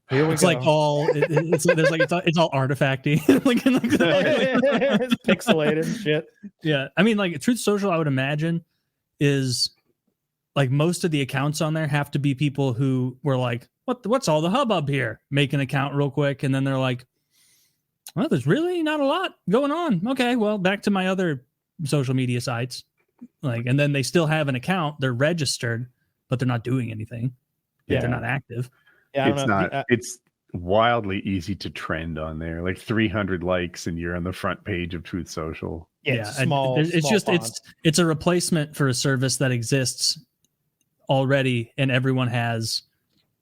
It's like all it's all artifacty, it's pixelated shit. Yeah, I mean, like Truth Social, I would imagine is like most of the accounts on there have to be people who were like, what's all the hubbub here? Make an account real quick, and then they're like, well, there's really not a lot going on. Okay, well, back to my other social media sites, like, and then they still have an account, they're registered, but they're not doing anything. Yeah, they're not active. Yeah, it's wildly easy to trend on there, like 300 likes and you're on the front page of Truth Social. It's a replacement for a service that exists already and everyone has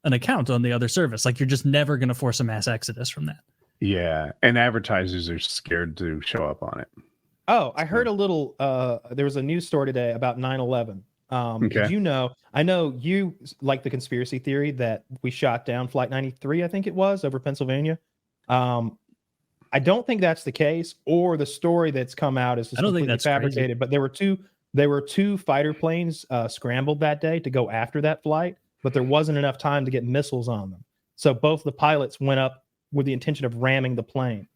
an account on the other service. Like you're just never going to force a mass exodus from that. Yeah, and advertisers are scared to show up on it. Oh, I heard a little there was a news story today about 9/11. Did you know? I know you like the conspiracy theory that we shot down Flight 93, I think it was, over Pennsylvania. I don't think that's the case, or the story that's come out is just completely fabricated. Crazy. But there were two fighter planes scrambled that day to go after that flight, but there wasn't enough time to get missiles on them. So both the pilots went up with the intention of ramming the plane,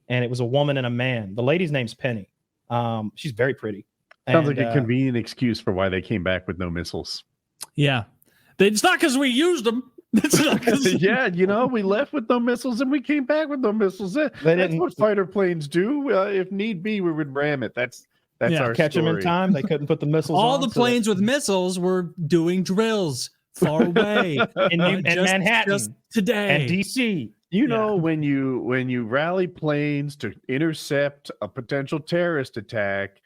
and it was a woman and a man. The lady's name's Penny. She's very pretty. Sounds like a convenient excuse for why they came back with no missiles. Yeah. It's not because we used them. Yeah, you know, we left with no missiles and we came back with no missiles. That's what fighter planes do. If need be, we would ram it. That's our catch story. them in time. They couldn't put the missiles All on. The planes with missiles were doing drills far away. in Manhattan. Just today. And DC. You know, when you rally planes to intercept a potential terrorist attack,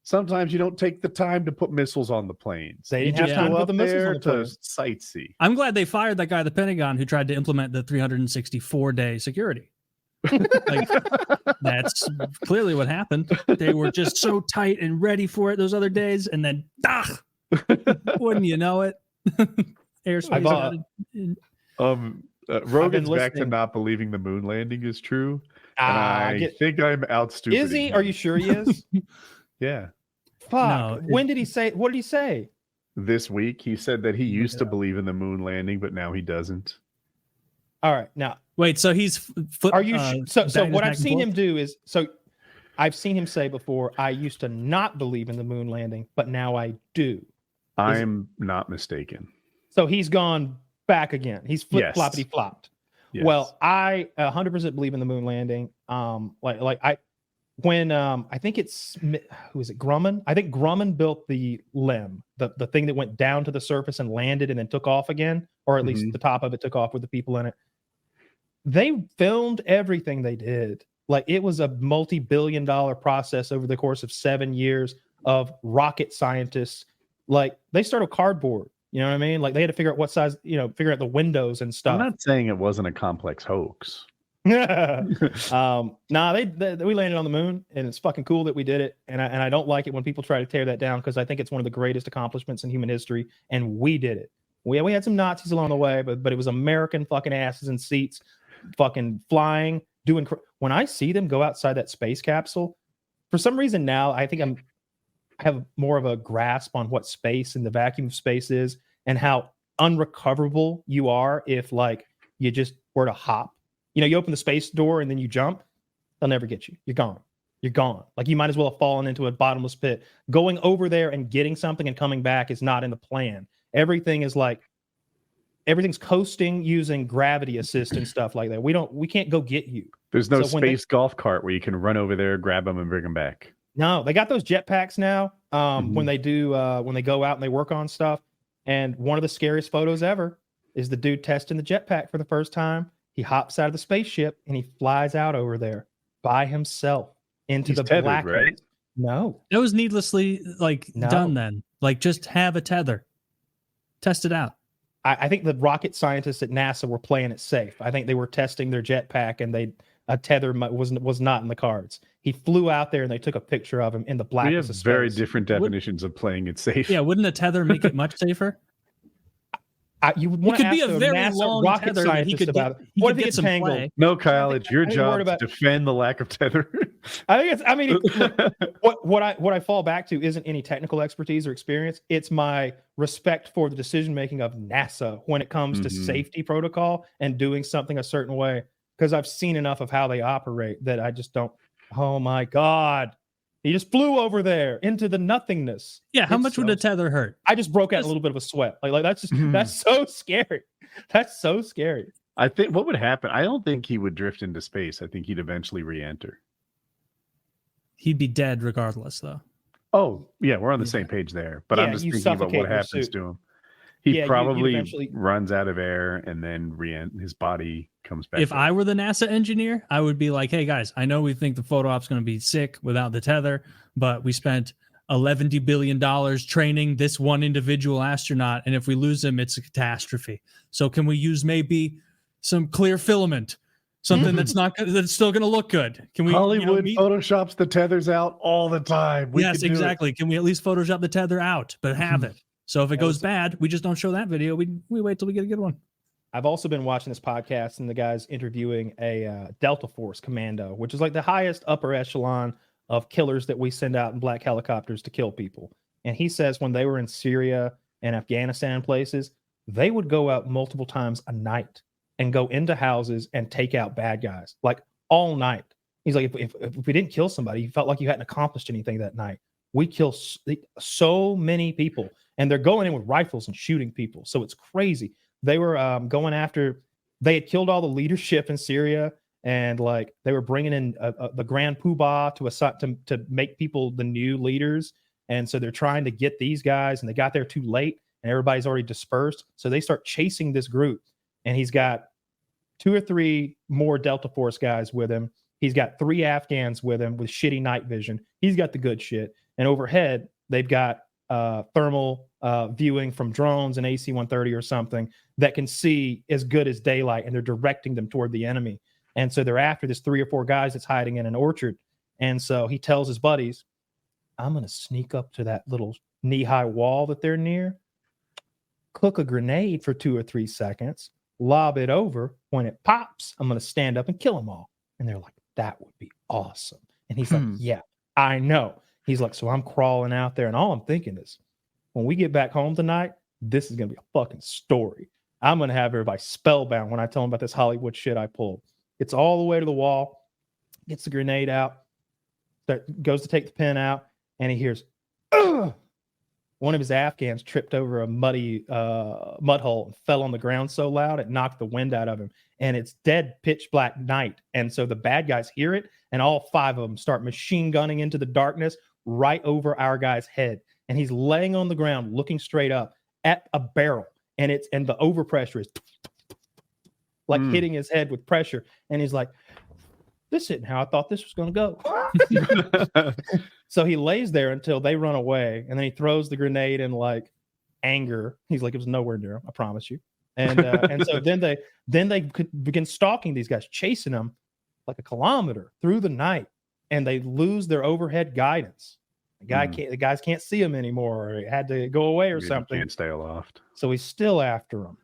sometimes you don't take the time to put missiles on the planes. They didn't have time to put the missiles on the planes. Sightsee. I'm glad they fired that guy at the Pentagon who tried to implement the 364-day security. Like, that's clearly what happened. They were just so tight and ready for it those other days, and then, wouldn't you know it? Airspace. Rogan's back to not believing the moon landing is true. And I think I'm out stupid. Is he? Are you sure he is? Yeah. Fuck. No, when did he say? What did he say? This week, he said that he used to believe in the moon landing, but now he doesn't. All right. Now, wait. So he's. Are you so what I've seen him do is I've seen him say before, I used to not believe in the moon landing, but now I do. I'm not mistaken. So he's gone back again. He's floppity flopped. Yes. Well, I 100% believe in the moon landing. When I think it's who is it? Grumman. I think Grumman built the LEM, the thing that went down to the surface and landed and then took off again, or at least the top of it took off with the people in it. They filmed everything they did. Like it was a multi-billion-dollar process over the course of 7 years of rocket scientists. Like they started with cardboard. You know what I mean? Like they had to figure out what size, figure out the windows and stuff. I'm not saying it wasn't a complex hoax. We landed on the moon, and it's fucking cool that we did it. And I don't like it when people try to tear that down, because I think it's one of the greatest accomplishments in human history, and we did it. We had some Nazis along the way, but it was American fucking asses in seats, fucking flying, doing. When I see them go outside that space capsule, for some reason now I think I have more of a grasp on what space and the vacuum of space is, and how unrecoverable you are if like you just were to hop. You know, you open the space door and then you jump, they'll never get you. You're gone. You're gone. Like, you might as well have fallen into a bottomless pit. Going over there and getting something and coming back is not in the plan. Everything's coasting using gravity assist and stuff like that. We can't go get you. There's no space golf cart where you can run over there, grab them, and bring them back. No, they got those jetpacks now. When they go out and they work on stuff. And one of the scariest photos ever is the dude testing the jetpack for the first time. He hops out of the spaceship and he flies out over there by himself into the black. Right? No, it was needlessly done. Then just have a tether, test it out. I think the rocket scientists at NASA were playing it safe. I think they were testing their jetpack, and a tether was not in the cards. He flew out there and they took a picture of him in the blackness. We have very different definitions of playing it safe. Yeah, wouldn't a tether make it much safer? You would want to ask a NASA rocket scientist about it. What if he gets tangled? No, Kyle, it's your job to defend the lack of tether. What I fall back to isn't any technical expertise or experience. It's my respect for the decision making of NASA when it comes to safety protocol and doing something a certain way. Because I've seen enough of how they operate that I just don't. Oh my God. He just flew over there into the nothingness. Yeah, how much would a tether hurt? I just broke out a little bit of a sweat. Like that's so scary. That's so scary. I think what would happen, I don't think he would drift into space. I think he'd eventually re-enter. He'd be dead regardless, though. Oh, yeah, we're on the same page there. But I'm just thinking about what happens to him. He probably runs out of air, and then his body comes back. If I were the NASA engineer, I would be like, hey, guys, I know we think the photo op's going to be sick without the tether, but we spent $11 billion training this one individual astronaut, and if we lose him, it's a catastrophe. So can we use maybe some clear filament, something that's still going to look good? Can we? Hollywood photoshops the tethers out all the time. Yes, exactly. Can we at least Photoshop the tether out, but have it? So if it goes bad, we just don't show that video. We wait till we get a good one. I've also been watching this podcast, and the guy's interviewing a Delta Force commando, which is like the highest upper echelon of killers that we send out in black helicopters to kill people. And he says when they were in Syria and Afghanistan places, they would go out multiple times a night and go into houses and take out bad guys, like all night. He's like, if we didn't kill somebody, you felt like you hadn't accomplished anything that night. We kill so many people. And they're going in with rifles and shooting people. So it's crazy. They were going after, they had killed all the leadership in Syria, and like they were bringing in the Grand Poobah to make people the new leaders. And so they're trying to get these guys, and they got there too late, and everybody's already dispersed. So they start chasing this group, and he's got 2 or 3 more Delta Force guys with him. He's got 3 Afghans with him with shitty night vision. He's got the good shit. And overhead, they've got thermal viewing from drones and AC-130 or something that can see as good as daylight, and they're directing them toward the enemy. And so they're after this 3 or 4 guys that's hiding in an orchard. And so he tells his buddies, I'm going to sneak up to that little knee-high wall that they're near, cook a grenade for 2 or 3 seconds, lob it over. When it pops, I'm going to stand up and kill them all. And they're like, that would be awesome. And he's like, yeah, I know. He's like, so I'm crawling out there, and all I'm thinking is, when we get back home tonight, this is going to be a fucking story. I'm going to have everybody spellbound when I tell them about this Hollywood shit I pulled. It's all the way to the wall, gets the grenade out, goes to take the pin out, and he hears, ugh! One of his Afghans tripped over a muddy mud hole and fell on the ground so loud it knocked the wind out of him. And it's dead pitch black night. And so the bad guys hear it, and all 5 of them start machine gunning into the darkness right over our guy's head. And he's laying on the ground looking straight up at a barrel. And the overpressure is like hitting his head with pressure. And he's like, this isn't how I thought this was going to go. So he lays there until they run away. And then he throws the grenade in like anger. He's like, it was nowhere near him, I promise you. And so then they could begin stalking these guys, chasing them like a kilometer through the night, and they lose their overhead guidance. The guys can't see them anymore, or it had to go away or something. Can't stay aloft. So he's still after them.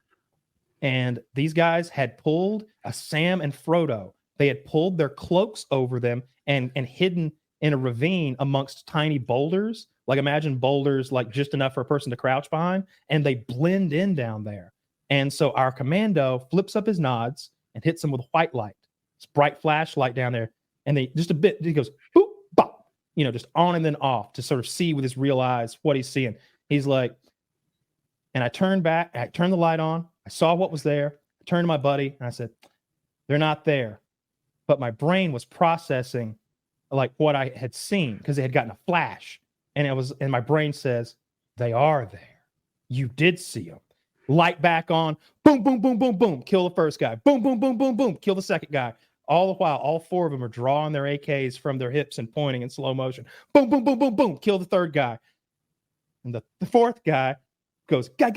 And these guys had pulled Sam and Frodo. They had pulled their cloaks over them and hidden in a ravine amongst tiny boulders. Like imagine boulders like just enough for a person to crouch behind, and they blend in down there. And so our commando flips up his nods and hits them with white light. It's bright flashlight down there. And they just a bit, he goes, boop, bop, just on and then off to sort of see with his real eyes what he's seeing. He's like, and I turned back, I turned the light on. I saw what was there. I turned to my buddy and I said, they're not there. But my brain was processing like what I had seen because it had gotten a flash. And my brain says, they are there. You did see them. Light back on. Boom, boom, boom, boom, boom. Kill the first guy. Boom, boom, boom, boom, boom. Kill the second guy. All the while, all four of them are drawing their AKs from their hips and pointing in slow motion. Boom, boom, boom, boom, boom. Kill the third guy. And the fourth guy goes, guy,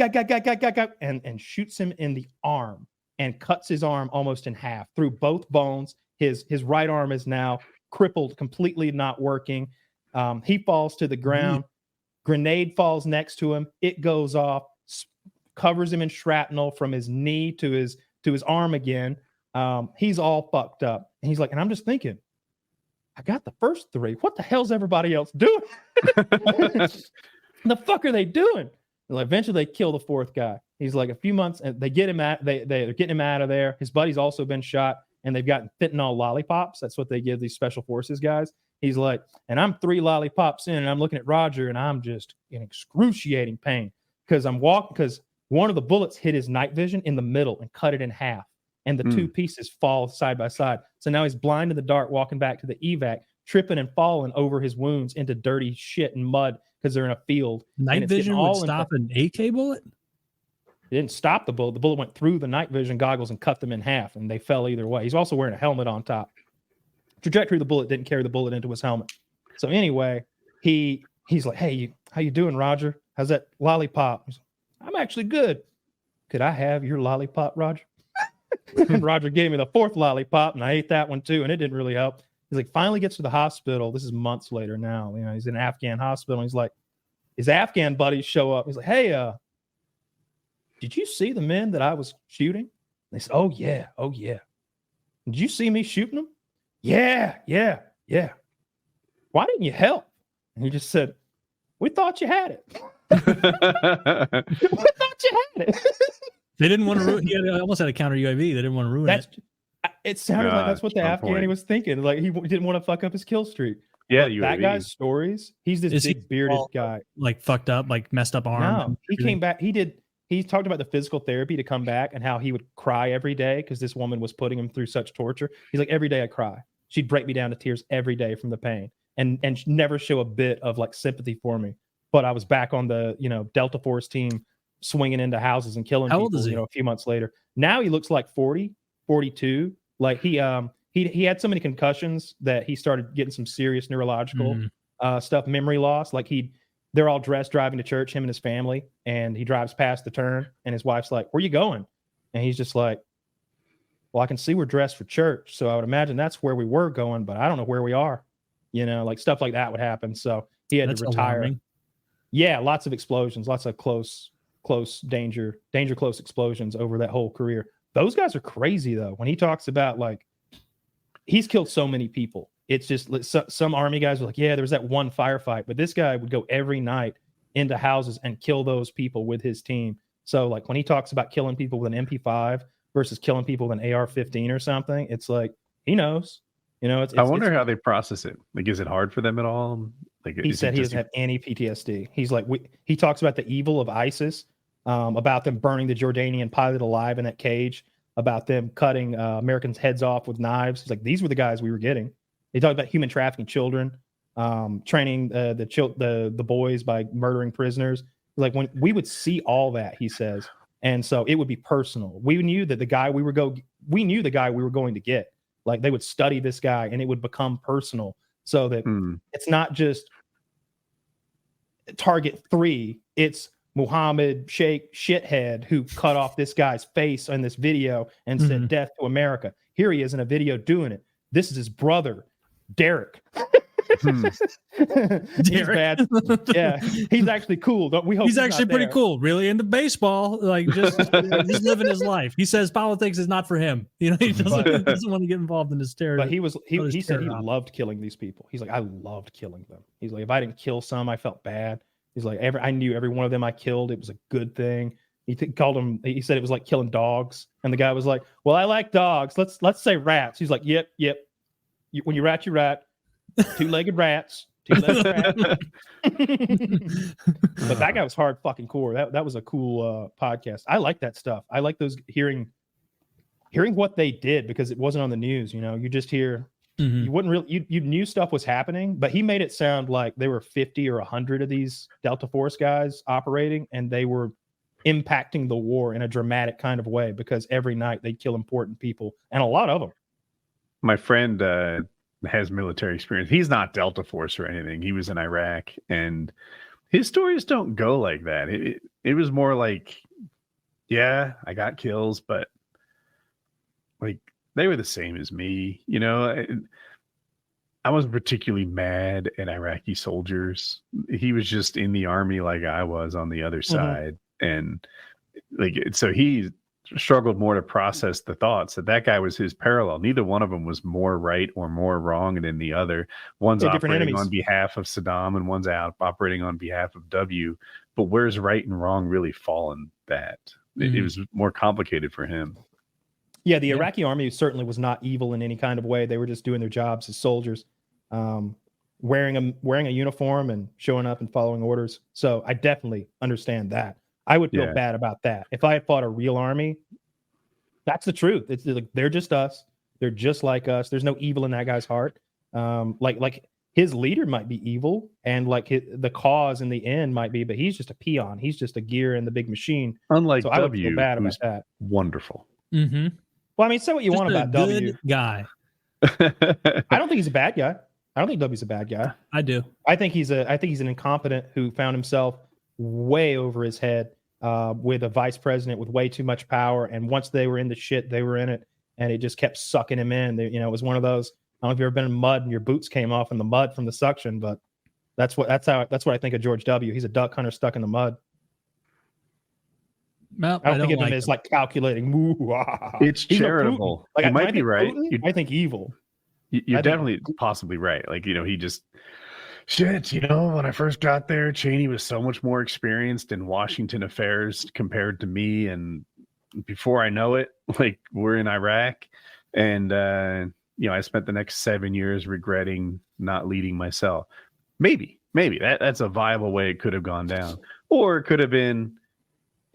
and shoots him in the arm and cuts his arm almost in half through both bones. His right arm is now crippled, completely not working. He falls to the ground. Grenade falls next to him. It goes off, covers him in shrapnel from his knee to his arm again. He's all fucked up. And he's like, and I'm just thinking, I got the first three. What the hell's everybody else doing? The fuck are they doing? And eventually they kill the fourth guy. He's like a few months and they get him they're getting him out of there. His buddy's also been shot and they've gotten fentanyl lollipops. That's what they give these special forces guys. He's like, and I'm 3 lollipops in and I'm looking at Roger and I'm just in excruciating pain because one of the bullets hit his night vision in the middle and cut it in half. And the two pieces fall side by side. So now he's blind in the dark, walking back to the evac, tripping and falling over his wounds into dirty shit and mud because they're in a field. Night vision would stop an AK bullet? It didn't stop the bullet. The bullet went through the night vision goggles and cut them in half, and they fell either way. He's also wearing a helmet on top. Trajectory of the bullet didn't carry the bullet into his helmet. So anyway, he's like, hey, how you doing, Roger? How's that lollipop? He's like, I'm actually good. Could I have your lollipop, Roger? And Roger gave me the fourth lollipop, and I ate that one too, and it didn't really help. He's like, finally gets to the hospital. This is months later now. He's in an Afghan hospital. And he's like, his Afghan buddies show up. He's like, hey, did you see the men that I was shooting? And they said, oh yeah. Did you see me shooting them? Yeah. Why didn't you help? And he just said, we thought you had it. We thought you had it. They didn't want to ruin. He almost had a counter UAV. They didn't want to ruin it. It sounded like that's what the Afghani was thinking. Like he didn't want to fuck up his kill streak. Yeah, that guy's stories. He's this big bearded guy, like fucked up, like messed up arm. No, he came back. He talked about the physical therapy to come back and how he would cry every day because this woman was putting him through such torture. He's like, every day I cry. She'd break me down to tears every day from the pain and never show a bit of like sympathy for me. But I was back on the Delta Force team, swinging into houses and killing people. How old is he? A few months later. Now he looks like 40, 42. Like he had so many concussions that he started getting some serious neurological stuff, memory loss. Like they're all dressed driving to church, him and his family, and he drives past the turn and his wife's like, where you going? And he's just like, well, I can see we're dressed for church. So I would imagine that's where we were going, but I don't know where we are. Like stuff like that would happen. So he had to retire. Alarming. Yeah. Lots of explosions, lots of close danger close explosions over that whole career. Those guys are crazy though. When he talks about like he's killed so many people, it's just some army guys are like, yeah, there was that one firefight, but this guy would go every night into houses and kill those people with his team. So like when he talks about killing people with an MP5 versus killing people with an AR-15 or something, it's like he knows. I wonder how they process it. Like, is it hard for them at all? Like he said he doesn't have any PTSD. He's like he talks about the evil of ISIS. About them burning the Jordanian pilot alive in that cage, about them cutting Americans' heads off with knives. He's like, these were the guys we were getting. They talked about human trafficking children, training the boys by murdering prisoners. Like when we would see all that, he says, and so it would be personal. We knew that the guy we were going to get. Like they would study this guy, and it would become personal, so that it's not just target 3. It's Muhammad Sheikh shithead who cut off this guy's face in this video and said death to America. Here he is in a video doing it. This is his brother, Derek. He's bad. Yeah, he's actually cool. We hope he's actually pretty cool. Really into baseball, like just living his life. He says politics is not for him. You know, he doesn't want to get involved in this terror. But he said he loved killing these people. He's like, I loved killing them. He's like, if I didn't kill some, I felt bad. He's like, I knew every one of them I killed. It was a good thing. Called them. He said it was like killing dogs. And the guy was like, well, I like dogs. Let's say rats. He's like, yep. When you rat, you rat. Two-legged rats. But that guy was hard fucking core. That was a cool podcast. I like that stuff. I like those hearing what they did because it wasn't on the news. You know, you just hear. You wouldn't really you knew stuff was happening, but he made it sound like there were 50 or 100 of these Delta Force guys operating, and they were impacting the war in a dramatic kind of way because every night they'd kill important people, and a lot of them. My friend has military experience. He's not Delta Force or anything. He was in Iraq, and his stories don't go like that. It was more like, yeah, I got kills, but like they were the same as me. You know, I wasn't particularly mad at Iraqi soldiers. He was just in the army like I was on the other side. And like, so he struggled more to process the thoughts that guy was his parallel. Neither one of them was more right or more wrong than the other. One's operating on behalf of Saddam and one's operating on behalf of W. But where's right and wrong really fall in that? It was more complicated for him. Yeah, the Iraqi army certainly was not evil in any kind of way. They were just doing their jobs as soldiers, wearing a uniform and showing up and following orders. So I definitely understand that. I would feel bad about that. If I had fought a real army, that's the truth. It's like they're just us. They're just like us. There's no evil in that guy's heart. Like his leader might be evil, and like the cause in the end might be, but he's just a peon. He's just a gear in the big machine. Unlike so W, I would feel bad about that. Wonderful. Well, I mean, say what you want about W. Guy. I don't think he's a bad guy. I don't think W's a bad guy. I do. I think he's an incompetent who found himself way over his head with a vice president with way too much power. And once they were in the shit, they were in it, and it just kept sucking him in. It was one of those. I don't know if you've ever been in mud and your boots came off in the mud from the suction, but that's what I think of George W. He's a duck hunter stuck in the mud. Well, I don't think of him as like calculating. It's charitable. Like, you might be right. I think evil. You're definitely possibly right. Like, he just shit. When I first got there, Cheney was so much more experienced in Washington affairs compared to me. And before I know it, like, we're in Iraq, and I spent the next 7 years regretting not leading myself. Maybe that's a viable way it could have gone down, or it could have been.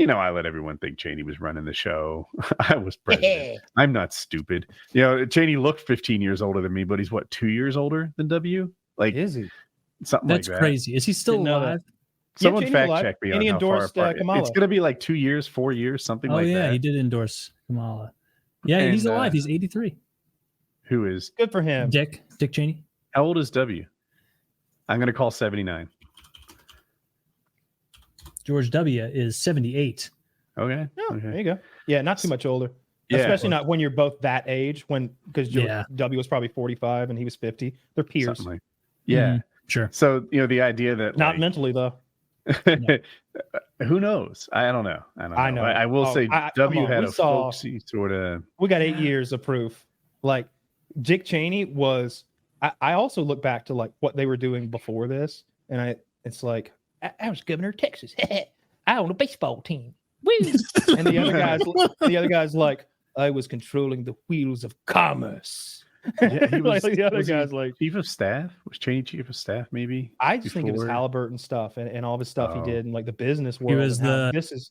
I let everyone think Cheney was running the show. I was president. I'm not stupid. Cheney looked 15 years older than me, but he's 2 years older than W? Like, is he? Something That's like that. crazy. Is he still alive? Someone fact check me on how far apart. Kamala. It's going to be like 2 years, 4 years, something like that. Oh, yeah, he did endorse Kamala. Yeah, he's alive. He's 83. Who is? Good for him. Dick Cheney. How old is W? I'm going to call 79. George W. is 78. Okay. Oh, okay. There you go. Yeah, not too much older. Yeah, especially not when you're both that age. Because W was probably 45 and he was 50. They're peers. Sure. So the idea that not mentally though. Who knows? I don't know. I know. I will say W had a folksy sort of. We got 8 years of proof. Like Dick Cheney was. I also look back to like what they were doing before this, and it's like. I was governor of Texas. I own a baseball team. Woo! And the other guys like, I was controlling the wheels of commerce. Yeah, he was, like the other guys like chief of staff. Was Cheney chief of staff? Maybe. I just think of his Halliburton stuff and all the stuff he did in like the business world. He was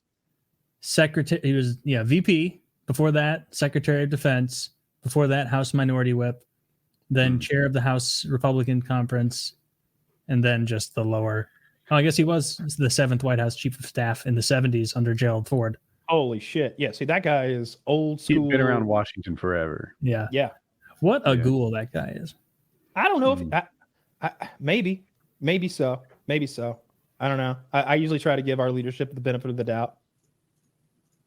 secretary. He was VP. Before that, Secretary of Defense. Before that, House Minority Whip. Then chair of the House Republican Conference, and then just the lower. Oh, I guess he was the 7th White House chief of staff in the 70s under Gerald Ford. Holy shit. Yeah. See, that guy is old school. He's been around Washington forever. Yeah. Yeah. What a ghoul that guy is. I don't know if maybe so. I don't know. I usually try to give our leadership the benefit of the doubt.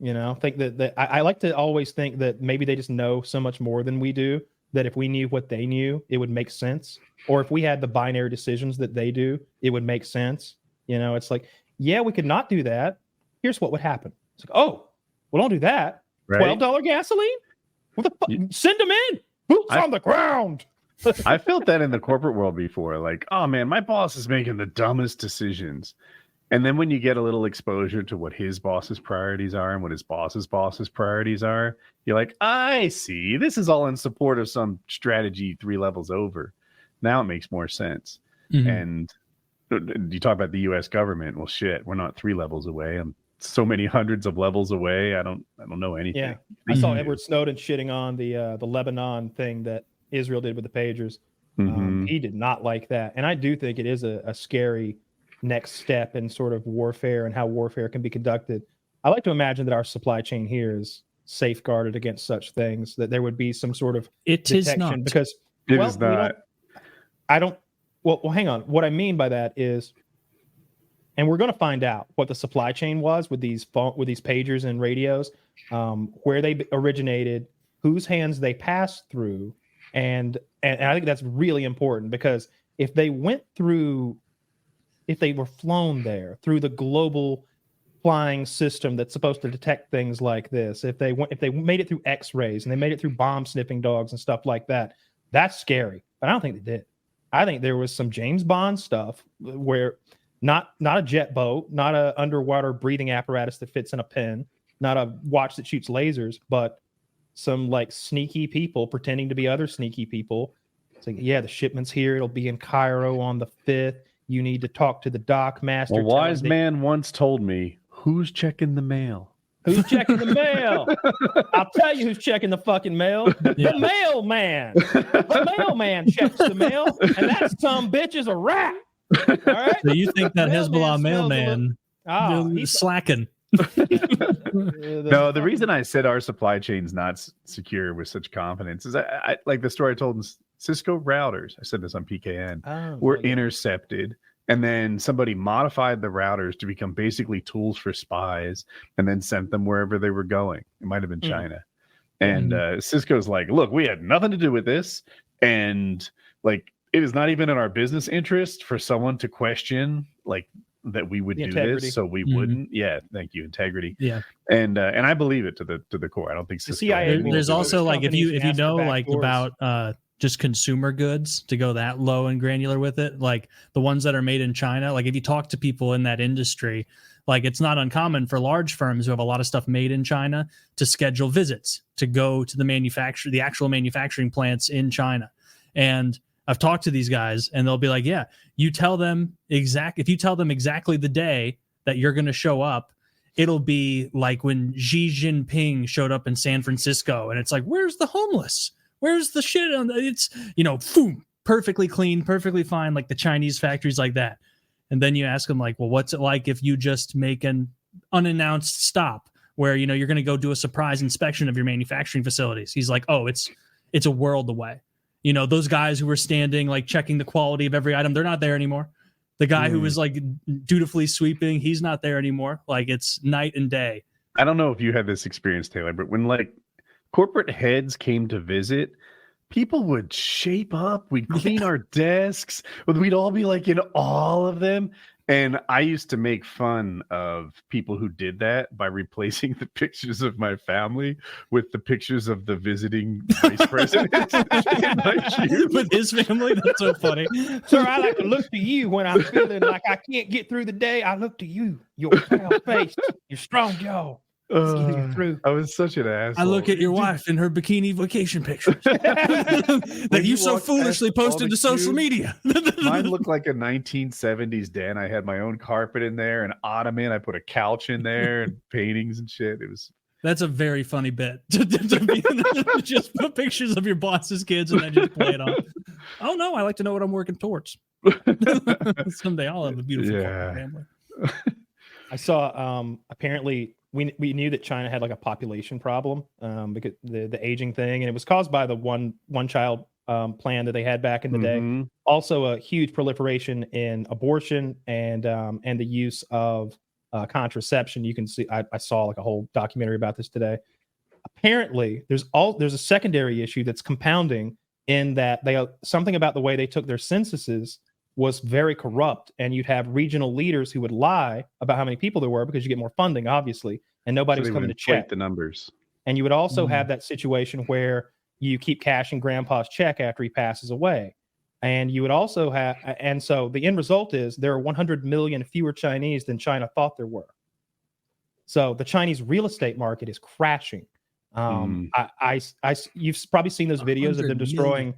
Think that I like to always think that maybe they just know so much more than we do, that if we knew what they knew, it would make sense. Or if we had the binary decisions that they do, it would make sense. It's like, yeah, we could not do that. Here's what would happen. It's like, oh, well, don't do that. Right? $12 gasoline? What the fuck? Send them in. Boots on the ground. I felt that in the corporate world before. Like, oh man, my boss is making the dumbest decisions. And then when you get a little exposure to what his boss's priorities are and what his boss's priorities are, you're like, I see. This is all in support of some strategy 3 levels over. Now it makes more sense. Mm-hmm. And you talk about the U.S. government. Well, shit, we're not 3 levels away. I'm so many hundreds of levels away. I don't know anything. Yeah, I saw Edward Snowden shitting on the Lebanon thing that Israel did with the pagers. Mm-hmm. He did not like that, and I do think it is a scary next step in sort of warfare and how warfare can be conducted. I like to imagine that our supply chain here is safeguarded against such things, that there would be some sort of detection. Is not. Because it is not. Well, hang on. What I mean by that is, and we're going to find out what the supply chain was with these pagers and radios, where they originated, whose hands they passed through, and I think that's really important, because if they were flown there through the global flying system that's supposed to detect things like this, if they made it through X-rays and they made it through bomb sniffing dogs and stuff like that, that's scary. But I don't think they did. I think there was some James Bond stuff where not a jet boat, not a underwater breathing apparatus that fits in a pen, not a watch that shoots lasers, but some like sneaky people pretending to be other sneaky people. It's like, yeah, the shipment's here. It'll be in Cairo on the 5th. You need to talk to the dock master. A wise man once told me, who's checking the mail? Who's checking the mail? I'll tell you who's checking the fucking mail. Yeah. The mailman. The mailman checks the mail, and that some bitch is a rat. All right? So you think that Hezbollah mailman he's slacking? No, the reason I said our supply chain's not secure with such confidence is I like the story I told in Cisco routers. I said this on PKN. Were intercepted, and then somebody modified the routers to become basically tools for spies, and then sent them wherever they were going. It might have been China. And Cisco's like, look, we had nothing to do with this, and like it is not even in our business interest for someone to question like that we would do this, so we wouldn't. Yeah, thank you, integrity. Yeah, and I believe it to the core. I don't think Cisco. CIA. There's also like if you know like about just consumer goods, to go that low and granular with it, like the ones that are made in China. Like if you talk to people in that industry, like it's not uncommon for large firms who have a lot of stuff made in China to schedule visits to go to the actual manufacturing plants in China. And I've talked to these guys, and they'll be like, yeah, if you tell them exactly the day that you're going to show up, it'll be like when Xi Jinping showed up in San Francisco, and it's like, where's the homeless? Where's the shit? It's, boom, perfectly clean, perfectly fine, like the Chinese factories like that. And then you ask them like, well, what's it like if you just make an unannounced stop where, you're going to go do a surprise inspection of your manufacturing facilities? He's like, oh, it's a world away. Those guys who were standing, like checking the quality of every item, they're not there anymore. The guy who was like dutifully sweeping, he's not there anymore. Like it's night and day. I don't know if you had this experience, Taylor, but when like corporate heads came to visit, people would shape up. We'd clean our desks. We'd all be like in all of them. And I used to make fun of people who did that by replacing the pictures of my family with the pictures of the visiting vice president. With his family? That's so funny. Sir, I like to look to you when I'm feeling like I can't get through the day. I look to you, your pale face, your strong jaw. I was such an asshole. I look at your wife in her bikini vacation pictures that you so foolishly posted to social media. Mine looked like a 1970s den. I had my own carpet in there, an ottoman. I put a couch in there and paintings and shit. That's a very funny bit. Just put pictures of your boss's kids and then just play it off. Oh no, I like to know what I'm working towards. Someday I'll have a beautiful family. I saw apparently we knew that China had like a population problem because the aging thing, and it was caused by the one child plan that they had back in the day. Also, a huge proliferation in abortion and the use of contraception. You can see, I saw like a whole documentary about this today. Apparently, there's a secondary issue that's compounding in that something about the way they took their censuses was very corrupt, and you'd have regional leaders who would lie about how many people there were because you get more funding, obviously, and nobody was coming to check the numbers. And you would also have that situation where you keep cashing grandpa's check after he passes away. And you would also have, and so the end result is there are 100 million fewer Chinese than China thought there were. So the Chinese real estate market is crashing. You've probably seen those videos of them destroying.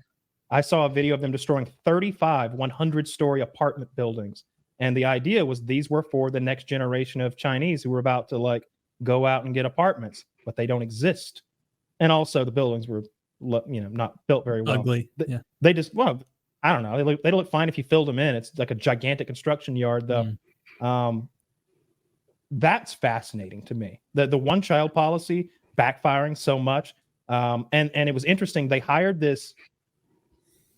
I saw a video of them destroying 35 100-story apartment buildings. And the idea was these were for the next generation of Chinese who were about to like go out and get apartments, but they don't exist. And also the buildings were, not built very well. Ugly. They just, well, I don't know. They look fine if you filled them in. It's like a gigantic construction yard, though. That's fascinating to me. The one child policy backfiring so much. And it was interesting. They hired this,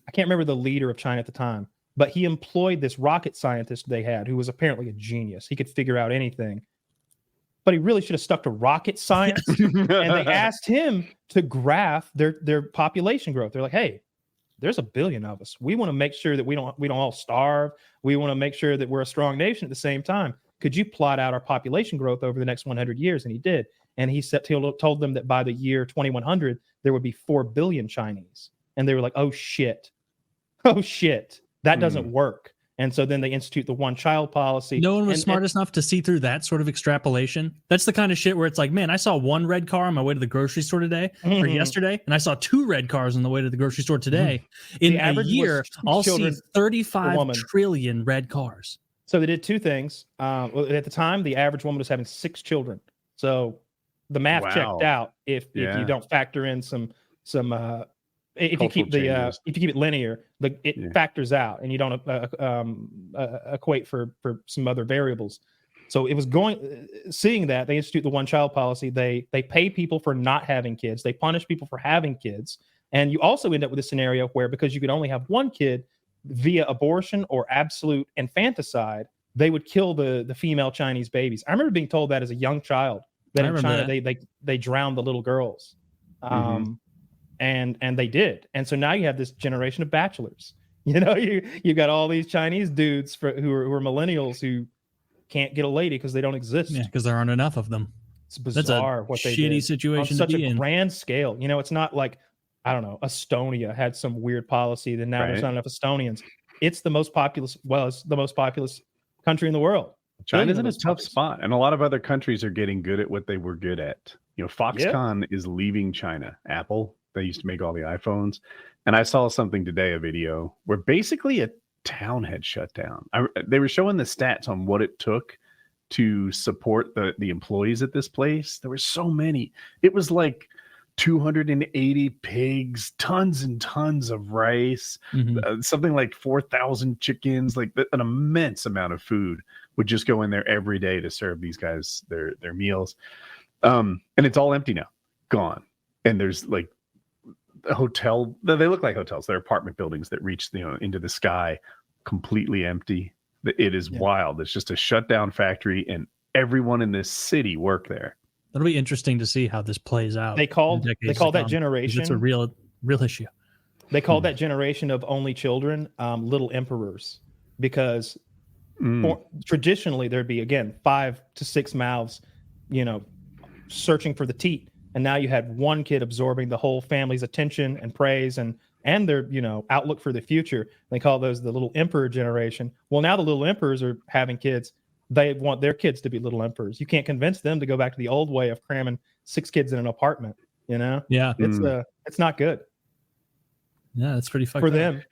I can't remember the leader of China at the time, but he employed this rocket scientist they had who was apparently a genius. He could figure out anything. But he really should have stuck to rocket science. And they asked him to graph their population growth. They're like, hey, there's 1 billion of us. We want to make sure that we don't all starve. We want to make sure that we're a strong nation at the same time. Could you plot out our population growth over the next 100 years? And he did. And he told them that by the year 2100, there would be 4 billion Chinese. And they were like, oh, shit. Oh, shit. That doesn't work. And so then they institute the one child policy. No one was smart enough to see through that sort of extrapolation. That's the kind of shit where it's like, man, I saw one red car on my way to the grocery store today or yesterday, and I saw 2 red cars on the way to the grocery store today. In a year, I'll see 35 trillion red cars. So they did 2 things. At the time, the average woman was having 6 children. So the math checked out if you don't factor in some if you keep it linear, it factors out, and you don't equate for some other variables. So it was seeing that they institute the one child policy. They pay people for not having kids. They punish people for having kids, and you also end up with a scenario where because you could only have one kid via abortion or absolute infanticide, they would kill the female Chinese babies. I remember being told that as a young child that in China they drowned the little girls. And they did. And so now you have this generation of bachelors. You got all these Chinese dudes who are millennials who can't get a lady because they don't exist. Yeah, because there aren't enough of them. It's bizarre what they did. Shitty situation on such to be a in. grand scale. It's not like, I don't know, Estonia had some weird policy that now there's not enough Estonians. It's the most populous, it's the most populous country in the world. China's in a tough spot, and a lot of other countries are getting good at what they were good at. Foxconn is leaving China. Apple, they used to make all the iPhones. And I saw something today, a video where basically a town had shut down. They were showing the stats on what it took to support the employees at this place. There were so many. It was like 280 pigs, tons and tons of rice, something like 4,000 chickens, like an immense amount of food would just go in there every day to serve these guys their meals. And it's all empty now, gone. And there's like a hotel. They look like hotels. They're apartment buildings that reach into the sky, completely empty. It is wild. It's just a shutdown factory, and everyone in this city work there. That'll be interesting to see how this plays out. They call that generation. It's a real issue. They call that generation of only children little emperors, because traditionally there'd be, again, 5 to 6 mouths, searching for the teat. And now you had one kid absorbing the whole family's attention and praise and their, outlook for the future. They call those the little emperor generation. Well, now the little emperors are having kids. They want their kids to be little emperors. You can't convince them to go back to the old way of cramming 6 kids in an apartment, Yeah. It's not good. Yeah, that's pretty fucked for up. them.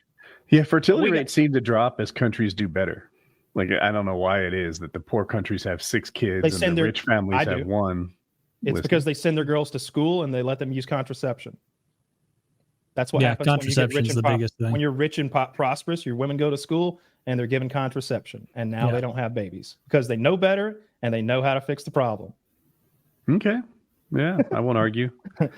Yeah, fertility rates seem to drop as countries do better. Like, I don't know why it is that the poor countries have 6 kids and the rich families have 1. It's because they send their girls to school and they let them use contraception. That's what happens when you get rich and biggest thing. When you're rich and prosperous, your women go to school and they're given contraception, and now they don't have babies because they know better and they know how to fix the problem. Okay. Yeah, I won't argue.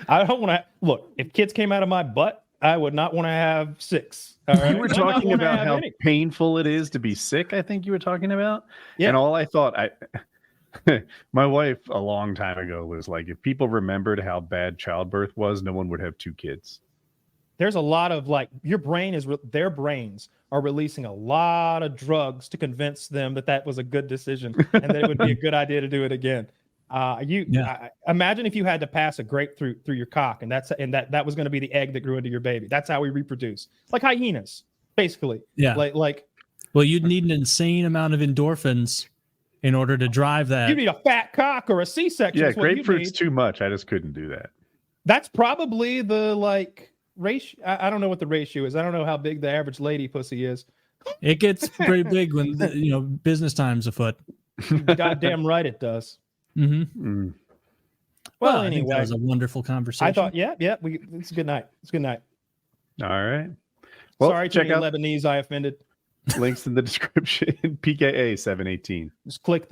I don't want to look. If kids came out of my butt, I would not want to have 6. All right? You were talking about how painful it is to be sick. I think you were talking about. Yeah. And all I thought, my wife a long time ago was like, if people remembered how bad childbirth was, no one would have 2 kids. There's a lot of like their brains are releasing a lot of drugs to convince them that was a good decision and that it would be a good idea to do it again. Imagine if you had to pass a grape through your cock, and that was going to be the egg that grew into your baby. That's how we reproduce, like hyenas, basically. Yeah. Well, you'd need an insane amount of endorphins in order to drive that. You need a fat cock or a C-section. Yeah, grapefruit's too much. I just couldn't do that. That's probably the ratio. I don't know what the ratio is. I don't know how big the average lady pussy is. It gets pretty big when business time's afoot. Goddamn right it does. Mm-hmm. Well, anyway, I think that was a wonderful conversation. I thought, it's a good night. It's a good night. All right. Well, sorry to the Lebanese I offended. Links in the description. PKA 718. Just click